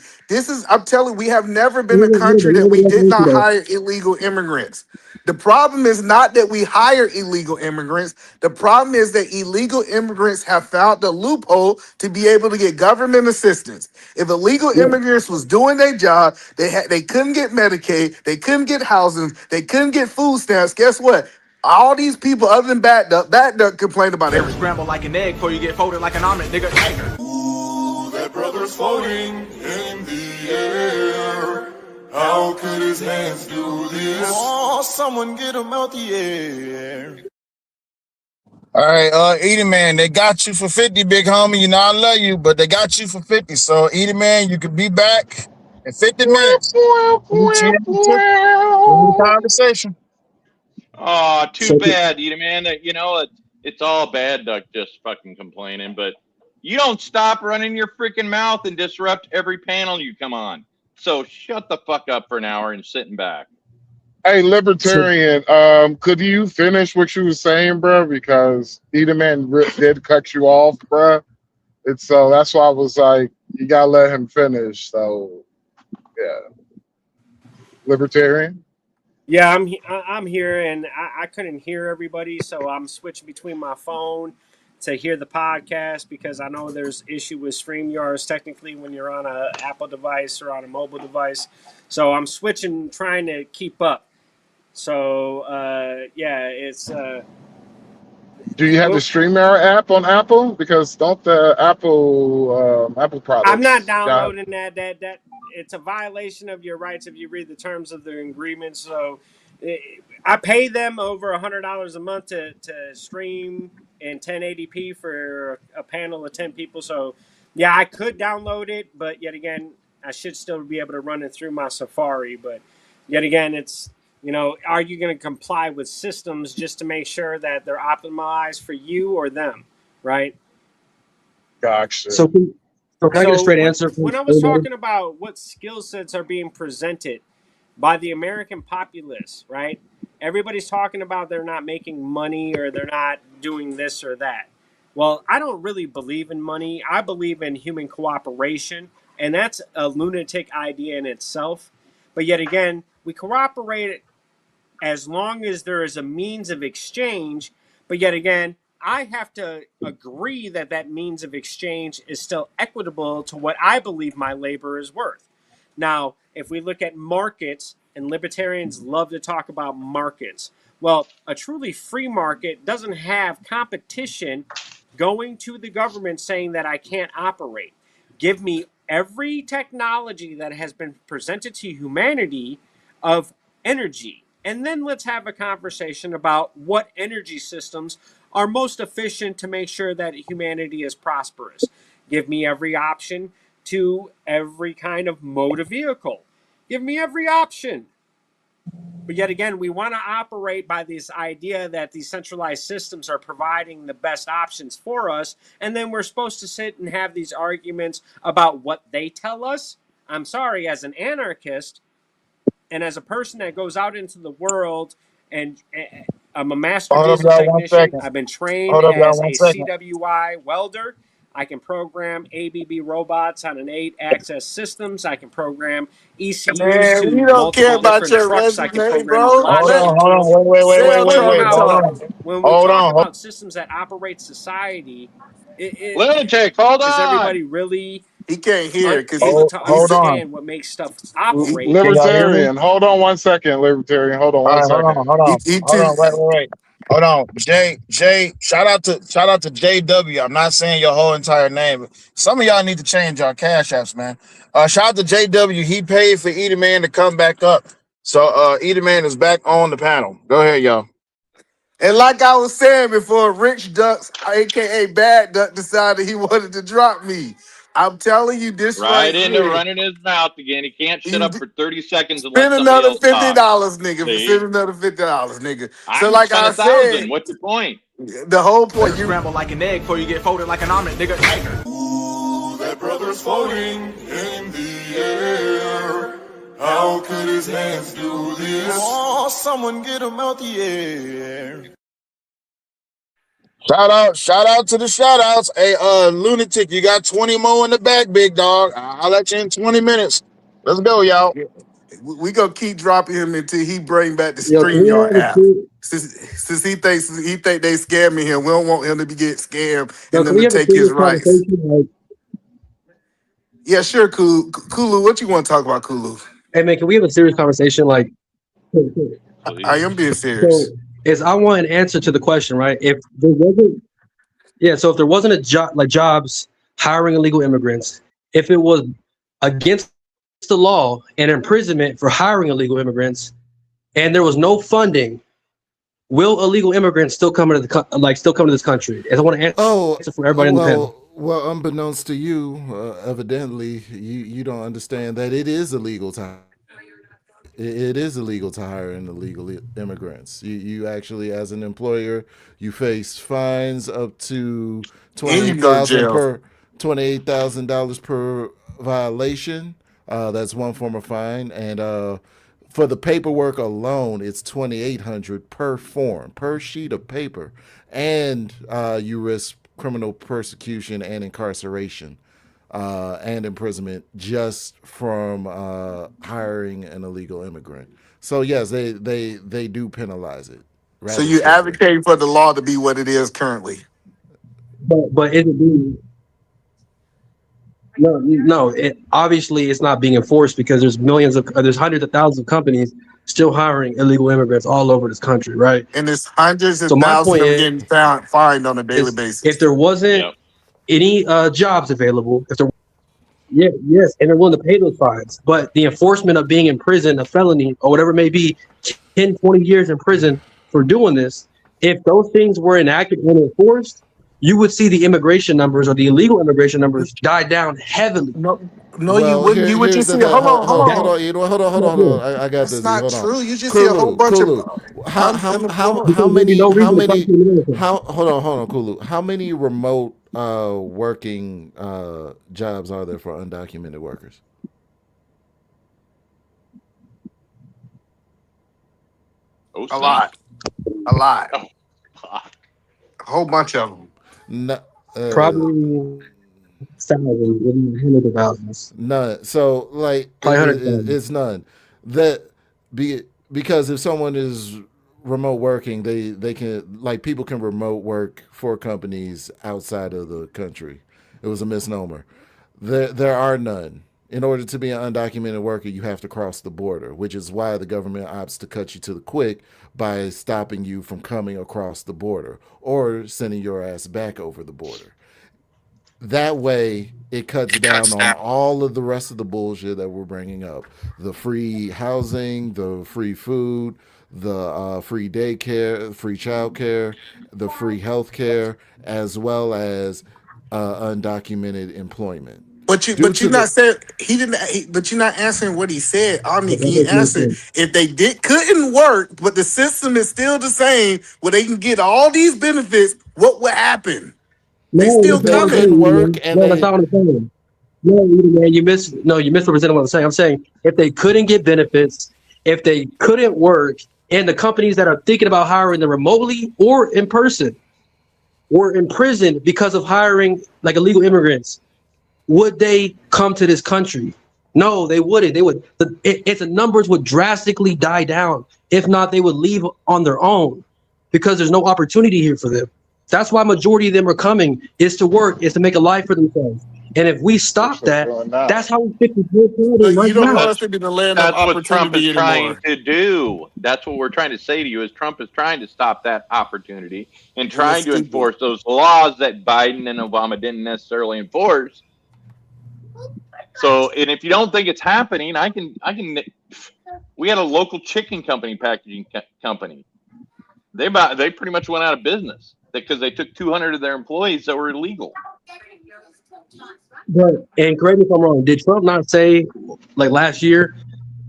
I'm telling you, we have never been a country that we did not hire illegal immigrants. The problem is not that we hire illegal immigrants. The problem is that illegal immigrants have found the loophole to be able to get government assistance. If illegal immigrants was doing their job, they couldn't get Medicaid, they couldn't get housing, they couldn't get food stamps. Guess what? All these people, other than Bad Duck complained about
Better
everything.
scramble like an egg before you get folded like an omelet, nigga. Tiger.
Ooh, that brother's floating in the air. How could his hands do this? Oh, someone get him out the air.
All right, Edie man, they got you for 50, big homie. You know I love you, but they got you for 50. So Edie man, you could be back in 50 minutes. Meet you at the tip. End the conversation.
Oh, too
So,
bad, man. It's all bad duck just fucking complaining, but you don't stop running your freaking mouth and disrupt every panel you come on. So shut the fuck up for an hour and sitting back.
Hey, Libertarian, could you finish what you were saying, bro? Because Edelman did cut you off, bro. It's so that's why I was like, you gotta let him finish. So, yeah, Libertarian.
Yeah, I'm here, and I couldn't hear everybody, so I'm switching between my phone to hear the podcast because I know there's issue with StreamYards technically when you're on a Apple device or on a mobile device. So I'm switching, trying to keep up. So yeah, it's
Do you have the StreamYard app on Apple? Because don't the Apple
I'm not
products got?
downloading that it's a violation of your rights if you read the terms of the agreement. So I pay them over $100 a month to stream in 1080p for a panel of 10 people. So yeah, I could download it, but yet again, I should still be able to run it through my Safari. But yet again, it's are you going to comply with systems just to make sure that they're optimized for you or them, right?
Gotcha.
so can I get a
So
straight answer from
when I was
everybody?
talking about what skill sets are being presented by the American populace, right? Everybody's talking about they're not making money or they're not doing this or that. Well, I don't really believe in money. I believe in human cooperation, and that's a lunatic idea in itself. But yet again, we cooperate as long as there is a means of exchange. But yet again, I have to agree that that means of exchange is still equitable to what I believe my labor is worth. Now, if we look at markets, and libertarians love to talk about markets, well, a truly free market doesn't have competition going to the government saying that I can't operate. Give me every technology that has been presented to humanity of energy. And then let's have a conversation about what energy systems are most efficient to make sure that humanity is prosperous. Give me every option to every kind of motor vehicle. Give me every option. But yet again, we want to operate by this idea that these centralized systems are providing the best options for us. And then we're supposed to sit and have these arguments about what they tell us. I'm sorry, as an anarchist and as a person that goes out into the world, and I'm a master
Hold up,
diesel
y'all, 1
technician.
second.
I've been trained
Hold up, y'all,
as a
1 second.
CWI welder. I can program ABB robots on an 8-axis systems. I can program ECUs
Man, we
to
don't care
multiple
about
different
your
trucks. I can
resume,
program
bro.
Hold
robotics
on,
to
Let
hold on.
tools.
Wait,
sell
wait, wait, wait, wait.
However,
Toronto.
Hold
when we
on.
talk
Hold on.
about systems that operate society,
Lunatic, hold
is
on.
everybody really
He can't hear because
able to
Hold on.
understand what makes stuff operate?
Can y'all hear me?
Libertarian, hold on 1 second. Libertarian, hold on
All
one
right, hold on,
second.
hold on,
he
hold
too.
on. Wait. Hold on, J. Shout out to JW. I'm not saying your whole entire name. But some of y'all need to change your cash apps, man. Shout out to JW. He paid for Edie Man to come back up. So Edie Man is back on the panel. Go ahead, y'all.
And like I was saying before, Rich Ducks, aka Bad Duck, decided he wanted to drop me. I'm telling you this right
Right into
here.
running his mouth again. He can't shut
You
up for 30 seconds and let
spend
somebody
another
else
$50,
talk.
nigga.
See?
Spend another $50, nigga. So
I'm
like
spent
I
1,000.
said,
What's your point?
the whole point, you
Scramble like an egg before you get folded like an omelet, nigga.
That brother's floating in the air. How could his hands do this? Oh, someone get him out the air.
Shout out to the shout outs. Hey, Lunatic, you got 20 more in the back, big dog. I'll let you in 20 minutes. Let's go, y'all.
we gonna keep dropping him until he bring back the
Yo, can we
StreamYard
have a
app.
ser-
Since he think they scamming him, we don't want him to be get scammed
yo,
and
can
them
we
to
have a
take his
serious
rights.
conversation? Like,
Yeah, sure, Kulu. What you want to talk about, Kulu?
hey man, can we have a serious conversation? Like,
I am being
so
serious.
is I want an answer to the question, right? If there wasn't, yeah, so if there wasn't a job like jobs hiring illegal immigrants, if it was against the law and imprisonment for hiring illegal immigrants, and there was no funding, will illegal immigrants still come into still come to this country? And I want to answer for everybody in the panel.
Well, unbeknownst to you, evidently you don't understand that it is illegal to it is illegal to hire in illegal immigrants. You actually, as an employer, you face fines up to
And you go to jail.
$28,000 per violation. That's one form of fine, and for the paperwork alone, it's $2,800 per form, per sheet of paper, and you risk criminal persecution and incarceration. And imprisonment just from hiring an illegal immigrant. So yes, they do penalize it
So
rather
you
strictly.
advocate for the law to be what it is currently.
But is it being no, it obviously it's not being enforced because there's hundreds of thousands of companies still hiring illegal immigrants all over this country, right?
And there's hundreds
So
of
my
thousands
point
of them getting fined on a daily
is
basis.
if there wasn't any jobs available, if there yes, and they're willing to pay those fines, but the enforcement of being in prison, a felony or whatever it may be, 10, 20 years in prison for doing this, if those things were enacted and enforced, you would see the immigration numbers or the illegal immigration numbers die down heavily.
No, you
Well,
wouldn't. You would
here's
just
the
see.
thing.
Hold on, hold
Hold
on.
on. Hold on. I got
That's
this.
not
Hold on.
true. You just see a whole
Kulu,
bunch of
Kulu.
unemployed.
Because there'd be no reason to come to America.
Hold on, Kulu. How many remote working jobs are there for undocumented workers?
Oh,
A
snap.
lot,
Oh, fuck.
a whole bunch of them.
No,
Probably thousands, hundreds of thousands.
none. So like
Probably 100,000.
it's none. That because if someone is remote working, they can like people can remote work for companies outside of the country. It was a misnomer. There are none. In order to be an undocumented worker, you have to cross the border, which is why the government opts to cut you to the quick by stopping you from coming across the border or sending your ass back over the border. That way, it cuts down on all of the rest of the bullshit that we're bringing up. The free housing, the free food, the free daycare, free childcare, the free health care, as well as undocumented employment.
But you're not saying he didn't. But you're not answering what he said. Omni, can you answer if they couldn't work, but the system is still the same, where they can get all these benefits? What would happen? They still coming.
No, that's not what I'm saying. No, man, you misrepresented what I'm saying. I'm saying if they couldn't get benefits, if they couldn't work, and the companies that are thinking about hiring them remotely or in person were in prison because of hiring like illegal immigrants, would they come to this country? No, they wouldn't. They would. The numbers would drastically die down. If not, they would leave on their own because there's no opportunity here for them. That's why majority of them are coming, is to work, is to make a life for themselves. And if we stop that, that's how we fix the problem right
You don't
now.
want us to be the land of
That's what Trump is
opportunity
trying
anymore.
to do. That's what we're trying to say to you is Trump is trying to stop that opportunity and trying to enforce those laws that Biden and Obama didn't necessarily enforce. So, and if you don't think it's happening, we had a local chicken company, packaging company. They pretty much went out of business because they took 200 of their employees that were illegal.
But, and correct me if I'm wrong, did Trump not say, like last year,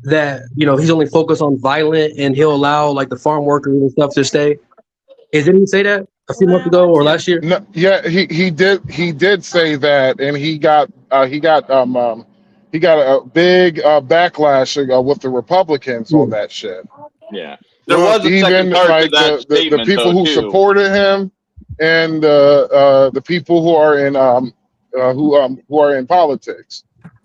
that he's only focused on violent and he'll allow like the farm workers and stuff to stay? Didn't he say that a few months ago or last year?
No, yeah, he did say that, and he got a big backlash with the Republicans on that shit.
Yeah, there was a second part to that statement,
the people who
too.
supported him, and the people who are in who are in politics.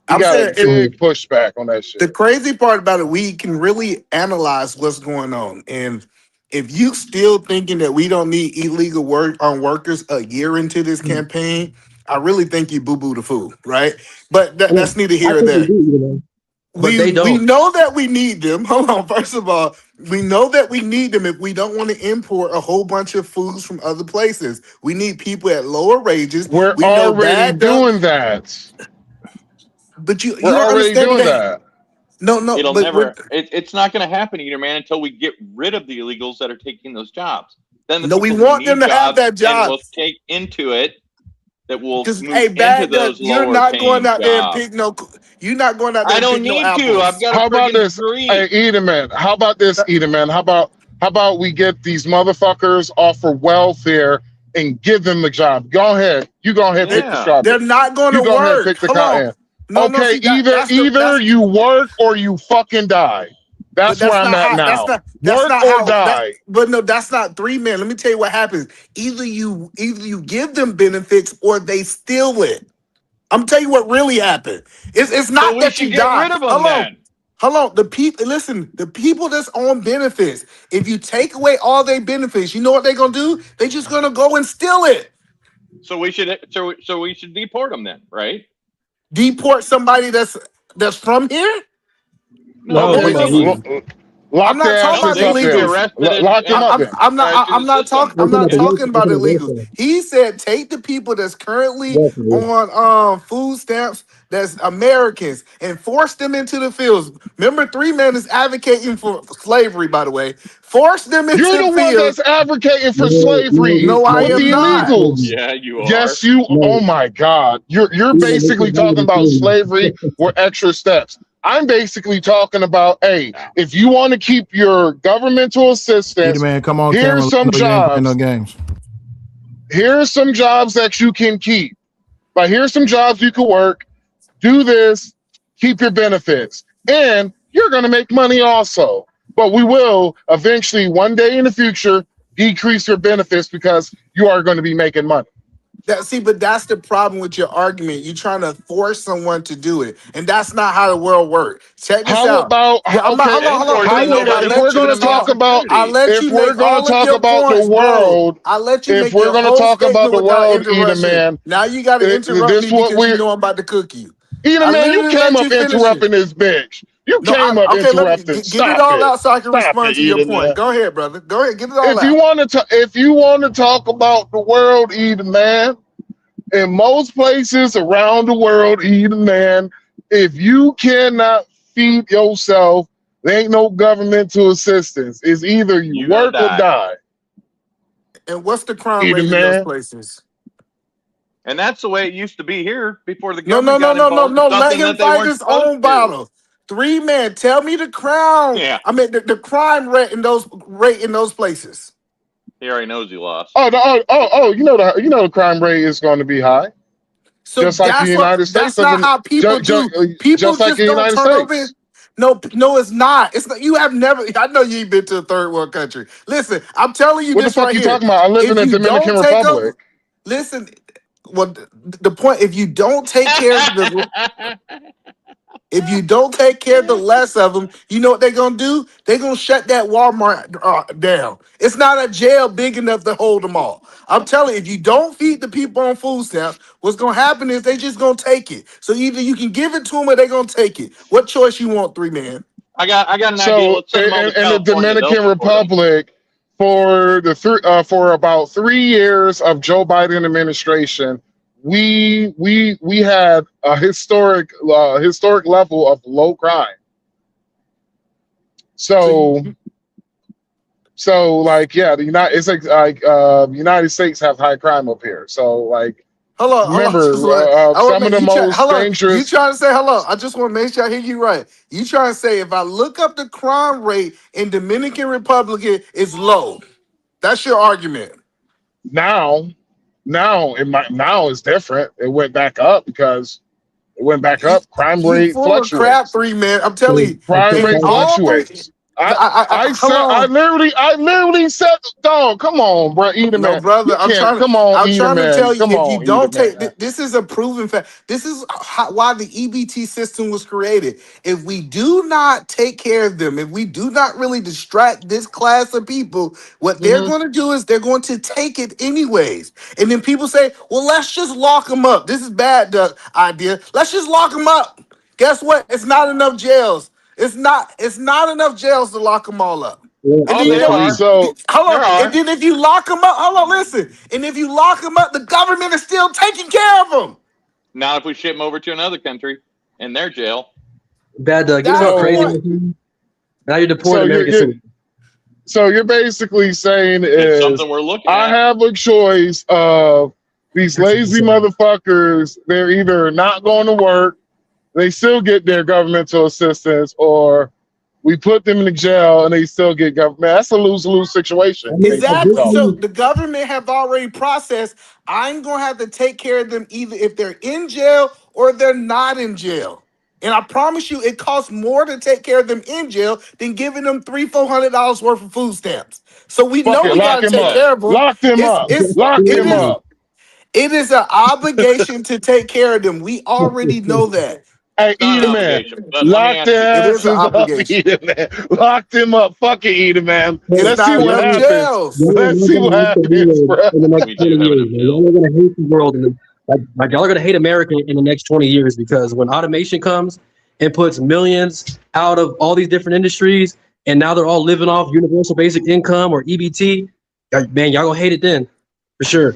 He got a big pushback on that shit.
The crazy part about it, we can really analyze what's going on. And if you still thinking that we don't need illegal workers a year into this campaign, I really think you boo-boo the fool, right? But that's neither here or there. We know that we need them. Hold on. First of all, we know that we need them if we don't want to import a whole bunch of foods from other places. We need people at lower wages.
We're already doing that.
But you
we're already doing that.
No,
It'll never. It's not going to happen either, man, until we get rid of the illegals that are taking those jobs. Then
we want them to have that job.
We'll take into it that will move
into
those
you're
lower
not going out there and
jobs.
pick no. You're not going out there.
I don't
and pick
need
no
to.
apples.
I've got.
How about this? Hey, Edelman. How about this, Edelman? How about we get these motherfuckers off for welfare and give them the job? Go ahead. You go ahead. Pick the job.
They're not going to work.
Go ahead. Pick the cotton.
No,
okay.
See,
either you work or you fucking die. That's where I'm at now. Work or die.
But no, that's not 3 men. Let me tell you what happens. Either you give them benefits or they steal it. I'm telling you what really happened. It's not that you die. Hold on. The people that's on benefits, if you take away all their benefits, you know what they're gonna do? They're just gonna go and steal it.
So we should deport them then, right?
Deport somebody that's from here?
No,
I'm not talking about illegals. Lock him up.
I'm not talking about illegals. He said take the people that's currently on food stamps, that's Americans, and force them into the fields. Remember, 3 men is advocating for slavery, by the way. Force them into the fields.
You're the one that's advocating for slavery.
No, I am not.
Illegals.
Yeah, you are.
Yes, you. Oh my God. You're basically talking about slavery with extra steps. I'm basically talking about, hey, if you want to keep your governmental assistance,
come on,
here's some jobs.
No games.
Here's some jobs that you can keep. But here's some jobs you can work. Do this, keep your benefits. And you're going to make money also. But we will eventually, one day in the future, decrease your benefits because you are going to be making money.
But that's the problem with your argument. You're trying to force someone to do it, and that's not how the world works. Check this out.
If we're going to talk about the world,
I'll let you
if
make
we're
your
going
whole
to talk about the
statement without
world,
interruption.
Edelman,
Now you got to interrupt me because you know I'm about to cook you.
Edelman, you came up interrupting this bitch. You came up interrupting.
Get it all out so I can respond to your point. Go ahead, brother. Go ahead, get it all out.
If you want to talk about the world, Edelman, In most places around the world, even man, if you cannot feed yourself, there ain't no governmental assistance. It's either you work or die.
And what's the crime
Either
rate in those
man.
places?
And that's the way it used to be here before the
No.
government got involved in
Let
something
him
that they
fight
weren't
his
supposed
own
to.
battle. 3 man, tell me the crown.
Yeah.
I mean the crime rate in those places.
He already knows he lost.
You know the crime rate is going to be high.
So
just like the United States.
That's not how people do. People
just like
just
the
don't
United
turn over.
States.
No, it's not. It's not. You have never. I know you ain't been to a third world country. Listen, I'm telling you
What the
this
fuck
right
you
here.
talking about? I live in
If
the
you
Dominican
don't take
Republic.
up, listen. Well, the point. If you don't take care of the. If you don't take care of the less of them, you know what they're gonna do? They're gonna shut that Walmart down. It's not a jail big enough to hold them all. I'm telling you, if you don't feed the people on food stamps, what's gonna happen is they just gonna take it. So either you can give it to them or they're gonna take it. What choice you want, 3 man?
I got an idea.
So
Let's send them all to
in the
California. They'll
Dominican
support them.
Republic, for about 3 years of Joe Biden administration, we had a historic level of low crime. So like the United States have high crime up here. So like
Hold on.
remember some of the most dangerous.
You trying to say hello? I just want to make sure I hear you right. You trying to say if I look up the crime rate in Dominican Republic, it's low. That's your argument.
Now it's different. It went back up because crime
You
rate
full of crap,
fluctuates.
3 man. I'm telling you.
Crime rate fluctuates. I literally said, dog, come on, bro, Eder
No,
man.
brother,
You can't, come on, Eder
to
man.
tell you,
Come
if you
on, Eder
don't take
man.
this is a proven fact. This is why the EBT system was created. If we do not take care of them, if we do not really distract this class of people, what they're going to do is they're going to take it anyways. And then people say, well, let's just lock them up. This is bad idea. Let's just lock them up. Guess what? It's not enough jails. It's not enough jails to lock them all up. And then
There are.
hold on. And then if you lock them up, hold on, listen. And if you lock them up, the government is still taking care of them.
Now, if we ship them over to another country in their jail,
Bad Doug, you know how crazy. Now you're deporting American citizens.
So you're basically saying
it's something we're looking at.
I have a choice of these lazy motherfuckers. They're either not going to work, they still get their governmental assistance, or we put them in the jail and they still get government. That's a lose-lose situation.
Exactly. So the government have already processed. I'm going to have to take care of them either if they're in jail or they're not in jail. And I promise you, it costs more to take care of them in jail than giving them $300-400 worth of food stamps. So we know we got to take care of them.
Lock them up.
It is an obligation to take care of them. We already know that.
Hey, Eder man, lock their asses up, Eder man. Lock them up. Fuck it, Eder man. Let's see what happens. Let's see what happens, bro.
In the next 20 years, man. Y'all are gonna hate the world, like y'all are gonna hate America in the next 20 years because when automation comes and puts millions out of all these different industries, and now they're all living off universal basic income or EBT, man, y'all gonna hate it then, for sure.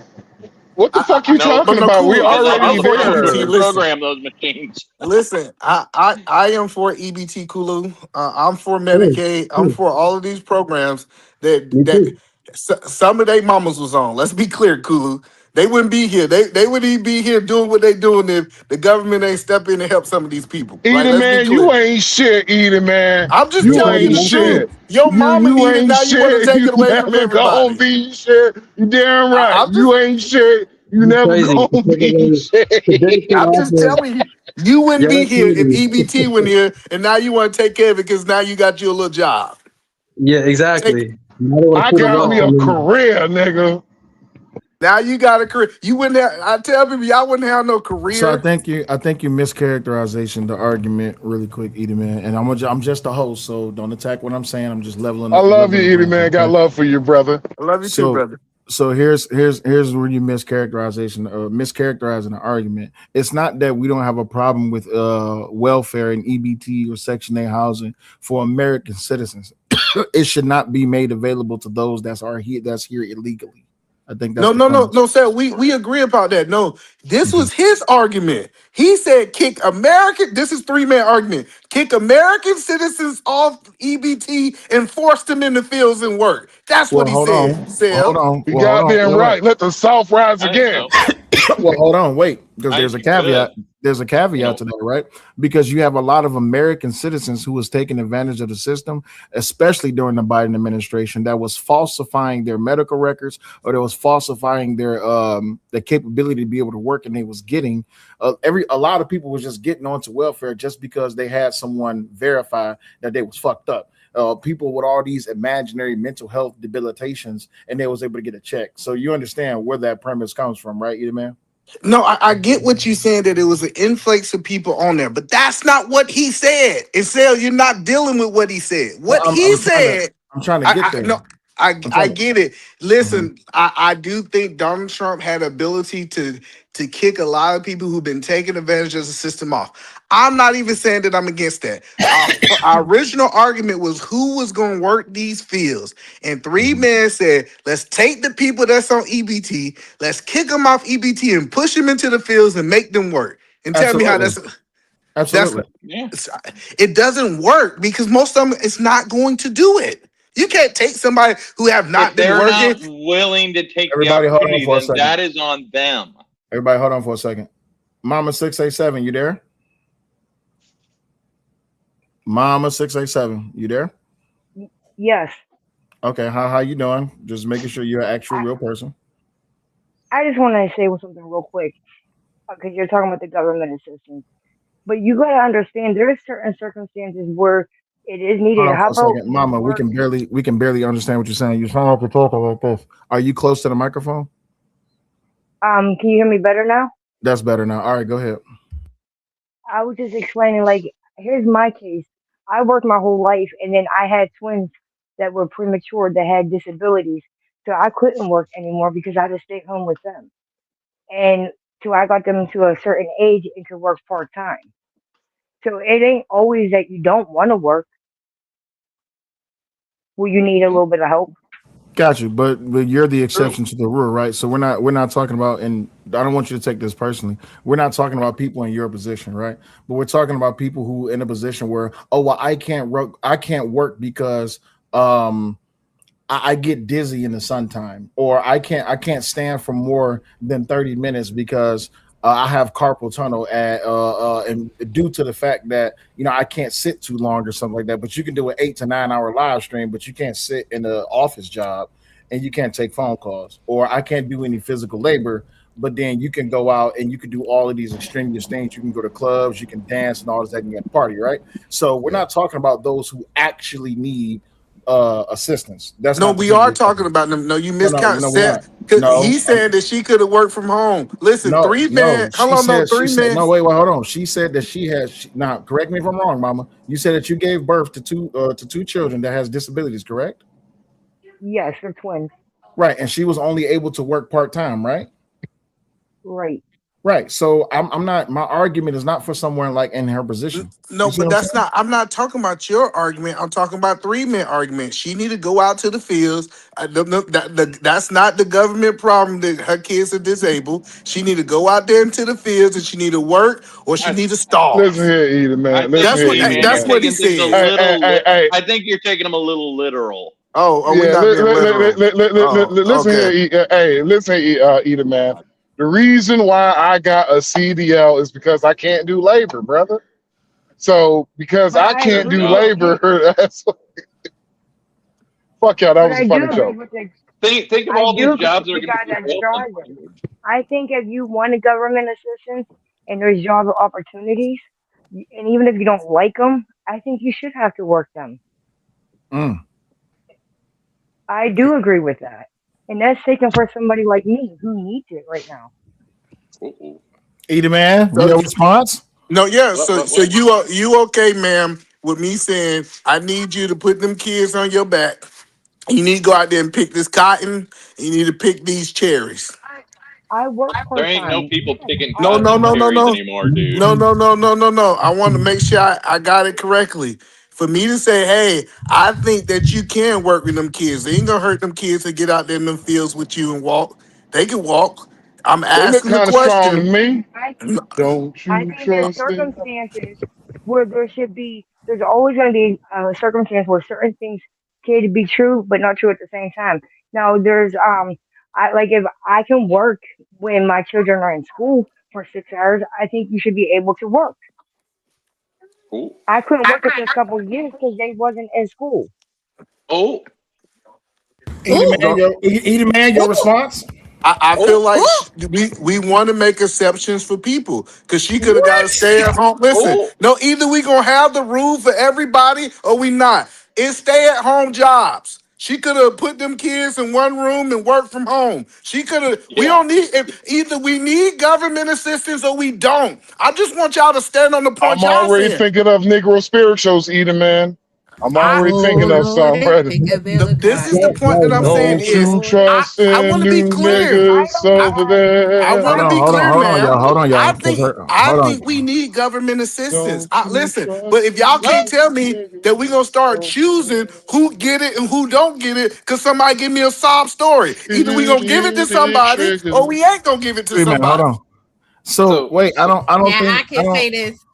What the fuck you talking about? We already there.
Program those machines.
Listen, I am for EBT, Kulu. I'm for Medicaid. I'm for all of these programs that some of their mamas was on. Let's be clear, Kulu. They wouldn't be here. They wouldn't be here doing what they doing if the government ain't step in to help some of these people.
Eder man, you ain't shit, Eder man.
I'm just telling you the truth. Your mama need it, now you want to take it away from everybody.
Be shit. You damn right. You ain't shit. You never gonna be shit.
I'm just telling you, you wouldn't be here if EBT went here, and now you want to take care of it because now you got you a little job.
Yeah, exactly.
I got me a career, nigga.
Now you got a career. You wouldn't have. I tell people, y'all wouldn't have no career.
So I think you mischaracterization the argument really quick, Eder man. And I'm just a host, so don't attack what I'm saying. I'm just leveling up.
I love you, Eder man. Got love for you, brother.
I love you too, brother.
So here's where you mischaracterizing the argument. It's not that we don't have a problem with welfare and EBT or Section 8 housing for American citizens. It should not be made available to those that's here illegally.
I think that's
No,
the
no, no,
premise.
no, sir. We agree about that. No, this was his argument. He said kick American. This is three-man argument. Kick American citizens off EBT and force them in the fields and work. That's what
Well,
he
hold
said.
on, hold
Sell.
on,
You
well, hold on,
goddamn
wait, wait.
right. Let the South rise
I think
again.
so.
Well, hold on, wait, because
I
there's
think
a
you could.
caveat. There's a
You
caveat
know,
to that, right? Because you have a lot of American citizens who was taking advantage of the system, especially during the Biden administration, that was falsifying their medical records or that was falsifying their capability to be able to work, and they was getting a lot of people was just getting onto welfare just because they had someone verify that they was fucked up. People with all these imaginary mental health debilitations, and they was able to get a check. So you understand where that premise comes from, right, you man?
No, I get what you're saying, that it was an influx of people on there, but that's not what he said. And Sale, you're not dealing with what he said.
Well,
What he said,
I'm trying to get
I
there.
no,
I'm
I
trying to.
get it.
Mhm.
Listen, I do think Donald Trump had ability to kick a lot of people who've been taking advantage of the system off. I'm not even saying that I'm against that. Our original argument was who was going to work these fields, and three men said, "Let's take the people that's on EBT, let's kick them off EBT and push them into the fields and make them work." And tell me how
Absolutely,
that's
absolutely.
yeah.
it doesn't work because most of them it's not going to do it. You can't take somebody who have
If
not been
they're not
working.
willing to take the
Everybody, hold on
opportunity,
for a
then
second.
that is on them.
Everybody, hold on for a second. Mama 687, you there? Mama 687, you there?
Yes.
Okay, how you doing? Just making sure you're an actual
I,
real person.
I just want to say something real quick because you're talking about the government assistance. But you got to understand there are certain circumstances where it is
Hold
needed.
on for
How
a
about
second,
you
Mama. We
work?
can barely understand what you're saying. You sound like you're talking like this. Are you close to the microphone?
Can you hear me better now?
That's better now. All right, go ahead.
I was just explaining, like, here's my case. I worked my whole life, and then I had twins that were premature that had disabilities. So I couldn't work anymore because I had to stay home with them. And so I got them to a certain age and could work part time. So it ain't always that you don't want to work where you need a little bit of help.
Got you, but you're the
True.
exception to the rule, right? So we're not talking about, and I don't want you to take this personally. We're not talking about people in your position, right? But we're talking about people who in a position where, oh well, I can't work because I get dizzy in the sun time, or I can't stand for more than 30 minutes because I have carpal tunnel and due to the fact that I can't sit too long or something like that. But you can do an 8 to 9 hour live stream, but you can't sit in an office job and you can't take phone calls, or I can't do any physical labor. But then you can go out and you can do all of these extraneous things. You can go to clubs, you can dance and all this, that, and you can party, right? So we're not talking about those who actually need assistance. That's
No,
not the
we
people
are
we're talking
talking
about.
about them. No, you
No, no,
miscount.
no, we're
Said
not.
he
No,
said that she could have worked from home. Listen,
no,
three
no.
men. Hold on, no,
She
three
said,
men.
no, wait, hold on. She said that now correct me if I'm wrong, Mama. You said that you gave birth to two children that has disabilities, correct?
Yes, they're twins.
Right, and she was only able to work part time, right?
Right.
Right. So I'm not. My argument is not for someone like in her position. You
No,
see
but
what I'm
that's
saying?
not. I'm not talking about your argument. I'm talking about three men argument. She need to go out to the fields. I don't know that's not the government problem that her kids are disabled. She need to go out there into the fields and she need to work or she
I,
need to
Listen
starve.
here, Edie,
I
man. Listen
think
That's
here,
what.
Edie,
E-Man, you're
That's
man.
what he
taking things a
said.
little
Hey.
I think you're taking them a little literal.
Oh, are we
Yeah,
not being literal? Oh,
listen
okay.
here. Hey, listen here, Edie, man. The reason why I got a CDL is because I can't do labor, brother. So because
But
I
I
can't
There we
do
agree.
go.
labor, that's fuck y'all. That
But
was a
I
funny
do agree
joke.
with the.
Think of
I
all
do
these
agree
jobs
with
that are
the
going to
guy
be
that's
open.
driving. I think if you want a government assistance and there's job opportunities, and even if you don't like them, I think you should have to work them.
Mm.
I do agree with that, and that's taken for somebody like me who needs it right now.
Uh-oh.
Either man,
So
your response?
no, yeah.
What?
So
What?
you okay, ma'am, with me saying I need you to put them kids on your back. You need to go out there and pick this cotton. You need to pick these cherries.
I work
There
part
ain't no
time.
people
Yes,
picking
No,
cotton
no,
and
no, no,
cherries
no.
anymore, dude.
No, no, no, no, no, no. I want to make sure I got it correctly. for me to say, hey, I think that you can work with them kids. They ain't gonna hurt them kids to get out there in them fields with you and walk. They can walk. I'm
They look
asking the
kind of strong to
question.
me.
I
Don't
I
you
think there's
trust me?
circumstances where there's always going to be a circumstance where certain things can be true but not true at the same time. Now there's I like if I can work when my children are in school for 6 hours, I think you should be able to work.
Oh,
I couldn't work for a couple of years because they wasn't in school.
oh,
Man,
Ooh,
your response?
I feel
oh,
like
ooh,
we want to make exceptions for people because she could have got to
what?
stay at home. Listen,
oh.
no, either we gonna have the rule for everybody or we not. It's stay at home jobs. She could have put them kids in one room and work from home. She could have. We
Yeah.
don't need if either we need government assistance or we don't. I just want y'all to stand on the point
I'm
y'all
already
saying.
thinking of Negro spirituals, Eden man. I'm
I
already
Oh
thinking of some.
Lordy,
Ready?
take a bill of
this
God.
is the point that I'm saying
Don't
is
you
Lordy.
trust
I
in
want to be
new
clear.
I
niggas
don't
over
have
I
there?
want to be
Hold
clear
on,
now.
y'all. Hold on,
I
y'all.
think I
Hold
think
on.
we need government assistance.
Don't you
Listen, but
trust
if y'all
in
can't
Well,
tell
new
me that we gonna
niggas
start
over
choosing who get it and who don't get it, cause somebody give me a sob story. Either we gonna give it to
there?
somebody or we
Triggers.
ain't gonna give it to
Wait a minute, hold
somebody.
on. So
So,
wait,
so
now I can
I don't.
say this.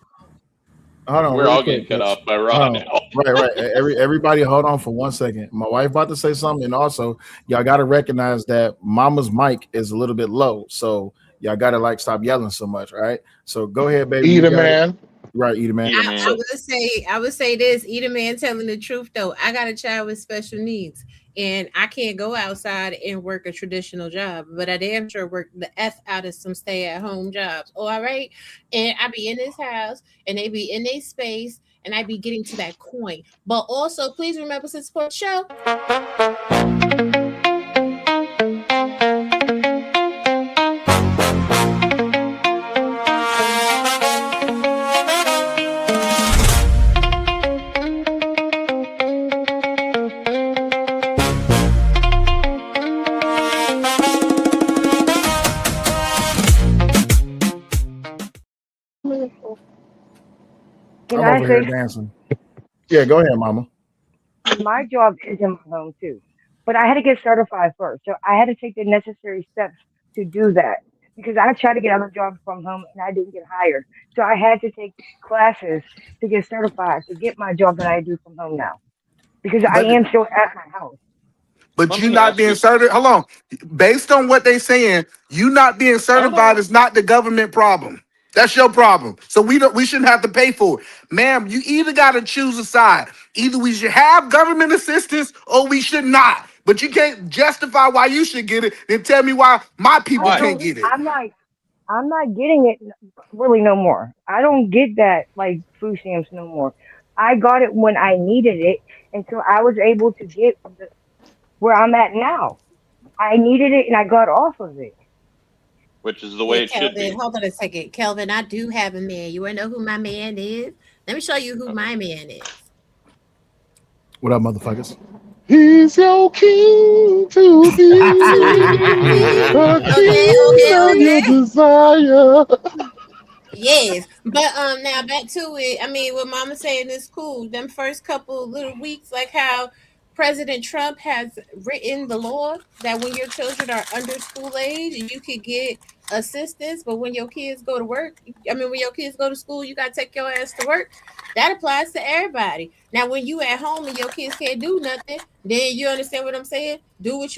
Hold on,
we're
really
all
quick.
getting cut off by
Hold
Rod
on.
now.
Right. Everybody, hold on for 1 second. My wife about to say something, and also y'all got to recognize that Mama's mic is a little bit low, so y'all got to like stop yelling so much. All right. So go ahead, baby. You
Eden
got it.
man.
Right, Edie man.
Eat her,
I
man.
So
would say this, Eat a man telling the truth though. I got a child with special needs and I can't go outside and work a traditional job, but I damn sure work the F out of some stay at home jobs. Oh, all right. And I be in this house and they be in their space and I be getting to that coin. But also please remember to support the show.
Can
I'm
I
over here
say
dancing. Yeah, go ahead, Mama.
my job is in my home too, but I had to get certified first. So I had to take the necessary steps to do that because I tried to get other jobs from home and I didn't get hired. So I had to take classes to get certified to get my job that I do from home now because I
But
am still at my house.
but
Let
you
me
not
ask
being
you.
certified. Hold on. Based on what they saying, you not being
Hold
certified
on.
is not the government problem. That's your problem. So we shouldn't have to pay for it. Ma'am, you either gotta choose a side. Either we should have government assistance or we should not. But you can't justify why you should get it and tell me why my people
I
Right.
can't
don't.
get it.
I'm not getting it really no more. I don't get that like food stamps no more. I got it when I needed it, and so I was able to get where I'm at now. I needed it, and I got off of it.
Which is the way
Wait,
it should
Kelvin,
be.
hold on a second. Kelvin, I do have a man. You wanna know who my man is? Let me show you who
Uh-oh.
my man is.
What up, motherfuckers?
He's your king to be
Okay,
the king
okay,
of your
okay.
desire.
Yes, but now back to it. I mean, what Mama saying is cool. Them first couple little weeks, like how President Trump has written the law that when your children are under school age, you could get assistance. But when your kids go to work, I mean, when your kids go to school, you gotta take your ass to work. That applies to everybody. Now, when you at home and your kids can't do nothing, then you understand what I'm saying. Do what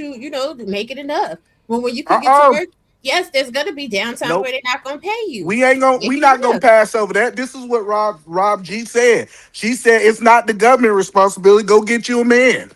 make it enough. When you could get to
Uh-uh.
work, yes, there's gonna be downtime
Nope.
where they're not gonna pay you. Make
We
it
not gonna
enough.
pass over that. This is what Rob G said. She said it's not the government responsibility. Go get you a man.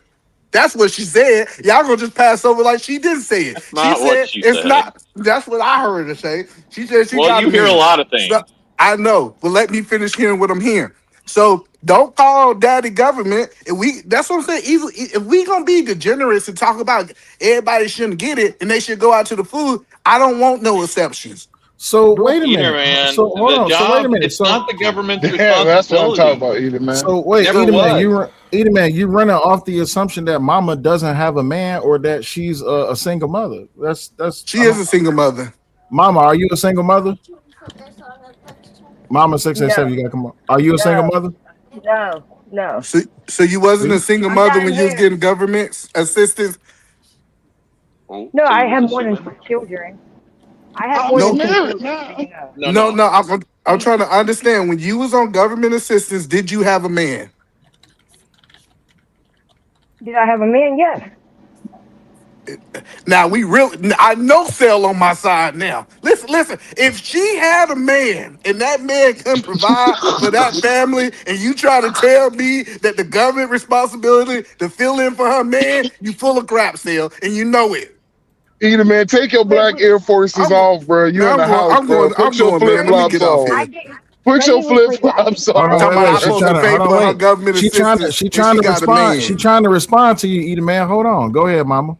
That's what she said. Y'all gonna just pass over like she didn't say it.
That's
She
not what
said
she
it's
said.
not. That's what I heard her say. She said she
Well,
got a
you hear a
man.
lot of
So
things.
I know, but let me finish hearing what I'm hearing. So don't call daddy government. If we, that's what I'm saying. Either if we gonna be degenerates and talk about everybody shouldn't get it and they should go out to the food, I don't want no exceptions.
So wait a
Eater,
minute. So
man,
hold
the
on. So wait a
job,
minute.
it's not the government's
Damn, that's what I'm talking
responsibility.
about, Eden man.
So wait,
Never was.
Edie man, you running off the assumption that Mama doesn't have a man or that she's a single mother. That's
She
I
is
don't.
a single mother.
Mama, are you a single mother? Mama 687,
No,
you gotta come on. Are you a single
no,
mother?
no. No.
So you wasn't a single
I'm
mother
not
when you was getting
inheriting.
government assistance?
Oh,
No,
so
I
you was
have
a
more than
single
6
mother?
children. I have
I'm
more
No,
than 10
married
children, so
now.
you know.
No,
no,
no.
no. I'm trying to understand. When you was on government assistance, did you have a man?
Did I have a man? Yes.
Now we really, I know Cell on my side now. Listen. If she had a man and that man can provide for that family, and you try to tell me that the government responsibility to fill in for her man, you full of crap, Cell, and you know it.
Either man, take your
Wait,
black
wait.
Air Forces off, bro. You
Man,
in the house, bro. Put
I'm
your
going,
flip
man. Let me
Wait.
flops
get off
on.
I
here.
didn't.
Put
Let
your
me
flip
rephrase it. I
flops
didn't
on,
have.
Hold on,
Talking about
wait.
I'm
She
supposed
bro.
to
trying to
pay
hold on,
for her
wait.
government assistance,
She
and
trying
she
to
got a
respond. She
man.
trying to respond to you, Edie man. Hold on. Go ahead, mama.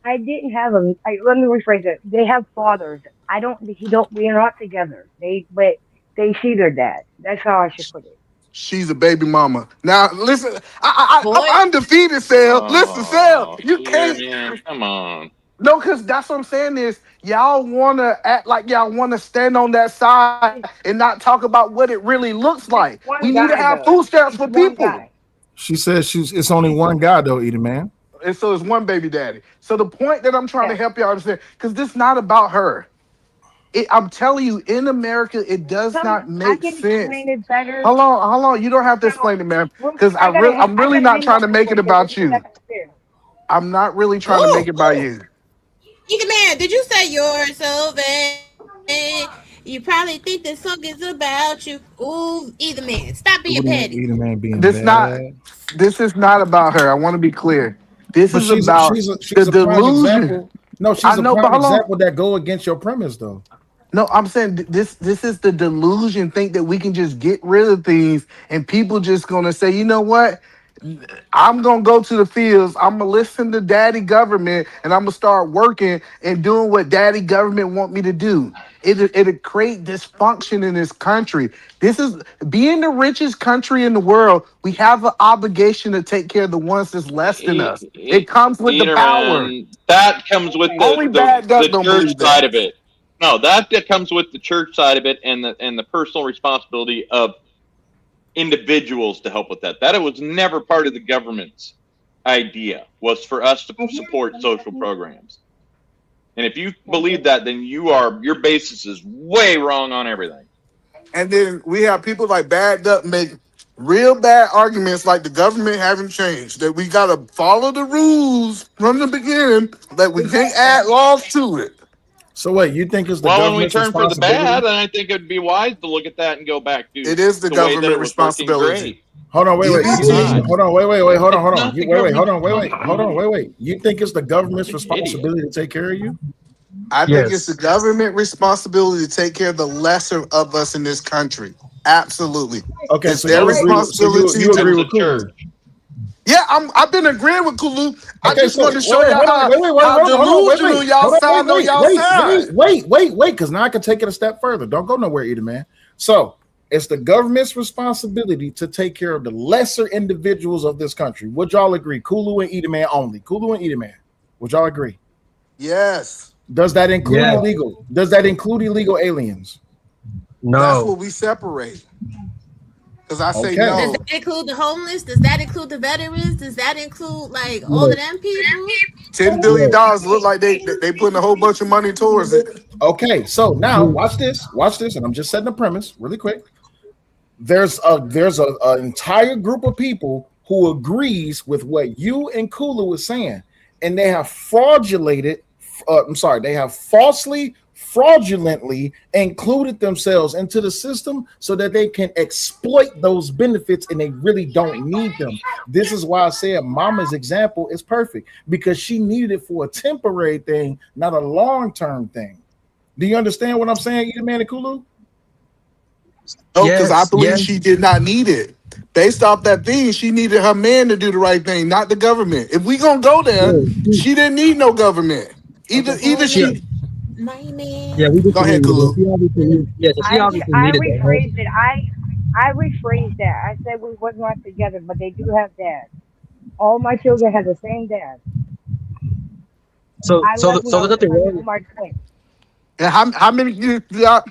I didn't have a. Let me rephrase it. They have fathers. I don't. He don't. We are not together. But they see their dad. That's how I should put it.
She's a baby mama. Now listen, I'm
Boy,
undefeated, Sal. Listen, Sal,
Oh,
you
Peter,
can't.
man, come on.
No, because that's what I'm saying is y'all want to act like y'all want to stand on that side and not talk about what it really looks
It's
like. We
one
need to
guy
have
though.
food stamps
It's
for
one
people.
guy.
She says it's only one guy though, Edie man.
And so it's one baby daddy. So the point that I'm trying to
Yes.
help y'all understand, because this is not about her. I'm telling you, in America, it does not
I
make
can
sense.
explain it better.
Hold on, hold on. You don't have to
So,
explain it, man.
real
Because
quick,
I'm
I
really
gotta
not
hang
trying
up
to make
before
it
because
about
this is
you.
not fair.
I'm not really trying to make
ooh,
it about
ooh.
you.
Either man, did you say you're so vain? You probably think this song is about you. Ooh, either man, stop being petty.
Edie man being
This not.
bad.
This is not about her. I want to be clear. This
But
is about the
she's a prime
delusion.
example. No,
I
she's a
know, but
prime
hold on.
example that go against your premise though.
No, I'm saying this is the delusion. Think that we can just get rid of things and people just gonna say, you know what? I'm gonna go to the fields. I'm gonna listen to daddy government, and I'm gonna start working and doing what daddy government want me to do. It'll create dysfunction in this country. This is being the richest country in the world. We have an obligation to take care of the ones that's less than us. It comes with the power.
Peterman, that comes with
Okay.
Only bad duck
the
don't
church
believe
side
that.
of it. No, that comes with the church side of it and the personal responsibility of individuals to help with that. That it was never part of the government's idea, was for us to support social programs. And if you believe that, then your basis is way wrong on everything.
And then we have people like Bad Duck make real bad arguments like the government haven't changed, that we got to follow the rules from the beginning, that we can't add laws to it.
So wait, you think it's the
Well, when we
government's
turn for the bad,
responsibility?
then I think it'd be wise to look at that and go back to
It is the
the way that
government
it was working
responsibility.
great.
Hold on, wait.
It's
EBT,
not.
Hold on, wait.
It's
Hold on.
not the
Hold
government's
on,
responsibility.
wait. You think it's the government's
An idiot.
responsibility to take care of you?
I think it's the
Yes.
government responsibility to take care of the lesser of us in this country. Absolutely.
Okay,
It's
so
their
you
Nope.
agree with
responsibility
you agree
to.
That's the
with Kulu?
church.
Yeah, I've been agreeing with Kulu. I
Okay,
just
so
wanted to show y'all
hold on,
how delusional y'all sound on y'all side.
because now I can take it a step further. Don't go nowhere, either, man. So it's the government's responsibility to take care of the lesser individuals of this country. Would y'all agree? Kulu and Edeman only. Kulu and Edeman. Would y'all agree?
Yes.
Does that include
Yes.
illegal? Does that include illegal aliens?
That's
No.
what we separate. Because I say
Okay.
Does
no.
that include the homeless? Does that include the veterans? Does that include like all of
Yes.
them people?
$10 billion
Yes.
look like they putting a whole bunch of money towards it.
Okay. So now watch this. Watch this, and I'm just setting a premise really quick. There's an entire group of people who agrees with what you and Kulu was saying, and they have they have fraudulently included themselves into the system so that they can exploit those benefits, and they really don't need them. This is why I said Mama's example is perfect, because she needed it for a temporary thing, not a long-term thing. Do you understand what I'm saying, man and Kulu?
No, because I
Yes.
believe she did not need it. Based off that thing, she needed her man to do the right thing, not the government. If we gonna go there,
Yes.
she didn't need no government. Either
My
She,
man,
she.
my
yeah,
man.
we
Go
disagree.
ahead, Kulu.
She obviously needed, yeah, so she obviously
I
needed that help.
rephrased it. I rephrased that. I said we was not together, but they do have dads. All my children have the same dad. I left when
So
I
there's
was
nothing
pregnant
wrong.
with my twins.
And how many you got?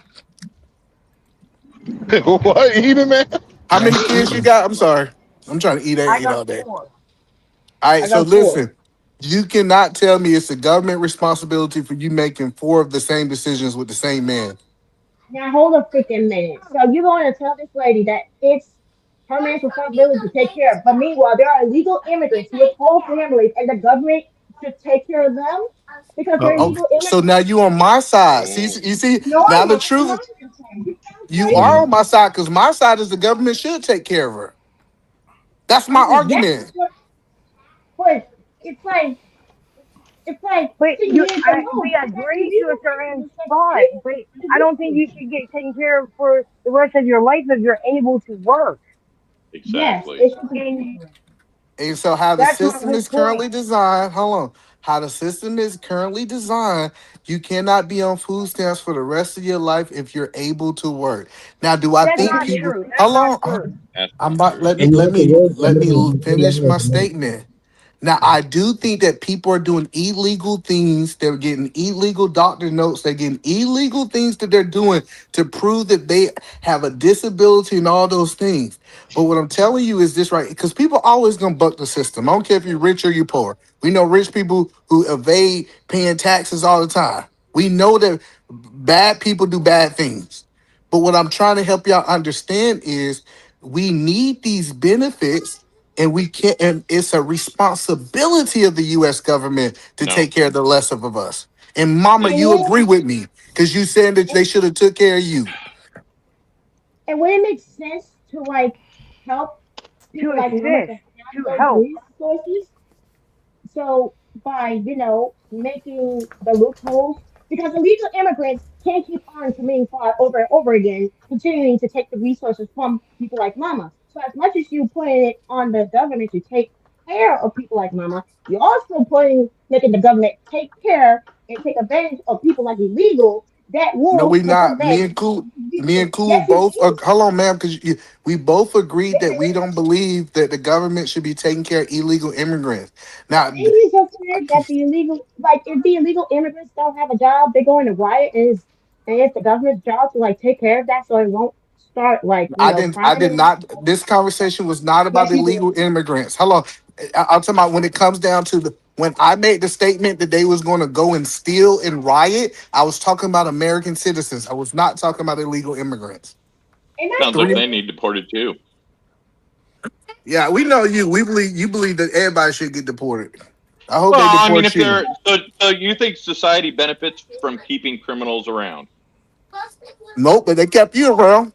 What, Edie, man?
How many kids you got? I'm sorry. I'm trying to eat and
I
eat
got
all day.
4.
All right,
I
so
got 4.
listen, you cannot tell me it's a government responsibility for you making 4 of the same decisions with the same man.
Now hold a freaking minute. So you're going to tell this lady that it's her man's responsibility to take care of, but meanwhile there are illegal immigrants with whole families, and the government should take care of them because they're
Oh,
illegal
so
immigrants.
now you on my side. See,
Oh,
you see,
No,
now
I'm
the
not. I'm
truth,
not. You sound
you are
crazy.
on my side because my side is the government should take care of her. That's my
Yes,
argument.
but it's like it's like
But
10
you,
years
we
ago. That's why
agree to a
illegal
certain
immigrants are
spot,
free
but
to
I
do
don't think
things.
you should get taken care of for the rest of your life if you're able to work.
Yes,
exactly.
it should be
And
different.
And so how the
That's my
system
whole
is
point.
currently designed, hold on. How the system is currently designed, you cannot be on food stamps for the rest of your life if you're able to work. Now, do I
That's
think
not
people
true. That's
hold
not
on?
true.
That's
I'm
not
about
true.
let me
And you
let
have to
me
work for
let me
money.
finish my statement. Now, I do think that people are doing illegal things. They're getting illegal doctor notes. They're getting illegal things that they're doing to prove that they have a disability and all those things. But what I'm telling you is this, right? Because people always gonna buck the system. I don't care if you're rich or you're poor. We know rich people who evade paying taxes all the time. We know that bad people do bad things. But what I'm trying to help y'all understand is we need these benefits, and we can't, and it's a responsibility of the US government to
No,
take care of the less of us. And mama,
And
you
when
agree with me because you saying that they should have took care of you.
and when it makes sense to like help
to
people like Mama to
assist,
have
to
those
help.
resources, so by making the loopholes, because illegal immigrants can't keep on committing fraud over and over again, continuing to take the resources from people like Mama. So as much as you putting it on the government to take care of people like Mama, you're also making the government take care and take advantage of people like illegal that
No,
will
we
take
not.
advantage of these
Me
resources.
and Cool
Yes, you
both.
do.
Hold on, ma'am, because we both agreed that we don't believe that the government should be taking care of illegal immigrants. Now,
Didn't you just say that the illegal, like, if the illegal immigrants don't have a job, they're going to riot, and it's the government's job to like take care of that, so it won't start like
I
crime
did
and
not. This conversation was not about
yes, you did.
illegal immigrants. Hello, I'm talking about when it comes down to when I made the statement that they was going to go and steal and riot. I was talking about American citizens. I was not talking about illegal immigrants.
And that's
sounds like
Three.
they need deported too.
Yeah, we know you. We believe you believe that everybody should get deported. I hope
Well,
they
I mean,
deport
if
you.
they're so you think society benefits from keeping criminals around?
Nope, but they kept you around.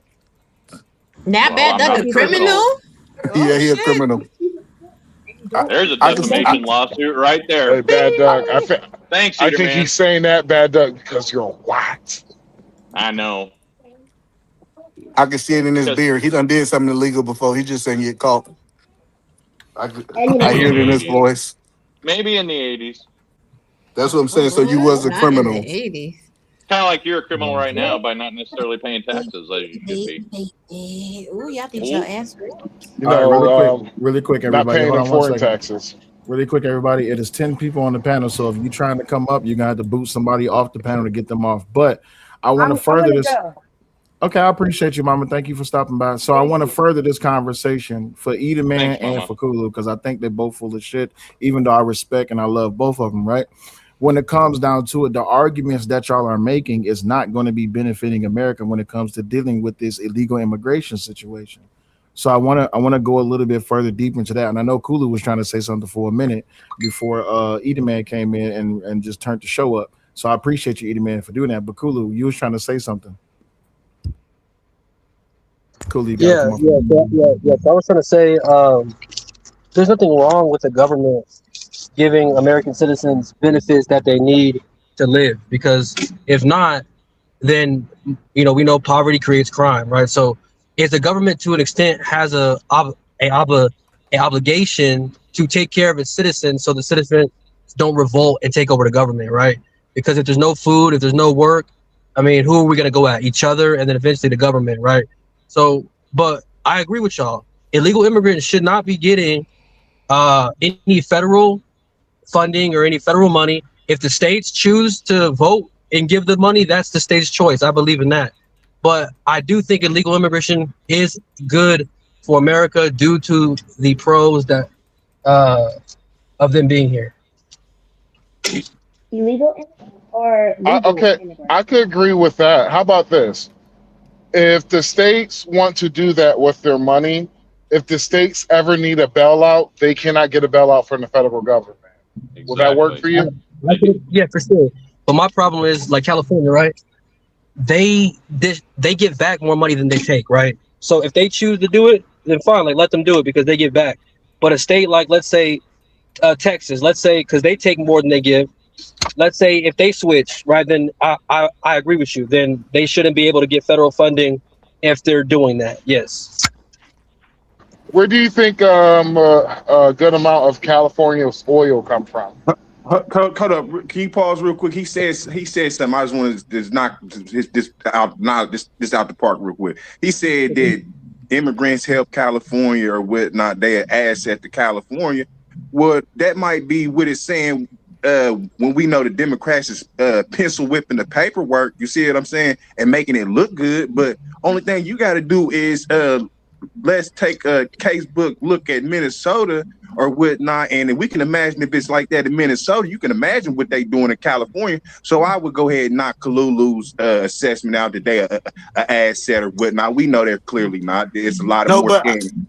That
Well,
bad
I'm
duck
not
a
a
keep it
criminal?
criminal.
Yeah,
Oh
he a
shit.
criminal. I,
There's a
I can see.
defamation lawsuit right
Hey,
there.
Bad Duck.
Thanks,
I
Eater
think
Man.
he's saying that, Bad Duck, because you're white.
I know.
I can see it in his
Just
beard. He done did something illegal before. He just saying get caught.
and
I
maybe
hear
in
it
the
in his
80s.
voice.
Maybe in the 80s.
That's what I'm saying. So you was
Ooh,
a
not in the
criminal.
80s.
Kind of like you're a criminal right now by not necessarily paying taxes as you should be.
Ooh, y'all think y'all
Oh,
answer.
You
All right,
know,
really quick,
not
everybody.
paying
Hold
them
on one
foreign
second.
taxes.
Really quick, everybody. It is 10 people on the panel, so if you're trying to come up, you're gonna have to boot somebody off the panel to get them off. But I want to
I'm
further
gonna
this.
go.
Okay, I appreciate you, Mama. Thank you for stopping by. So I
Thank
want to
you.
further this conversation for Eda Man
thanks,
and
Mama.
for Kulu because I think they're both full of shit. Even though I respect and I love both of them, right? When it comes down to it, the arguments that y'all are making is not going to be benefiting America when it comes to dealing with this illegal immigration situation. So I want to go a little bit further deep into that. And I know Kulu was trying to say something for a minute before Eda Man came in and just turned the show up. So I appreciate you, Eda Man, for doing that. But Kulu, you was trying to say something. Cool, you got to
Yeah,
come off.
yeah. So I was trying to say, there's nothing wrong with the government giving American citizens benefits that they need to live, because if not, then we know poverty creates crime, right? So if the government to an extent has a obligation to take care of its citizens, so the citizens don't revolt and take over the government, right? Because if there's no food, if there's no work, I mean, who are we gonna go at? Each other, and then eventually the government, right? So, but I agree with y'all. Illegal immigrants should not be getting any federal funding or any federal money. If the states choose to vote and give the money, that's the state's choice. I believe in that. But I do think illegal immigration is good for America due to the pros that of them being here.
Illegal immigrants or legal
Okay,
immigrants?
I could agree with that. How about this? If the states want to do that with their money, if the states ever need a bailout, they cannot get a bailout from the federal government. Will that work
Exactly.
for you?
Yeah, for sure. But my problem is like California, right? They give back more money than they take, right? So if they choose to do it, then fine, like let them do it because they give back. But a state like, let's say, Texas, let's say, because they take more than they give. Let's say if they switch, right? Then I agree with you. Then they shouldn't be able to get federal funding if they're doing that. Yes.
Where do you think a good amount of California's oil come from?
Hold up. Can you pause real quick? He said something. I just want to just knock this out the park real quick. He said that immigrants help California or whatnot. They're an asset to California. Well, that might be what it's saying when we know the Democrats is pencil whipping the paperwork. You see what I'm saying? And making it look good. But only thing you got to do is let's take a casebook look at Minnesota or whatnot, and if we can imagine if it's like that in Minnesota, you can imagine what they doing in California. So I would go ahead and knock Kalulu's assessment out that they're an asset or whatnot. We know they're clearly not. There's a lot of more scamming.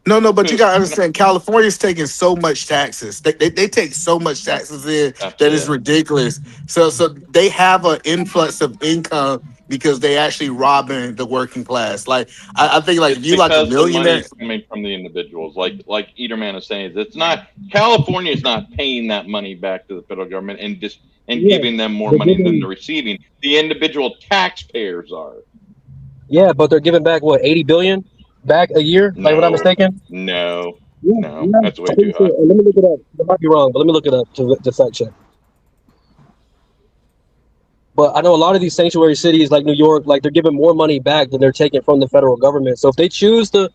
No, but you gotta understand, California's taking so much taxes. They take so much taxes in that is ridiculous. So they have an influx of income because they actually robbing the working class. Like I think like if you like a
Because the money
millionaire.
is coming from the individuals, like Eaterman is saying, it's not California is not paying that money back to the federal government and giving them more money than they're receiving. The individual taxpayers are.
Yeah, but they're giving back what 80 billion back a year, like what I'm mistaken.
No,
Yeah.
that's way too high.
Let me look it up. I might be wrong, but let me look it up to fact check. But I know a lot of these sanctuary cities like New York, like they're giving more money back than they're taking from the federal government. So if they choose to,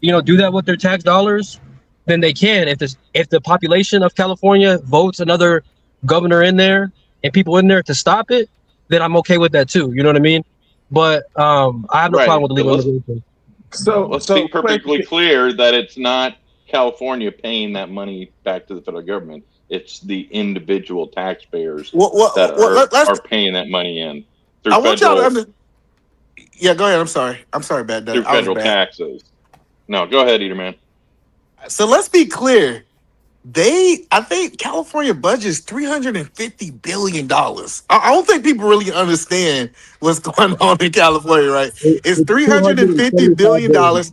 do that with their tax dollars, then they can. If the population of California votes another governor in there and people in there to stop it, then I'm okay with that too. You know what I mean? But I have no problem with illegal immigration.
Let's be perfectly clear that it's not California paying that money back to the federal government. It's the individual taxpayers that are paying that money in through
Yeah, go ahead. I'm sorry, bad.
Through federal taxes. No, go ahead, Eaterman.
So let's be clear. I think California budget is $350 billion. I don't think people really understand what's going on in California, right? It's $350 billion.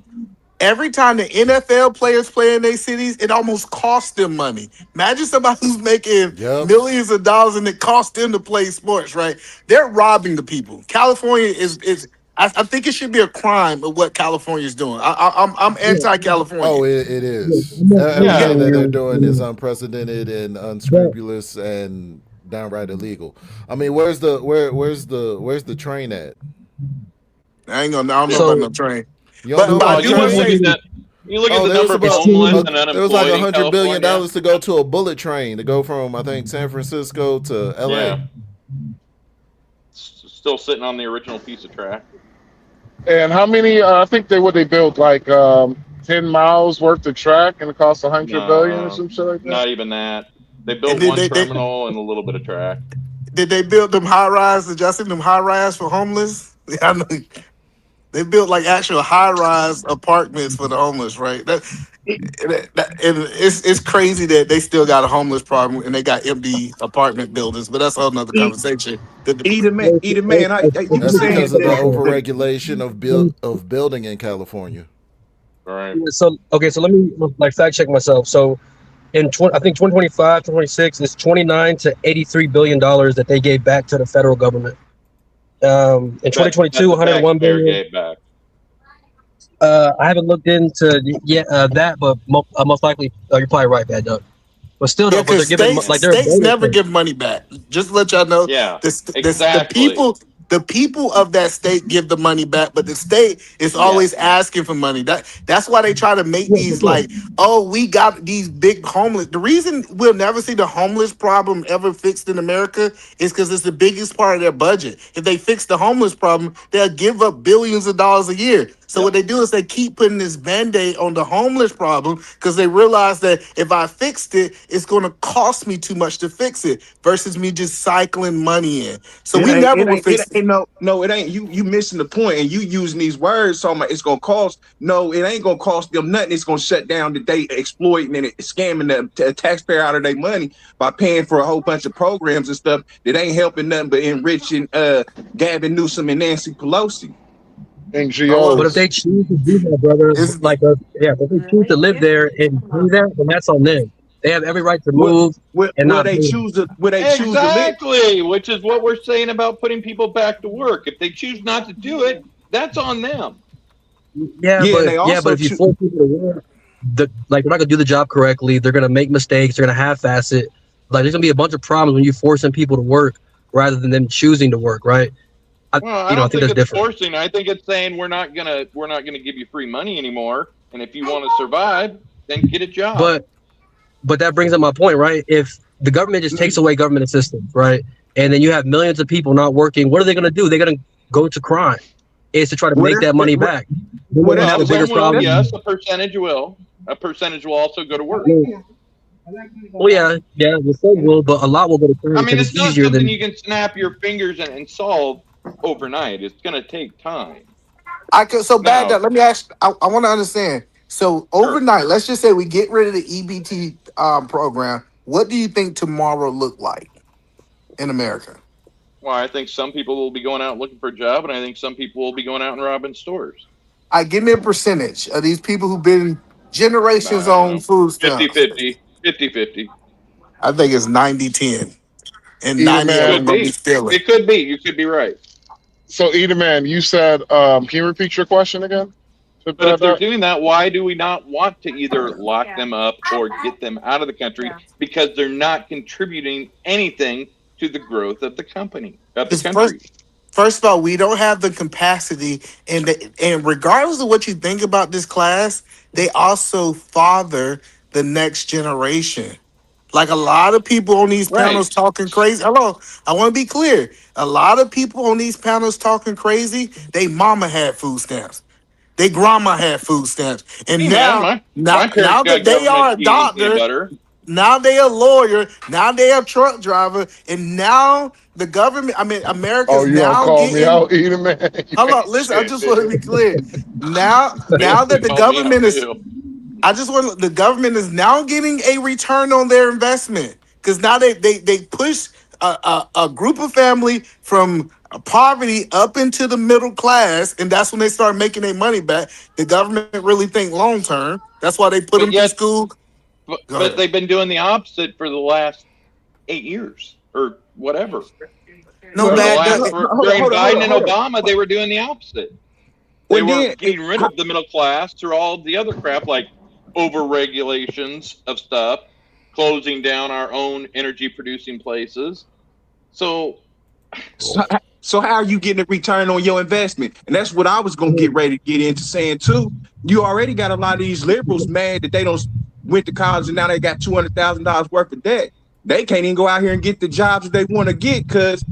Every time the NFL players play in their cities, it almost costs them money. Imagine somebody who's making millions of dollars and it costs them to play sports, right? They're robbing the people. California is I think it should be a crime of what California is doing. I'm anti-California.
Oh, it is. Everything that they're doing is unprecedented and unscrupulous and downright illegal. I mean, where's the train at?
I don't know about no train.
You don't know about
you look at the number of homeless and unemployed.
There was like
$100
billion to go to a bullet train to go from I think San Francisco to LA.
Yeah. Still sitting on the original piece of track.
And how many? I think they built like 10 miles worth of track, and it cost $100 billion or some shit like that.
Not even that. They built one terminal and a little bit of track.
Did they build them high rise? Did y'all see them high rise for homeless? I know they built like actual high rise apartments for the homeless, right? It's crazy that they still got a homeless problem and they got empty apartment buildings, but that's another conversation.
Eaterman, you
that's because of the overregulation of building in California.
Right.
So let me fact check myself. So in I think 2025, 2026 is 29 to 83 billion dollars that they gave back to the federal government. In 2022, 101 billion.
Gave back.
I haven't looked into that, but most likely you're probably right, Bad Doug. But still, but they're giving
states never give money back. Just to let y'all know,
exactly.
The people of that state give the money back, but the state is always asking for money. That's why they try to make these we got these big homeless. The reason we'll never see the homeless problem ever fixed in America is because it's the biggest part of their budget. If they fix the homeless problem, they'll give up billions of dollars a year. So what they do is they keep putting this band-aid on the homeless problem because they realize that if I fixed it, it's going to cost me too much to fix it versus me just cycling money in. So we never will fix it.
No, it ain't. You missing the point, and you using these words. So it's gonna cost. No, it ain't gonna cost them nothing. It's gonna shut down the day exploiting and scamming the taxpayer out of their money by paying for a whole bunch of programs and stuff that ain't helping nothing but enriching Gavin Newsom and Nancy Pelosi.
NGOs.
But if they choose to do that, brother, if they choose to live there and do that, then that's on them. They have every right to move and not
choose to exactly, which is what we're saying about putting people back to work. If they choose not to do it, that's on them.
But if you force people to work, they're not gonna do the job correctly. They're gonna make mistakes. They're gonna half-ass it. Like there's gonna be a bunch of problems when you're forcing people to work rather than them choosing to work, right?
I don't think
that's
it's
different.
forcing. I think it's saying we're not gonna give you free money anymore, and if you want to survive, then get a job.
But that brings up my point, right? If the government just takes away government assistance, right, and then you have millions of people not working, what are they going to do? They're going to go to crime. It's to try to make that money back.
Yes, a percentage will. A percentage will also go to work.
Well, yeah, some will, but a lot will go to crime.
I mean, it's not
easier
something
than
you can snap your fingers and solve overnight. It's going to take time.
Let me ask. I want to understand. So overnight, let's just say we get rid of the EBT program. What do you think tomorrow look like in America?
Well, I think some people will be going out looking for a job, and I think some people will be going out and robbing stores.
Give me a percentage of these people who've been generations on food stamps.
50-50.
I think it's 90-10. And
Either
90 of them
man,
gonna be stealing.
It could be. You could be right.
So, Edaman, you said, can you repeat your question again?
But if they're doing that, why do we not want to either lock them up or get them out of the country? Because they're not contributing anything to the growth of the country.
First of all, we don't have the capacity, and regardless of what you think about this class, they also father the next generation. Like a lot of people on these panels talking crazy. Hello, I want to be clear. A lot of people on these panels talking crazy. They mama had food stamps. They grandma had food stamps. And now that they are a doctor, now they a lawyer, now they a truck driver, and now the government, America's now
call me out, Edaman?
Hold on, listen, I just want to be clear. Now that the government is the government is now getting a return on their investment because now they push a group of family from poverty up into the middle class, and that's when they start making their money back. The government really think long term. That's why they put them through school.
But they've been doing the opposite for the last 8 years or whatever.
During
Biden and Obama, they were doing the opposite. They were getting rid of the middle class through all the other crap like over regulations of stuff, closing down our own energy producing places. So
how are you getting a return on your investment? And that's what I was going to get ready to get into saying too. You already got a lot of these liberals mad that they don't went to college and now they got $200,000 worth of debt. They can't even go out here and get the jobs that they want to get because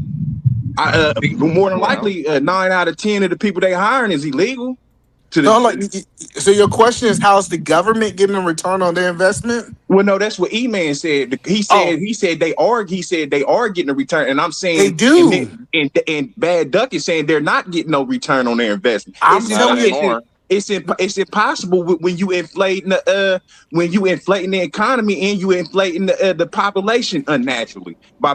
more than likely 9 out of 10 of the people they hiring is illegal.
So your question is, how's the government getting a return on their investment?
Well, no, that's what E-Man said. He said they are getting a return, and I'm saying
they do.
And Bad Duck is saying they're not getting no return on their investment. It's impossible when you inflating the economy and you inflating the population unnaturally by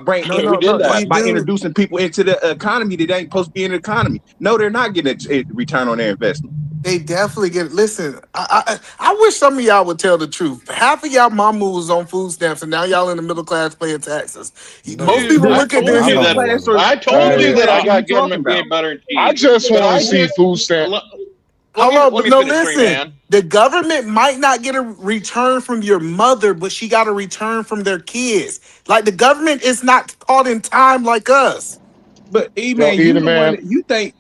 introducing people into the economy that ain't supposed to be in the economy. No, they're not getting a return on their investment.
They definitely get. Listen, I wish some of y'all would tell the truth. Half of y'all mama was on food stamps, and now y'all in the middle class paying taxes. Most people look at this.
I told you that I got government peanut butter and cheese.
I just want to see food stamps.
Listen. The government might not get a return from your mother, but she got a return from their kids. Like the government is not caught in time like us.
But E-Man, you think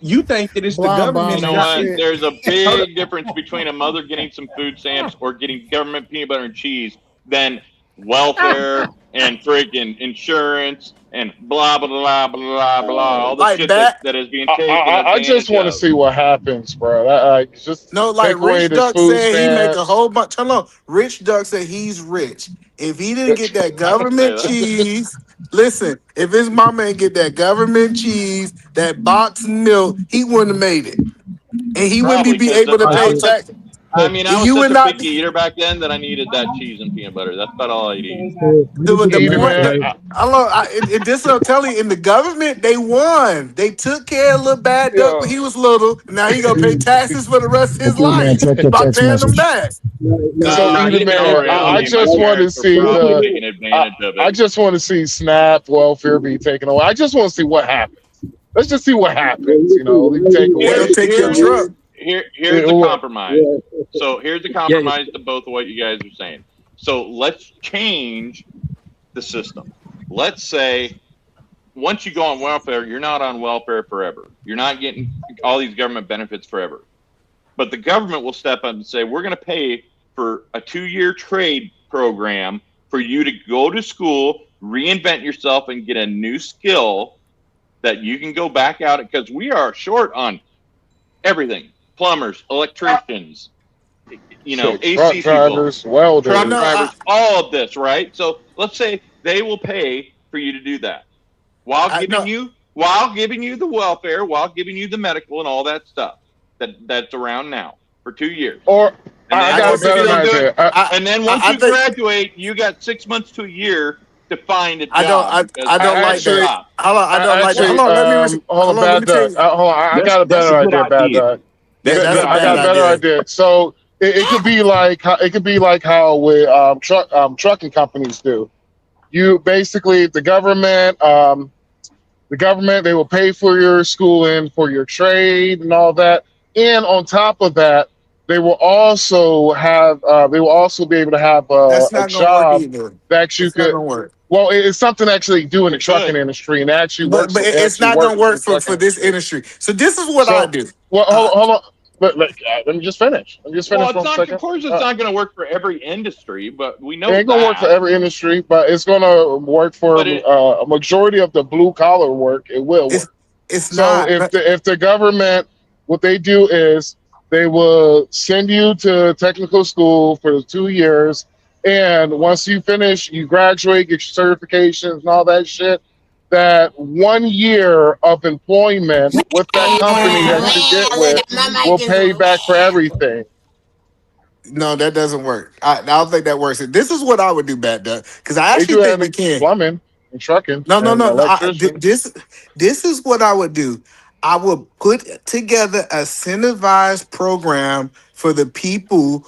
that it's the government.
You know what? There's a big difference between a mother getting some food stamps or getting government peanut butter and cheese than welfare and freaking insurance and blah blah blah blah blah, all the
Like
shit
that.
that is being taken
I just
advantage
want to
of.
see what happens, bro. Just
No, like
take away
Rich
this
Duck
food
said, he make a
stamps.
whole bunch. Hold on, Rich Duck said he's rich. If he didn't get that
I didn't say
government
that.
cheese, listen. If his mama ain't get that government cheese, that box milk, he wouldn't have made it, and he wouldn't
Probably
be
because
able to
I
pay
was such.
tax.
I mean, I was
You
such
would
a
not.
picky eater back then that I needed that cheese and peanut butter. That's about all I'd eat.
The
Eat it,
point,
man.
this I'm telling you, in the government, they won. They took care of little bad duck when
Yo,
he was little. Now he gonna pay taxes for the rest of his
Okay, man,
life
check your
by
text
paying them
message.
back.
so
Nah,
eat it,
he'd been
man.
over it. I
I
mean, my
just want to
parents were
see
probably
the.
taking advantage of
I
it.
just want to see SNAP welfare be taken away. I just want to see what happens. Let's just see what happens. You take
They gonna
away.
Here's
take your
here's
truck.
here's the compromise. So here's the compromise to both of what you guys are saying. So let's change the system. Let's say once you go on welfare, you're not on welfare forever. You're not getting all these government benefits forever. But the government will step up and say, we're going to pay for a 2-year trade program for you to go to school, reinvent yourself, and get a new skill that you can go back out, because we are short on everything: plumbers, electricians,
Shit, truck
AC people,
drivers,
truck
No,
welders.
drivers, all of this, right? So let's say they will pay for you to do that while
I
giving
no.
you the welfare, while giving you the medical and all that stuff that's around now for 2 years.
Or
And
I
then,
got
or
a
maybe
better
they'll do it.
idea.
And then once
I
you
think
graduate, you got 6 months to a year to find a
I don't.
job, because
I
I
don't
government
like that.
actually,
stops.
Hold on. I don't like that.
actually,
Hold on. Let me.
hold on,
Hold on. Let
bad
me tell
duck.
you.
Hold on, I got a
That's
better
a good
idea, bad
idea.
duck.
Yeah, that's a
I
bad
got a better
idea.
idea. So it could be like how with trucking companies do. You basically the government, they will pay for your schooling, for your trade, and all that. And on top of that, they will also be able to have
That's
a
not gonna work
job
either.
that you
It's not
could.
gonna work.
Well, it's something to actually do in the
It
trucking
could.
industry, and it actually
But
works. It
it's
actually
not gonna
works in
work
the trucking
for this
industry.
industry. So this is what I
So,
do.
well,
Uh,
hold on. Let me just finish. Let me just
Well,
finish for
it's
a
not. Of
second.
course, it's not going to work for every industry, but we
It
know
ain't gonna work for
that.
every industry, but it's gonna work for
But it.
a majority of the blue collar work. It will
it's
work.
it's
So
not.
if the government, what they do is they will send you to technical school for 2 years, and once you finish, you graduate, get your certifications and all that shit. That 1 year of employment with that company that you get with will pay back for everything.
No, that doesn't work. I don't think that works. This is what I would do, Bad Duck, because I
They
actually
do
think
that
we
in
can.
plumbing and trucking
No, no,
and
no, no.
electrician.
This is what I would do. I would put together a incentivized program for the people,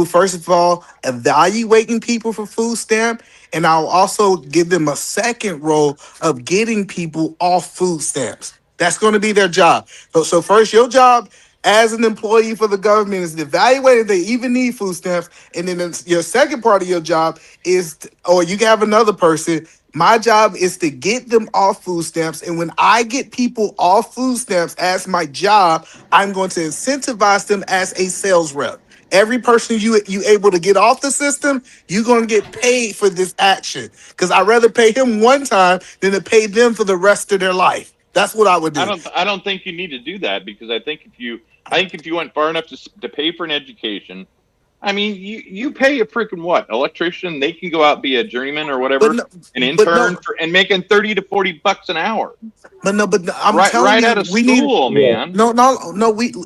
first of all, evaluating people for food stamp, and I'll also give them a second role of getting people off food stamps. That's going to be their job. So first, your job as an employee for the government is to evaluate if they even need food stamps, and then your second part of your job is, or you can have another person. My job is to get them off food stamps. And when I get people off food stamps as my job, I'm going to incentivize them as a sales rep. Every person you able to get off the system, you're gonna get paid for this action. Because I'd rather pay him one time than to pay them for the rest of their life. That's what I would do.
I don't think you need to do that, because I think if you went far enough to pay for an education, I mean, you pay a freaking what electrician? They can go out and be a journeyman or
But
whatever,
no,
an
but
intern
no,
and making $30 to $40 an hour,
but no, I'm telling
right
you,
out of
we need.
school, man.
No.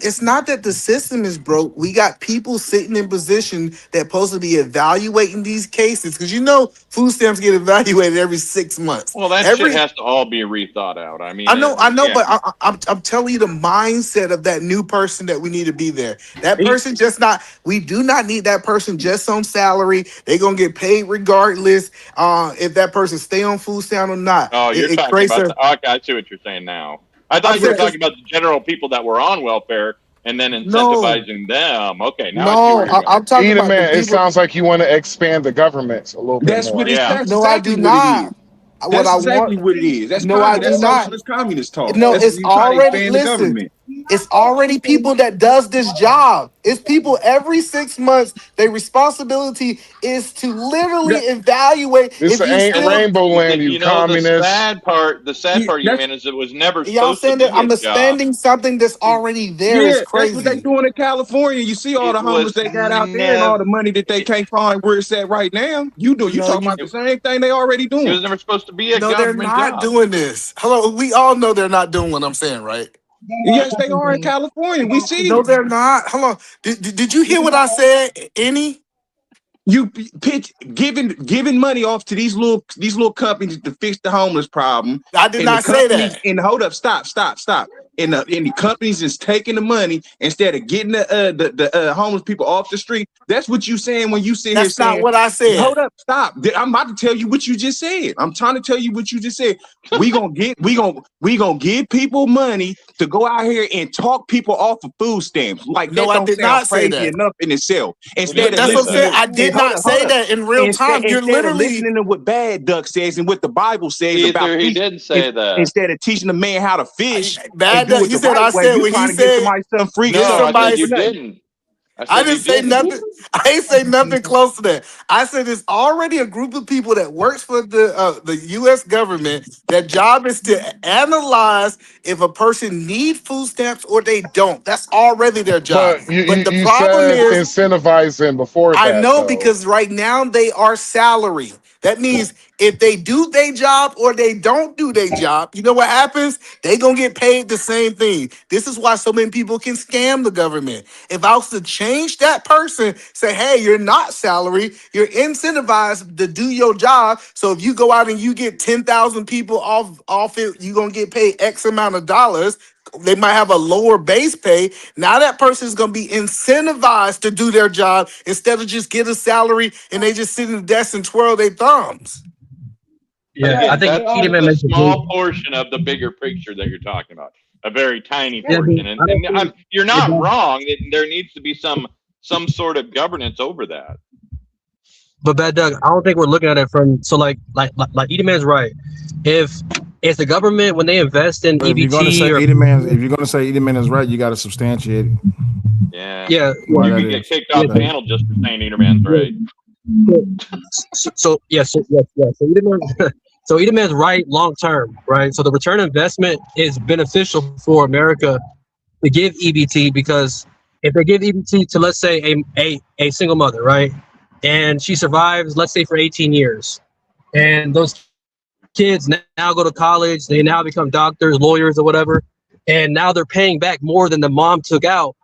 It's not that the system is broke. We got people sitting in position that supposed to be evaluating these cases because food stamps get evaluated every 6 months.
Well, that shit
Every
has to all be rethought out. I
I
mean,
know,
yeah.
but I'm telling you the mindset of that new person that we need to be there. That
He,
person just not. We do not need that person just on salary. They gonna get paid regardless. If that person stay on food stamp or not,
Oh, you're
it
talking
creates
about
a.
the. Okay, I see what you're saying now. I
I'm
thought you were
saying
talking about the general people that were on welfare and then
no,
incentivizing them. Okay, now I see where
no.
you're going.
I'm talking
Either
about the
man, it
people.
sounds like you want to expand the government a little bit
that's what
more.
it.
Yeah.
That's
No, I do
exactly what it is.
not. What
That's
I want.
exactly what it is.
No, I do
That's
not.
socialist communist talk.
No,
That's
it's
you trying to
already.
expand the
Listen.
government.
It's already people that does this job. It's people every 6 months. Their responsibility is to literally evaluate
This
if you
ain't
still.
rainbow land, you
The
communists.
sad part, you man, is it was never
Y'all
supposed to
saying that
be a
I'm
job.
spending something that's already there is
Yeah, that's what they
crazy.
doing in California. You see all
It
the homeless
was
they got out there and all
never.
the money that they can't find where it's at right now. You
No,
talking about the same thing they already
It
doing.
was never supposed to be a
no, they're
government
not
job.
doing this. Hello, we all know they're not doing what I'm saying, right?
Yes, they are in California. We see
No,
it.
they're not. Hello, did you hear what I said? Any?
You pitch giving money off to these little companies to fix the homeless problem,
I did
and the
not say
companies
that.
and hold up, stop. And the companies is taking the money instead of getting the homeless people off the street. That's what you saying when you sit here
That's not
saying,
what I said.
hold up, stop. I'm about to tell you what you just said. I'm trying to tell you what you just said. We gonna give people money to go out here and talk people off of food stamps. Like
No,
that
I
don't
did
sound
not say
crazy
that.
enough in itself.
He didn't
That's
say
what I'm
that.
saying. I did
Hold
not
up,
say that in real time. You're
instead of
literally.
listening to what Bad Duck says and what the Bible says about
He
fish,
didn't say that.
instead of teaching a man how to fish and
Bad
do
that
it
he
the
said.
right
I
way,
said
you
when he
trying to give
said
somebody some free
give
No, I
stuff
said
somebody.
for
you
nothing.
didn't. I
I
said you
didn't say
didn't.
nothing. I ain't say nothing close to that. I said it's already a group of people that works for the U.S. government. That job is to analyze if a person need food stamps or they don't. That's already their job.
But you,
But
you,
the
you
problem
said
is,
incentivizing before
I
that,
know
though.
because right now they are salary. That means if they do their job or they don't do their job, you know what happens? They gonna get paid the same thing. This is why so many people can scam the government. If I was to change that person, say, hey, you're not salary, you're incentivized to do your job. So if you go out and you get 10,000 people off it, you're gonna get paid X amount of dollars. They might have a lower base pay. Now that person is going to be incentivized to do their job instead of just get a salary and they just sit in the desk and twirl their thumbs.
But
Yeah, I
again,
think
that's
Edelman
a
makes a
small
good.
portion of the bigger picture that you're talking about. A very tiny
Yeah,
portion,
I don't think.
you're not wrong. There needs to be some sort of governance over that.
But Bad Doug, I don't think we're looking at it from so like Edelman's right. If the government when they invest in
But if you're gonna
EBT
say
or
Edelman is right, you got to substantiate it.
Yeah,
yeah,
Why
you
that
could get
is.
kicked off
Okay.
panel just for saying Edelman's right.
So Edelman, so Edelman's right long term, right? So the return on investment is beneficial for America to give EBT because if they give EBT to let's say a single mother, right, and she survives, let's say for 18 years, and those kids now go to college, they now become doctors, lawyers, or whatever, and now they're paying back more than the mom took out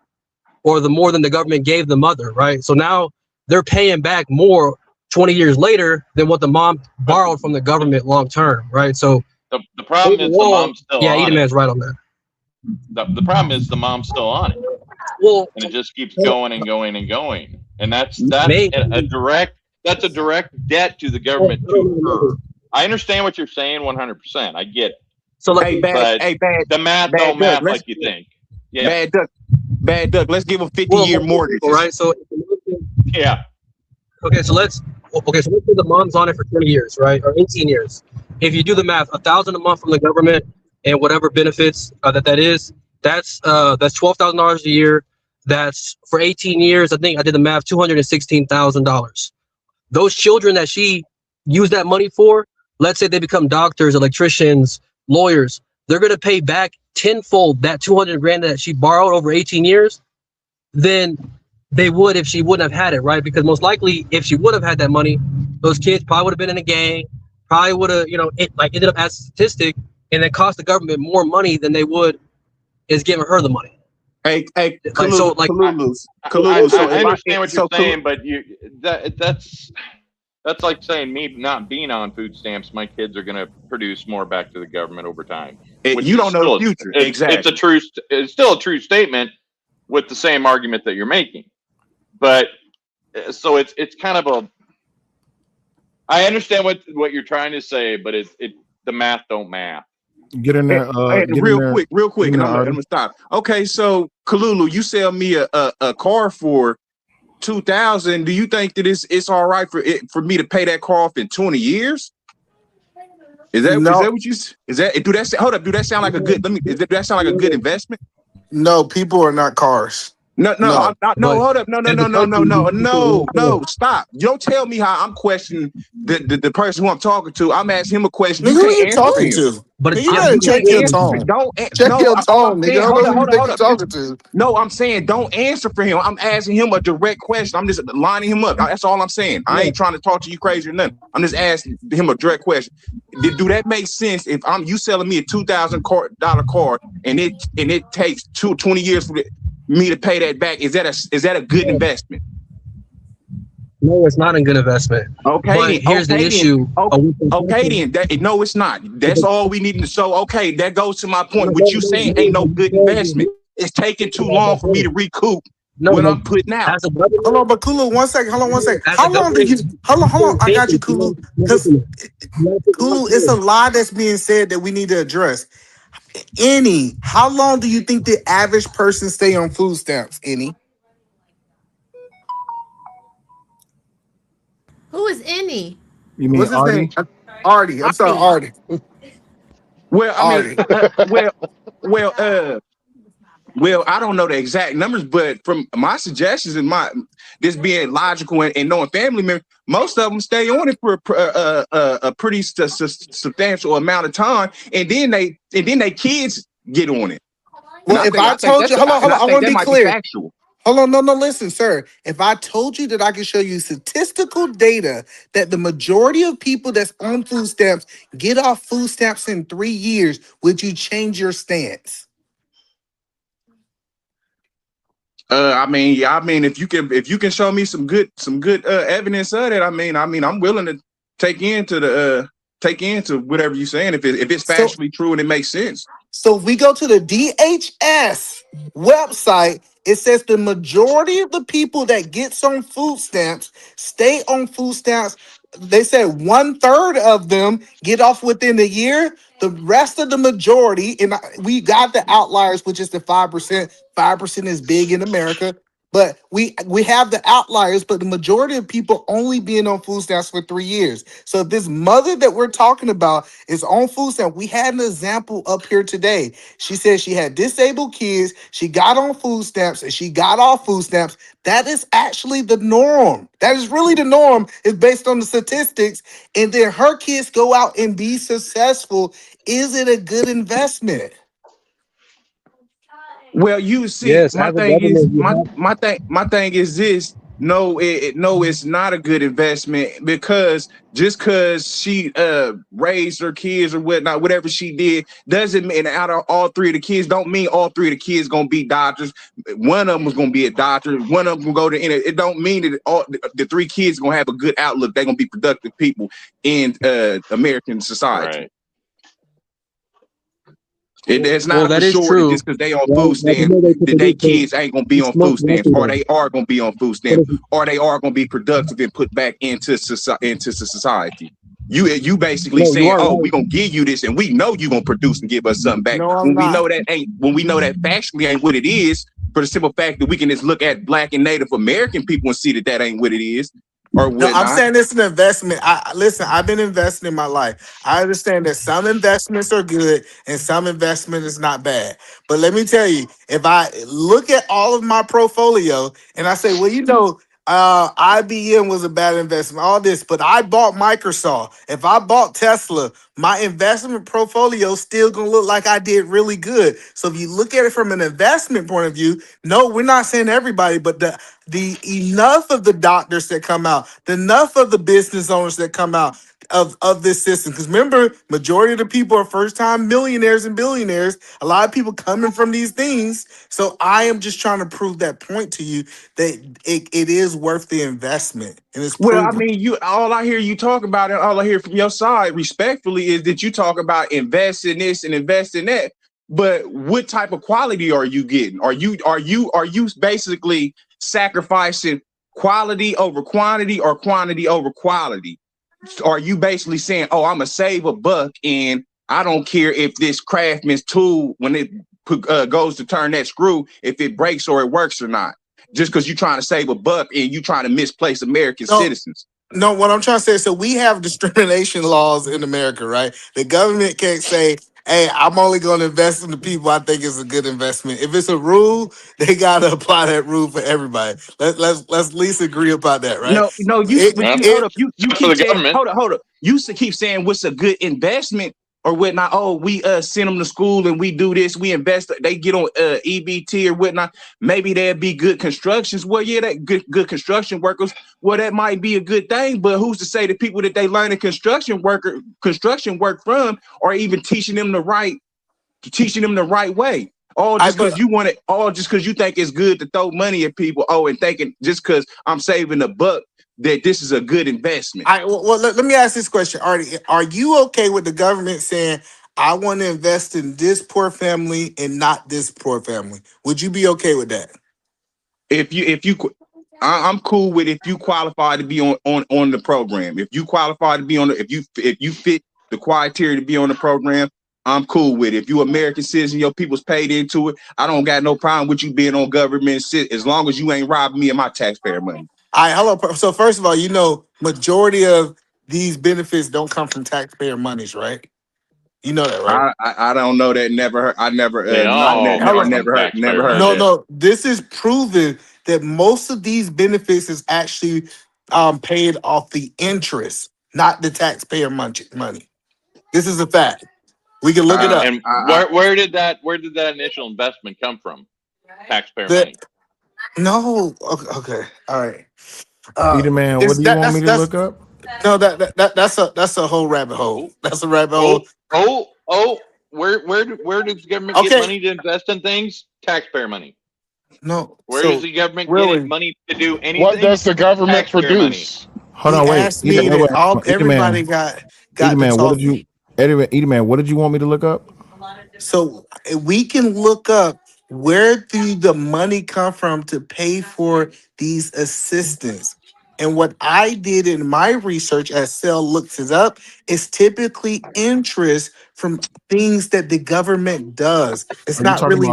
or the more than the government gave the mother, right? So now they're paying back more 20 years later than what the mom borrowed from the government long term, right? So
The problem is the
overall,
mom's still
yeah,
on it.
Edelman's right on that.
The problem is the mom's still on it,
Well,
and it just keeps going and going and going. And that's
maybe.
a direct debt to the government to her. I understand what you're saying 100%. I get it.
So like,
But the math don't
Doug,
math like you think. Yeah.
Bad Duck, let's give them 50-year
well,
mortgages.
right? So
Yeah.
okay, so let's say the mom's on it for 20 years, right, or 18 years. If you do the math, $1,000 a month from the government and whatever benefits that is, that's $12,000 a year. That's for 18 years. I think I did the math, $216,000. Those children that she used that money for, let's say they become doctors, electricians, lawyers, they're gonna pay back tenfold that 200 grand that she borrowed over 18 years. Then they would if she wouldn't have had it, right? Because most likely, if she would have had that money, those kids probably would have been in a gang, probably would have, ended up as a statistic, and it cost the government more money than they would is giving her the money.
Hey,
So
Kalulu. So
I understand what you're saying, but that's like saying me not being on food stamps, my kids are going to produce more back to the government over time. Which
you don't know the future. Exactly.
It's still a true statement with the same argument that you're making. But so it's kind of I understand what you're trying to say, but the math don't math.
Get in there.
Real quick, and I'm gonna stop. Okay, so Kalulu, you sell me a car for 2,000. Do you think that it's all right for me to pay that car off in 20 years? Is that what you? Is that? Do that? Hold up. Do that sound like a good? Do that sound like a good investment?
No, people are not cars.
No,
No.
hold up. No, stop. You don't tell me how I'm questioning the person who I'm talking to. I'm asking him a question.
Nigga,
You
who
can't
you
answer for
talking
him.
to?
But
Nigga, you
I'm
better
you
check
can't
your
answer for
tone.
no,
Check your
all I'm
tone, nigga.
saying,
Hold on, who you think
hold
you're
up.
talking to?
No, I'm saying don't answer for him. I'm asking him a direct question. I'm just lining him up. That's all I'm saying. I ain't trying to talk to you crazy or nothing. I'm just asking him a direct question. Do that make sense if you selling me a $2,000 car and it takes 20 years for me to pay that back? Is that a good investment?
No, it's not a good investment. But here's the issue.
No, it's not. That's all we need to show. Okay, that goes to my point. What you saying ain't no good investment. It's taking too long for me to recoup what I'm putting out.
Hold on, but Kulu, 1 second. Hold on 1 second. How long did you hold on? I got you, Kulu. Because Kulu, it's a lot that's being said that we need to address. How long do you think the average person stay on food stamps?
Who is any?
You mean
What's his
Artie?
name? Artie. I'm sorry, Artie.
Well, I mean,
Artie.
well, I don't know the exact numbers, but from my suggestions and this being logical and knowing family members, most of them stay on it for a pretty substantial amount of time, and then they kids get on it.
Well, if I told you, hold on,
I
I
think
want to
that
be
might be
clear.
factual.
Hold on, no, listen, sir. If I told you that I could show you statistical data that the majority of people that's on food stamps get off food stamps in 3 years, would you change your stance?
I mean, if you can show me some good evidence of that, I mean, I'm willing to take into whatever you're saying if it's factually true and it makes sense.
So if we go to the DHS website, it says the majority of the people that gets on food stamps stay on food stamps. They said 1/3 of them get off within a year. The rest of the majority, and we got the outliers, which is the 5%. 5% is big in America. But we have the outliers, but the majority of people only being on food stamps for 3 years. So if this mother that we're talking about is on food stamps, we had an example up here today. She said she had disabled kids, she got on food stamps, and she got off food stamps. That is actually the norm. That is really the norm, is based on the statistics. And then her kids go out and be successful. Is it a good investment?
Well, you see,
Yes,
my
as a
thing is
government, you have
my thing is this. No, it's not a good investment because just because she raised her kids or whatnot, whatever she did, doesn't mean out of all three of the kids don't mean all three of the kids gonna be doctors. One of them was gonna be a doctor. One of them gonna go to it. Don't mean that all the three kids gonna have a good outlook. They're gonna be productive people in American society.
Right.
It's not
that
for
is
sure that
true.
just because they on food stamps that they kids ain't gonna be on food stamps, or they are gonna be on food stamps, or they are gonna be productive and put back into society. You basically
No, you
saying,
are
oh,
right.
we gonna give you this, and we know you gonna produce and give us something back.
No, I'm
When we know
not.
that factually ain't what it is, for the simple fact that we can just look at Black and Native American people and see that ain't what it is, or
No, I'm
whatnot.
saying it's an investment. Listen, I've been investing in my life. I understand that some investments are good and some investment is not bad. But let me tell you, if I look at all of my portfolio and I say, well, IBM was a bad investment, all this, but I bought Microsoft. If I bought Tesla, my investment portfolio still gonna look like I did really good. So if you look at it from an investment point of view, no, we're not saying everybody, but the enough of the doctors that come out, the enough of the business owners that come out of this system. Because remember, majority of the people are first time millionaires and billionaires. A lot of people coming from these things. So I am just trying to prove that point to you that it is worth the investment and it's
Well, I
proven.
mean, all I hear you talk about and all I hear from your side, respectfully, is that you talk about invest in this and invest in that. But what type of quality are you getting? Are you basically sacrificing quality over quantity or quantity over quality? Are you basically saying, oh, I'm gonna save a buck and I don't care if this craftsman's tool, when it goes to turn that screw, if it breaks or it works or not? Just because you're trying to save a buck and you trying to misplace American
No,
citizens.
no, what I'm trying to say is, so we have discrimination laws in America, right? The government can't say, Hey, I'm only going to invest in the people I think is a good investment. If it's a rule, they got to apply that rule for everybody. Let's at least agree about that, right?
No, but you hold up. You
for the
keep saying,
government.
hold up. You used to keep saying what's a good investment or whatnot. Oh, we send them to school and we do this. We invest. They get on EBT or whatnot. Maybe there'd be good constructions. Well, yeah, that good construction workers. Well, that might be a good thing. But who's to say the people that they learn construction work from, or even teaching them the right way? All just because you want it, all just because you think it's good to throw money at people. Oh, and thinking just because I'm saving a buck that this is a good investment.
Well, let me ask this question, Artie. Are you okay with the government saying, I want to invest in this poor family and not this poor family? Would you be okay with that?
I'm cool with if you qualify to be on the program. If you qualify to be on if you fit the criteria to be on the program, I'm cool with it. If you American citizen, your people's paid into it, I don't got no problem with you being on government as long as you ain't robbing me of my taxpayer money.
All right, hello. So first of all, majority of these benefits don't come from taxpayer monies, right? You know that, right?
I don't know that. Never heard. I never.
They all come from taxpayer money.
No. This is proven that most of these benefits is actually paid off the interest, not the taxpayer money. This is a fact. We can look it up.
And where did that initial investment come from? Taxpayer money.
No. Okay. All right.
Peter Man, what do you want me to look up?
No, that's a whole rabbit hole. That's a rabbit hole.
Where does the government get money to invest in things? Taxpayer money.
No.
Where does the government get money to do anything?
What does the government produce?
Hold on, wait.
Everybody got
Eddie Man,
to
what did you? Eddie Man, what did you want me to look up?
So we can look up where do the money come from to pay for these assistants. And what I did in my research, as Cell looks it up, is typically interest from things that the government does. It's not really.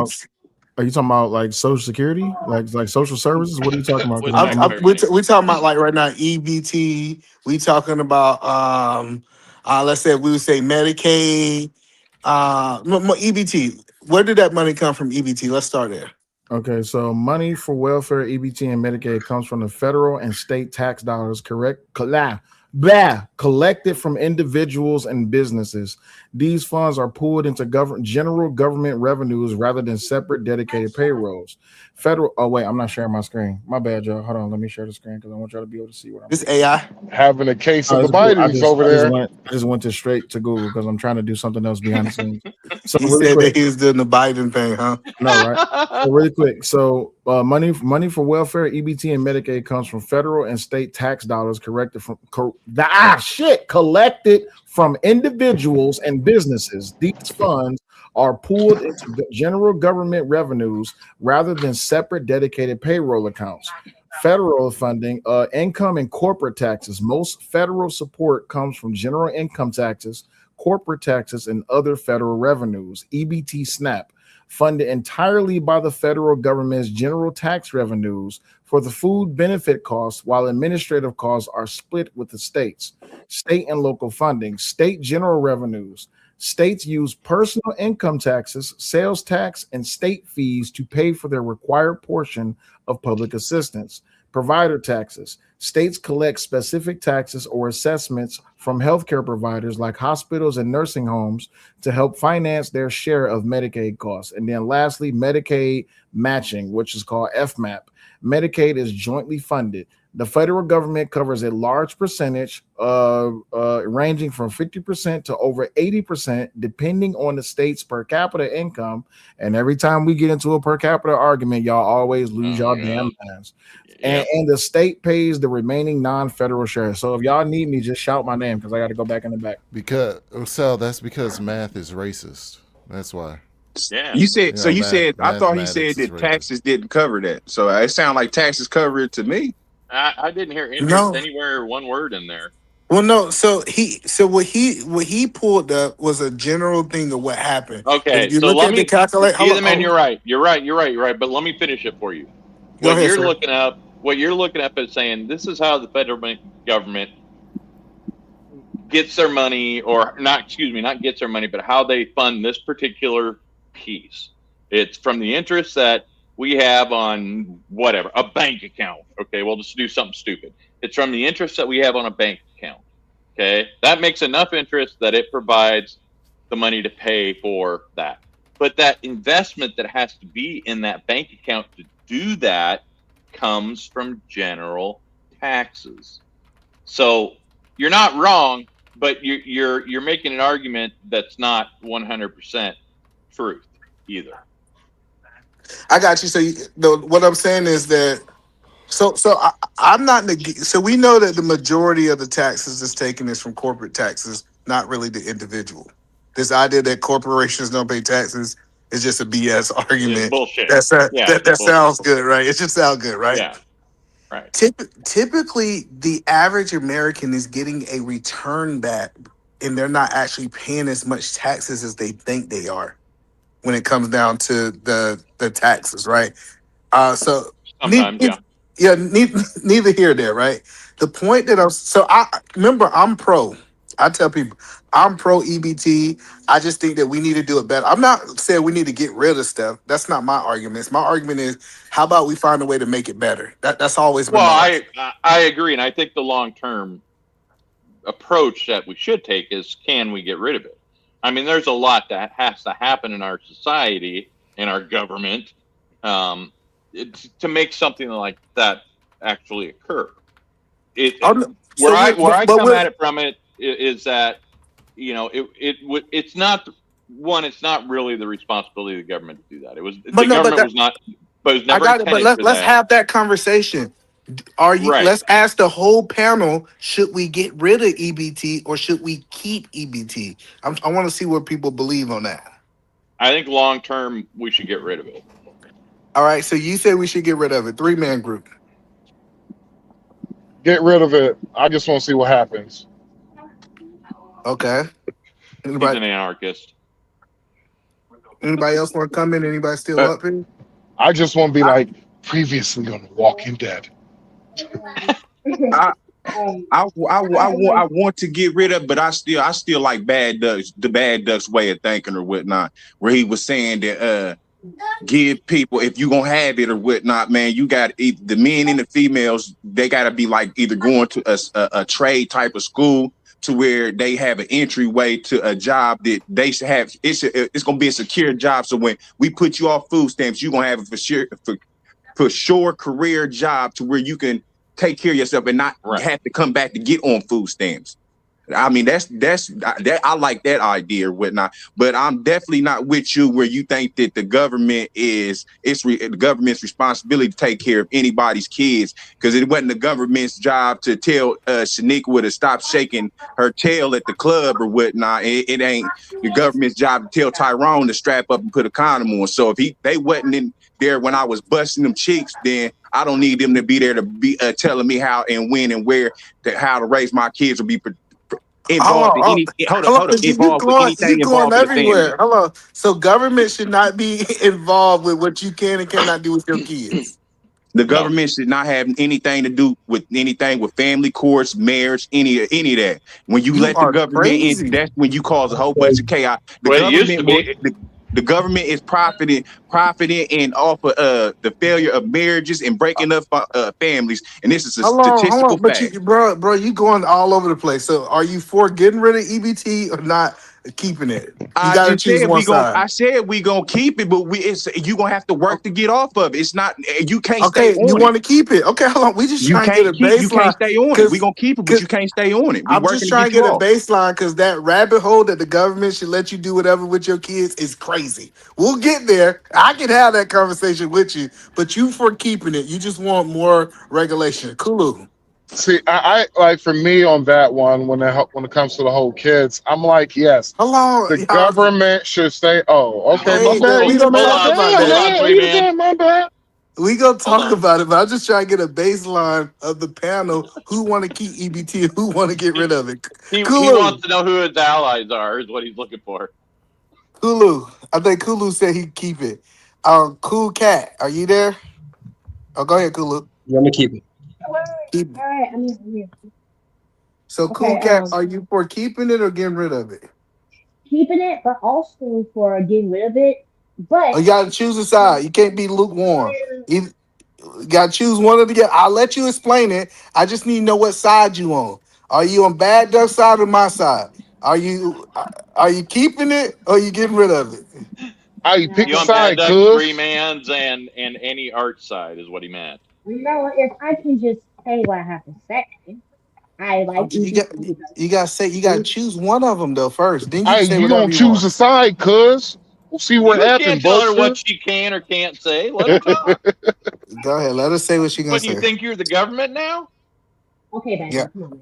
Are you talking about like Social Security, like social services? What are you talking about?
We're talking about like right now EBT. We talking about let's say we would say Medicaid, EBT. Where did that money come from? EBT. Let's start there.
Okay, so money for welfare, EBT, and Medicaid comes from the federal and state tax dollars, collected from individuals and businesses. These funds are pooled into general government revenues rather than separate dedicated payrolls. Oh wait, I'm not sharing my screen. My bad, y'all. Hold on, let me share the screen because I want y'all to be able to see what I'm
doing. This AI
having a case of the Bidens over there.
I just went straight to Google because I'm trying to do something else behind the scenes. So
he said that he was doing the Biden thing, huh?
No, right? So really quick. So money for welfare, EBT, and Medicaid comes from federal and state tax dollars collected from individuals and businesses. These funds are pooled into general government revenues rather than separate dedicated payroll accounts. Federal funding, income and corporate taxes. Most federal support comes from general income taxes, corporate taxes, and other federal revenues. EBT SNAP, funded entirely by the federal government's general tax revenues for the food benefit costs, while administrative costs are split with the states. State and local funding, state general revenues. States use personal income taxes, sales tax, and state fees to pay for their required portion of public assistance. Provider taxes. States collect specific taxes or assessments from healthcare providers like hospitals and nursing homes to help finance their share of Medicaid costs. And then lastly, Medicaid matching, which is called FMAP. Medicaid is jointly funded. The federal government covers a large percentage, ranging from 50% to over 80%, depending on the state's per capita income. And every time we get into a per capita argument, y'all always lose y'all damn minds. And the state pays the remaining non-federal share. So if y'all need me, just shout my name because I got to go back in the back.
That's because math is racist. That's why.
Yeah.
You said I thought he said that taxes didn't cover that. So it sounded like taxes cover it to me.
I didn't hear interest anywhere, one word in there.
Well, no. So what he pulled up was a general thing of what happened.
Okay,
if you look at the calculate.
You're right. But let me finish it for you. What you're looking up is saying this is how the federal government gets their money, or not, excuse me, not gets their money, but how they fund this particular piece. It's from the interest that we have on whatever, a bank account. Okay, we'll just do something stupid. It's from the interest that we have on a bank account. Okay, that makes enough interest that it provides the money to pay for that. But that investment that has to be in that bank account to do that comes from general taxes. So you're not wrong, but you're making an argument that's not 100% truth either.
I got you. So what I'm saying is that I'm not so we know that the majority of the taxes that's taken is from corporate taxes, not really the individual. This idea that corporations don't pay taxes is just a BS
It's
argument.
bullshit.
That's
Yeah, it's
that
bullshit.
sounds good, right? It just sounds good, right?
Yeah, right.
Typically, the average American is getting a return back, and they're not actually paying as much taxes as they think they are when it comes down to the taxes, right? So
Sometimes, yeah.
yeah, neither here nor there, right? The point that I remember I'm pro. I tell people I'm pro EBT. I just think that we need to do it better. I'm not saying we need to get rid of stuff. That's not my argument. My argument is how about we find a way to make it better? That's always been
Well,
my
I agree, and I think the long term approach that we should take is, can we get rid of it? I mean, there's a lot that has to happen in our society, in our government, to make something like that actually occur. Where I come at it from is that, you know, it's not one. It's not really the responsibility of the government to do that. It was the government was not, but it was
I
never
got it. But
intended for
let's
that.
have that conversation.
Right.
Let's ask the whole panel: should we get rid of EBT or should we keep EBT? I want to see what people believe on that.
I think long term we should get rid of it.
All right. So you say we should get rid of it. 3-man group.
Get rid of it. I just want to see what happens.
Okay.
He's an anarchist.
Anybody else want to come in? Anybody still up here?
I just want to be like previously on The Walking Dead.
I want to get rid of, but I still like the Bad Ducks way of thinking or whatnot, where he was saying that give people, if you gonna have it or whatnot, man, you got the men and the females, they gotta be like either going to a trade type of school to where they have an entryway to a job that they should have. It's gonna be a secure job. So when we put you off food stamps, you're gonna have a for sure career job to where you can take care of yourself and not have to come back to get on food stamps. I mean, that's I like that idea or whatnot, but I'm definitely not with you where you think that the government the government's responsibility to take care of anybody's kids, because it wasn't the government's job to tell Shaniqua to stop shaking her tail at the club or whatnot. It ain't the government's job to tell Tyrone to strap up and put a condom on. So if they wasn't in there when I was busting them cheeks, then I don't need them to be there to be telling me how and when and where how to raise my kids or be involved in any anything
You going
involved in the family.
everywhere. Hello. So government should not be involved with what you can and cannot do with your kids.
The government should not have anything to do with anything with family courts, marriage, any of that. When you let the government in, that's when you cause a whole bunch of chaos. The government is profiting and off of the failure of marriages and breaking up families. And this is a statistical
But
fact.
bro, you going all over the place. So are you for getting rid of EBT or not keeping it? You gotta choose one side.
I said we gonna keep it, but you gonna have to work to get off of it. It's not, you can't stay on it.
You want to keep it. Okay, hold on. We just trying to get a baseline.
You can't stay on it. We gonna keep it, but you can't stay on it.
I'm just trying to get a baseline, because that rabbit hole that the government should let you do whatever with your kids is crazy. We'll get there. I can have that conversation with you, but you for keeping it. You just want more regulation. Kulu.
See, I like, for me on that one, when it comes to the whole kids, I'm like, yes, the government should stay. Oh, okay, my bad.
We gonna talk about that.
My bad.
We gonna talk about it, but I'm just trying to get a baseline of the panel who want to keep EBT and who want to get rid of it.
He wants to know who his allies are, is what he's looking for.
Kulu, I think Kulu said he'd keep it. Cool Cat, are you there? Oh, go ahead, Kulu.
Let me keep it.
All right, I'm here.
So, Cool
Okay,
Cat, are you for keeping it or getting rid of it?
keeping it, but also for getting rid of it. But
Oh, you gotta choose a side. You can't be lukewarm. Either, you gotta choose one of the. I'll let you explain it. I just need to know what side you on. Are you on Bad Duck side or my side? Are you keeping it or you getting rid of it?
Hey, pick
You
a
on Bad
side,
Duck, Three
cuz.
Mans, and any art side is what he meant.
you know what? If I can just say what I have to say, I like
You got
EBT
you got to say you got to choose one of them though first. Then you can
Hey,
say
you gonna
whatever you
choose
want.
a side, cuz. We'll see what
You
happens,
can't tell her what
Buster.
she can or can't say. Let her talk.
Go ahead. Let us say what she gonna
What do you
say.
think? You're the government now?
Okay,
Yeah,
baby, come on.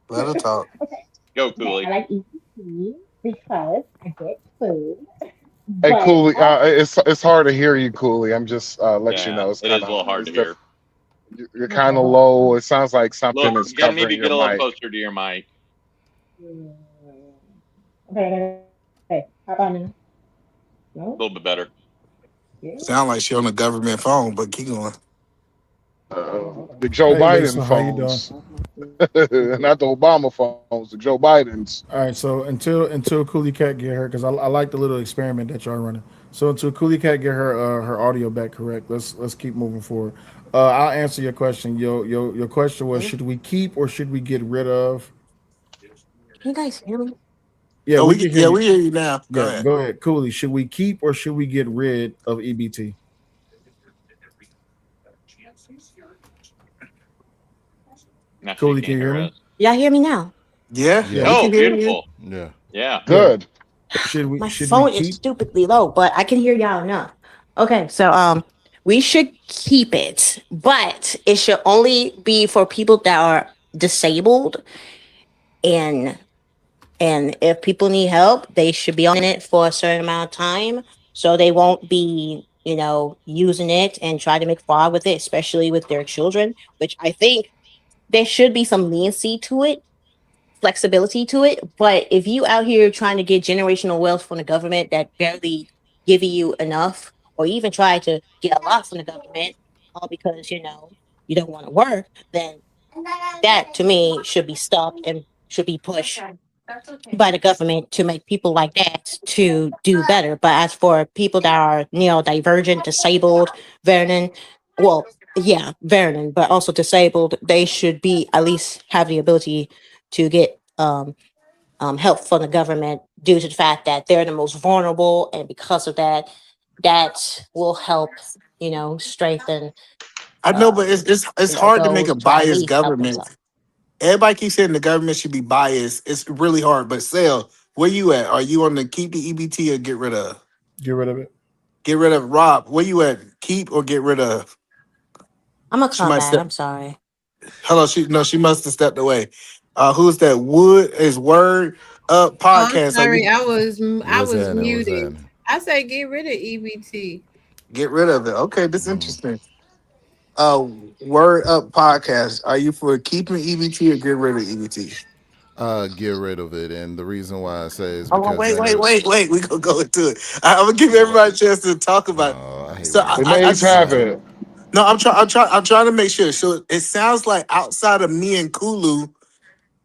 let her talk.
Okay,
Go,
okay, I
Cooley.
like EBT because I get food,
Hey,
but
Cooley,
also
it's hard to hear you, Cooley. I'm just let you
Yeah,
know it's
it
kind
is a
of
little hard to hear.
you're
okay,
kind of
hold on.
low. It sounds like something
Look,
is
you gotta need
covering
to
your
get a little
mic.
closer to your mic.
Mm, okay. How about now?
A
No?
little bit better.
Yeah?
Sound like she on a government phone, but keep going.
Okay, hold on.
The Joe
Hey,
Biden
Lisa, how you doing?
phones, not the Obama phones. The Joe Bidens.
All right, so until Coolie Cat get her, because I like the little experiment that y'all running. So until Coolie Cat get her audio back correct, let's keep moving forward. I'll answer your question. Your question was, should we keep or should we get rid of?
Can you guys hear me?
Yeah,
Oh,
we can hear
yeah,
you.
we hear you now. Go
Yeah,
ahead.
go ahead, Cooley. Should we keep or should we get rid of EBT?
Now she
Cooley, can
can't
you hear
hear
me?
us.
Y'all hear me now?
Yeah,
Yeah,
we
Yeah.
Oh,
can hear you.
beautiful.
Yeah.
Yeah.
yeah.
Good.
My
Should we
phone is
keep?
stupidly low, but I can hear y'all enough. Okay, so we should keep it, but it should only be for people that are disabled, and if people need help, they should be on it for a certain amount of time, so they won't be, using it and try to make fraud with it, especially with their children. Which I think there should be some leniency to it, flexibility to it. But if you out here trying to get generational wealth from the government that barely giving you enough, or even try to get a lot from the government, all because you don't want to work, then that to me should be stopped and should be pushed by the government to make people like that to do better. But as for people that are neurodivergent, disabled, Vernon, well, yeah, Vernon, but also disabled, they should be at least have the ability to get help from the government due to the fact that they're the most vulnerable, and because of that, that will help, strengthen,
I know, but it's hard to make
those
a
to at
biased
least help
government.
themselves.
Everybody keeps saying the government should be biased. It's really hard. But Sale, where you at? Are you on the keep the EBT or get rid of?
Get rid of it.
Get rid of Rob. Where you at? Keep or get rid of?
I'm gonna
She
come
might
back.
step.
I'm sorry.
Hello, she must have stepped away. Who's that? Wood is word up
Oh, I'm
podcast. Are
sorry.
you
I
What's
was
happening? What's
muted.
happening?
I say get rid of EBT.
get rid of it? Okay, this is
Mm.
interesting. Uh, word up podcast. Are you for keeping EBT or get rid of EBT?
Get rid of it, and the reason why I say is
Oh,
because
wait,
then
wait,
it.
wait, wait. We gonna go into it. I'm gonna give
What?
everybody a chance to talk about it.
Oh, I hate
So
when
I,
y'all
The
I,
do
I
nays
this. Go
just
have
ahead.
it.
no. I'm trying to make sure. So it sounds like outside of me and Kulu,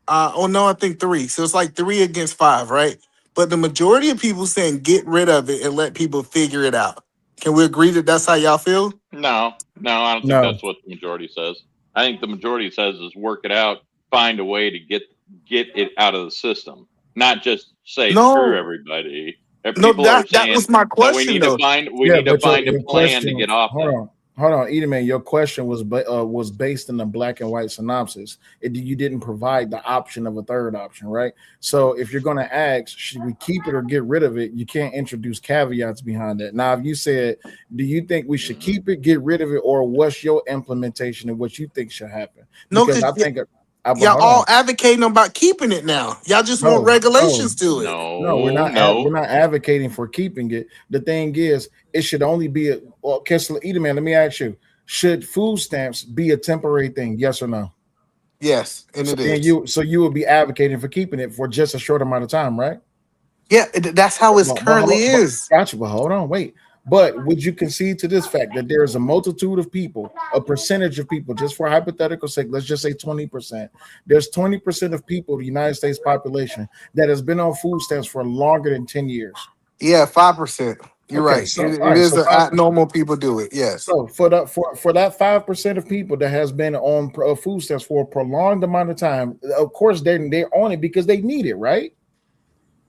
oh no, I think three. So it's like 3 against 5, right? But the majority of people saying get rid of it and let people figure it out. Can we agree that that's how y'all feel?
No, no, I don't think
No,
that's what the majority says. I think the majority says is work it out, find a way to get it out of the system, not just say screw
No,
everybody.
no.
People are
That
saying,
was my
no, we
question
need to
though.
yeah, but
find a
your
plan to
question.
get off that.
Hold on, Edelman. Your question was based in the black and white synopsis. You didn't provide the option of a third option, right? So if you're going to ask, should we keep it or get rid of it? You can't introduce caveats behind that. Now, if you said, do you think we should keep it, get rid of it, or what's your implementation and what you think should happen?
No,
Because
because
I think, but
y'all
hold
all
on.
advocating about keeping it now. Y'all just want
No, no,
regulations to it.
no.
No,
We're
no,
not advocating for keeping it. The thing is, it should only be a. Well, Kessler Edelman, let me ask you: should food stamps be a temporary thing? Yes or no?
Yes, and
So
it
then
is.
you would be advocating for keeping it for just a short amount of time, right?
Yeah, that's how it
But
currently is.
gotcha. But hold on, wait. But would you concede to this fact that there is a multitude of people, a percentage of people, just for hypothetical sake, let's just say 20%. There's 20% of people, the United States population, that has been on food stamps for longer than 10 years.
Yeah, 5%. You're
Okay,
right.
so all
It
right,
is
so
a
5%.
normal people do it. Yes.
So for that 5% of people that has been on food stamps for a prolonged amount of time, of course they're on it because they need it, right?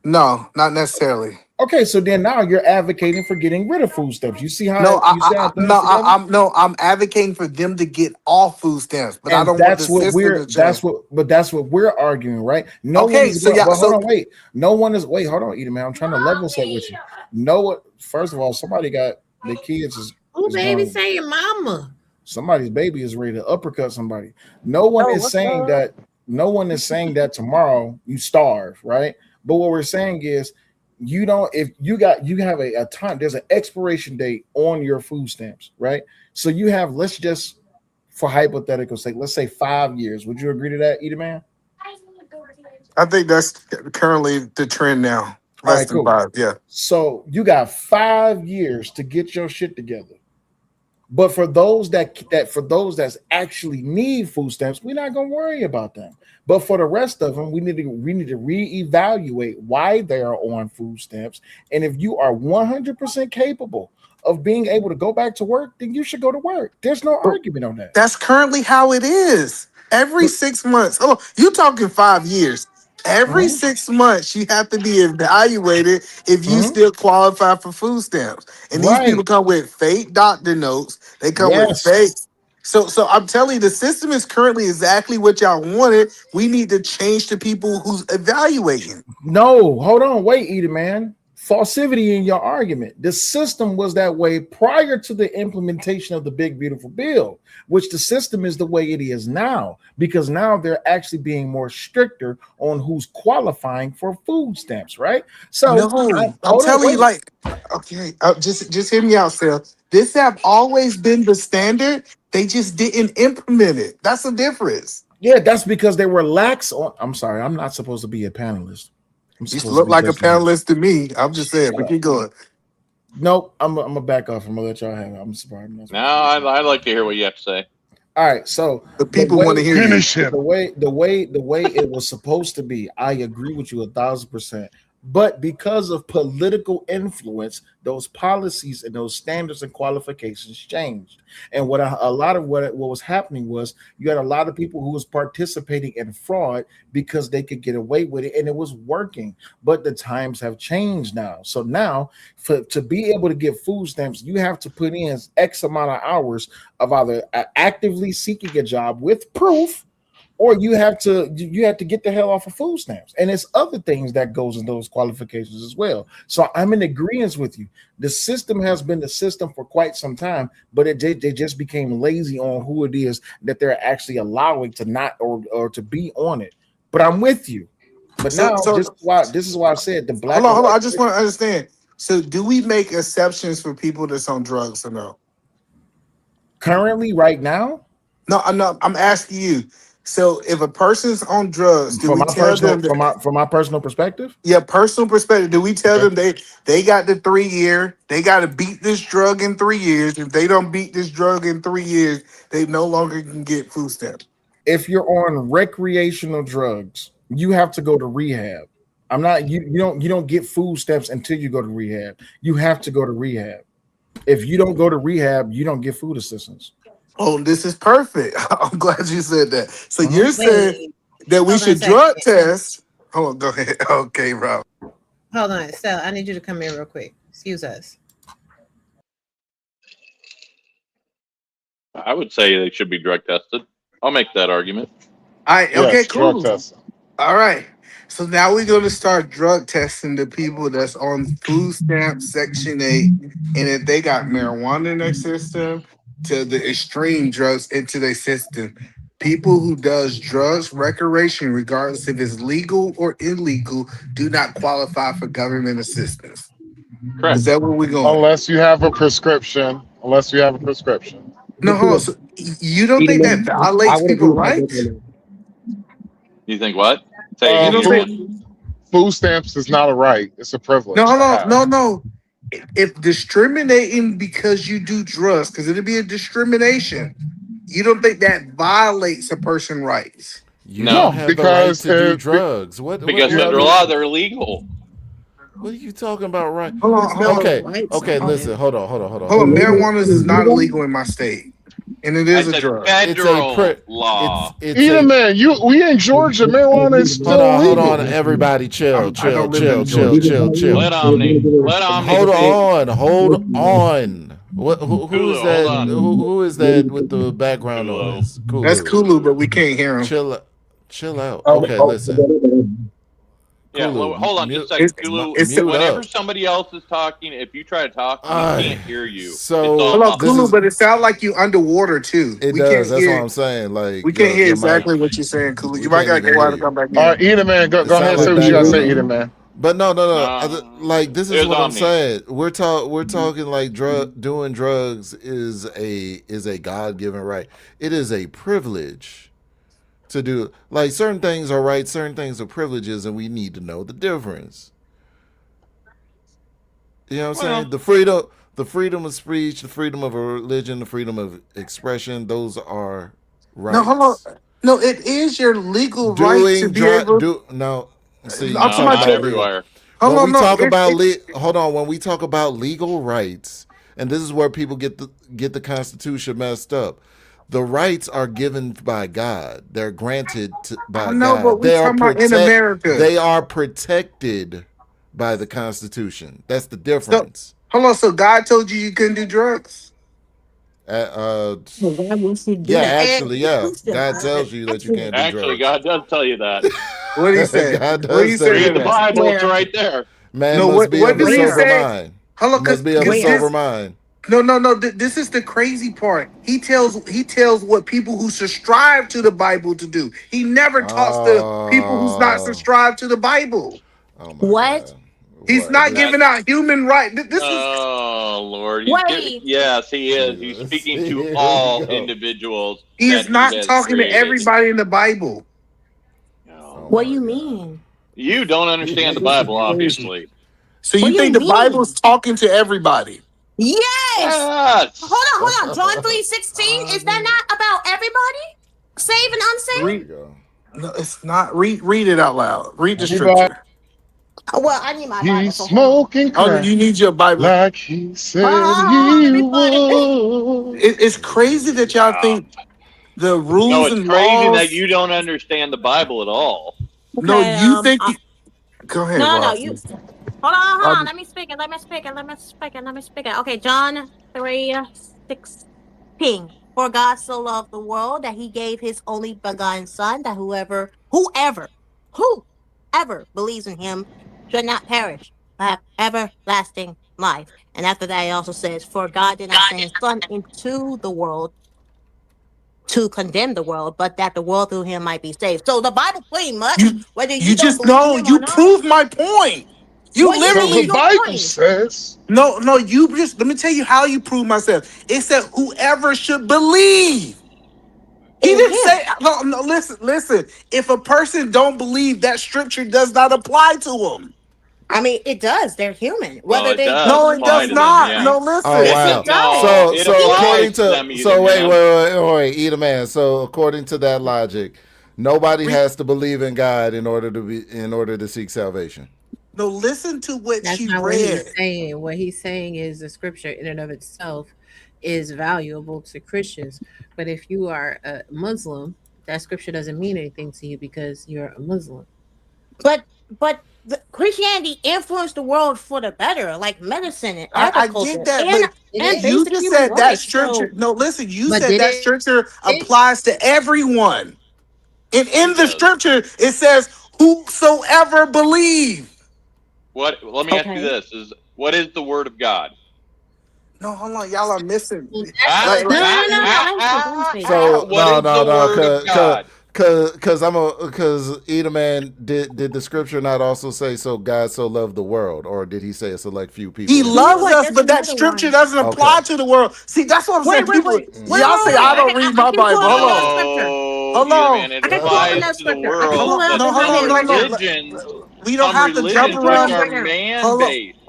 No, not necessarily.
Okay, so then now you're advocating for getting rid of food stamps. You see how
No,
things together?
I'm advocating for them to get off food stamps, but I
And
don't want the system to change.
that's what we're arguing, right? No one
Okay,
is
so
going,
yeah,
but hold
so
on, wait. No one is hold on, Edie, man. I'm trying to level set with you. No one, first of all, somebody got the kids
Who
is
baby
going,
saying mama?
somebody's baby is ready to uppercut somebody. No one
Oh,
is
what's
saying
up?
that, no one is saying that tomorrow you starve, right? But what we're saying is you don't, if you have a time, there's an expiration date on your food stamps, right? So you have, let's just, for hypothetical sake, let's say 5 years. Would you agree to that, Edie man?
I think that's currently the trend now.
All
Less
right,
than
cool.
5. Yeah.
So you got 5 years to get your shit together. But for those for those that actually need food stamps, we're not gonna worry about them. But for the rest of them, we need to reevaluate why they are on food stamps. And if you are 100% capable of being able to go back to work, then you should go to work. There's no argument on that.
That's currently how it is. Every 6 months. Oh, you talking 5 years. Every
Mhm.
6 months, you have to be evaluated if you
Mhm.
still qualify for food stamps. And these people
Right.
come with fake doctor notes. They come with
Yes.
fake. So I'm telling you, the system is currently exactly what y'all wanted. We need to change the people who's evaluating.
No, hold on, wait, Edie, man. Falsivity in your argument. The system was that way prior to the implementation of the big beautiful bill, which the system is the way it is now, because now they're actually being more stricter on who's qualifying for food stamps, right? So
No, I'm
hold on,
telling you,
wait.
like, okay, just hear me out, Sal. This have always been the standard. They just didn't implement it. That's the difference.
Yeah, that's because they were lax on. I'm sorry, I'm not supposed to be a panelist. I'm
You
supposed to
look
be
like a
just a host.
panelist to me. I'm just saying,
Shut
but
up.
keep going.
Nope, I'm gonna back off. I'm gonna let y'all have it. I'm surprised. I'm not
No,
supposed to be a panelist.
I like to hear what you have to say.
All right, so
The people want to hear you.
Finish him.
the way it was supposed to be, I agree with you 1,000%. But because of political influence, those policies and those standards and qualifications changed. And a lot of what was happening was you had a lot of people who was participating in fraud because they could get away with it and it was working. But the times have changed now. So now, to be able to get food stamps, you have to put in X amount of hours of either actively seeking a job with proof, or you have to get the hell off of food stamps. And it's other things that goes in those qualifications as well. So I'm in agreement with you. The system has been the system for quite some time, but they just became lazy on who it is that they're actually allowing to not or to be on it. But I'm with you. But
So,
now
so
this is why I said the
hold
black
on,
and
hold on.
white.
I just want to understand. So, do we make exceptions for people that's on drugs or no?
Currently, right now,
No, I'm not. I'm asking you. So, if a person's on drugs, do we tell them that?
from my personal perspective.
Yeah, personal perspective. Do we tell them they got the 3 year? They got to beat this drug in 3 years. If they don't beat this drug in 3 years, they no longer can get food stamps.
If you're on recreational drugs, you have to go to rehab. I'm not you don't get food stamps until you go to rehab. You have to go to rehab. If you don't go to rehab, you don't get food assistance.
Oh, this is perfect. I'm glad you said that. So
Mhm.
you're saying
Wait,
that we
hold on a
should
second.
drug test. Hold on, go ahead. Okay, Rob.
Hold on, Stella. I need you to come here real quick. Excuse us.
I would say they should be drug tested. I'll make that argument.
All right. Okay.
Yes, drug
Cool.
testing.
All right. So now we're going to start drug testing the people that's on food stamp Section 8. And if they got marijuana in their system, to the extreme drugs into their system. People who does drugs recreation, regardless if it's legal or illegal, do not qualify for government assistance.
Correct.
Is that where we're going?
Unless you have a prescription.
No, hold on. So you don't think that
I
violates
would agree
people's
with my book
rights?
on
You think what? Say again.
You don't
You
think?
again.
Food stamps is not a right. It's a
No,
privilege
hold
to
on.
have.
No. if discriminating because you do drugs, because it'll be a discrimination, you don't think that violates a person's rights?
You don't
No,
have the right
because
to do drugs.
because
What are
under
we
law they're illegal.
what are you talking about, right?
Hold on,
There's
hold
no
on,
rights
Okay,
on
listen,
it.
hold on.
hold on. Marijuana is not illegal in my state, and it
I
is a
said
drug.
It's a
federal
it's
law.
a
man, we in Georgia, marijuana is still
hold on,
legal.
everybody, chill,
I
chill,
don't live
chill,
in
chill,
Georgia.
chill, chill.
Let Omni. Let Omni
Hold
speak.
on, hold on. Who is
Kulu, hold
that?
on.
Who is that with the background
Kulu.
noise?
That's
Kulu.
Kulu, but we can't hear him.
Chill out. Okay, listen.
Yeah,
Kulu,
hold on just a second.
It's,
Kulu,
it's
mute
whenever
up.
somebody else is talking, if you try to talk, we can't hear you. It's
So
all
Hello,
this
Kulu,
is
but it sounds like you underwater too.
it
We
does.
can't
That's what
hear.
I'm saying. Like
We can't hear
your mic,
exactly what you're saying, Kulu. You
we
might
can't
gotta
even
go
hear
out and
you.
come back
All
in.
right, Either man,
It
go ahead
sounds
and say
like
what you gotta say,
background
Either
noise.
man.
But no. Like this
It
is
was
what I'm
Omni.
saying. We're talking like doing drugs is a God given right. It is a privilege to do. Like certain things are right, certain things are privileges, and we need to know the difference. You know what I'm
Well,
saying? The freedom of speech, the freedom of religion, the freedom of expression. Those are
No, hold on.
rights.
No, it is your legal right to
Doing
be
drug
able.
do no. See,
I'm
you
talking
no,
talking
about
not
about
your.
legal.
everywhere.
Hold
When
on,
we
no.
talk about
It's
hold on. When we talk about legal rights, and this is where people get the Constitution messed up. The rights are given by God. They're granted
I
by
know, but
God.
we talking about in America.
They are protected by the Constitution. That's the
So
difference.
hold on. So God told you couldn't do drugs.
Uh,
Well, why would she do
yeah,
that?
actually, yeah. God tells you that you can't do
Actually,
drugs.
God does tell you that.
What did he say?
God
What did
does
he
tell
say
you
to
Read the
that?
that.
Bible; it's
Where?
right there.
Man
No,
must be
what
of a
does he
sober
Where?
say?
mind.
Hold on,
Must be of a
cause
sober
Where?
mind.
no. This is the crazy part. He tells what people who subscribe to the Bible to do. He never talks to people who's not
Oh,
subscribed to the Bible.
oh my
What?
God.
He's
What?
not giving
That's
out human right. This is
oh Lord, he's giving.
Wait.
Yes, he is. He's
Jesus.
speaking to
Here we
all
go.
individuals
he
that
is
he
not
has
talking to
created.
everybody in the Bible.
Oh
Oh
What do
Lord,
my
you
God.
mean?
you don't understand the
This is
Bible,
crazy.
obviously.
So
What
you
do you
think the
mean?
Bible's talking to everybody?
Yes.
Yes.
Hold on. John 3:16. Is that not about everybody? Saved and
Here
unsaved?
we
Read.
go.
No, it's not. Read it out loud. Read the
Everybody,
scripture.
Well, I need my Bible,
he's
so hold on.
smoking
Oh,
crack
you need your Bible.
like he
Hold on,
said
hold on. Let
he
me find it.
would.
It's crazy that y'all
Yeah.
think the
No,
rules
it's
and
crazy that
laws.
you don't understand the Bible at all.
No,
Okay,
you think. Go ahead,
no,
Rob.
you hold on.
Rob,
Let me speak it. Let me speak it. Let me speak it. Let me speak it. Okay, John 3:16. For God so loved the world that he gave his only begotten son, that whoever believes in him should not perish, but have everlasting life. And after that, it also says, for God did not send his son into the world to condemn the world, but that the world through him might be saved. So the Bible pretty much,
you
whether
you
you don't
just
believe
know.
him or
You
not,
proved my point. You
what do you
Because the
mean
literally.
your
Bible
point?
says,
No. You just. Let me tell you how you prove myself. It said whoever should believe. He
In
didn't
him.
say. No. Listen. If a person don't believe, that scripture does not apply to them.
I mean, it does. They're human.
Well,
Whether
it
they
does
No, it
believe
apply
does
to
in
them,
not.
yeah.
No,
Oh
listen.
Yes, it
wow.
does.
No,
So
it
so
applies
according
to
to
them either,
so
man.
wait, eat a man. So according to that logic, nobody
Re-
has to believe in God in order to seek salvation.
no, listen to what
That's
she
not what he's
read.
saying. What he's saying is the scripture in and of itself is valuable to Christians. But if you are a Muslim, that scripture doesn't mean anything to you because you're a Muslim.
But Christianity influenced the world for the better, like medicine and
I get
agriculture
that,
and
but
It
you
basic
just
human
said that
life.
scripture.
So
No, listen, you
but
said
did
that
it?
scripture applies to everyone. And
He
in the
does.
scripture, it says, whosoever believe.
What? Let me ask you
okay.
this: Is what is the word of God?
No, hold on, y'all are missing.
Well,
Ah,
Like,
No,
like,
no,
ah,
no, no, no.
ah,
Let me speak. Let me
ah,
speak.
ah.
So
What is the word of God?
because Edomman did the scripture not also say so God so loved the world, or did he say a select few
he
people in the
You know
loves
what?
world?
us,
There's
but that
another
scripture
one.
doesn't
Okay.
apply to the world. See, that's what I'm saying.
Wait, wait,
People,
wait, wait, wait,
y'all say
wait, wait.
I
I
don't
can,
read
I
my
can
Bible.
pull up
Hold
another
on.
scripture.
No,
Hold
either
on.
man. It
I can pull up
applies
another
to the
scripture. I can
Hold
world
pull
on.
it up
that
No,
in
hold on.
certain
No,
Isaiah.
no.
religions.
We don't
some
have to jump
religions which
around.
are
right now.
man-based.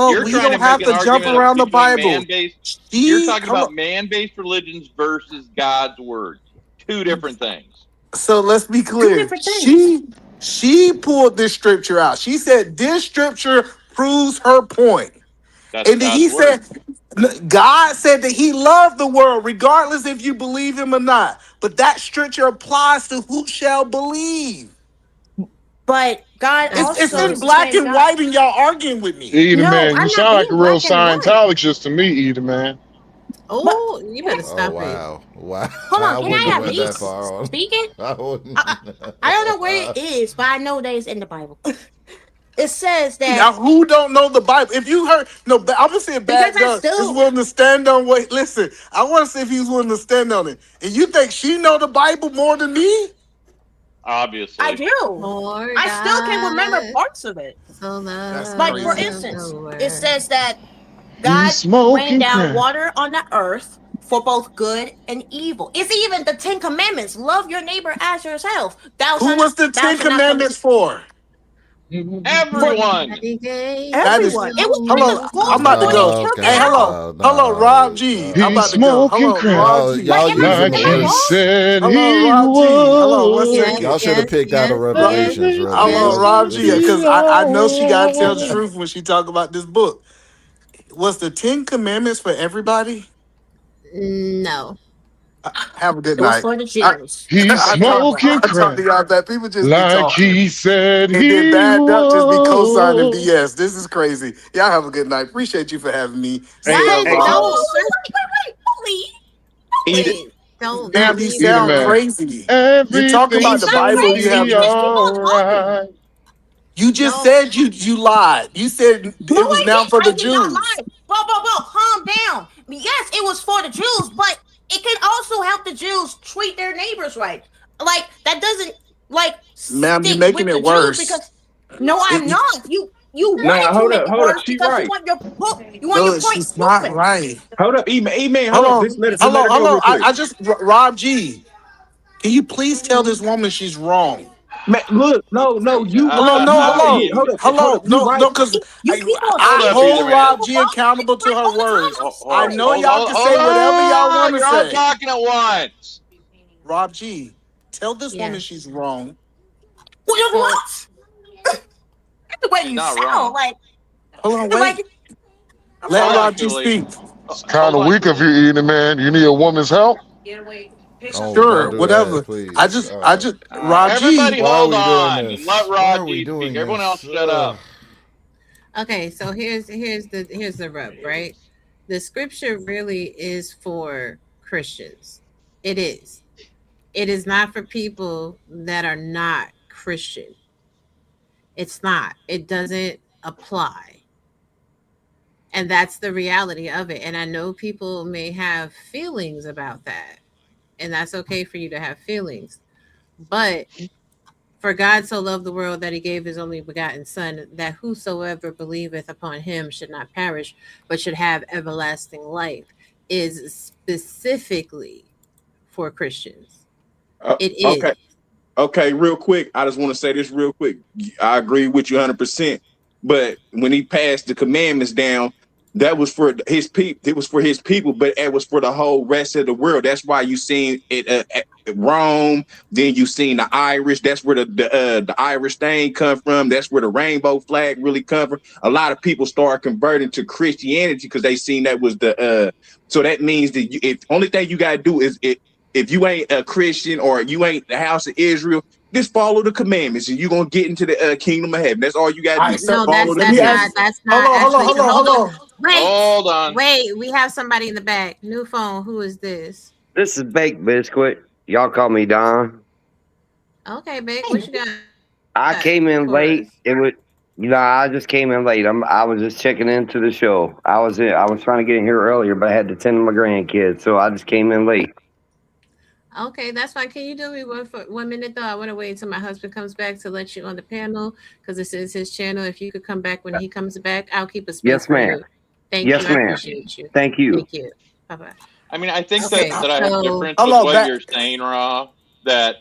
You're
We
trying to
don't
make
have
an
to jump
argument
around the
between
Bible.
man-based. You're
She,
talking about man-based religions versus God's words. Two different things.
so let's be
Two
clear.
different things.
She pulled this scripture out. She said this scripture proves her point.
That's
And then
God's
he
word.
said, God said that he loved the world, regardless if you believe him or not. But that scripture applies to who shall believe.
But God
That's
It's
also
in
true.
black
said
and
God.
white, and y'all arguing with me.
Eden
No,
man, you
I'm not
sound like
being
a real
black and white.
Scientologist to me, Eden man.
But
Oh, you better
Oh
stop it.
wow, wow!
hold on,
I
can
wouldn't
I
have
at
went that
least
far on.
speak it?
I
I,
wouldn't.
I don't know where it is, but I know that it's in the Bible. It says that
Now, who don't know the Bible? If you heard, no, I'm gonna say
because
Bad
I
Doug is
still
willing to stand on what. Listen, I want to see if he's willing to stand on it. And you think she know the Bible more than me?
I
Obviously.
do.
For
I still can remember
God
parts of it.
so
That's
Like for
crazy.
loved
instance,
the
it
world.
says that
He's
God rained
smoking
down
crack.
water on the earth for both good and evil. It's even the 10 Commandments. Love your neighbor as yourself.
Who was the
Thou
Ten
shalt not commit.
Commandments for?
For
Everyone.
He gave
That
his
is.
everyone. It was like
Hello,
a
only
school
I'm about to
system and they
go.
Oh
took it
Hey,
God,
out.
hello, Rob G. I'm
He's
about to go.
smoking
Hello,
crack
Rob
y'all
G.
But
y'all
am I
using
like
the
am I
he
worst.
wrong?
said
Hello,
he
Rob G. Hello, one
would.
yes,
Y'all
second.
should have
yes,
picked out of
yes, yes,
Revelations, really.
Hello,
yes,
Y'all,
Rob G.
this
Because
is
I know she gotta tell the truth when she talk about this book. Was the Ten Commandments for everybody?
no.
Have a good
It was
night.
for the Jews.
He's smoking
I talk to
crack
y'all that people just be
like
talking.
he said
And then
he
Bad Duck just be co-signing
would.
BS. This is crazy. Y'all have a good night. Appreciate you for having me.
Hey,
Sierra
Wait,
hey,
whoa,
Rob.
whoa,
so
whoa, wait, don't leave. Don't
Eden,
leave.
Don't
Ma'am, you
leave
Eden
sound
out.
man,
crazy. You talk about
everything's
It's
the
not
gonna
Bible, you
crazy
have
be
because people are talking.
alright.
you just
No.
said you lied. You said
No,
it was
I
now
did.
for
I
the
did not
Jews.
lie. Bro, calm down. Yes, it was for the Jews, but it can also help the Jews treat their neighbors right. Like that doesn't like
Ma'am, you're
stick
making
with the
it
Jews
worse.
because no, I'm
It-
not. You
nah,
wanted to make it
hold up.
worse
She
because
right.
you want your
no,
point
she's not
proven.
right.
Hold up, Email. Hold
Hold
up.
on.
Just let her go
Hold on.
real quick.
I just Rob G. Can you please tell this woman she's wrong?
Man, look, no, you
Hold on,
right,
no,
you right. Yeah,
hello,
hold up, you right.
no, because
You keep on
Hold
I
up,
speaking
either
hold
man.
Rob G accountable to her
all the time.
words.
I'm
I
sorry.
know y'all can
Hold
say whatever y'all want
on.
to
You're all
say.
talking at once.
Rob G, tell this woman
Yes.
she's wrong.
So
What? That's the way
She's
you
not
sound.
wrong.
Like
Hold on,
like
wait.
I'm
Let
sorry.
Rob G
Actually,
speak.
It's kind
hold
of
on.
weak of you, Eden man. You need a woman's help?
Oh,
Sure,
don't do that,
whatever.
please.
I just Rob
Everybody
G.
Why are
hold
we doing
on and let
this? Why are we
Raji speak.
doing
Everyone else
this?
shut up.
okay, so here's the rub, right? The scripture really is for Christians. It is. It is not for people that are not Christian. It's not. It doesn't apply. And that's the reality of it. And I know people may have feelings about that. And that's okay for you to have feelings. But for God so loved the world that he gave his only begotten Son, that whosoever believeth upon him should not perish, but should have everlasting life, is specifically for Christians. It
Okay.
is.
Okay, real quick. I just want to say this real quick. I agree with you 100%. But when he passed the commandments down, that was for his people. It was for his people, but it was for the whole rest of the world. That's why you seen it at Rome. Then you seen the Irish. That's where the Irish thing come from. That's where the rainbow flag really come from. A lot of people started converting to Christianity because they seen that was the. So that means that if only thing you gotta do is if you ain't a Christian or you ain't the house of Israel, just follow the commandments and you're gonna get into the kingdom of heaven. That's all you gotta
All
do.
right, so
No,
Follow the
let me
commandments.
that's
hold
not
on,
actually true. Hold
hold
on.
on.
Hold on.
Wait, we have somebody in the back. New phone. Who is this?
This is Baked Biscuit. Y'all call me Don.
Okay, babe, what you got
I came in
for
late.
us?
It was, I just came in late. I was just checking into the show. I was trying to get in here earlier, but I had to tend to my grandkids, so I just came in late.
Okay, that's fine. Can you do me one for 1 minute though? I want to wait until my husband comes back to let you on the panel because this is his channel. If you could come back when he comes back, I'll keep a space
Yes,
for
ma'am.
you. Thank
Yes,
you. I
ma'am.
appreciate you.
Thank you.
Thank you. Bye bye.
I mean, I think
Okay,
that I have
so
difference with what you're saying, Ra. That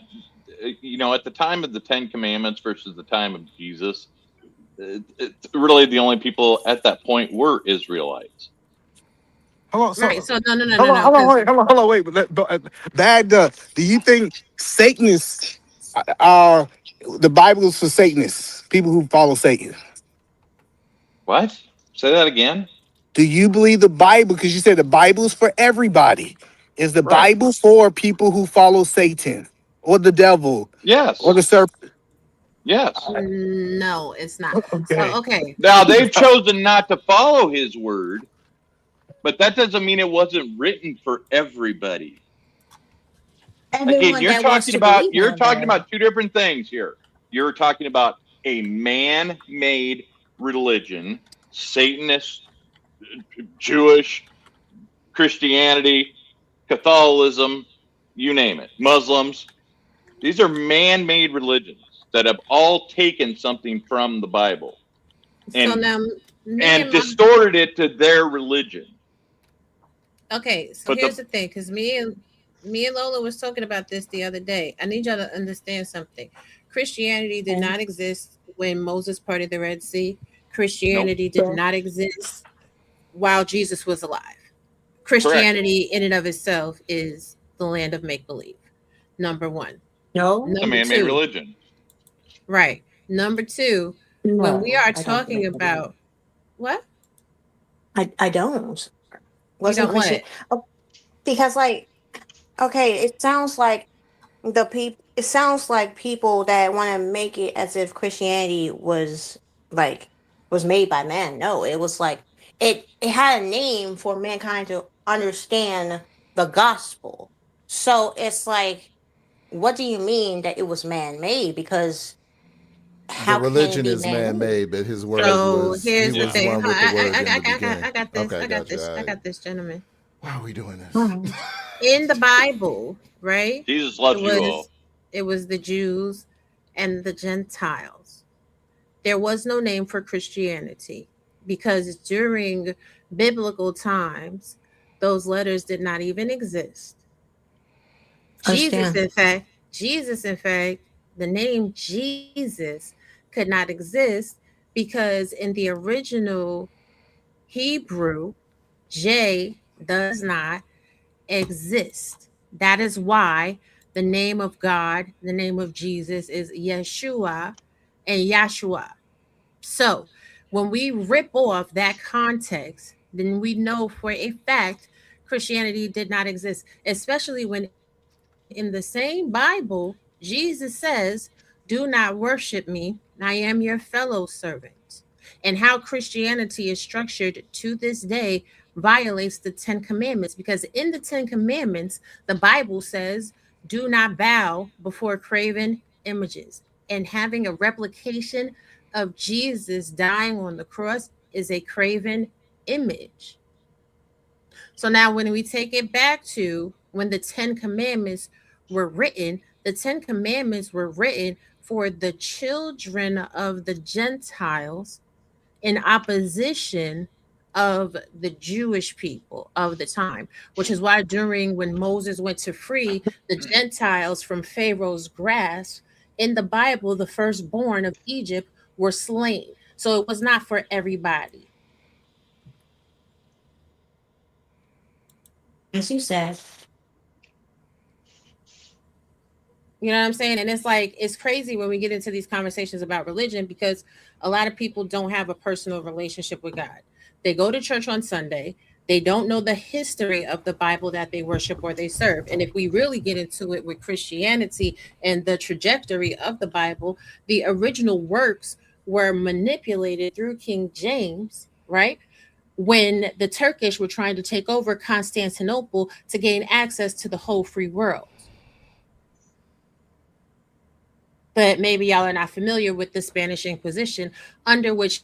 at the time of the Ten Commandments versus the time of Jesus, really the only people at that point were Israelites.
Hold on,
Right. So no, no, no,
hold
no,
on,
no.
hold on,
Because
hold on, wait. Bad. Do you think Satanists are the Bible is for Satanists, people who follow Satan?
What? Say that again.
Do you believe the Bible? Because you said the Bible is for everybody. Is the
Right.
Bible for people who follow Satan or the devil or
Yes.
the serpent?
Yes.
no, it's not. So
Okay.
okay.
Now they've chosen not to follow his word, but that doesn't mean it wasn't written for everybody. Again,
Everyone that wants to believe in
you're
him,
talking
though.
about two different things here. You're talking about a man-made religion, Satanist, Jewish, Christianity, Catholicism, you name it, Muslims. These are man-made religions that have all taken something from the Bible
So
and
now me
and
and my
distorted it to their religion.
okay. So
But
here's
the
the thing, because me and Lola was talking about this the other day. I need y'all to understand something. Christianity did not exist when Moses parted the Red Sea.
nope,
Christianity did not exist while Jesus was alive.
correct.
Christianity in and of itself is the land of make believe. Number one.
No,
It's a
Number
man-made
two,
religion.
right. Number two, when we
no,
are
I don't
talking
believe that.
about what?
I don't.
You
Wasn't
don't want
Christian.
it.
Oh, because like, okay, it sounds like the people. It sounds like people that want to make it as if Christianity like was made by man. No, it was like it had a name for mankind to understand the gospel. So it's like, what do you mean that it was man made? Because
The
how can it
religion
be
is
man
man
made?
made, but his word
So
was he
here's the
was
Yeah.
thing.
one with the word in the beginning.
I got this.
Okay,
I got
gotcha.
this.
All
I
right.
got this, gentlemen.
Why are we doing this?
Mhm.
In the Bible, right?
Jesus
It
loves you all.
was it was the Jews and the Gentiles. There was no name for Christianity because during biblical times, those letters did not even exist. Jesus,
Understand?
in fact, Jesus, in fact, the name Jesus could not exist because in the original Hebrew, J does not exist. That is why the name of God, the name of Jesus is Yeshua and Yahshua. So when we rip off that context, then we know for a fact Christianity did not exist, especially when in the same Bible, Jesus says, do not worship me. I am your fellow servant. And how Christianity is structured to this day violates the Ten Commandments because in the Ten Commandments, the Bible says, do not bow before graven images. And having a replication of Jesus dying on the cross is a graven image. So now, when we take it back to when the Ten Commandments were written, the Ten Commandments were written for the children of the Gentiles in opposition of the Jewish people of the time, which is why during when Moses went to free the Gentiles from Pharaoh's grasp, in the Bible, the firstborn of Egypt were slain. So it was not for everybody.
As you said.
You know what I'm saying? And it's like, it's crazy when we get into these conversations about religion because a lot of people don't have a personal relationship with God. They go to church on Sunday. They don't know the history of the Bible that they worship or they serve. And if we really get into it with Christianity and the trajectory of the Bible, the original works were manipulated through King James, right? When the Turkish were trying to take over Constantinople to gain access to the whole free world. But maybe y'all are not familiar with the Spanish Inquisition, under which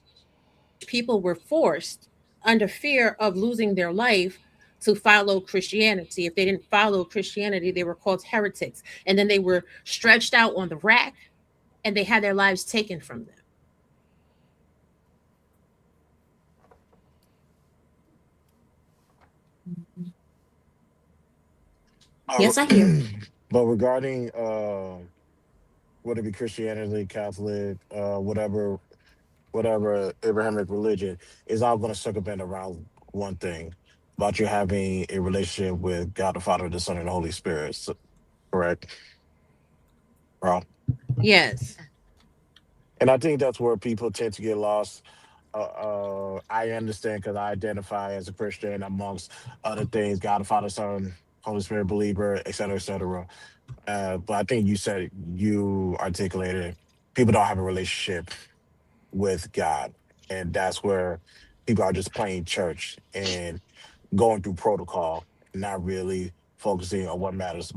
people were forced, under fear of losing their life, to follow Christianity. If they didn't follow Christianity, they were called heretics. And then they were stretched out on the rack and they had their lives taken from them.
Yes, I hear.
But regarding whether it be Christianity, Catholic, whatever, whatever Abrahamic religion, is all going to circumvent around one thing about you having a relationship with God the Father, the Son, and the Holy Spirit. So, correct, bro?
Yes.
And I think that's where people tend to get lost. I understand because I identify as a Christian amongst other things, God the Father, Son, Holy Spirit believer, et cetera, et cetera. But I think you articulated people don't have a relationship with God. And that's where people are just playing church and going through protocol, not really focusing on what matters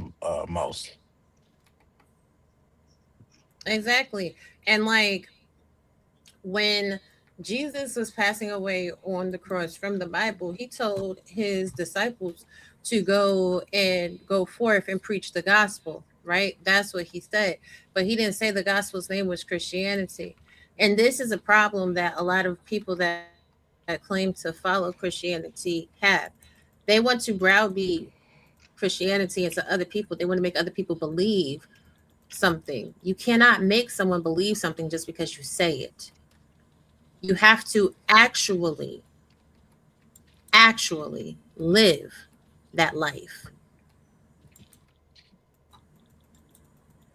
most.
Exactly. And like when Jesus was passing away on the cross from the Bible, he told his disciples to go and go forth and preach the gospel, right? That's what he said. But he didn't say the gospel's name was Christianity. And this is a problem that a lot of people that claim to follow Christianity have. They want to browbeat Christianity into other people. They want to make other people believe something. You cannot make someone believe something just because you say it. You have to actually live that life.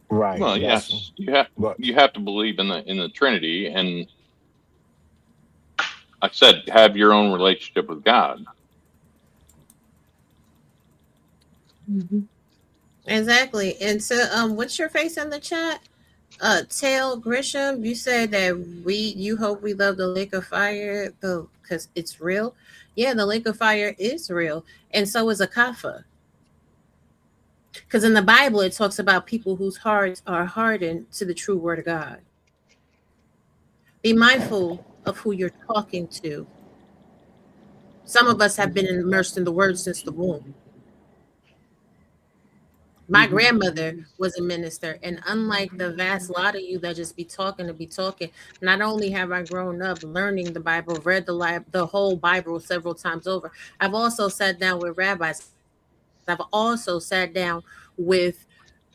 Right.
Well,
That's
yes,
but
you have to believe in the Trinity, and like I said, have your own relationship with God.
Exactly. And so what's your face in the chat? Tail Grisham, you said that you hope we love the lake of fire the because it's real. Yeah, the lake of fire is real. And so is Akafa. Because in the Bible it talks about people whose hearts are hardened to the true word of God. Be mindful of who you're talking to. Some of us have been immersed in the word since the womb. My grandmother was a minister, and unlike the vast lot of you that just be talking to be talking, not only have I grown up learning the Bible, read the whole Bible several times over, I've also sat down with rabbis. I've also sat down with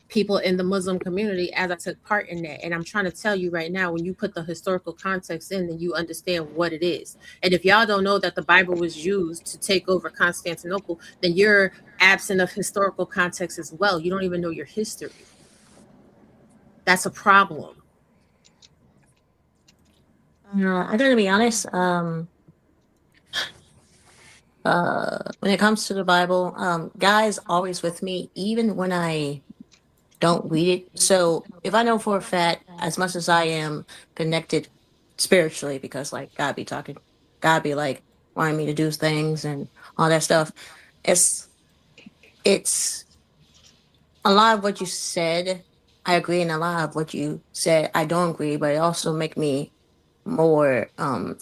people in the Muslim community as I took part in that. And I'm trying to tell you right now, when you put the historical context in, then you understand what it is. And if y'all don't know that the Bible was used to take over Constantinople, then you're absent of historical context as well. You don't even know your history. That's a problem.
I gotta be honest. When it comes to the Bible, God is always with me, even when I don't read it. So if I know for a fact, as much as I am connected spiritually, because like God be talking, God be like wanting me to do things and all that stuff, it's it's a lot of what you said. I agree, and a lot of what you said I don't agree, but it also make me more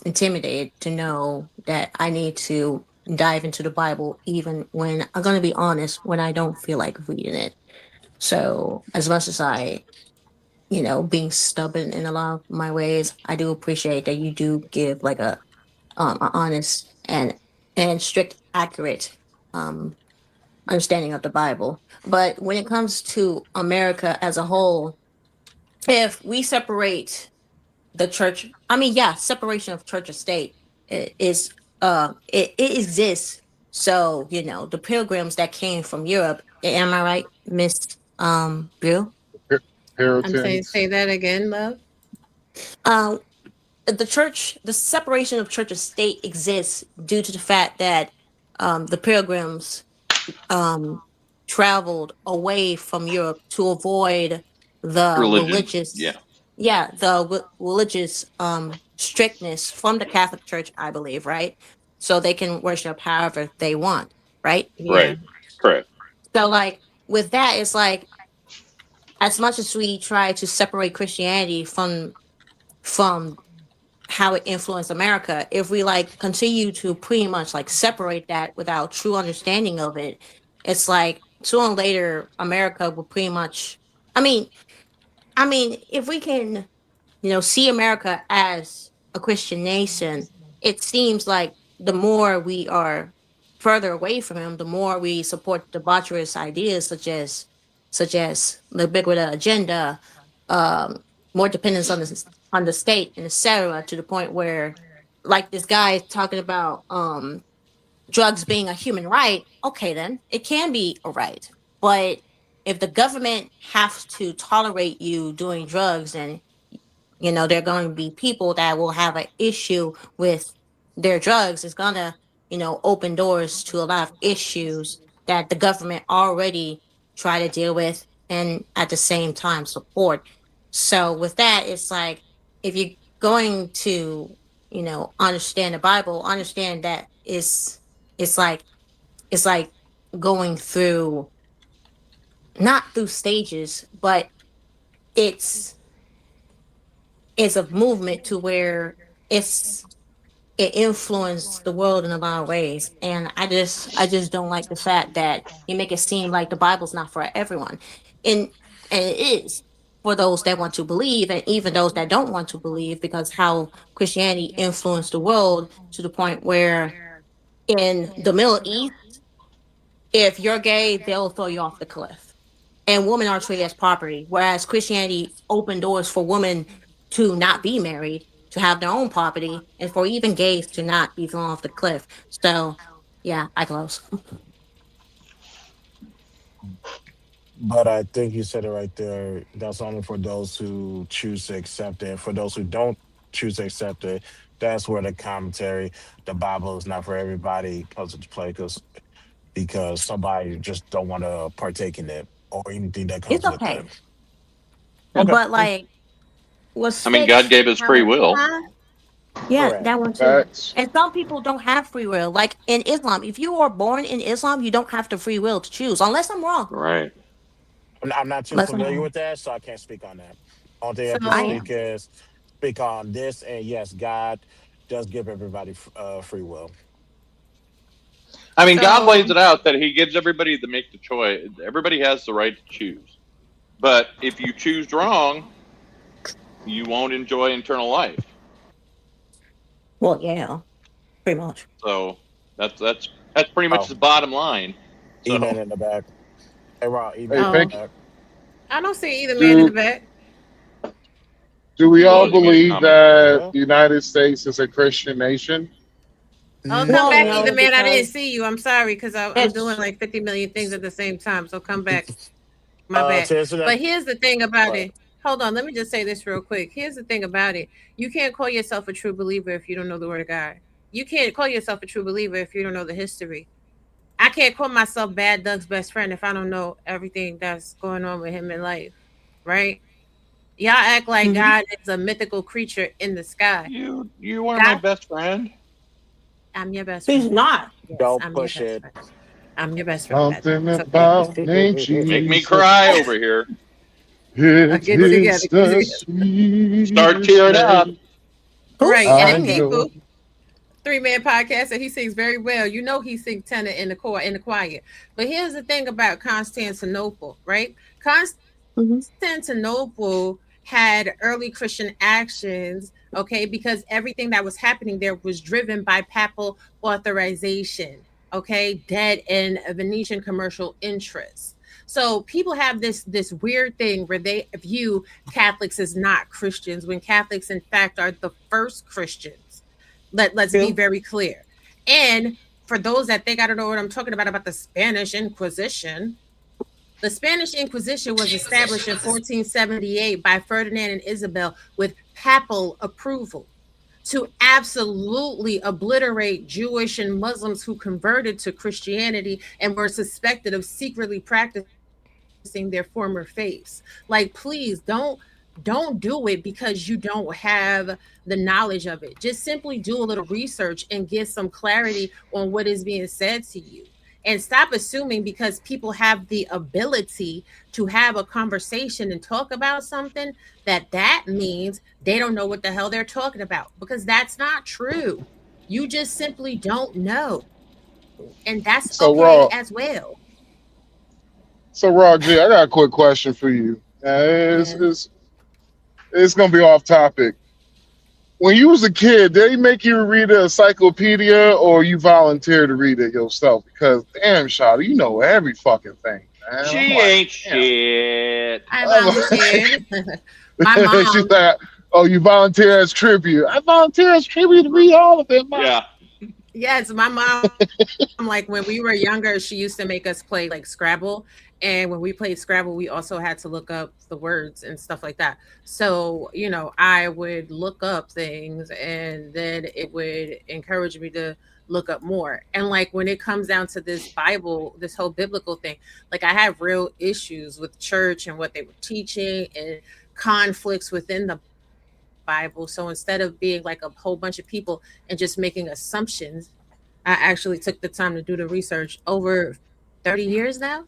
intimidated to know that I need to dive into the Bible, even when I'm gonna be honest, when I don't feel like reading it. So as much as I, being stubborn in a lot of my ways, I do appreciate that you do give like a honest and strict, accurate um understanding of the Bible. But when it comes to America as a whole, if we separate the church, I mean, yeah, separation of church and state is it exists. So the pilgrims that came from Europe. Am I right, Miss Bill?
Puritans.
Say that again, love.
Uh, the separation of church and state exists due to the fact that the pilgrims um, traveled away from Europe to avoid the
Religion,
religious,
yeah,
yeah, religious strictness from the Catholic Church, I believe, right? So they can worship however they want, right?
Yeah.
right, correct.
So, like, with that, it's like as much as we try to separate Christianity from how it influenced America, if we like continue to pretty much like separate that without true understanding of it, it's like sooner or later America will pretty much I mean, if we can, see America as a Christian nation, it seems like the more we are further away from him, the more we support debaucherous ideas such as the big agenda, um, more dependence on on the state and etc. to the point where, like this guy is talking about drugs being a human right. Okay, then it can be a right, but if the government has to tolerate you doing drugs, and there are going to be people that will have an issue with their drugs, it's going to open doors to a lot of issues that the government already try to deal with and at the same time support. So with that, it's like, if you're going to understand the Bible, understand that it's like it's like going through, not through stages, but it's it's a movement to where it's it influenced the world in a lot of ways. And I just don't like the fact that you make it seem like the Bible's not for everyone. And it is for those that want to believe, and even those that don't want to believe, because how Christianity influenced the world to the point where in the Middle East, if you're gay, they'll throw you off the cliff. And women are treated as property, whereas Christianity opened doors for women to not be married, to have their own property, and for even gays to not be thrown off the cliff. So, yeah, I close.
But I think you said it right there. That's only for those who choose to accept it. For those who don't choose to accept it, that's where the commentary, the Bible is not for everybody, comes into play, because somebody just don't want to partake in it or anything that
It's
comes with
okay.
it. Okay.
But, like, what's
I mean, God
fixed?
gave us free will.
Yeah,
Correct.
that one too.
Facts.
And some people don't have free will. Like in Islam, if you are born in Islam, you don't have the free will to choose, unless I'm wrong.
Right.
I'm not too
Unless I'm
familiar
wrong.
with that, so I can't speak on that. Only thing I can
I
So
speak
am.
is speak on this, and yes, God does give everybody free will.
I mean, God
so
lays it out that He gives everybody the make the choice. Everybody has the right to choose. But if you choose wrong, you won't enjoy eternal life.
Well, yeah, pretty much.
So that's pretty much
Oh,
the bottom line.
E-Man
So
in the back. Hey, Ron,
Hey,
E-Man in the
oh,
thank you.
back.
I don't see either man in the
Do
back.
do we
he
all
was. He made a
believe
comment.
that
Well,
the United States is a Christian nation?
Oh, come
Well,
back,
no.
either
no,
man. I didn't
because
see you. I'm sorry because I'm doing
it's
like 50 million things at the same time. So come back. My bad.
To answer that,
But here's the thing about
but
it. Hold on. Let me just say this real quick. Here's the thing about it. You can't call yourself a true believer if you don't know the word of God. You can't call yourself a true believer if you don't know the history. I can't call myself Bad Doug's best friend if I don't know everything that's going on with him in life. Right? Y'all act like
Mhm.
God is a mythical creature in the sky.
You are my
God,
best friend.
I'm your best
he's
friend.
not.
Yes,
don't
I'm your
push
best
it.
friend. I'm your best friend, Bad Doug.
Something
It's okay.
about name
Make me
Jesus.
cry over here.
It
Get it together.
is
Get it
the
together.
Start
sweetest
tearing up.
name
Who
Right. And
I
then
sang it?
know.
people, three-man podcast, and he sings very well. You know he sings tenor in the choir. But here's the thing about Constantinople, right?
Hmm.
Constantinople had early Christian actions, okay, because everything that was happening there was driven by papal authorization, okay, dead and Venetian commercial interests. So people have this weird thing where they view Catholics as not Christians when Catholics in fact are the first Christians. Let's be
True.
very clear. And for those that think I don't know what I'm talking about the Spanish Inquisition, the Spanish Inquisition was established in 1478 by Ferdinand and Isabel with papal approval to absolutely obliterate Jewish and Muslims who converted to Christianity and were suspected of secretly practicing their former faiths. Like, please don't do it because you don't have the knowledge of it. Just simply do a little research and get some clarity on what is being said to you. And stop assuming because people have the ability to have a conversation and talk about something that means they don't know what the hell they're talking about, because that's not true. You just simply don't know. And that's
So
okay
Raw,
as well.
so Raw G, I got a quick question for you.
Yeah.
It's gonna be off topic. When you was a kid, did they make you read an encyclopedia or you volunteer to read it yourself? Because damn, Shawty, you know every fucking thing, man. I'm
She
like,
ain't
damn.
shit.
I volunteered. My
She's
mom.
like, Oh, you volunteer as tribute. I volunteer as tribute to read all of them.
Yeah.
Yes, my mom, like when we were younger, she used to make us play like Scrabble. And when we played Scrabble, we also had to look up the words and stuff like that. So, I would look up things and then it would encourage me to look up more. And like when it comes down to this Bible, this whole biblical thing, like I have real issues with church and what they were teaching and conflicts within the Bible. So instead of being like a whole bunch of people and just making assumptions, I actually took the time to do the research over 30 years now.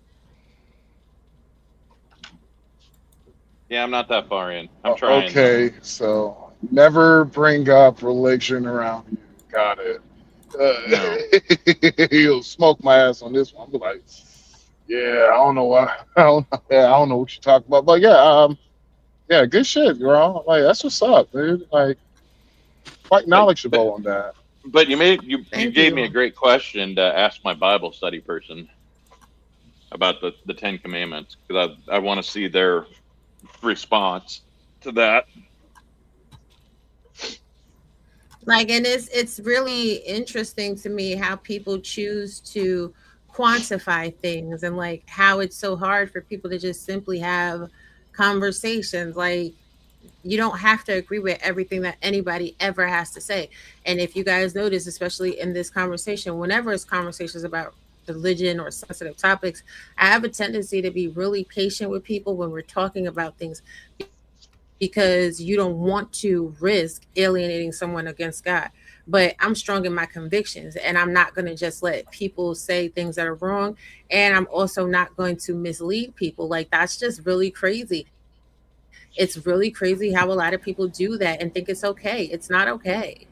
Yeah, I'm not that far in. I'm trying though.
Okay, so never bring up religion around you. Got it.
No.
He'll smoke my ass on this one. I'll be like, yeah, I don't know why. I don't know what you're talking about, but yeah, good shit, bro. Like that's what's up, dude. Like quite knowledgeable on that.
But you
Thank
gave me a
you.
great question to ask my Bible study person about the Ten Commandments because I want to see their response to that.
Like, and it's really interesting to me how people choose to quantify things and like how it's so hard for people to just simply have conversations. Like, you don't have to agree with everything that anybody ever has to say. And if you guys notice, especially in this conversation, whenever it's conversations about religion or sensitive topics, I have a tendency to be really patient with people when we're talking about things because you don't want to risk alienating someone against God. But I'm strong in my convictions and I'm not going to just let people say things that are wrong. And I'm also not going to mislead people. Like, that's just really crazy. It's really crazy how a lot of people do that and think it's okay. It's not okay.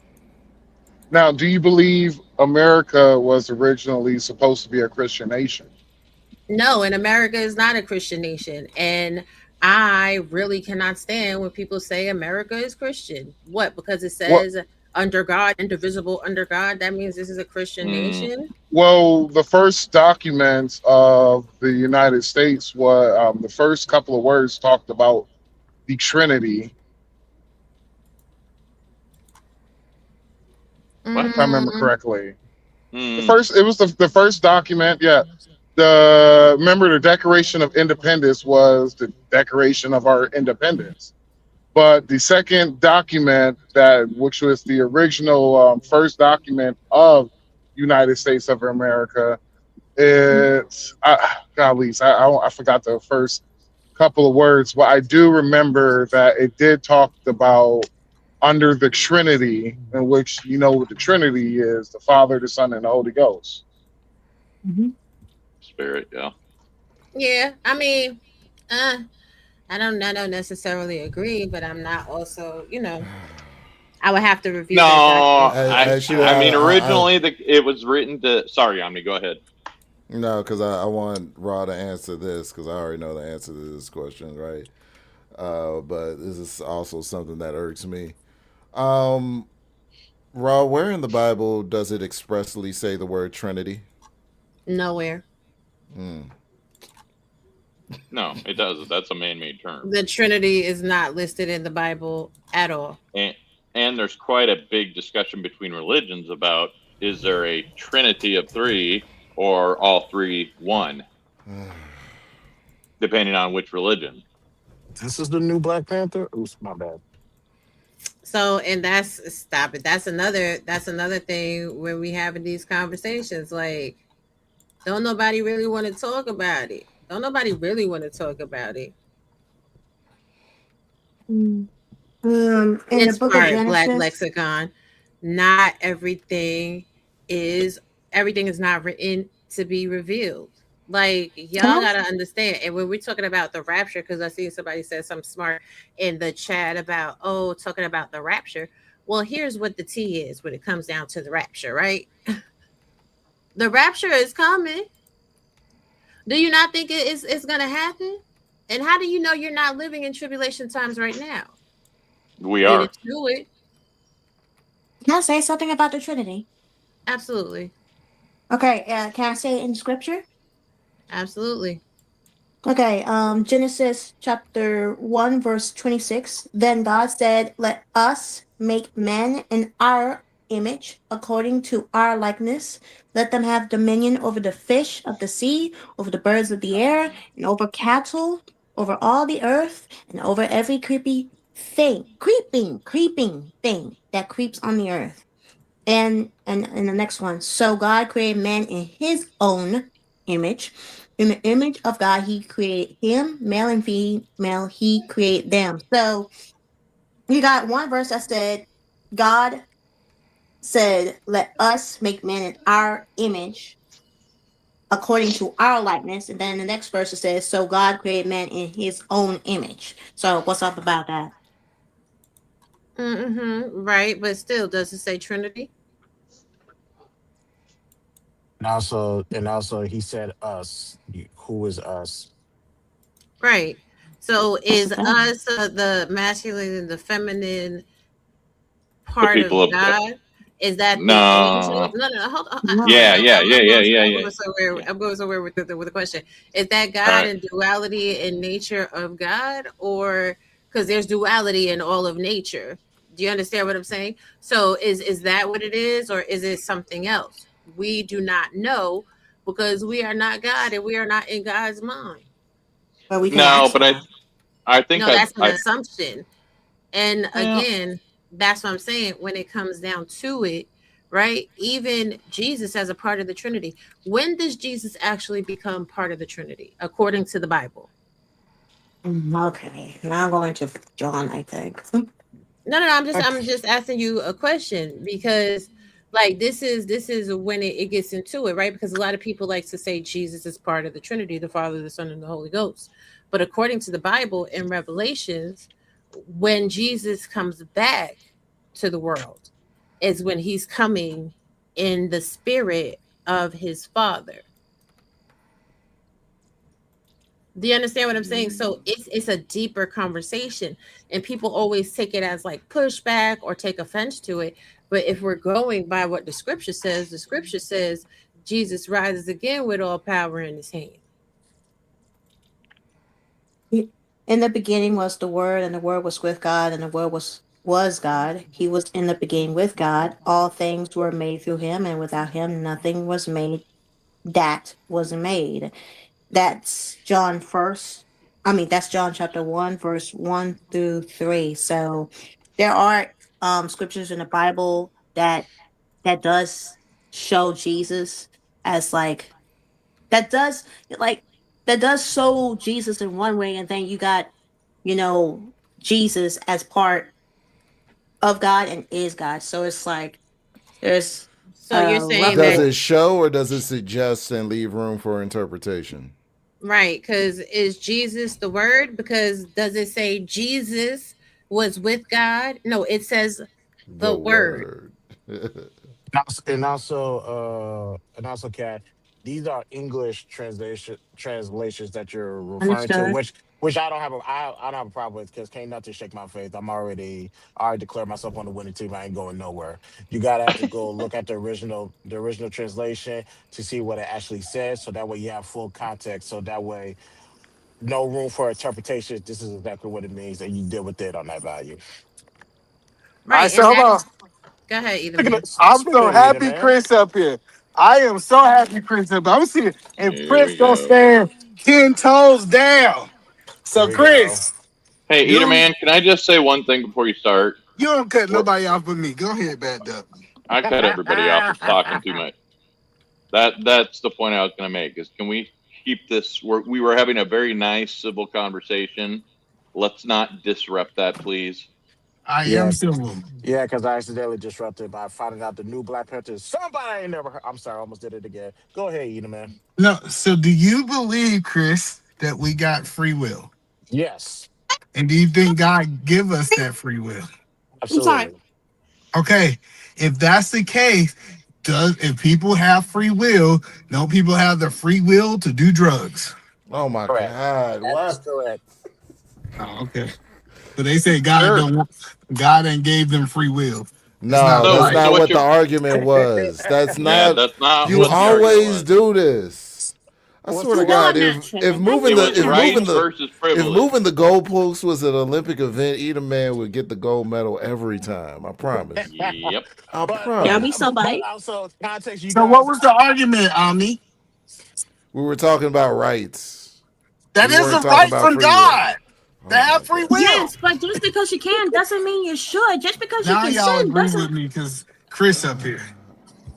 Now, do you believe America was originally supposed to be a Christian nation?
No, and America is not a Christian nation. And I really cannot stand when people say America is Christian. What? Because it
What?
says under God, indivisible under God. That means this is a Christian
Mm.
nation.
Well, the first documents of the United States were the first couple of words talked about the Trinity,
What?
if I remember
Mm,
correctly.
Mm.
It was the first document. Yeah, the remember the Declaration of Independence was the Declaration of our independence. But the second document which was the original first document of United States of America, it's golly, I forgot the first couple of words, but I do remember that it did talk about under the Trinity, in which you know what the Trinity is: the Father, the Son, and the Holy Ghost.
Spirit, yeah.
yeah, I mean, uh, I don't necessarily agree, but I'm not also, I would have to review
No,
that document.
Actually,
I mean originally it was written to. Sorry, Ami, go ahead.
no, because I want Raw to answer this because I already know the answer to this question, right? But this is also something that irks me. Um, Raw, where in the Bible does it expressly say the word Trinity?
Nowhere.
Hmm.
No, it doesn't. That's a man-made term.
The Trinity is not listed in the Bible at all.
And there's quite a big discussion between religions about is there a trinity of three or all three one, depending on which religion.
This is the new Black Panther. Oops, my bad.
So, and that's stop it. That's another thing when we having these conversations. Like, don't nobody really want to talk about it. Don't nobody really want to talk about it.
In the
This
book of
part, Black
Genesis.
Lexicon. Not everything is not written to be revealed. Like, y'all
Huh?
gotta understand. And when we're talking about the rapture, because I see somebody said something smart in the chat about, oh, talking about the rapture. Well, here's what the T is when it comes down to the rapture, right? The rapture is coming. Do you not think it's gonna happen? And how do you know you're not living in tribulation times right now?
We
Get
are.
into it.
Can I say something about the Trinity?
Absolutely.
Okay, can I say it in scripture?
Absolutely.
Okay, Genesis chapter 1, verse 26. Then God said, let us make man in our image, according to our likeness. Let them have dominion over the fish of the sea, over the birds of the air, and over cattle, over all the earth, and over every creeping thing that creeps on the earth. And the next one. So God created man in his own image. In the image of God, he created him, male and female, he created them. So you got one verse that said, God said, let us make man in our image according to our likeness. And then the next verse it says, so God created man in his own image. So what's up about that?
Right, but still, does it say Trinity?
And also, he said us. Who is us?
Right. So
That's the
is
thing.
us the masculine and the feminine
The
part
people
of
of
God? Is that the angels?
no.
No. Hold on.
Yeah, yeah, yeah,
I'm
yeah,
going
yeah,
somewhere. I'm
yeah,
going somewhere.
yeah.
I'm going somewhere with the question. Is that
All
God
right.
and duality in nature of God, or because there's duality in all of nature? Do you understand what I'm saying? So is that what it is, or is it something else? We do not know because we are not God and we are not in God's mind.
But we can
No,
ask
but
him.
I think
No, that's an
I
assumption. And
well,
again, that's what I'm saying when it comes down to it, right? Even Jesus as a part of the Trinity. When does Jesus actually become part of the Trinity according to the Bible?
Okay, now I'm going to John, I think.
No. I'm just
Okay.
I'm just asking you a question because like this is when it gets into it, right? Because a lot of people like to say Jesus is part of the Trinity, the Father, the Son, and the Holy Ghost. But according to the Bible in Revelations, when Jesus comes back to the world, is when he's coming in the spirit of his Father. Do you understand what I'm saying? So it's a deeper conversation, and people always take it as like pushback or take offense to it. But if we're going by what the scripture says Jesus rises again with all power in his hand.
In the beginning was the Word, and the Word was with God, and the Word was God. He was in the beginning with God. All things were made through him, and without him nothing was made that was made. That's John first. I mean, that's John chapter 1, verse 1 through 3. So there are scriptures in the Bible that does show Jesus as that does like that does show Jesus in one way, and then you got, you know, Jesus as part of God and is God. So it's like there's
So you're saying
Does
that,
it show or does it suggest and leave room for interpretation?
right? Because is Jesus the word? Because does it say Jesus was with God? No, it says
The
the word.
word.
And also, Kat, these are English translations that you're referring to,
understood.
which I don't have a problem with because can't nothing shake my faith. I already declared myself on the winning team. I ain't going nowhere. You gotta have to go look at the original translation to see what it actually says, so that way you have full context. So that way, no room for interpretation. This is exactly what it means, and you deal with it on that value.
All right,
Right.
so
And
hold
that
on.
go ahead, either
Speaking of,
man.
I'm
speaking
so
of Eden,
happy
man.
Chris up here. I am so happy Chris up here. I'm seeing and
here
Chris
we
gonna
go.
stand 10 toes down.
Here
So
we go.
Chris,
Hey,
you
Eaterman, can I just say one thing before you start?
you don't cut
We're,
nobody off but me. Go ahead, bad duck.
I cut everybody off that's talking too much. That's the point I was going to make. Is can we keep this? We were having a very nice civil conversation. Let's not disrupt that, please.
I am
Yeah,
civil.
yeah, because I accidentally disrupted by finding out the new Black Panther is somebody I ain't never heard. I'm sorry, I almost did it again. Go ahead, Eden, man.
No, so do you believe, Chris, that we got free will?
Yes,
And do you think God give us that free will?
I'm sorry.
absolutely.
Okay, if that's the case, does if people have free will, don't people have the free will to do drugs?
Oh my
Correct.
God.
That is
What?
correct.
Oh, okay. So they say
Sure.
God ain't gave them free will. It's
No,
not
that's
So
right.
not
what
what the
you?
argument was. That's
Yeah,
not.
that's not
You
It's
what the argument
always
was.
do this. I swear to
Well,
God,
I'm not sure.
if
I
moving
It
the
was
think
if
that.
right
moving the
versus
if
privilege.
moving the goalposts was an Olympic event, either man would get the gold medal every time. I promise.
Yep.
I
There'll
promise.
be
but
somebody.
also context, you
So what
guys.
was the argument, Omni?
We were talking about rights.
That
We
is
weren't
a
talking
right
about
from
free will.
God to
Oh my
have free
God.
will.
Yes, but just because you can doesn't mean you should. Just because you
Now
can
y'all
sin
agree
doesn't.
with me because Chris up here.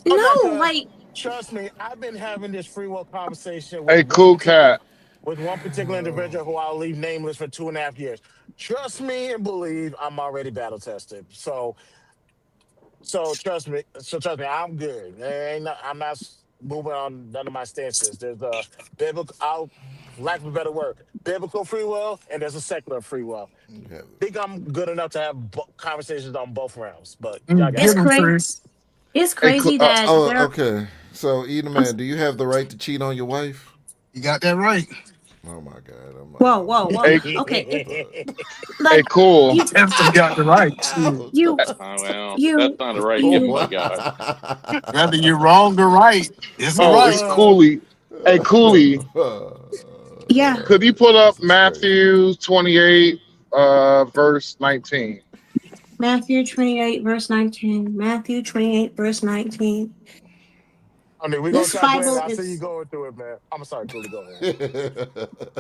Oh no,
No,
cause
like
trust me, I've been having this free will conversation
Hey, cool cat.
with one particular individual who I'll leave nameless for 2.5 years. Trust me and believe I'm already battle tested. So trust me. So trust me, I'm good. I'm not moving on none of my stances. There's a biblical, I'll lack of a better word, biblical free will, and there's a secular free will.
Yeah.
Think I'm good enough to have conversations on both realms, but y'all got
it's
Get
it.
him,
crazy.
Chris.
It's
Hey,
crazy that
Oh,
there.
okay. So, either
I'm,
man, do you have the right to cheat on your wife?
You got that right.
Oh my God.
whoa, whoa,
I'm
whoa.
hey,
Okay,
hey,
like
cool.
you,
Definitely got the right.
you,
Well, that's
you,
not a right gift
you.
by God.
Whether you're wrong or right, it's a
Oh, it's
right.
Cooley. Hey, Cooley.
Yeah,
Could you put up
This is crazy.
Matthew 28, verse 19?
Matthew 28 verse 19. Matthew 28 verse 19.
I mean, we're gonna
This
tap in.
Bible
I see you
is
going through it, man. I'm sorry, Cooley, go ahead.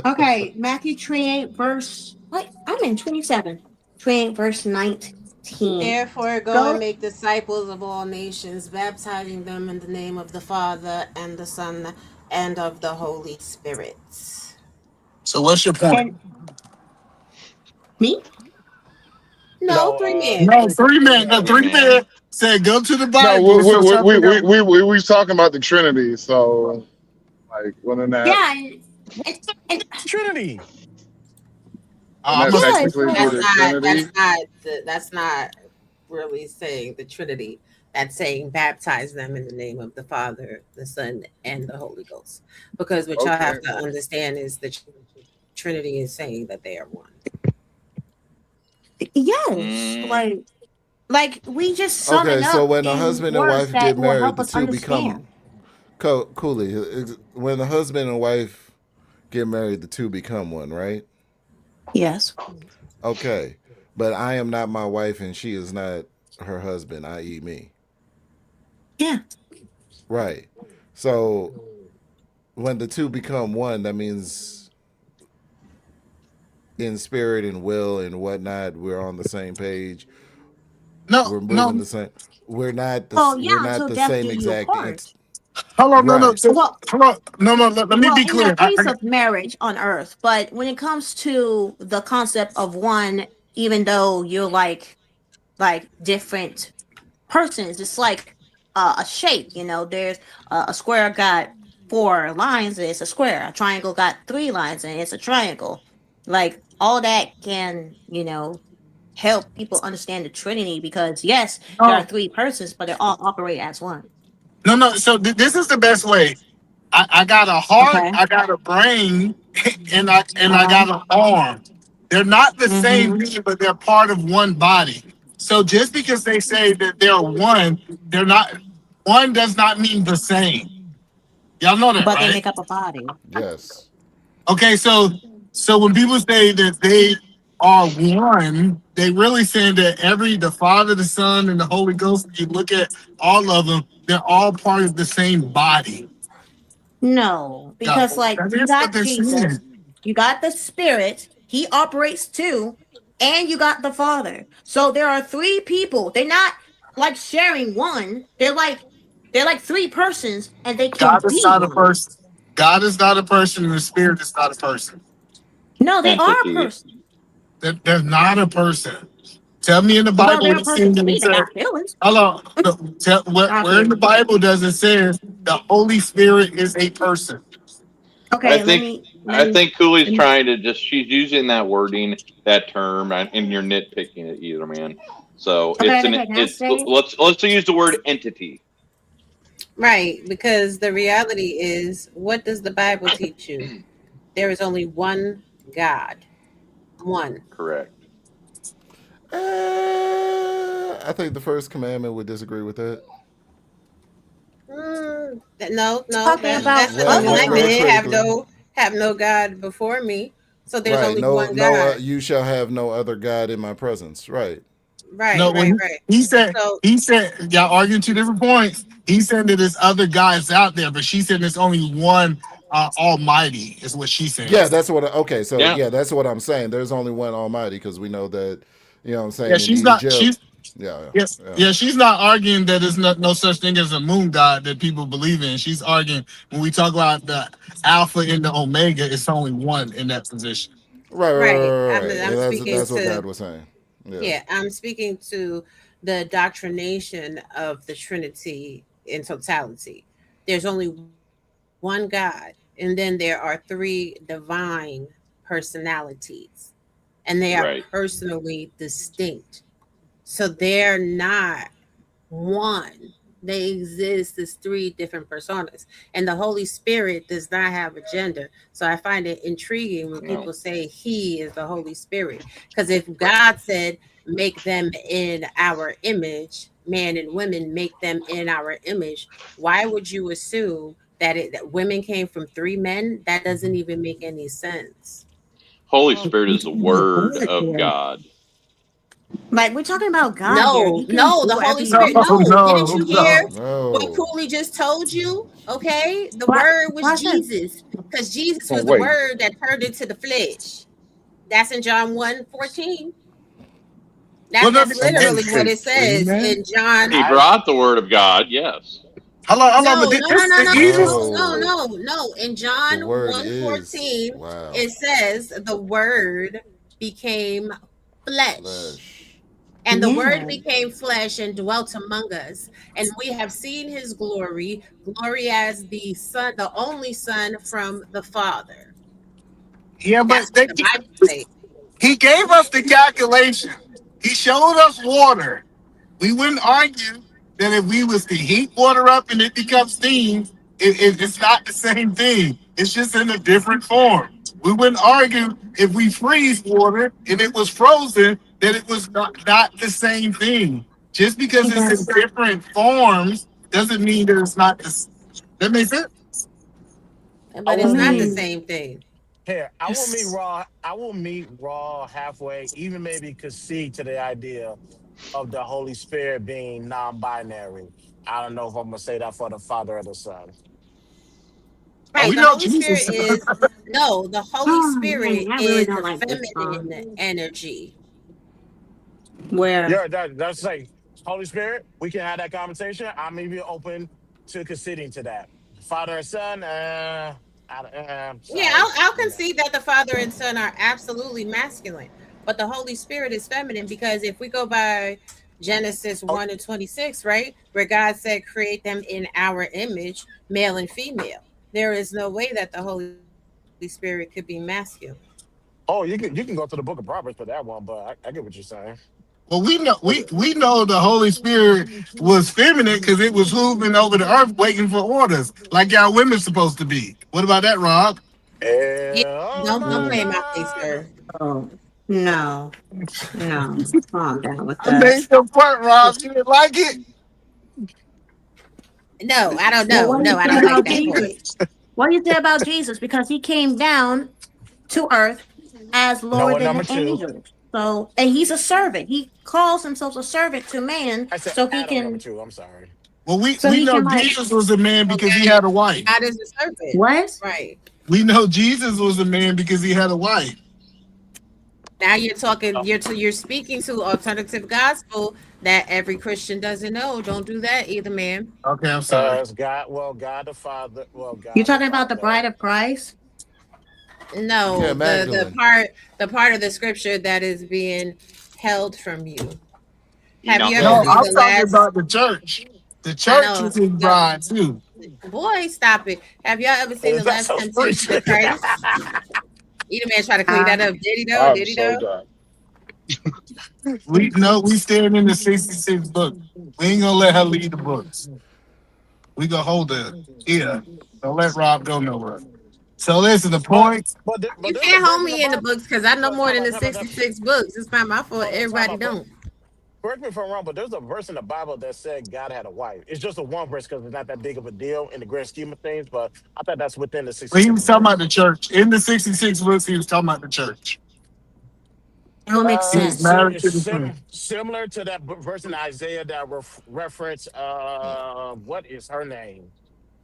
okay. Matthew 28 verse. What? I'm in 27. 28 verse 19.
Therefore, go and
Go.
make disciples of all nations, baptizing them in the name of the Father and the Son and of the Holy Spirit.
So what's your point?
And me?
No,
No,
three men.
No, three men. The
man.
Three
three
men.
men said go to the
No,
Bible. So tell me that.
we was talking about the Trinity. So, like,
Yeah. And
Trinity.
wouldn't
I'm
that
a,
yeah. It's
technically be
like
the
That's
Trinity?
not. That's not really saying the Trinity. That's saying baptize them in the name of the Father, the Son, and the Holy Ghost. Because what y'all
Okay.
have to understand is the Trinity is saying that they are one.
yes.
Mm,
Like we just sum it
Okay, so
up
when a
in
husband and
words
wife
that
get
will
married,
help
the
us
two become
understand.
Cooley. When the husband and wife get married, the two become one, right?
Yes.
Okay, but I am not my wife and she is not her husband, i.e., me.
Yeah.
Right. So when the two become one, that means in spirit and will and whatnot, we're on the same page.
no,
We're moving
no.
the same. We're
Well, yeah,
not
until
the
death
same
do you
exact
apart.
ent.
Hold on, no, no.
Right.
So,
Well,
hold on. No, no. Let me
well,
be
in the
clear.
case of marriage on earth, but when it comes to the concept of one, even though you're like different persons, it's like a shape. You know, there's a square got 4 lines, it's a square. A triangle got 3 lines, and it's a triangle. Like all that can, help people understand the Trinity because yes, there are
no,
3 persons, but they all operate as one.
no, no. So this is the best way. I got a heart,
Okay.
I got a brain, and I
Uh-huh.
got an arm. They're not the same
Mm-hmm.
thing, but they're part of one body. So just because they say that they're one, they're not. One does not mean the same. Y'all know that,
But they
right?
make up a body.
Yes.
Okay, so when people say that they are one, they really saying that the Father, the Son, and the Holy Ghost. You look at all of them; they're all part of the same body.
No,
Yeah,
because like
that
you
is what
got
they're
Jesus,
saying.
you got the Spirit, he operates too, and you got the Father. So there are 3 people. They're not like sharing one. They're like 3 persons and they can
God is
be
not a
one.
person. God is not a person, and the Spirit is not a person.
No, they are a
entity.
person.
They're not a person. Tell me in the
Well,
Bible
they're
where
a
it
person
says
to
that it
me. They
says,
got feelings.
hello, no,
Not
where in the
feelings.
Bible does it say the Holy Spirit is a person?
I
Okay, let
think
me let
I
me
think Cooley's
let me
trying to just she's using that wording, that term, and you're nitpicking it either, man. So
okay,
it's an
okay, can I
it's
say
let's use the word entity.
Right, because the reality is, what does the Bible teach you? There is only one God. One.
Correct.
I think the first commandment would disagree with that.
No,
Talking about
that's a
Well,
other
very
commandment.
gods.
critically.
Have no God before me. So there's
Right.
only
No,
one
no,
God.
you shall have no other God in my presence. Right.
Right,
No,
right,
when
right. So
he said y'all arguing two different points. He said that there's other guys out there, but she said there's only one Almighty. Is what she
Yeah,
says.
that's what. Okay, so
Yeah.
yeah, that's what I'm saying. There's only one Almighty because we know that. You know what I'm
Yeah,
saying in
she's not.
Egypt.
She's
Yeah,
yes,
yeah.
yeah. She's not arguing that there's no such thing as a moon god that people believe in. She's arguing when we talk about the Alpha and the Omega, it's only one in that position.
Right, right,
right.
right, right,
I'm
right.
I'm
And
speaking
that's what
to
God was saying. Yeah.
yeah, I'm speaking to the doctrination of the Trinity in totality. There's only one God, and then there are three divine personalities, and they are
Right.
personally distinct. So they're not one. They exist as three different personas. And the Holy Spirit does not have a gender. So I find it intriguing when
No.
people say he is the Holy Spirit. Because if God said, make them in our image, man and women make them in our image, why would you assume that women came from three men? That doesn't even make any sense.
Holy
Oh,
Spirit
we
is the
talking about
Word
God
of
here.
God.
Like we're talking about God here.
No,
He can
no, the
do
Holy
everything.
Spirit.
No,
No, didn't
no,
you hear
no.
what
No.
Cooley just told you? Okay, the
What?
word was
Watch this.
Jesus, because Jesus
Oh,
was the
wait.
word that turned into the flesh. That's in John 1:14.
Well, no,
That's
Somebody
literally what
say
it
free
says
man?
in John.
He
I
brought the Word of God. Yes.
hold on, but
No, no, no,
this
no,
the
no,
easiest.
no, no,
No.
no, no. In
The
John
word is
1:14,
wow.
it says the word became flesh.
Flesh.
And the word
Yeah.
became flesh and dwelt among us. And we have seen his glory, glory as the son, the only son from the Father.
Yeah,
That's
but
what the Bible says.
he gave us the calculation. He showed us water. We wouldn't argue that if we was to heat water up and it becomes steam, it's not the same thing. It's just in a different form. We wouldn't argue if we freeze water and it was frozen that it was not the same thing. Just because it's in different forms doesn't mean that it's not the same. That makes sense?
I
But
I
it's
will
not the
meet
mean,
same thing.
here. I will meet
it's,
Raw. I will meet Raw halfway. Even maybe concede to the idea of the Holy Spirit being non-binary. I don't know if I'm gonna say that for the Father or the Son.
Oh,
Right.
we
The
know
Holy Spirit
Jesus.
is no, the Holy
oh man,
Spirit
I really
is
don't
the
like this
feminine
song.
energy.
Where
Yeah, that's like Holy Spirit. We can have that conversation. I'm even open to conceding to that. Father and Son.
Yeah,
Sorry.
I'll
No.
concede that the Father and Son are absolutely masculine, but the Holy Spirit is feminine because if we go by Genesis
Oh,
1 and 26, right, where God said, create them in our image, male and female, there is no way that the Holy Spirit could be masculine.
oh, you can go to the Book of Proverbs for that one, but I get what you're saying.
Well, we know
Was it?
we know the Holy Spirit was feminine because it was moving over the earth waiting for orders, like y'all women supposed to be. What about that, Rob?
Yeah,
Oh
don't
my
play in my face,
God!
sir.
oh no, no, calm down with
I
that.
made your point, Rob. You didn't like it?
No, I don't
Well,
know.
what do
No,
you
I
say
don't like
about
that
Jesus?
point.
What do you say about Jesus? Because he came down to earth as
Noah
Lord than
number
the
two.
angels. So, and he's a servant. He calls himself a servant to man,
I said
so he
Adam number
can,
two. I'm sorry.
Well,
so
we
he
know
can like
Jesus was a man
Well,
because he had a wife.
God is a serpent,
what?
right?
We know Jesus was a man because he had a wife.
Now you're talking.
Oh,
You're speaking to alternative gospel that every Christian doesn't know. Don't do that either, man.
Okay, I'm sorry.
it's God. Well, God the Father. Well,
You
God the
talking about the
Father.
bride of Christ?
Yeah,
No,
Magdalene.
the part of the scripture that is being held from you. Have you
Enoch.
ever
No,
seen
I'm
the
talking
last?
about the church. The
I
church
know.
is his
No,
bride too.
boy, stop it. Have y'all ever seen the
That's
last
so
temptation
preaching.
of Christ? Either man try to clean
Uh,
that up. Did he know?
I'm
Did he
so
know?
done.
We know we stand in the 66 book. We ain't gonna let her lead the books. We gonna hold her here. Don't let Rob go nowhere. So listen, the
but
point.
but
You
there's a
can't
verse
hold
in the
me in the
Bible.
books because I know
Well,
more
time
than
out,
the
time out, time.
66 books. It's not my fault.
Hold on, time
Everybody
out. But
don't.
correct me if I'm wrong, but there's a verse in the Bible that said God had a wife. It's just a one verse because it's not that big of a deal in the grand scheme of things. But I thought that's within the
But he
66
was talking about
books.
the church. In the 66 books, he was talking about the church.
It don't make
He was
sense.
married to the church.
Similar to that verse in Isaiah that reference. What is her name?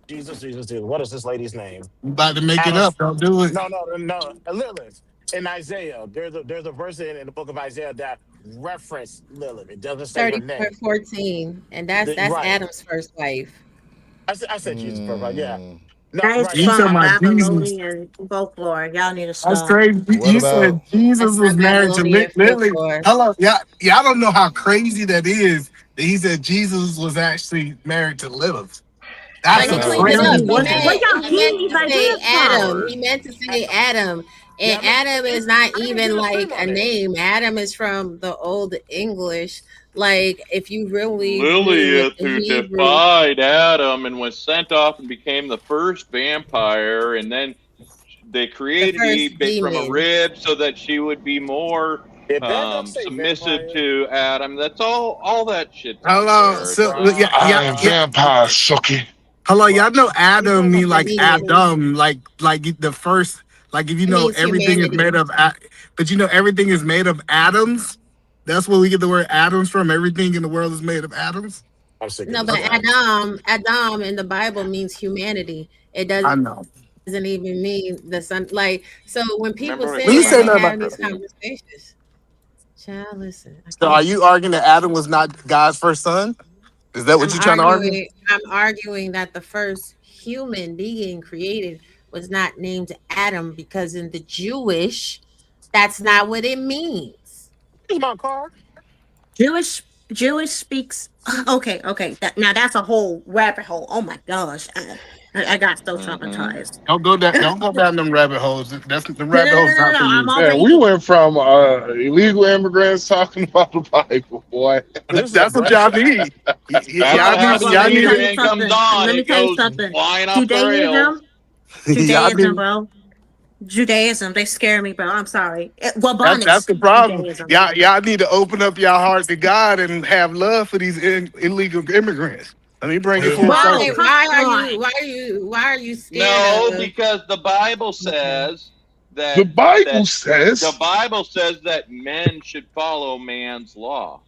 Jesus. What is this lady's name?
You about to make it up.
Adam's.
Don't do it.
No. Lilith. In Isaiah, there's a verse in the book of Isaiah that reference Lilith. It doesn't say her name.
34:14, and that's
Right.
Adam's first wife.
I said Jesus first, right? Yeah. No,
That is
right.
You
No,
talking
from
about Jesus.
Babylonian folklore. Y'all need to
That's
stop.
crazy.
What
You
about
said Jesus
That's
was
not
married to
Babylonian
Lily.
folklore.
Hello. Yeah. Yeah. I don't know how crazy that is that he said Jesus was actually married to Lilith.
But
That's
he
a
no?
cleaned it
Yes,
up.
he
crazy.
He
wasn't. Where
meant
y'all
he meant
getting these
to say
ideas
Adam.
from?
He meant to say Adam,
yeah,
and Adam is not
I didn't
even
get a stream
like a
on that.
name. Adam is from the Old English. Like if you really deal with
Lilith,
the
who
Hebrew,
defied Adam and was sent off and became the first vampire, and then they
the
created
first
Eve from a
demon.
rib so that she would be more
If that don't say
submissive
vampire,
to Adam. That's all that shit's out
Hello.
there. It's
So
just
yeah,
I
yeah,
am
yeah.
vampire, sucky.
Hello,
right?
y'all know
You talking
Adam mean
about
The
like
demon.
Adam, like the first, like if you
It
know
means
everything is made
humanity.
of, but you know everything is made of atoms. That's where we get the word atoms from. Everything in the world is made of atoms.
I'm sick of
No,
this
but
guy.
Adam in the Bible means humanity. It
I
doesn't
know.
even mean the son. Like so, when people
remember
sit
We
here
say
and
nothing
have
about
these
that.
conversations, child, listen, I
So, are
can't.
you arguing that Adam was not God's first son? Is that what you're trying to argue?
I'm arguing that the first human being created was not named Adam because in the Jewish, that's not what it means.
Here's my car.
Jewish Jewish speaks. Okay. Now that's a whole rabbit hole. Oh my gosh, I got so
hmm
traumatized.
Don't go down. Don't go down them rabbit holes. That's the
No, no,
rabbit
no,
hole's
no, no,
not
no.
for
I'm
you.
Man,
already.
we went from illegal immigrants talking about the Bible, boy.
But this is
That's what y'all
aggression.
need.
That's
Y'all
what
Well,
need.
happens
well,
Y'all
when
let me
need.
tell you
Superman comes
something.
on.
Let me
It
tell you
goes
something.
flying off the rails.
Judaism,
Y'all
Judaism,
need.
bro. Judaism, they scare me, bro. I'm sorry.
That's
Wabanics,
the problem.
Judaism.
Y'all need to open up your heart to God and have love for these illegal immigrants. Let me bring it
Yeah.
full
Bro,
circle.
come on.
Why are you scared
No,
of?
because the Bible
Okay.
says that
The Bible
that the
says
Bible says that men should follow man's law.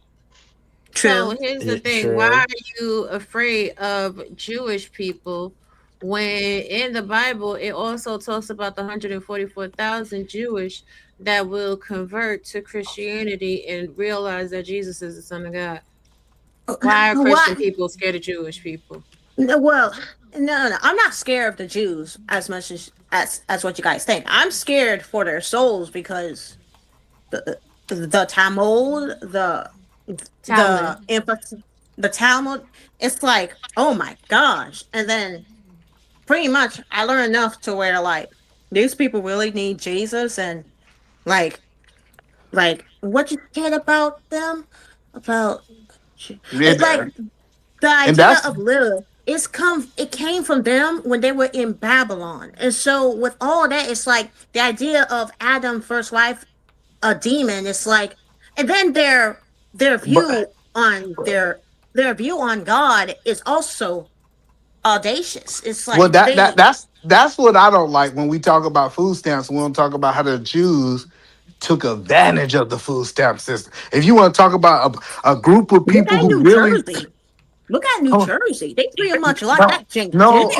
So
True.
here's the
Yeah,
thing. Why
true.
are you afraid of Jewish people when in the Bible it also talks about the 144,000 Jewish that will convert to Christianity and realize that Jesus is the Son of God? Why are
What?
Christian people scared of Jewish people?
No, well, no. I'm not scared of the Jews as much as what you guys think. I'm scared for their souls because the Talmud, the
Talmud.
emphasis, the Talmud. It's like, oh my gosh! And then pretty much, I learned enough to where like these people really need Jesus, and like what you said about them, about it, like
Yeah,
the
and
idea
that's
of Lilith. It came from them when they were in Babylon, and so with all that, it's like the idea of Adam first wife, a demon. It's like, and then their
but
view on their view on God is also audacious. It's
well
like
that that's what I don't like when we talk about food stamps. We don't talk about how the Jews took advantage of the food stamp system. If you want to talk about a group of
look
people
at
who
New
really
Jersey. Look at New
oh,
Jersey. They pretty much like
no,
that Jane.
no,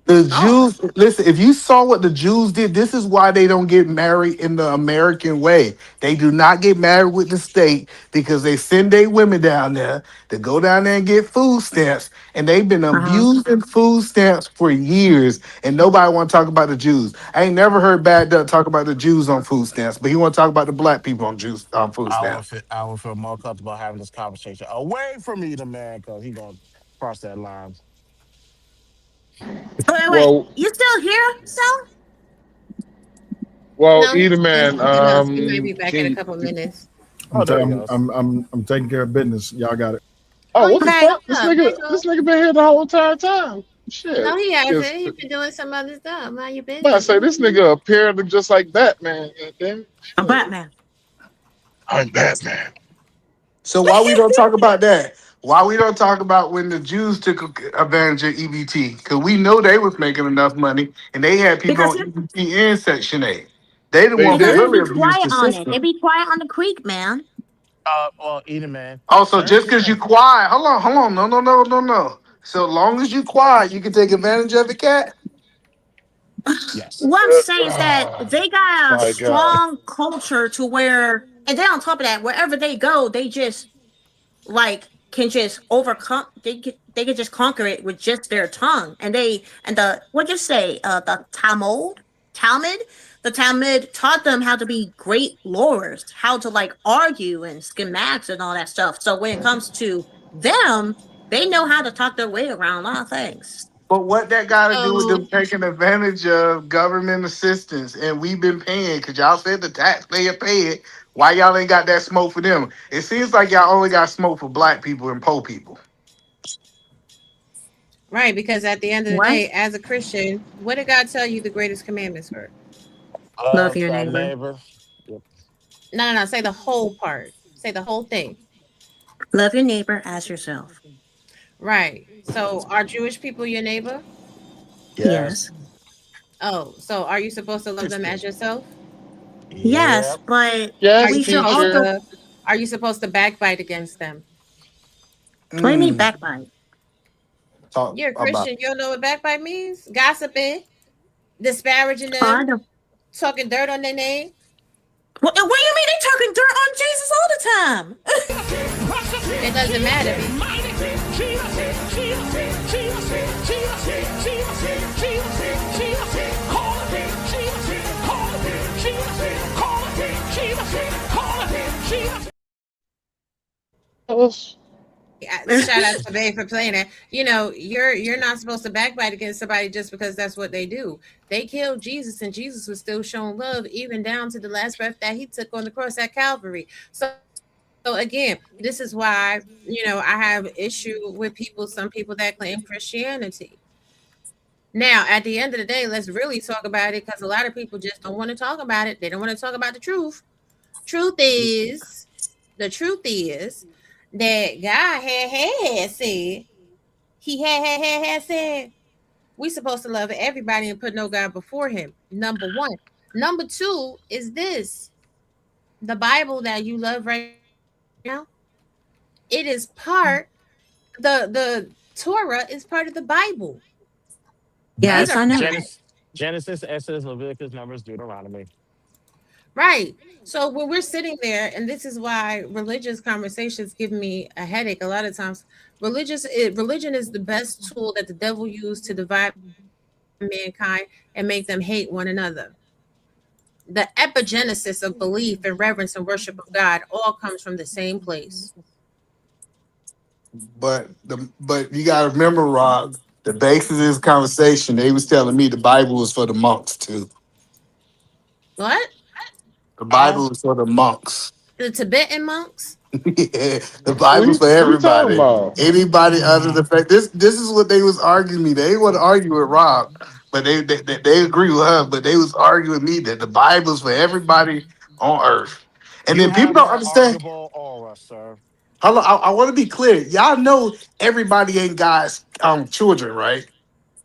the Jews, listen, if you saw what the Jews did, this is why they don't get married in the American way. They do not get married with the state because they send their women down there to go down there and get food stamps. And they've been abusing food stamps for years. And nobody want to talk about the Jews. I ain't never heard Bad Duck talk about the Jews on food stamps, but he want to talk about the black people on Jews on food stamps.
I would feel more comfortable having this conversation away from me, the man, because he gonna cross that line.
Wait.
well,
You still here, Sal?
well,
No,
either
he's
man.
something else. He might be back in
Can
a
you?
couple minutes.
Oh, there he goes.
I'm taking care of business. Y'all got it.
Oh,
Oh,
what
you
the
can
Okay.
fuck?
come up. That's all.
This nigga been here the whole entire time. Shit.
No, he
Yes.
hasn't. He's been doing some other stuff. Mind your
But I
business.
say this nigga appeared just like Batman. Goddamn.
I'm
Shit.
Batman.
I'm Batman.
So why we don't talk about that? Why we don't talk about when the Jews took advantage of EBT? Because we know they was making enough money and they had people
Because
on EBT and Section 8. They the
They
ones who
because they
did.
really
be
abused
quiet
the
on it. They
system.
be quiet on the creek, man.
Well, either man.
Also,
Let me
just
just
because
say,
you quiet, hold on, no. So long as you quiet, you can take advantage of it, cat.
yes.
What I'm saying is that
Oh,
they got a
my God.
strong culture to where, and then on top of that, wherever they go, they just like can just overcome. They can just conquer it with just their tongue, and the what you say, the Talmud, the Talmud taught them how to be great lawyers, how to like argue and schematics and all that stuff. So when it comes to them, they know how to talk their way around a lot of things.
But what that got to do with
So
them taking advantage of government assistance? And we've been paying because y'all said the taxpayer pay it. Why y'all ain't got that smoke for them? It seems like y'all only got smoke for black people and poor people.
right, because at the end of the
What?
day, as a Christian, what did God tell you the greatest commandments were?
Love
Love
your
thy
neighbor.
neighbor. Yep.
No. Say the whole part. Say the whole thing.
Love your neighbor as yourself.
Right. So are Jewish people your neighbor?
Yes.
Yes.
Oh, so are you supposed to love them as yourself?
Yes,
Yep.
but
Are
Yes,
we
you
should
supposed
teacher.
also.
to backbite against them?
What do you mean
Mm,
backbite?
talk
You're a
about.
Christian. You don't know what backbite means? Gossiping, disparaging
Oh, I
them,
don't.
talking dirt on their name.
What do you mean they talking dirt on Jesus all the time?
It doesn't matter. Shout out to Bay for playing that. You know, you're not supposed to backbite against somebody just because that's what they do. They killed Jesus, and Jesus was still showing love even down to the last breath that he took on the cross at Calvary. So again, this is why I have issue with people. Some people that claim Christianity. Now, at the end of the day, let's really talk about it because a lot of people just don't want to talk about it. They don't want to talk about the truth. Truth is, the truth is that God had said, He had said, we supposed to love everybody and put no God before Him. Number one. Number two is this: the Bible that you love right now. It is part the Torah is part of the Bible. These are
Yes, I know
facts.
that.
Genesis, Exodus, Leviticus, Numbers, Deuteronomy.
Right. So when we're sitting there, and this is why religious conversations give me a headache a lot of times. Religion is the best tool that the devil used to divide mankind and make them hate one another. The epigenesis of belief and reverence and worship of God all comes from the same place.
But you gotta remember, Rob, the basis of this conversation, they was telling me the Bible was for the monks too.
What?
The
Huh?
Bible is for the monks.
The Tibetan monks?
Yeah, the Bible's for
What you talking
everybody.
about?
Anybody under
Mm-hmm.
the fact. This is what they was arguing me. They want to argue with Rob, but they agree with her. But they was arguing me that the Bible's for everybody on earth. And
You
then people
have
don't
an
understand.
arguable aura, sir.
Hold on, I want to be clear. Y'all know everybody ain't God's children, right?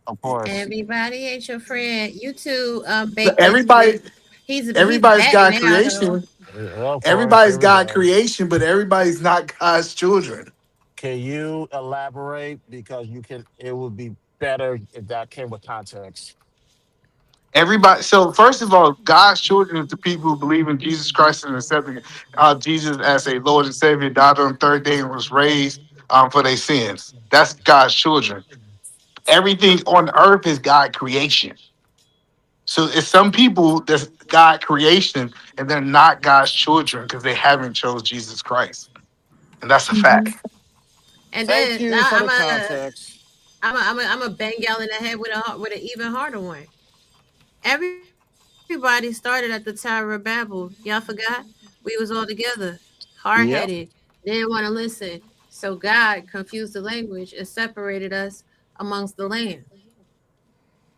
Of course.
Everybody ain't your friend. You too,
So
baked
everybody,
biscuit. He's
everybody's
back
God
now though.
creation.
Yeah, of course.
Everybody's
Here we
God
go.
creation, but everybody's not God's children.
Can you elaborate? Because you can. It would be better if that came with context.
Everybody. So first of all, God's children is the people who believe in Jesus Christ and accepting Jesus as a Lord and Savior, died on the third day and was raised for their sins. That's God's children. Everything on earth is God creation. So it's some people that's God creation and they're not God's children because they haven't chose Jesus Christ, and that's a
Hmm.
fact.
And
Thank
then
you
now
for the context.
I'm a bang y'all in the head with with an even harder one. Everybody started at the Tower of Babel. Y'all forgot? We was all together, hard headed,
Yep.
didn't want to listen. So God confused the language and separated us amongst the land.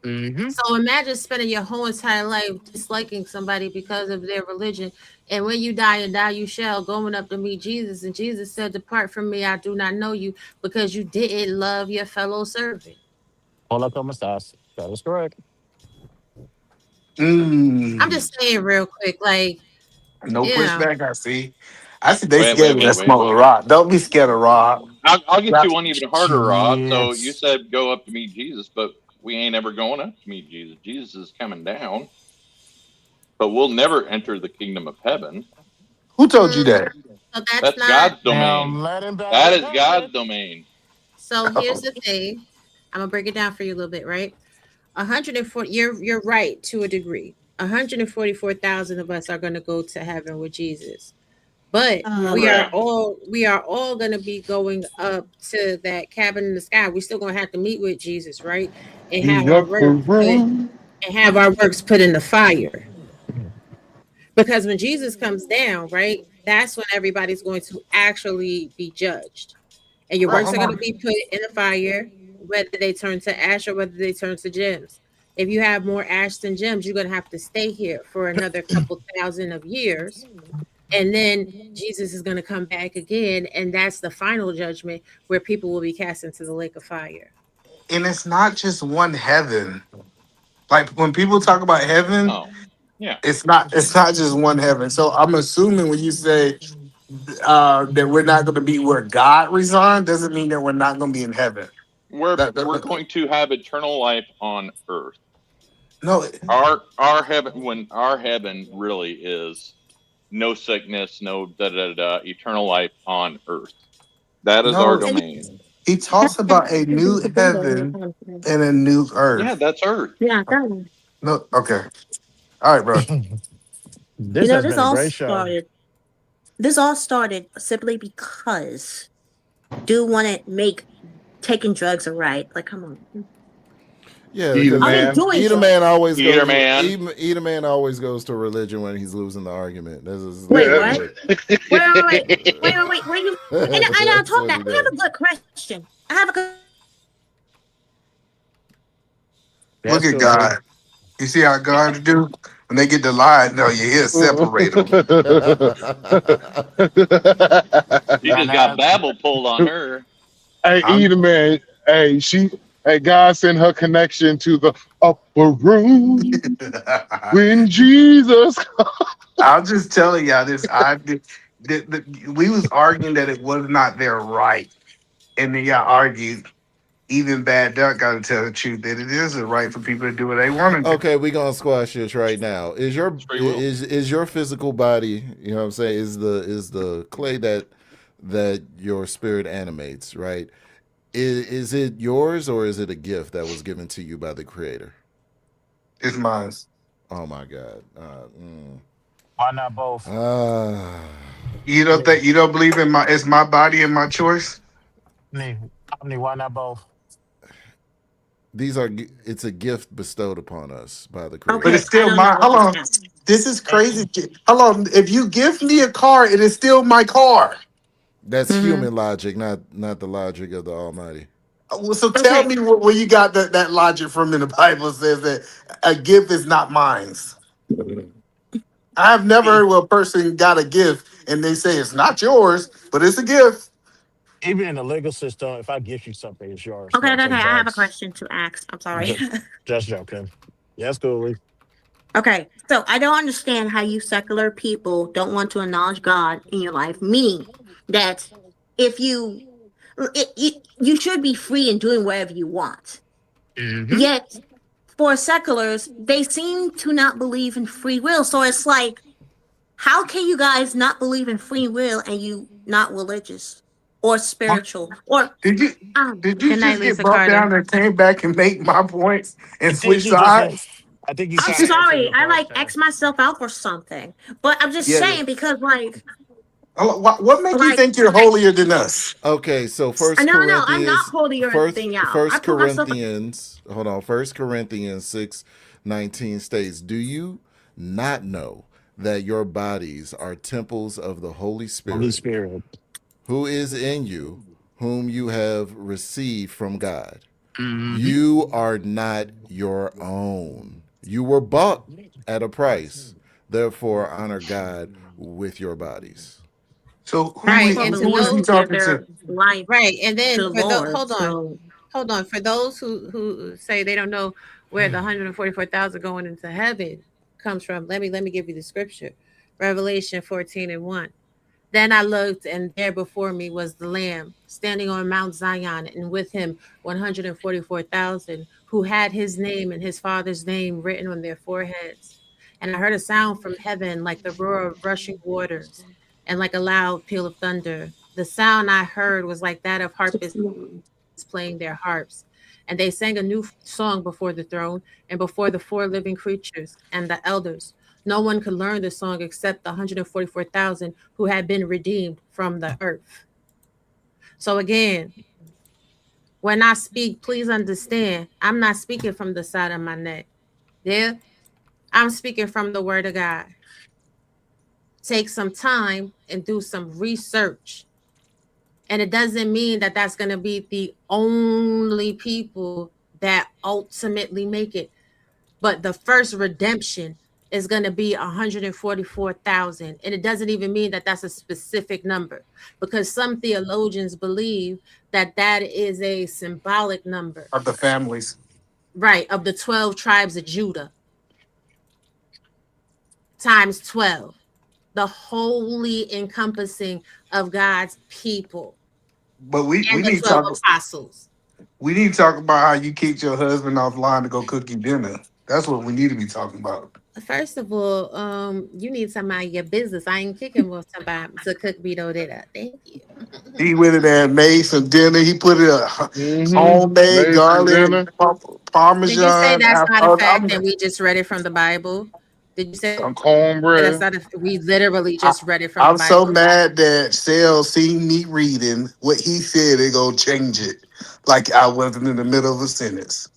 Mm-hmm.
So imagine spending your whole entire life disliking somebody because of their religion. And when you die and die, you shall, going up to meet Jesus. And Jesus said, "Depart from me, I do not know you, because you didn't love your fellow servant."
Hola, ¿cómo estás? That is correct.
I'm just saying real quick, like,
No
you know.
pushback. I see they
Wait,
scared
wait,
of
wait,
that
wait.
smoke with rock. Don't be scared of rock.
I'll get
Rock-
you one even harder, Rod. So you
Yes.
said go up to meet Jesus, but we ain't ever going up to meet Jesus. Jesus is coming down, but we'll never enter the kingdom of heaven.
Who told you that?
So that's
That's
not.
God's
Now
domain.
let him back
That
up
is
heaven.
God's domain.
So here's the thing. I'm gonna break it down for you a little bit, right? 140. You're right to a degree. 144,000 of us are gonna go to heaven with Jesus, but
Correct.
we are all gonna be going up to that cabin in the sky. We're still gonna have to meet with Jesus, right? And have
The
our
upper
works put
room.
and have our works put in the fire. Because when Jesus comes down, right, that's when everybody's going to actually be judged. And your
Right,
works
hold
are going to
on.
be put in the fire, whether they turn to ash or whether they turn to gems. If you have more ash than gems, you're going to have to stay here for another couple thousand of years. And then Jesus is going to come back again. And that's the final judgment where people will be cast into the lake of fire.
And it's not just one heaven. Like when people talk about heaven,
Oh, yeah.
it's not just one heaven. So I'm assuming when you say that we're not going to be where God resides, doesn't mean that we're not going to be in heaven.
We're going to have eternal life on earth.
No,
Our heaven, when our heaven really is no sickness, no da da da, eternal life on earth. That is our
no.
domain.
He talks about a new heaven and a new
Yeah,
earth.
that's earth.
Yeah, done.
No, okay, all right, bro.
You
This
know,
has been a great show.
this all started simply because do want to make taking drugs a right. Like, come on.
Yeah,
Eat a
because
Are they
man.
doing
Eat a
drugs?
man always
Eater
goes.
man.
Eat a man always goes to religion when he's losing the argument. That's just,
Wait,
that's
what?
what.
Wait. Where you? And I
That's
told
what
that.
he
I have
does.
a good question. I have a good.
Look
That's
at
cool.
God. You see how God do when they get to lie? No, you hear separate them.
She
And
just got Babel pulled on her.
Hey,
I'm
Eat a man. Hey, God sent her connection to the upper room when Jesus.
I'm just telling y'all this. We was arguing that it was not their right, and then y'all argued. Even bad duck got to tell the truth that it is a right for people to do what they want to do.
Okay, we gonna squash this right now.
It's free will.
Is your physical body? You know what I'm saying? Is the clay that your spirit animates? Right? Is it yours or is it a gift that was given to you by the Creator?
It's mine.
Oh my God.
why not both?
Uh,
You don't think you don't believe in my? It's my body and my choice.
Omni, Omni, why not both?
these are it's a gift bestowed upon us by the
But
Creator.
it's
Okay, I
still
don't know
my.
what
Hold
this
on.
is.
This is crazy. Hold on. If you give me a car, it is still my car.
That's
Mm-hmm.
human logic, not the logic of the Almighty.
Well, so tell
Okay,
me where you got that logic from in the Bible says that a gift is not mine. I've never
E-
heard where a person got a gift and they say it's not yours, but it's a gift.
Even in the legal system, if I give you something, it's yours. You don't
okay.
take
I have a
drugs.
question to ask. I'm sorry.
Just, just joking. Yes, Cooley.
Okay, so I don't understand how you secular people don't want to acknowledge God in your life, meaning that if you should be free in doing whatever you want.
Mm-hmm.
Yet, for seculars, they seem to not believe in free will. So it's like, how can you guys not believe in free will and you not religious or
What
spiritual or
did you did you
Good night,
just get
Lisa
bumped
Carter.
down and came back and make my points
I
and
think
switch
you just,
sides?
I think you
I'm
kind of answered
sorry,
the
I like
question.
X myself out for something. But I'm just
Yeah.
saying because
What make you
like
think you're holier than us?
Okay, so
no, I'm not holier than y'all. I
First
put myself
Corinthians, hold on, First Corinthians 6:19 states, "Do you not know that your bodies are temples of the Holy
Holy
Spirit,
Spirit.
who is in you, whom you have received from God?
Mm-hmm.
You are not your own. You were bought at a price. Therefore, honor God with your bodies.
So
Right,
For
and to
who is he
those,
believers give
talking
their
to?
life
right, and
to
then
the
for those,
Lord. So
hold on, for those who say they don't know where the 144,000 going into heaven comes from, let me give you the scripture, Revelation 14:1. Then I looked, and there before me was the Lamb standing on Mount Zion, and with him 144,000 who had his name and his father's name written on their foreheads. And I heard a sound from heaven like the roar of rushing waters and like a loud peal of thunder. The sound I heard was like that of harpists playing their harps. And they sang a new song before the throne and before the four living creatures and the elders. No one could learn the song except the 144,000 who had been redeemed from the earth. So again, when I speak, please understand, I'm not speaking from the side of my neck. Yeah, I'm speaking from the word of God. Take some time and do some research. And it doesn't mean that that's going to be the only people that ultimately make it. But the first redemption is going to be 144,000. And it doesn't even mean that that's a specific number, because some theologians believe that that is a symbolic number,
Of the families.
right, of the 12 tribes of Judah times 12, the holy encompassing of God's people
But we
and the
need to
12
talk.
apostles.
We need to talk about how you kicked your husband offline to go cook you dinner. That's what we need to be talking about.
First of all, you need to mind your business. I ain't kicking with somebody to cook me no dinner. Thank you.
He went in there and made some dinner. He put it a homemade
Made some
garlic
dinner.
Did you say
parmesan.
that's not a fact
I'm
and we just read it from the Bible? Did you say
Some
that's
cornbread.
not a, we literally
I,
just read it from the
I'm so
Bible?
mad that Sale seen me reading what he said. They gonna change it like I wasn't in the middle of a sentence.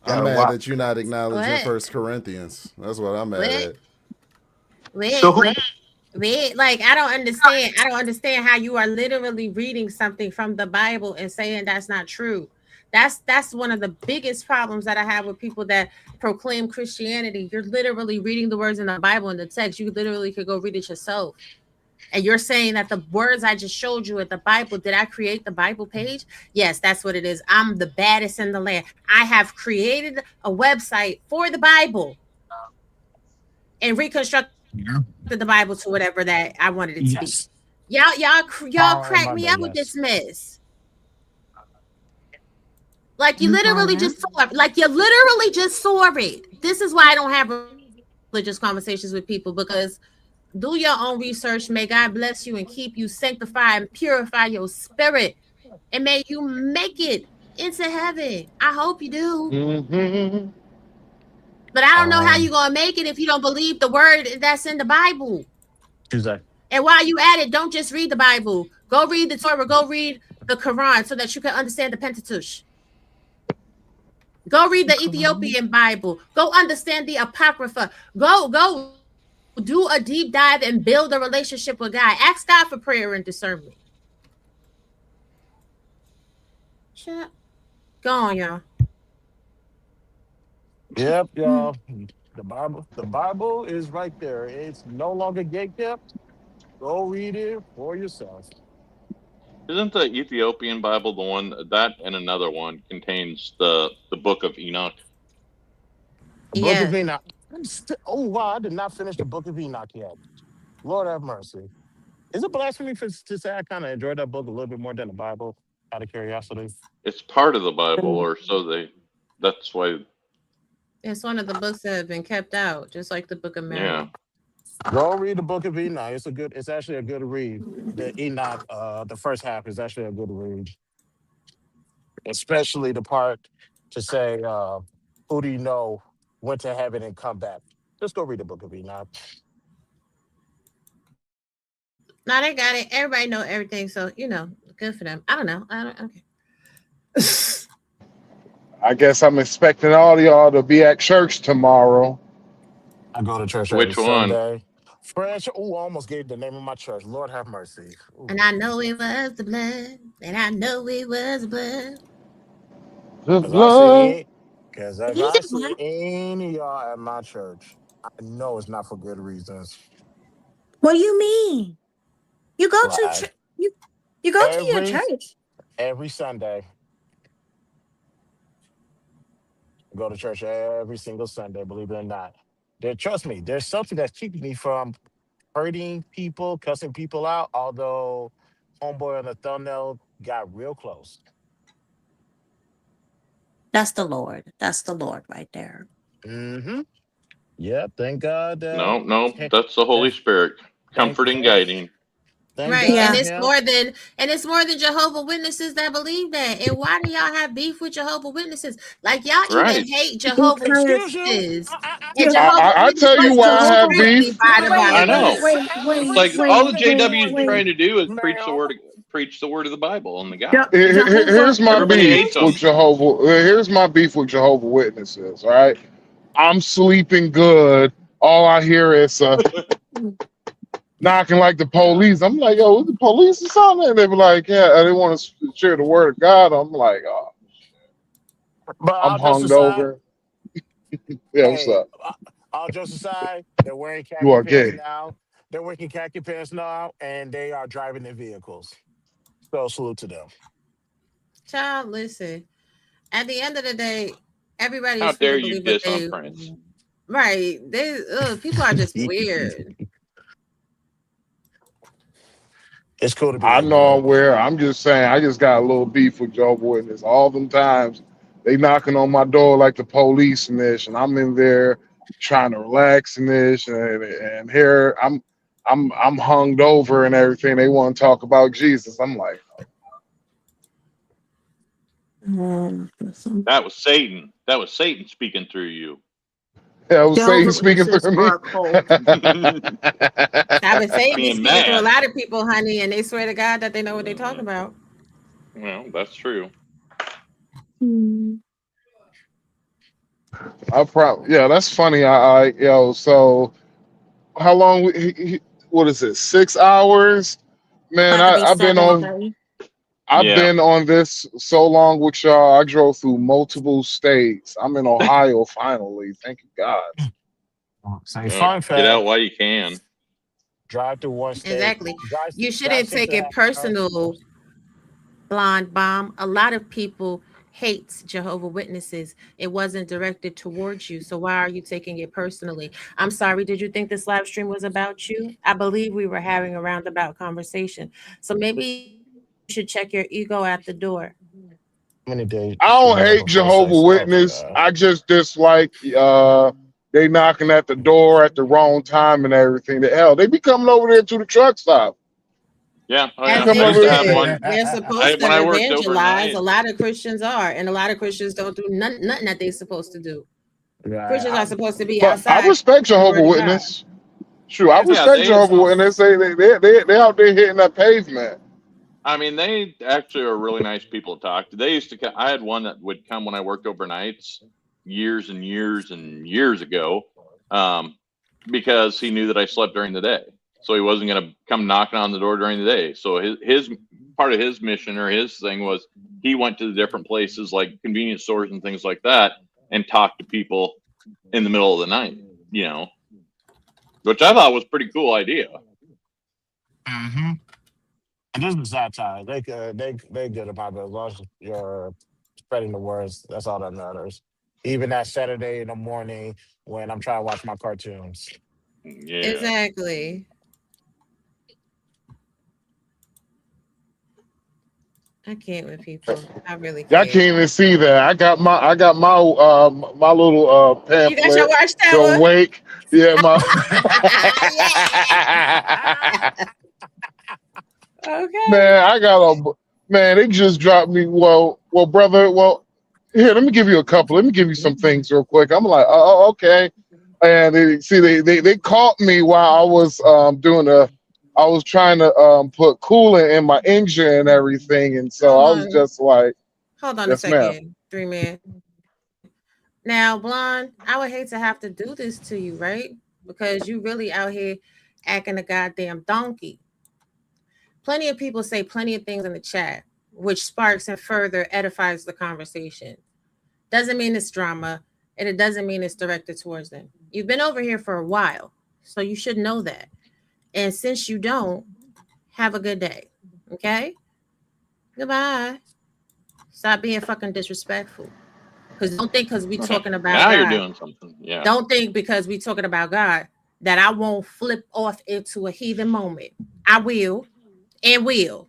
I'm
Gotta
mad
watch.
that you're not acknowledging
What?
First Corinthians. That's what I'm mad
What?
at.
So
Wait,
who,
wait, like I don't understand. I don't understand how you are literally reading something from the Bible and saying that's not true. That's one of the biggest problems that I have with people that proclaim Christianity. You're literally reading the words in the Bible in the text. You literally could go read it yourself. And you're saying that the words I just showed you at the Bible, did I create the Bible page? Yes, that's what it is. I'm the baddest in the land. I have created a website for the Bible and reconstructed the Bible to whatever that I wanted it to be.
Yes.
Y'all crack me
Power
up with
Monday,
this
yes.
mess. Like you
you
literally
going
just saw it. Like you literally just saw it. This is why I don't have religious conversations with people, because do your own research. May God bless you and keep you, sanctify and purify your spirit, and may you make it into heaven. I hope you do.
Mm-hmm.
But I don't know how you're
Um,
gonna make it if you don't believe the word that's in the Bible.
Tuesday.
And while you at it, don't just read the Bible. Go read the Torah. Go read the Quran so that you can understand the Pentateuch. Go read the Ethiopian Bible. Go understand the Apocrypha. Go do a deep dive and build a relationship with God. Ask God for prayer and discernment. Shut up. Go on, y'all.
Yep, y'all. The Bible is right there. It's no longer gate kept. Go read it for yourself.
Isn't the Ethiopian Bible the one that and another one contains the book of Enoch?
The book of
Yes.
Enoch. Oh wow, I did not finish the book of Enoch yet. Lord have mercy. Is it blasphemy to say I kind of enjoyed that book a little bit more than the Bible out of curiosity?
It's part of the Bible, or so they. That's why.
It's one of the books that have been kept out, just like the Book of
Yeah.
Mary.
Go read the book of Enoch. It's actually a good read. The Enoch, the first half is actually a good read. Especially the part to say, who do you know went to heaven and come back? Just go read the book of Enoch.
Now they got it. Everybody know everything, so good for them. I don't know. I don't. Okay.
I guess I'm expecting all y'all to be at church tomorrow.
I go to church every
Which one?
Sunday. Fresh. Oh, I almost gave the name of my church. Lord have mercy.
And
Ooh.
I know it was the blood. And I know it was the blood.
The
Cause I
blood.
see, cause if
He
I
said
see
what?
any of y'all at my church, I know it's not for good reasons.
What do you mean? You go to
Right.
you go to your
Every
church.
every Sunday, go to church every single Sunday. Believe it or not, trust me, there's something that's keeping me from hurting people, cussing people out. Although homeboy on the thumbnail got real close.
That's the Lord. That's the Lord right there.
Mm-hmm. Yeah. Thank God.
No,
Hey,
that's the Holy
thank,
Spirit,
thank,
comforting,
thank,
guiding.
thank
Right. And
God.
Yeah.
it's
Him.
more than Jehovah Witnesses that believe that. And why do y'all have beef with Jehovah Witnesses? Like y'all even
Right.
hate Jehovah
Excuse
Because
you.
Witnesses. And
yeah,
Jehovah
I tell you
Witnesses
why
is
I have
strictly
beef.
by the
Ma'am,
I
Bible.
know. It's like all the JW is
wait.
trying to do is
ma'am.
preach the word of the Bible and the
Je-
gospel.
Jehovah
Here's my
Everybody
beef
hates
Witnesses.
with
them.
Jehovah. Here's my beef with Jehovah Witnesses. All right, I'm sleeping good. All I hear is knocking like the police. I'm like, yo, the police or something? And they be like, yeah, they want to share the word of God. I'm like, oh,
But
I'm
all jokes
hung
aside,
over. Yeah, what's
hey,
up?
all jokes aside, they're wearing
You
khaki
are
pants
gay.
now. They're wearing khaki pants now, and they are driving their vehicles. So salute to them.
Child, listen. At the end of the day, everybody
How
is free
dare
to
you
believe what
diss on
they
Prince?
right. They people are just weird.
It's cool to be
I know I'm
ignorant.
where. I'm just saying, I just got a little beef with Jehovah Witness. All them times they knocking on my door like the police and this, and I'm in there trying to relax and this, and here I'm hung over and everything. They want to talk about Jesus. I'm like,
That was Satan. That was Satan speaking through you.
yeah, I was Satan
Jehovah
speaking
Witnesses
through me.
are a cult.
I would say be
Being
speaking through a
mad.
lot of people, honey, and they swear to God that they know what they're talking about.
Well, that's true.
I probably yeah, that's funny. Yo, so how long? What is it? 6 hours? Man,
About to be
I've been
seven
on.
thirty.
I've
Yeah.
been on this so long with y'all. I drove through multiple states. I'm in Ohio finally. Thank you God.
Say
Well,
fun
get out
fact:
while you can.
drive through one state,
Exactly.
drive
You
drive
shouldn't
six
take
and a
it
half hours.
personal, blonde bomb. A lot of people hate Jehovah Witnesses. It wasn't directed towards you. So why are you taking it personally? I'm sorry. Did you think this live stream was about you? I believe we were having a roundabout conversation. So maybe you should check your ego at the door.
How many days
I
should
don't
I live
hate
before
Jehovah
sex? Oh
Witness.
God.
I just dislike they knocking at the door at the wrong time and everything. The hell, they be coming over there to the truck stop.
Yeah. Oh
They
As
yeah.
come
I
they
used
over
to
there.
have
should.
one.
They're supposed to
When I worked
evangelize.
overnight.
A lot of Christians are, and a lot of Christians don't do nothing that they're supposed to do.
Right.
Christians are supposed to be
But I
outside
respect
preaching the
Jehovah
word of God.
Witness. True, I
Answer
Yeah.
respect
They.
Jehovah
yourself.
Witness. They out there hitting that pavement.
I mean, they actually are really nice people to talk to. They used to. I had one that would come when I worked overnights years and years and years ago, um, because he knew that I slept during the day, so he wasn't going to come knocking on the door during the day. So his part of his mission or his thing was he went to the different places like convenience stores and things like that and talked to people in the middle of the night. You know, which I thought was a pretty cool idea.
Mm-hmm. And this is satire. They good about it as long as you're spreading the words. That's all that matters. Even that Saturday in the morning when I'm trying to watch my cartoons.
Yeah.
Exactly. I can't with people. I really
Y'all
can't.
can't even see that. I got my little
You got your
pamphlet, the
watchtower?
wake. Yeah, my
Okay.
man, I got a man. They just dropped me. Well, brother. Well, here, let me give you a couple. Let me give you some things real quick. I'm like, oh, okay. And they caught me while I was doing a. I was trying to put coolant in my engine and everything, and so
Hold
I was
on.
just like,
Hold on a
yes, ma'am.
second. 3 man. Now, blonde, I would hate to have to do this to you, right? Because you really out here acting a goddamn donkey. Plenty of people say plenty of things in the chat, which sparks and further edifies the conversation. Doesn't mean it's drama, and it doesn't mean it's directed towards them. You've been over here for a while, so you should know that. And since you don't, have a good day. Okay? Goodbye. Stop being fucking disrespectful. Because don't think because we talking about
now you're
God.
doing something. Yeah.
Don't think because we talking about God that I won't flip off into a heathen moment. I will and will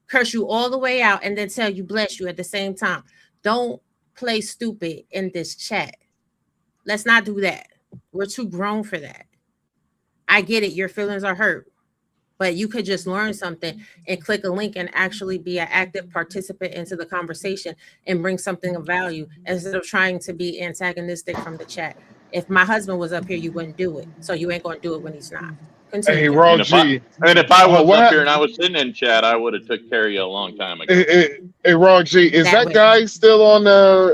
curse you all the way out and then tell you bless you at the same time. Don't play stupid in this chat. Let's not do that. We're too grown for that. I get it. Your feelings are hurt. But you could just learn something and click a link and actually be an active participant into the conversation and bring something of value instead of trying to be antagonistic from the chat. If my husband was up here, you wouldn't do it. So you ain't going to do it when he's not.
Hey,
Continue.
Raw
And
G.
if I was up
What?
here and I was sitting in chat, I would have took care of you a long time ago.
Hey, Raw G. Is that guy still on?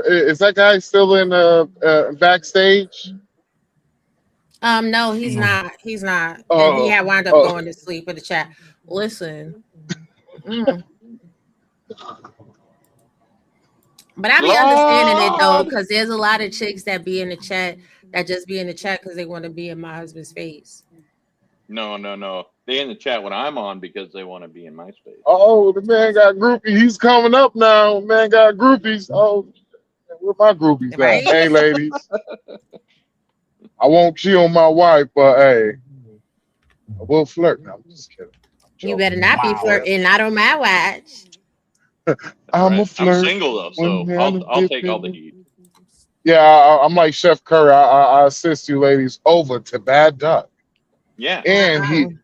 Is that guy still in backstage?
No, he's not. He's not. And he
Oh,
had wound up going to sleep in the chat. Listen. But I be understanding it though, because there's a lot of chicks that be in the chat that just be in the chat because they want to be in my husband's face.
No. They in the chat when I'm on because they want to be in my space.
Oh, the man got groupies. He's coming up now. Man got groupies. Oh, where my groupies
Right?
at? Hey, ladies. I won't cheat on my wife, but hey, I will flirt. No, I'm just kidding.
You better not be flirting, not on my watch.
I'm a flirt.
I'm single though, so I'll take all the heat.
Yeah, I'm like Chef Curry. I assist you ladies over to Bad Duck.
Yeah.
And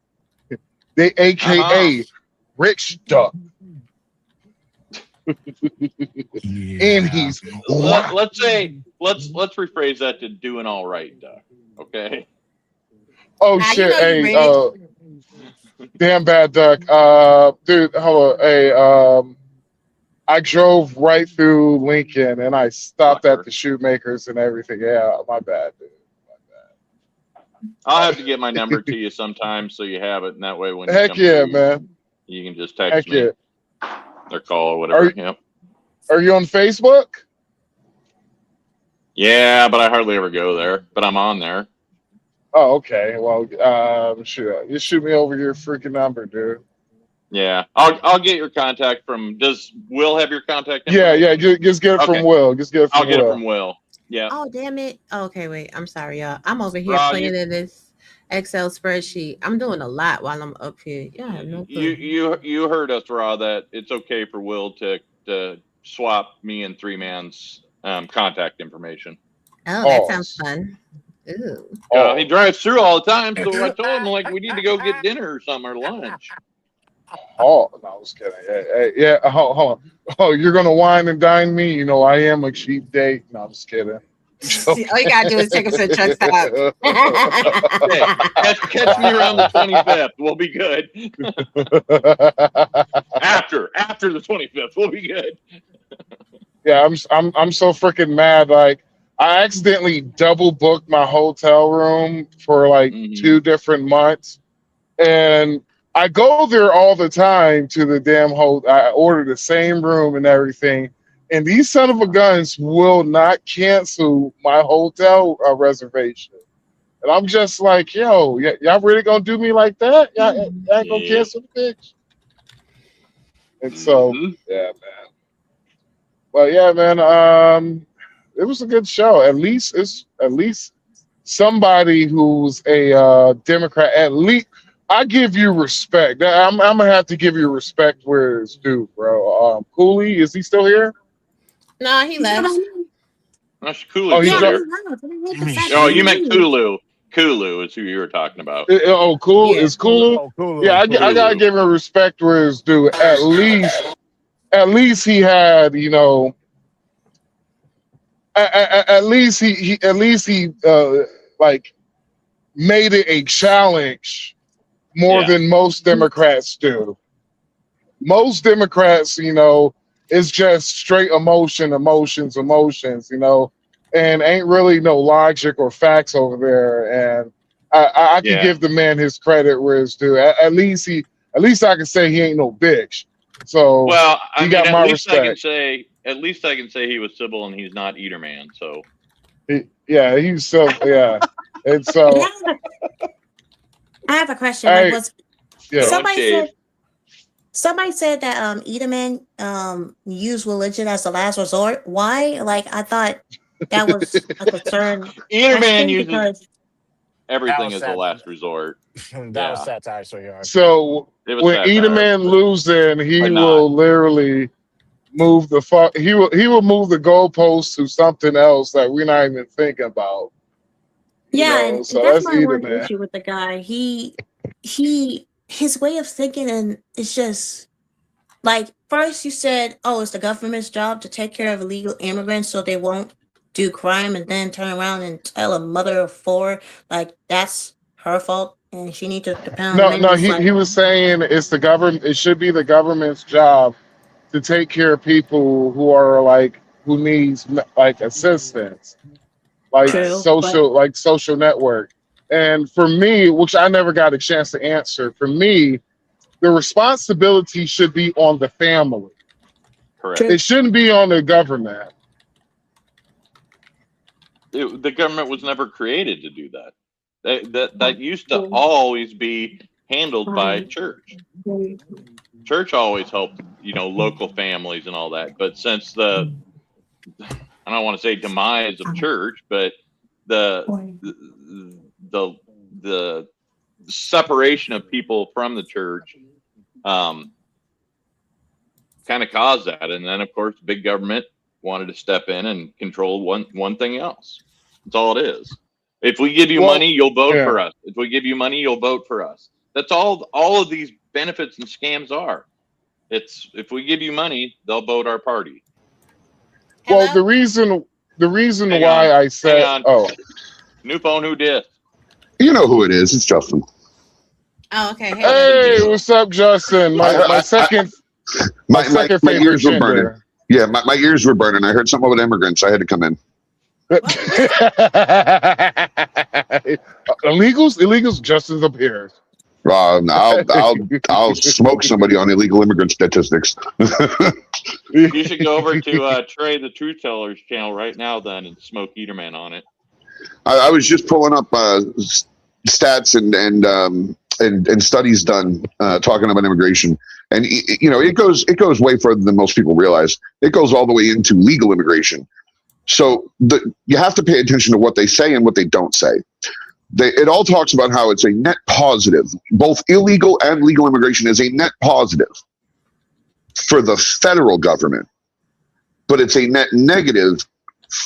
they AKA Rich Duck. And he's
let's rephrase that to doing all right, Duck. Okay.
Oh shit! Hey, damn Bad Duck. Dude, hold on. Hey, I drove right through Lincoln and I stopped at the Shoemakers and everything. Yeah, my bad, dude.
I'll have to get my number to you sometime so you have it, and that way when you
Heck
come
yeah,
through,
man.
you can just text me or call or
Are
whatever.
Are you on Facebook?
Yeah, but I hardly ever go there. But I'm on there.
Oh, okay. Well, shoot, you shoot me over your freaking number, dude.
Yeah, I'll get your contact from. Does Will have your contact
Yeah,
information?
just get it from Will. Just get it from
I'll get it from Will. Yeah.
Oh damn it! Okay, wait. I'm sorry, y'all. I'm over here
Raw,
playing in this Excel spreadsheet. I'm doing a lot while I'm up here. Yeah, I have no clue.
You heard us, Raw, that it's okay for Will to swap me and Three Man's contact information.
Oh, that sounds fun. Ooh.
He drives through all the time, so I told him like we need to go get dinner or something or lunch.
Oh, no, I was kidding. Yeah, hold on. Oh, you're gonna wine and dine me? You know, I am a cheap date. No, I'm just kidding.
All you gotta do is take us to a truck stop.
Hey, catch me around the 25th. We'll be good. after the 25th, we'll be good.
Yeah, I'm so freaking mad. Like, I accidentally double booked my hotel room for like 2 different months, and I go there all the time to the damn hotel. I order the same room and everything, and these son of a guns will not cancel my hotel reservation. And I'm just like, yo, y'all really gonna do me like that? Y'all ain't gonna cancel the bitch? And so, yeah, man. Well, yeah, man. It was a good show. At least somebody who's a Democrat. At least I give you respect. I'm gonna have to give you respect where it's due, bro. Cooley, is he still here?
No, he left.
That's Cooley's still here. Oh, you meant Kulu. Kulu is who you were talking about.
Cool. Is Kulu?
Oh, Kulu.
Yeah, I gotta give him respect where it's due. At least he had, you know. At least he like made it a challenge more than most Democrats do. Most Democrats, you know, it's just straight emotions, you know, and ain't really no logic or facts over there. And I can give the man his credit where it's due. At least I can say he ain't no bitch. So
well, I
got my respect.
At least I can say he was civil and he's not Eaterman. So
he's so and so
I have a question.
Hey, yeah.
Somebody said that Edelman use religion as the last resort. Why? Like I thought that was a concern
Edelman
question
uses
because
everything as the last resort.
That was satire, sweetheart.
So
It was
when
satire,
Edelman losing, he
or
will
not.
literally move he will move the goalpost to something else that we're not even thinking about.
and
So
that's
that's
my one
Edelman.
issue with the guy. His way of thinking and it's just like first you said, oh, it's the government's job to take care of illegal immigrants so they won't do crime, and then turn around and tell a mother of four like that's her fault and she needs to depend on the
No,
man.
no,
It's
he
like
was saying it's the government. It should be the government's job to take care of people who needs like assistance,
true, but
social network. And for me, which I never got a chance to answer, for me, the responsibility should be on the family.
Correct.
It shouldn't be on the government.
The government was never created to do that. That used to always be handled by church. Church always helped, local families and all that. But since I don't want to say demise of church, but the separation of people from the church kind of caused that. And then, of course, big government wanted to step in and control one thing else. That's all it is. If we give you money, you'll vote for us. If we give you money, you'll vote for us. That's all of these benefits and scams are. It's if we give you money, they'll vote our party.
Well, the reason why I said,
new phone, who did?
You know who it is. It's Justin.
Oh, okay.
Hey, what's up, Justin? My second favorite
ears were burning. Yeah, my ears were burning. I heard something about immigrants. I had to come in.
Illegals, Justin's appears.
I'll smoke somebody on illegal immigrant statistics.
You should go over to Trey the Truth Teller's channel right now, then, and smoke Eaterman on it.
I was just pulling up stats and studies done talking about immigration, and it goes way further than most people realize. It goes all the way into legal immigration. So you have to pay attention to what they say and what they don't say. It all talks about how it's a net positive. Both illegal and legal immigration is a net positive for the federal government, but it's a net negative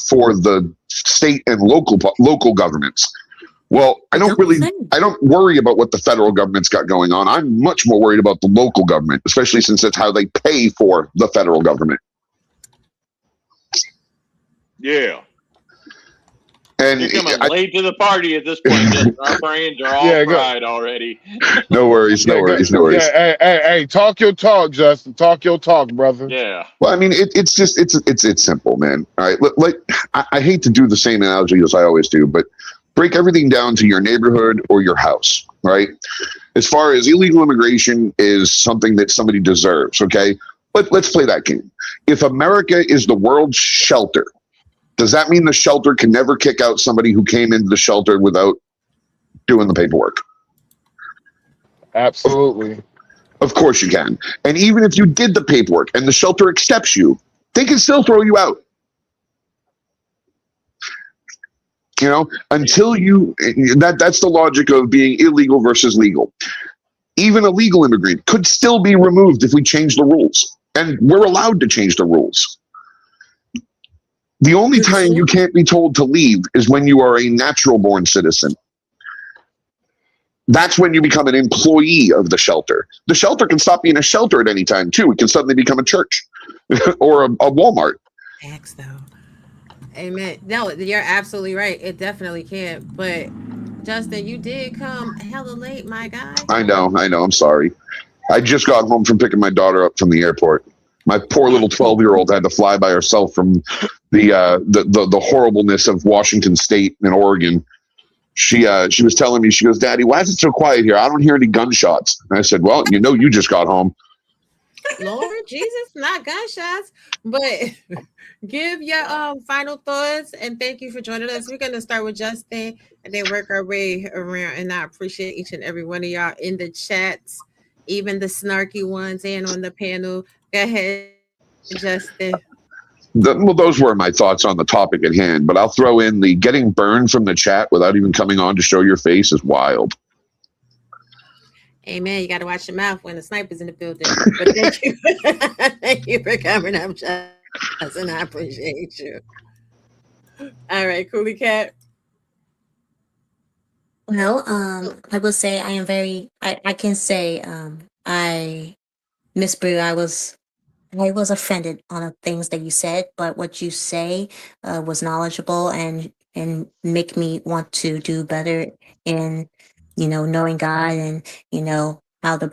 for the state and local governments. Well, I don't worry about what the federal government's got going on. I'm much more worried about the local government, especially since that's how they pay for the federal government.
Yeah.
And
you're coming late to the party at this point. Just our brains are all fried already.
No worries.
Yeah, hey, talk your talk, Justin. Talk your talk, brother.
Yeah.
Well, I mean, it's simple, man. All right. I hate to do the same analogy as I always do, but break everything down to your neighborhood or your house, right? As far as illegal immigration is something that somebody deserves, okay? But let's play that game. If America is the world's shelter, does that mean the shelter can never kick out somebody who came into the shelter without doing the paperwork?
Absolutely.
Of course you can. And even if you did the paperwork and the shelter accepts you, they can still throw you out. Until that's the logic of being illegal versus legal. Even a legal immigrant could still be removed if we change the rules. And we're allowed to change the rules. The only time you can't be told to leave is when you are a natural-born citizen. That's when you become an employee of the shelter. The shelter can stop being a shelter at any time, too. It can suddenly become a church or a Walmart.
Facts, though. Amen. No, you're absolutely right. It definitely can. But, Justin, you did come hella late, my guy.
I know. I'm sorry. I just got home from picking my daughter up from the airport. My poor little 12-year-old had to fly by herself from the horribleness of Washington State and Oregon. She was telling me, she goes, "Daddy, why is it so quiet here? I don't hear any gunshots." And I said, "Well, you just got home."
Lord Jesus, not gunshots, but give your final thoughts and thank you for joining us. We're gonna start with Justin and then work our way around. And I appreciate each and every one of y'all in the chats, even the snarky ones and on the panel. Go ahead, Justin.
Well, those were my thoughts on the topic at hand, but I'll throw in the getting burned from the chat without even coming on to show your face is wild.
Amen. You got to watch your mouth when the sniper's in the building. But thank you, thank you for coming up, Justin. I appreciate you. All right, Coolie Cat.
Well, I will say I am very. I can say I Miss Brew. I was offended on the things that you said, but what you say was knowledgeable and make me want to do better in knowing God and how the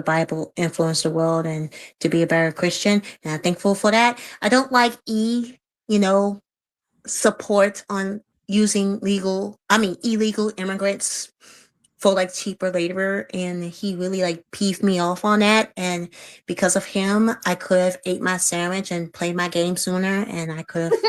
Bible influenced the world and to be a better Christian. And I'm thankful for that. I don't like you know, support on using illegal immigrants for like cheaper labor, and he really like peeved me off on that, and because of him I could have ate my sandwich and played my game sooner, and I could have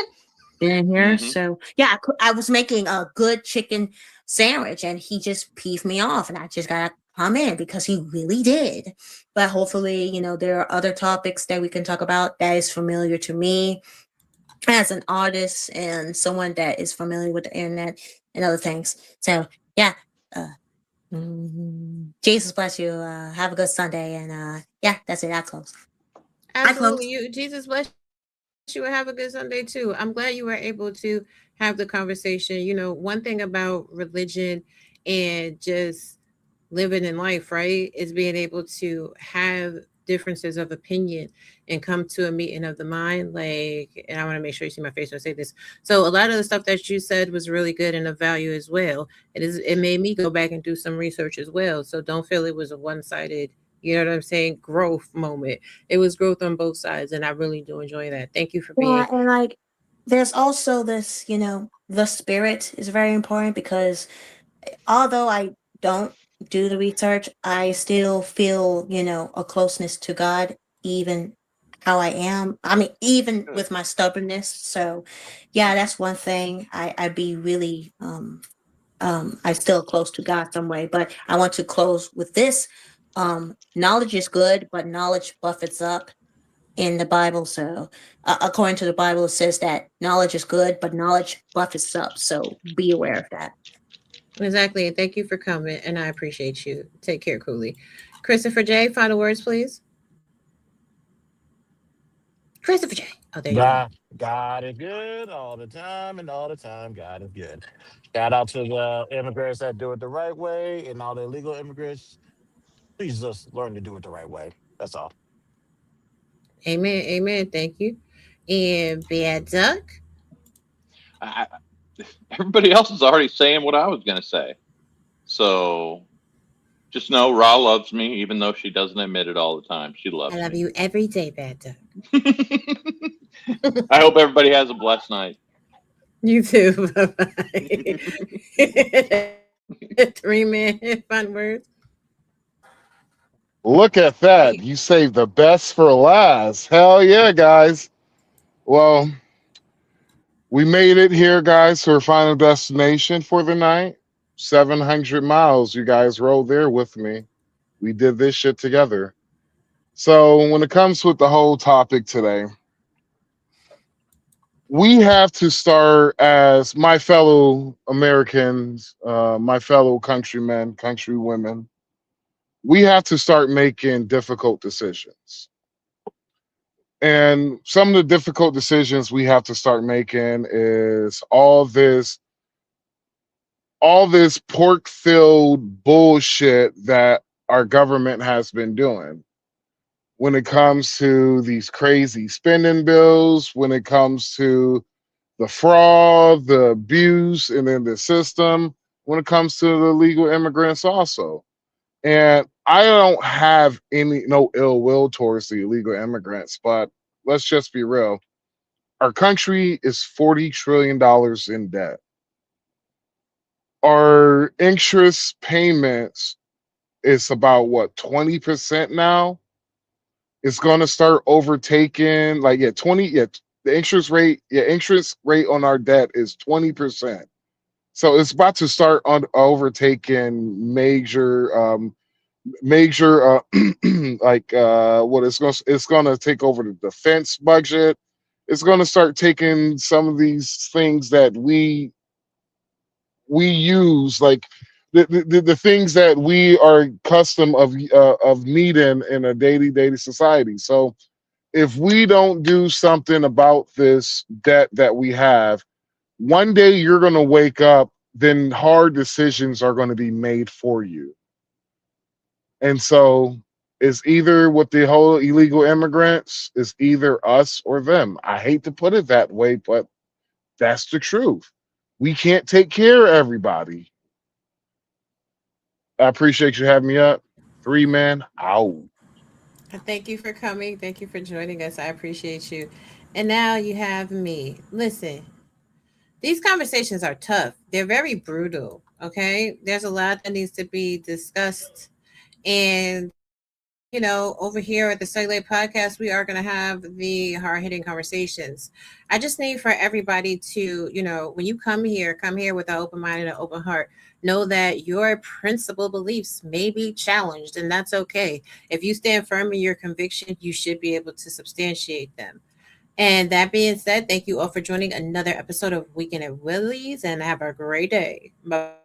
been here. So yeah, I was making a good chicken sandwich and he just peeved me off, and I just gotta come in because he really did. But hopefully, there are other topics that we can talk about that is familiar to me as an artist and someone that is familiar with the internet and other things. So yeah, uh, Jesus bless you. Have a good Sunday, and yeah, that's it. I close.
Absolutely. You Jesus bless you and have a good Sunday too. I'm glad you were able to have the conversation. One thing about religion and just living in life, right, is being able to have differences of opinion and come to a meeting of the mind. Like, and I want to make sure you see my face when I say this. So a lot of the stuff that you said was really good and of value as well. It made me go back and do some research as well. So don't feel it was a one-sided, you know what I'm saying, growth moment. It was growth on both sides, and I really do enjoy that. Thank you for
Yeah,
being.
and like, there's also this, the spirit is very important because although I don't do the research, I still feel, a closeness to God, even how I am. I mean, even with my stubbornness. So, yeah, that's one thing. I be really, I still close to God some way. But I want to close with this. Knowledge is good, but knowledge buffets up in the Bible. So, according to the Bible, it says that knowledge is good, but knowledge buffets up. So, be aware of that.
Exactly. And thank you for coming. And I appreciate you. Take care, Cooley. Christopher J., final words, please. Christopher J. Oh, there you go.
God is good all the time, and all the time, God is good. Shout out to the immigrants that do it the right way, and all the illegal immigrants. Please just learn to do it the right way. That's all.
Amen. Amen. Thank you. And Bad Duck.
I, everybody else is already saying what I was going to say. So just know Ra loves me, even though she doesn't admit it all the time. She
I
loves
love
me.
you every day, Bad Duck.
I hope everybody has a blessed night.
You too. Bye bye. 3 minute fun words.
Look at that. You saved the best for last. Hell yeah, guys. Well, we made it here, guys, to our final destination for the night. 700 miles. You guys rode there with me. We did this shit together. So, when it comes with the whole topic today, we have to start as my fellow Americans, my fellow countrymen, countrywomen. We have to start making difficult decisions. And some of the difficult decisions we have to start making is all this pork filled bullshit that our government has been doing when it comes to these crazy spending bills, when it comes to the fraud, the abuse, and then the system, when it comes to the legal immigrants also. And I don't have no ill will towards the illegal immigrants, but let's just be real. Our country is $40 trillion in debt. Our interest payments is about what, 20% now? It's going to start overtaking, like, 20, the interest rate on our debt is 20%. So it's about to start on overtaking major what it's going to take over the defense budget. It's going to start taking some of these things that we use, like the things that we are custom of needing in a daily society. So if we don't do something about this debt that we have, one day you're going to wake up, then hard decisions are going to be made for you. And so it's either with the whole illegal immigrants, it's either us or them. I hate to put it that way, but that's the truth. We can't take care of everybody. I appreciate you having me up. 3 man out.
Thank you for coming. Thank you for joining us. I appreciate you. And now you have me. Listen, these conversations are tough. They're very brutal. Okay. There's a lot that needs to be discussed. And, over here at the Cellular Podcast, we are going to have the hard hitting conversations. I just need for everybody to, when you come here with an open mind and an open heart. Know that your principal beliefs may be challenged, and that's okay. If you stand firm in your conviction, you should be able to substantiate them. And that being said, thank you all for joining another episode of Weekend at Willie's, and have a great day. Bye.